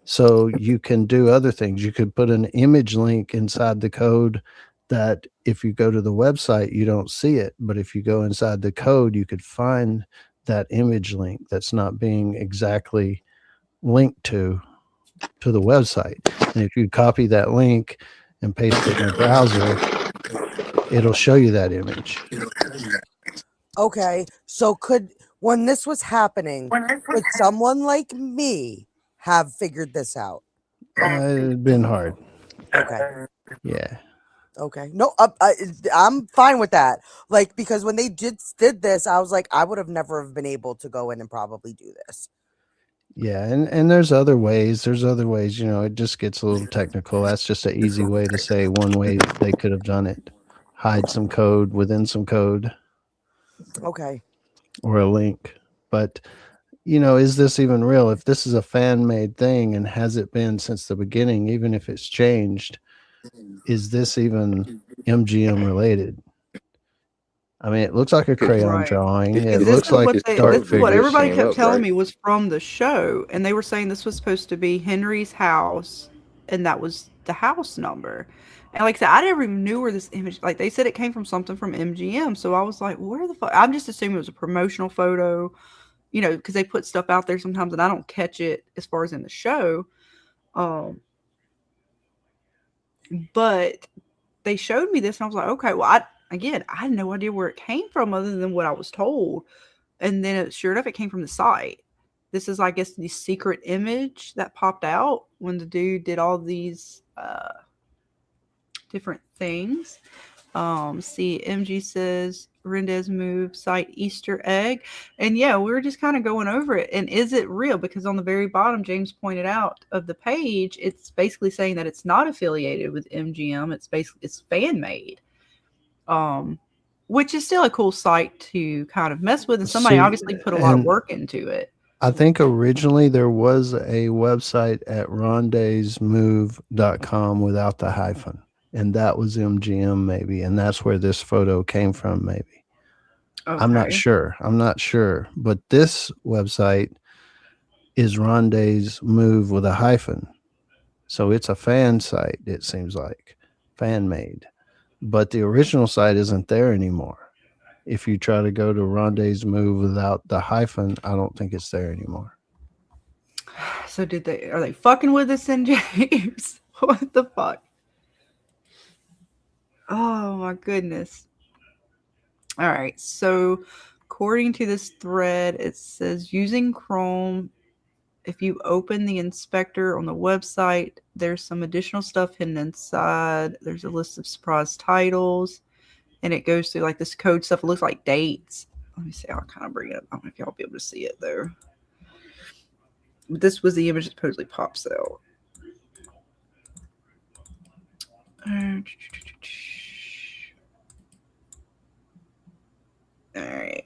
So you can do other things. You could put an image link inside the code that if you go to the website, you don't see it. But if you go inside the code, you could find that image link that's not being exactly linked to the website. And if you copy that link and paste it in your browser, it'll show you that image. Okay, so when this was happening, could someone like me have figured this out? It's been hard. Okay. Yeah. Okay. No, I'm fine with that. Like, because when they did this, I was like, I would have never have been able to go in and probably do this. Yeah, and there's other ways. There's other ways, it just gets a little technical. That's just an easy way to say one way they could have done it. Hide some code within some code. Okay. Or a link. But is this even real? If this is a fan-made thing and has it been since the beginning, even if it's changed, is this even MGM related? I mean, it looks like a crayon drawing. It looks like dark figures. What everybody kept telling me was from the show, and they were saying this was supposed to be Henry's house, and that was the house number. And like I said, I never even knew where this image, like they said it came from something from MGM. So I was like, where the fuck? I'm just assuming it was a promotional photo, because they put stuff out there sometimes and I don't catch it as far as in the show. But they showed me this and I was like, okay, well, I had no idea where it came from other than what I was told. And then sure enough, it came from the site. This is, I guess, the secret image that popped out when the dude did all these different things. See, MG says Rendez move site Easter egg. And yeah, we were just kind of going over it. And is it real? Because on the very bottom, James pointed out of the page, it's basically saying that it's not affiliated with MGM. It's fan made. Which is still a cool site to kind of mess with. And somebody obviously put a lot of work into it. I think originally there was a website at rondezmove.com without the hyphen. And that was MGM maybe. And that's where this photo came from maybe. Okay. I'm not sure. But this website is Rondez Move with a hyphen. So it's a fan site, it seems like. Fan made. But the original site isn't there anymore. If you try to go to Rondez Move without the hyphen, I don't think it's there anymore. So are they fucking with us in James? What the fuck? Oh my goodness. All right. So according to this thread, it says using Chrome, if you open the inspector on the website, there's some additional stuff hidden inside. There's a list of surprise titles, and it goes through like this code stuff. It looks like dates. Let me see. I'll kind of bring it up. I don't know if y'all will be able to see it though. But this was the image that supposedly pops out. All right.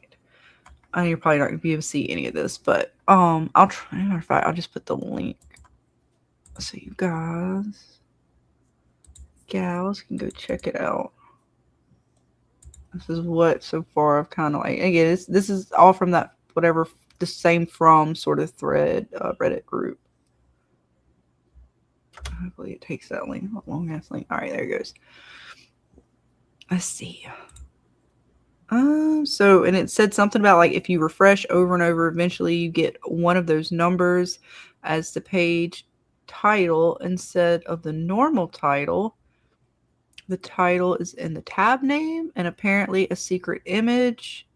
I know you're probably not going to be able to see any of this, but I'll try. Matter of fact, I'll just put the link so you gals can go check it out. This is what so far I've kind of like. Again, this is all from that whatever the same from sort of thread Reddit group. Hopefully it takes that link, long ass link. All right, there it goes. Let's see. So, and it said something about like if you refresh over and over, eventually you get one of those numbers as the page title instead of the normal title. The title is in the tab name and apparently a secret image.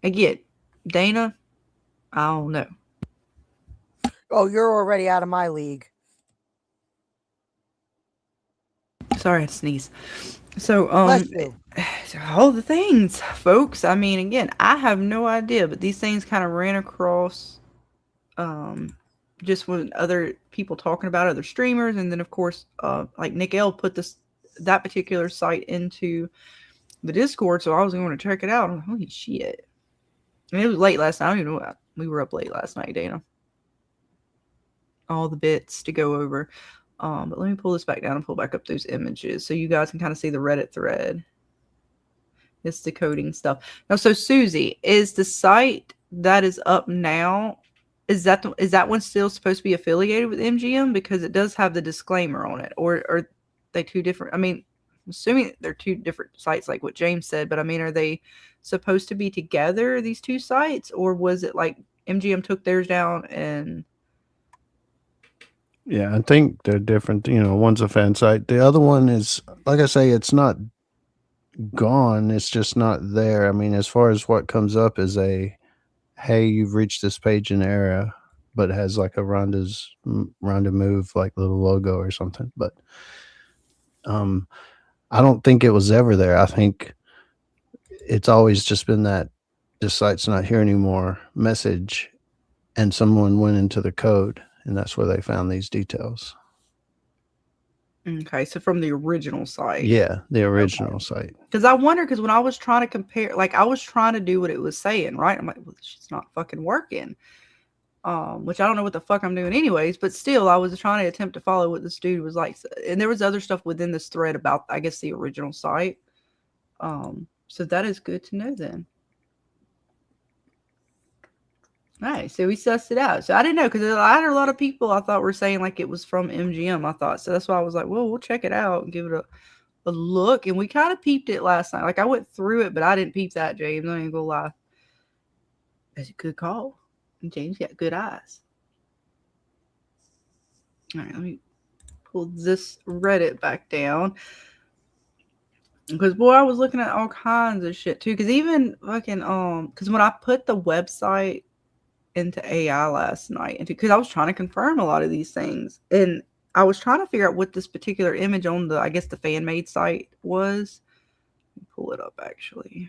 Again, Dana, I don't know. Oh, you're already out of my league. Sorry, I had to sneeze. So, all the things, folks. I mean, again, I have no idea, but these things kind of ran across, just when other people talking about other streamers, and then of course, like Nick L put that particular site into the Discord, so I was going to check it out. I'm like, holy shit! And it was late last night. I don't even know. We were up late last night, Dana. All the bits to go over. But let me pull this back down and pull back up those images so you guys can kind of see the Reddit thread. It's decoding stuff. Now, so Susie, is the site that is up now, is that one still supposed to be affiliated with MGM? Because it does have the disclaimer on it. Or are they two different? I mean, assuming they're two different sites, like what James said. But I mean, are they supposed to be together, these two sites, or was it like MGM took theirs down and? Yeah, I think they're different. One's a fan site. The other one is, like I say, it's not gone. It's just not there. I mean, as far as what comes up is hey, you've reached this page in error, but it has like a Rhonda move, like little logo or something. But I don't think it was ever there. I think it's always just been that this site's not here anymore message, and someone went into the code, and that's where they found these details. Okay, so from the original site. Yeah, the original site. Because I wonder, because when I was trying to compare, like I was trying to do what it was saying, right? I'm like, well, it's not fucking working. Which I don't know what the fuck I'm doing anyways, but still I was trying to attempt to follow what this dude was like. And there was other stuff within this thread about, I guess, the original site. So that is good to know then. Nice. So we sussed it out. So I didn't know, because I had a lot of people I thought were saying like it was from MGM, I thought. So that's why I was like, well, we'll check it out and give it a look. And we kind of peeped it last night. Like I went through it, but I didn't peep that, James. I ain't gonna lie. That's a good call. And James got good eyes. All right, let me pull this Reddit back down. Because boy, I was looking at all kinds of shit too. Because even fucking because when I put the website into AI last night, because I was trying to confirm a lot of these things, and I was trying to figure out what this particular image on the, I guess, the fan made site was. Let me pull it up actually,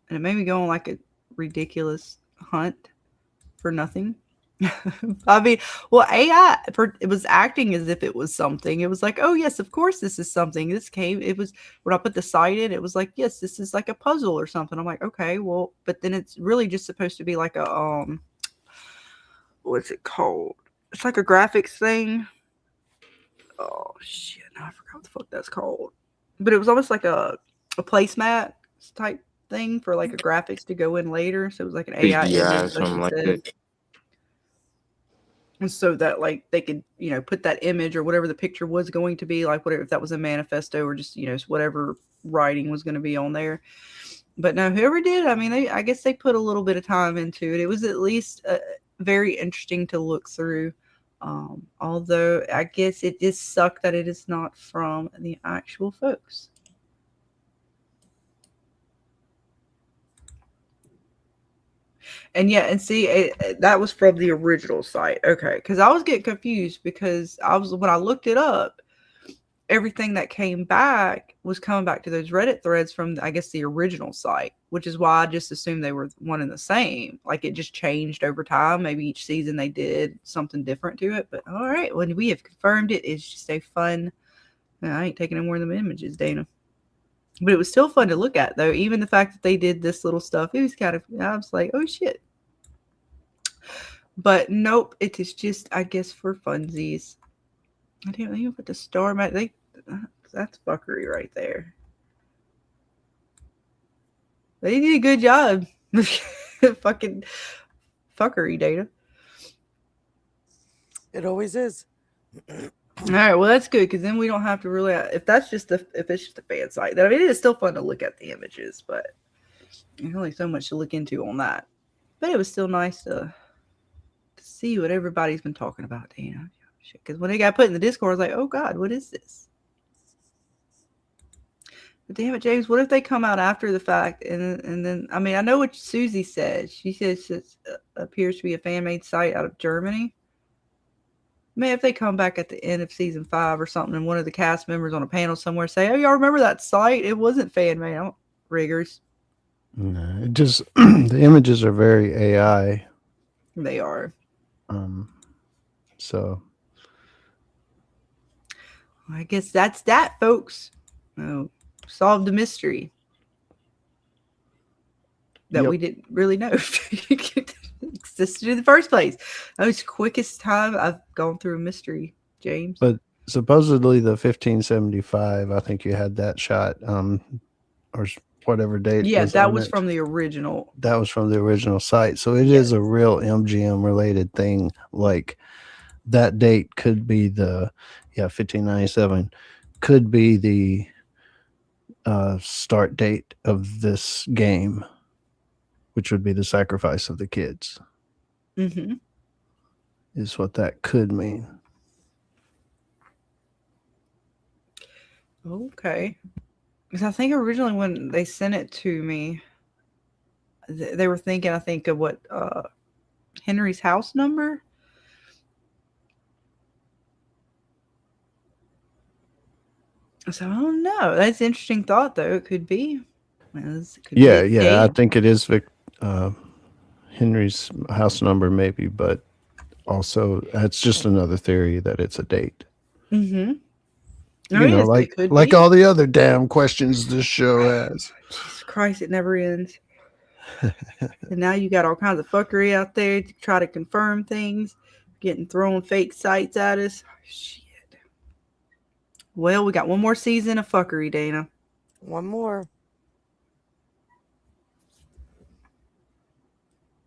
and it made me go on like a ridiculous hunt for nothing. I mean, well, AI, it was acting as if it was something. It was like, oh yes, of course this is something. It was, when I put the site in, it was like, yes, this is like a puzzle or something. I'm like, okay, well, but then it's really just supposed to be like a what's it called? It's like a graphics thing. Oh shit, I forgot what the fuck that's called. But it was almost like a placemat type thing for like a graphics to go in later. So it was like an AI image, something like that. And so that like they could, put that image or whatever the picture was going to be, like whatever, if that was a manifesto or just, whatever writing was going to be on there. But no, whoever did, I mean, I guess they put a little bit of time into it. It was at least very interesting to look through. Although I guess it just sucked that it is not from the actual folks. And yeah, and see, that was from the original site. Okay, because I was getting confused because when I looked it up, everything that came back was coming back to those Reddit threads from, I guess, the original site, which is why I just assumed they were one and the same. Like it just changed over time. Maybe each season they did something different to it. But all right, when we have confirmed it, it's just a fun. I ain't taking any more of them images, Dana. But it was still fun to look at, though. Even the fact that they did this little stuff, it was kind of, I was like, oh shit. But nope, it is just, I guess, for funsies. I didn't even put the star map. That's fuckery right there. They did a good job. Fucking fuckery, Data. It always is. All right, well that's good, because then we don't have to really, if it's just a fan site. I mean, it is still fun to look at the images, but there's only so much to look into on that. But it was still nice to see what everybody's been talking about, Dana. Because when they got put in the Discord, I was like, oh God, what is this? But damn it, James, what if they come out after the fact and then, I mean, I know what Susie said. She says it appears to be a fan-made site out of Germany. Man, if they come back at the end of season 5 or something, and one of the cast members on a panel somewhere say, oh, y'all remember that site? It wasn't fan-made. I don't, riggers. No, it just, the images are very AI. They are. So I guess that's that, folks. Oh, solved the mystery that we didn't really know existed in the first place. That was the quickest time I've gone through a mystery, James. But supposedly the 1575, I think you had that shot, or whatever date. Yeah, that was from the original. That was from the original site. So it is a real MGM related thing. Like that date could be 1597 could be the start date of this game, which would be the sacrifice of the kids, Mm-hmm. is what that could mean. Okay. Because I think originally when they sent it to me, they were thinking, I think, of what Henry's house number. So I don't know. That's an interesting thought, though. It could be. It could be a Yeah. I date. think it is Henry's house number, maybe, but also that's just another theory that it's a date. Mm-hmm. You know, It could like be. all the other damn questions this show has. Jesus Christ, it never ends. And now you got all kinds of fuckery out there to try to confirm things, getting thrown fake sites at us. Oh, shit. Well, we got one more season of fuckery, Dana. One more.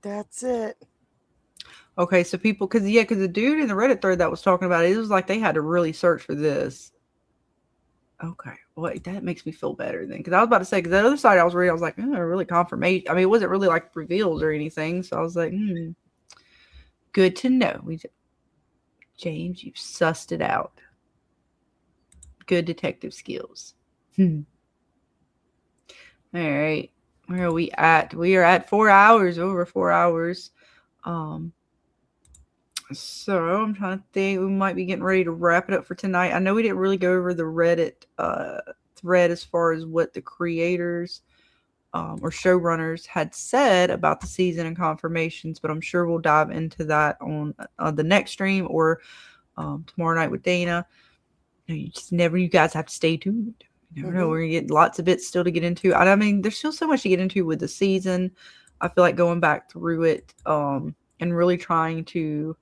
That's it. Okay, so people, because the dude in the Reddit thread that was talking about it, it was like they had to really search for this. Okay, well, that makes me feel better then, because I was about to say, because the other side I was reading, I was like, really confirmation. I mean, it wasn't really like reveals or anything, so I was like, good to know. James, you sussed it out. Good detective skills. All right, where are we at? We are at 4 hours, over 4 hours. So I'm trying to think. We might be getting ready to wrap it up for tonight. I know we didn't really go over the Reddit thread as far as what the creators or showrunners had said about the season and confirmations, but I'm sure we'll dive into that on the next stream or tomorrow night with Dana. You guys have to stay tuned. You never know. We're going to get lots of bits still to get into. I mean, there's still so much to get into with the season. I feel like going back through it and really trying to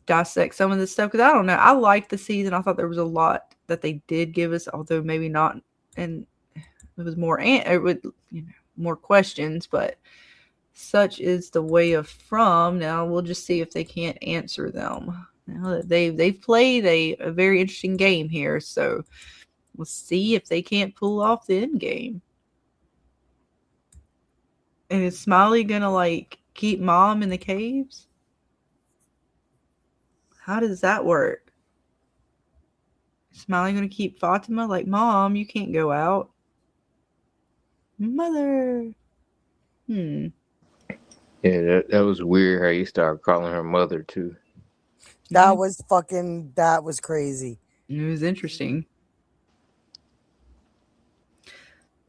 dissect some of this stuff, because I don't know, I liked the season. I thought there was a lot that they did give us, although maybe not, and it was more more questions, but such is the way of From. Now we'll just see if they can't answer them. Now that they've played a very interesting game here, so we'll see if they can't pull off the end game. And is Smiley gonna keep Mom in the caves? How does that work? Smiley gonna keep Fatima? Like, Mom, you can't go out. Mother. Yeah, that was weird how you started calling her mother too. That was crazy. It was interesting.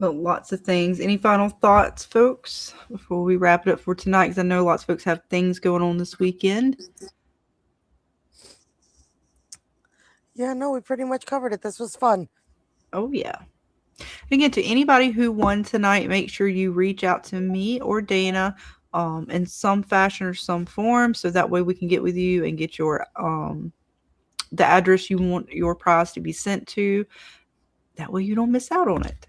But lots of things. Any final thoughts, folks, before we wrap it up for tonight? Because I know lots of folks have things going on this weekend. Yeah, no, we pretty much covered it. This was fun. Oh, yeah. Again, to anybody who won tonight, make sure you reach out to me or Dana in some fashion or some form, so that way we can get with you and get your the address you want your prize to be sent to. That way you don't miss out on it.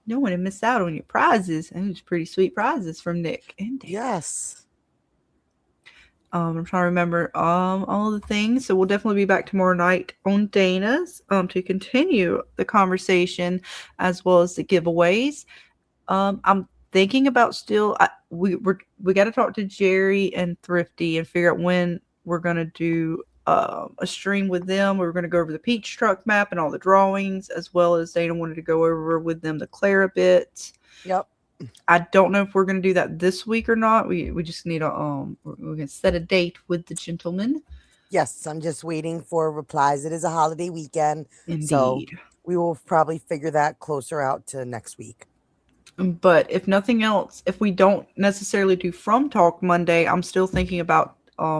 You don't want to miss out on your prizes. And it's pretty sweet prizes from Nick and Dana. Yes. I'm trying to remember all the things. So we'll definitely be back tomorrow night on Dana's to continue the conversation as well as the giveaways. I'm thinking about still. We got to talk to Jerry and Thrifty and figure out when we're gonna do a stream with them. We're gonna go over the Peach Truck map and all the drawings, as well as Dana wanted to go over with them the Clara bits. Yep. I don't know if we're going to do that this week or not. We just need we're going to set a date with the gentleman. Yes, I'm just waiting for replies. It is a holiday weekend. Indeed. So we will probably figure that closer out to next week. But if nothing else, if we don't necessarily do From Talk Monday, I'm still thinking about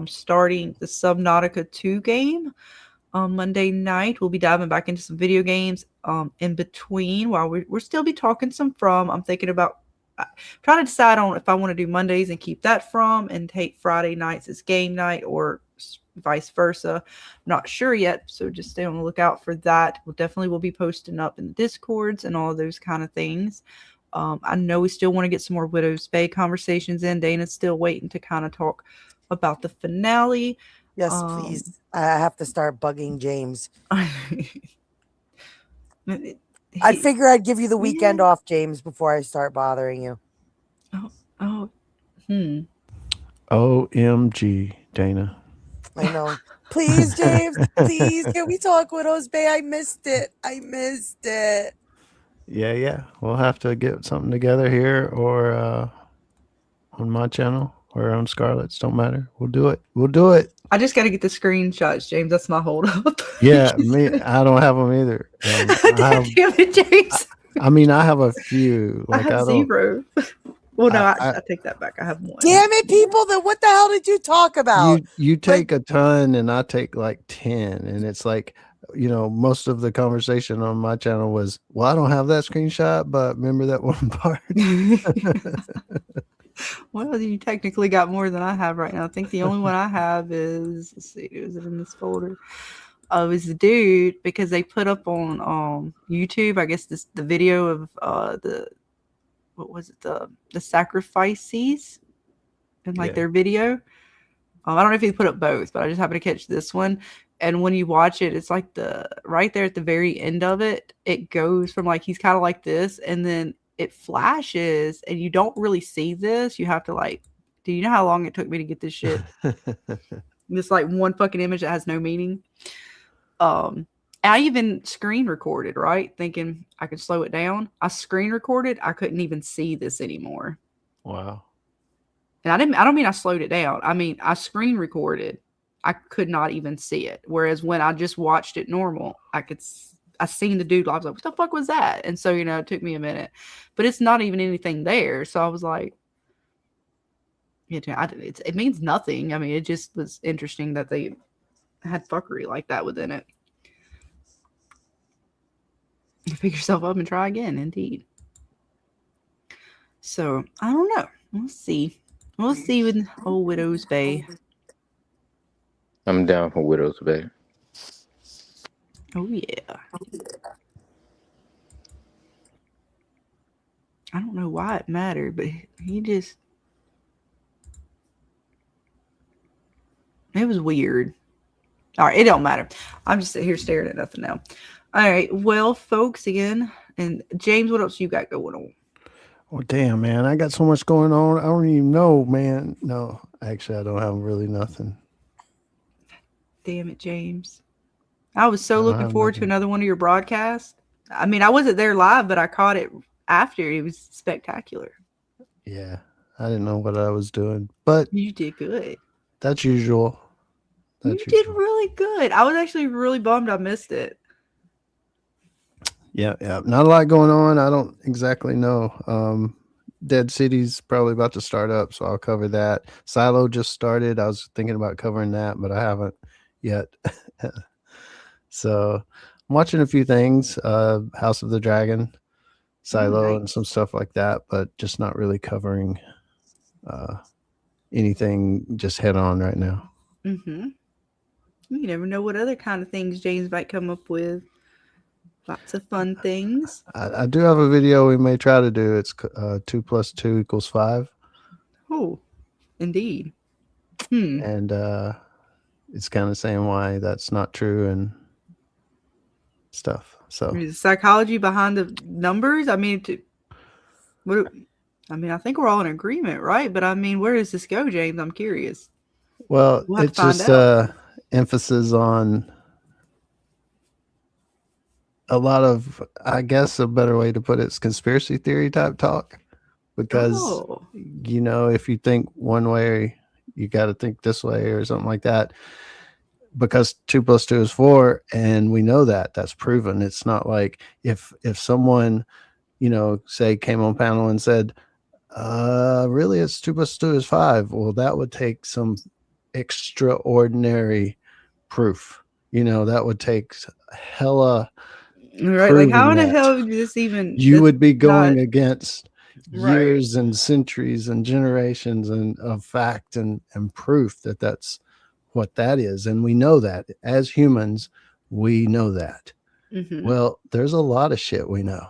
starting the Subnautica 2 game on Monday night. We'll be diving back into some video games in between while we'll still be talking some From. I'm thinking about trying to decide on if I want to do Mondays and keep that From and take Friday nights as game night or vice versa. I'm not sure yet, so just stay on the lookout for that. We'll be posting up in the Discords and all of those kind of things. I know we still want to get some more Widow's Bay conversations in. Dana's still waiting to kind of talk about the finale. Yes, Um, please. I have to start bugging James. I'd figure I'd give you the weekend Yeah. off, James, before I start bothering you. Oh, OMG, Dana. I know. Please, James, please, can we talk Widows Bay? I missed it. I missed it. Yeah. We'll have to get something together here or on my channel or on Scarlett's. Don't matter. We'll do it. We'll do it. I just got to get the screenshots, James. That's my hold up. Yeah, me. I don't have them either. Damn it, James. I mean, I have a few. I Like have I don't. 0. Well, no, I I take that back. I have 1. Damn it, people! Then what the hell did you talk about? you take a ton and I take like 10, and it's like, most of the conversation on my channel was, well, I don't have that screenshot, but remember that one part. Well, you technically got more than I have right now. I think the only one I have is, let's see, is it in this folder? Oh, is the dude, because they put up on YouTube, I guess the video of what was it, the sacrifices and like their video. I don't know if he put up both, but I just happened to catch this one. And when you watch it, it's like right there at the very end of it, it goes from like he's kind of like this, and then it flashes, and you don't really see this. You have to do you know how long it took me to get this shit? This like one fucking image that has no meaning. I even screen recorded, right? Thinking I could slow it down. I screen recorded. I couldn't even see this anymore. Wow. And I don't mean I slowed it down. I mean, I screen recorded. I could not even see it. Whereas when I just watched it normal, I seen the dude. I was like, what the fuck was that? And so, it took me a minute, but it's not even anything there. So I was like, it means nothing. I mean, it just was interesting that they had fuckery like that within it. You pick yourself up and try again, indeed. So I don't know. We'll see. We'll see with old Widow's Bay. I'm down for Widow's Bay. Oh yeah. I don't know why it mattered, but he just, it was weird. All right, it don't matter. I'm just sitting here staring at nothing now. All right, well, folks, again, and James, what else you got going on? Well, damn, man, I got so much going on. I don't even know, man. No, actually, I don't have really nothing. Damn it, James. I was so looking forward to another one of your broadcasts. I mean, I wasn't there live, but I caught it after. It was spectacular. Yeah, I didn't know what I was doing, but you did good. That's usual. You did really good. I was actually really bummed I missed it. Yeah. Not a lot going on. I don't exactly know. Dead City's probably about to start up, so I'll cover that. Silo just started. I was thinking about covering that, but I haven't yet. So I'm watching a few things, House of the Dragon, Silo, and some stuff like that, but just not really covering anything just head on right now. Mm-hmm. You never know what other kind of things James might come up with. Lots of fun things. I do have a video we may try to do. It's 2 + 2 = 5. Oh, indeed. And it's kind of saying why that's not true and stuff. So the psychology behind the numbers. I mean, I think we're all in agreement, right? But I mean, where does this go, James? I'm curious. Well, it's just emphasis on a lot of, I guess a better way to put it is conspiracy theory type talk, because if you think one way, you got to think this way or something like that, because 2 + 2 is 4, and we know that that's proven. It's not like if someone say came on panel and said really it's 2 + 2 is 5, well, that would take some extraordinary proof. That would take hella right. Like, how in the hell would this even? You would be going against years and centuries and generations and of fact and proof that that's what that is. And we know that as humans, we know that. Mm-hmm. Well, there's a lot of shit we know.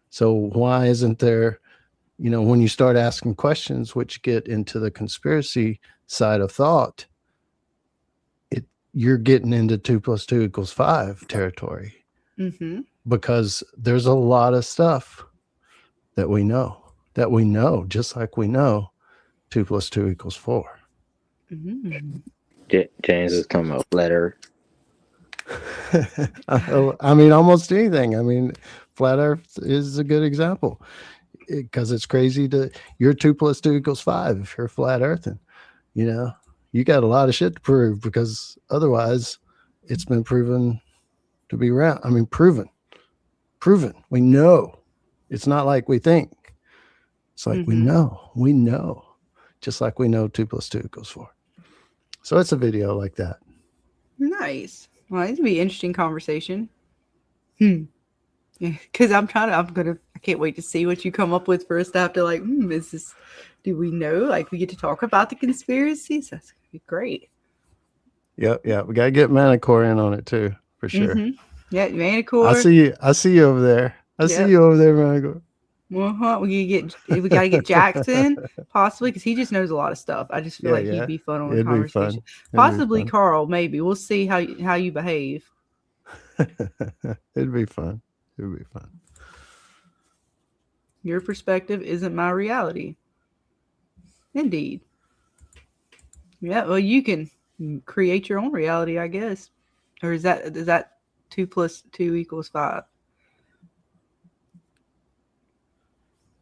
So why isn't there, when you start asking questions which get into the conspiracy side of thought, it you're getting into 2 + 2 = 5 territory, because there's a lot of stuff that we know, just like we know 2 + 2 = 4. James is talking about flat Earth. I mean, almost anything. I mean, flat Earth is a good example, because it's crazy you're 2 + 2 = 5 if you're flat earthing. You know, you got a lot of shit to prove, because otherwise it's been proven to be round. I mean, proven. We know. It's not like we think. It's like we know, just like we know 2 + 2 = 4. So it's a video like that. Nice. Well, it's gonna be an interesting conversation. Because I can't wait to see what you come up with for us to have to like, do we know? Like, we get to talk about the conspiracies. That's gonna be great. Yeah. We gotta get Manicore in on it too, for sure. Yeah, Manicore. I see you over there. See you over there, Manicore. We gotta get Jackson, possibly, because he just knows a lot of stuff. I just feel like he'd be fun on the conversation. Possibly Carl, maybe. We'll see how you behave. It'd be fun. Your perspective isn't my reality. Indeed. Yeah, well, you can create your own reality, I guess. Or is that 2 + 2 = 5?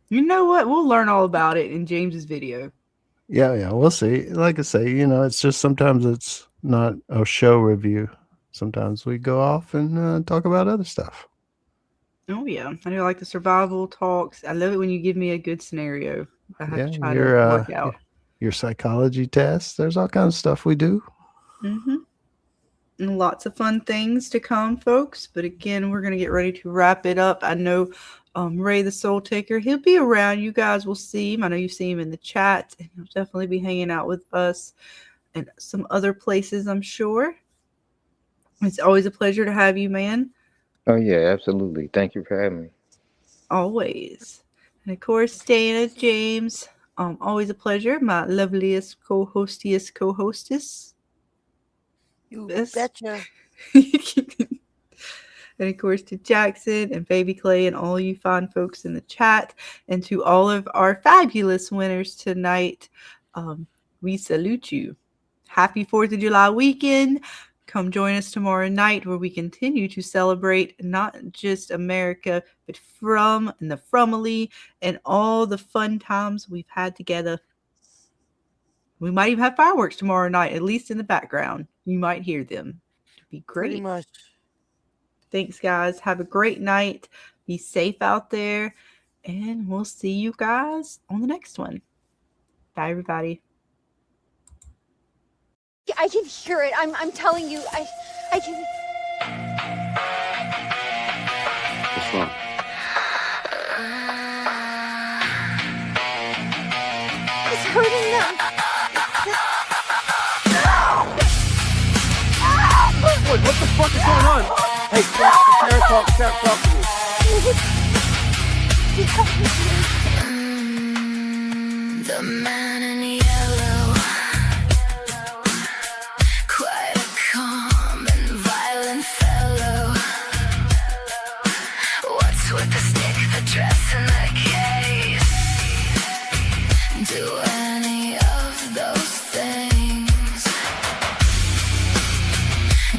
You know what? We'll learn all about it in James's video. Yeah, we'll see. Like I say, it's just sometimes it's not a show review. Sometimes we go off and talk about other stuff. Oh, yeah. I do like the survival talks. I love it when you give me a good scenario. I have to try to work out. Your psychology test. There's all kinds of stuff we do. And lots of fun things to come, folks. But again, we're going to get ready to wrap it up. I know Ray the Soul Taker, he'll be around. You guys will see him. I know you see him in the chat. And he'll definitely be hanging out with us and some other places, I'm sure. It's always a pleasure to have you, man. Oh, yeah, absolutely. Thank you for having me. Always. And of course, Dana, James, always a pleasure. My loveliest co-hostess. You betcha. And of course, to Jackson and Baby Clay and all you fine folks in the chat, and to all of our fabulous winners tonight, we salute you. Happy 4th of July weekend. Come join us tomorrow night, where we continue to celebrate not just America, but the Fromily and all the fun times we've had together. We might even have fireworks tomorrow night, at least in the background. You might hear them. It'd be great. Pretty much. Thanks, guys. Have a great night. Be safe out there. And we'll see you guys on the next one. Bye, everybody. I can hear it. I'm telling you. I can. What's wrong? It's hurting them. What the fuck is going on? Hey, Sarah, talk to me. The man in yellow, quite a calm and violent fellow. What's with the stick, the dress, and the case? Do any of those things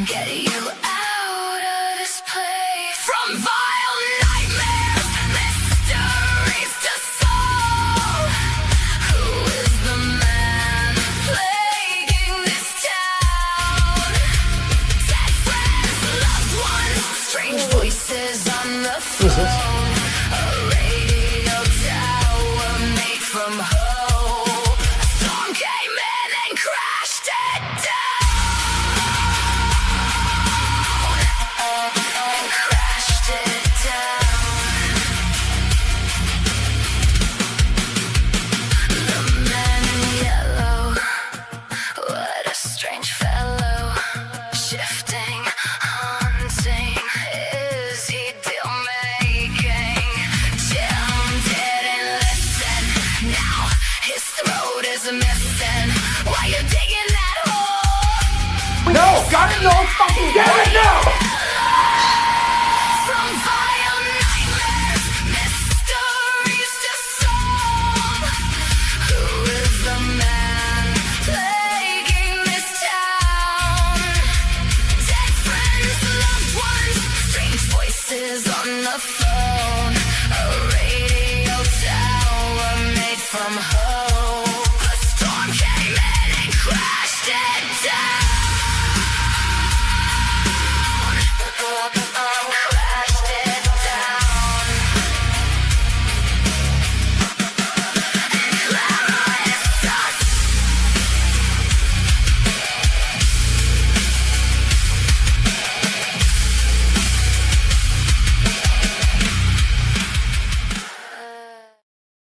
get you out of this place? From vile nightmares and mysteries to solve, who is the man plaguing this town? Dead friends, loved ones, strange voices on the phone. A radio tower made from hope. A storm came in and crashed it down. And crashed it down. The man in yellow, what a strange fellow. Shifting, haunting, is he deal making? Got it? No, fucking get it now! From vile nightmares, mysteries to solve. Who is the man plaguing this town? Dead friends, loved ones, strange voices on the phone.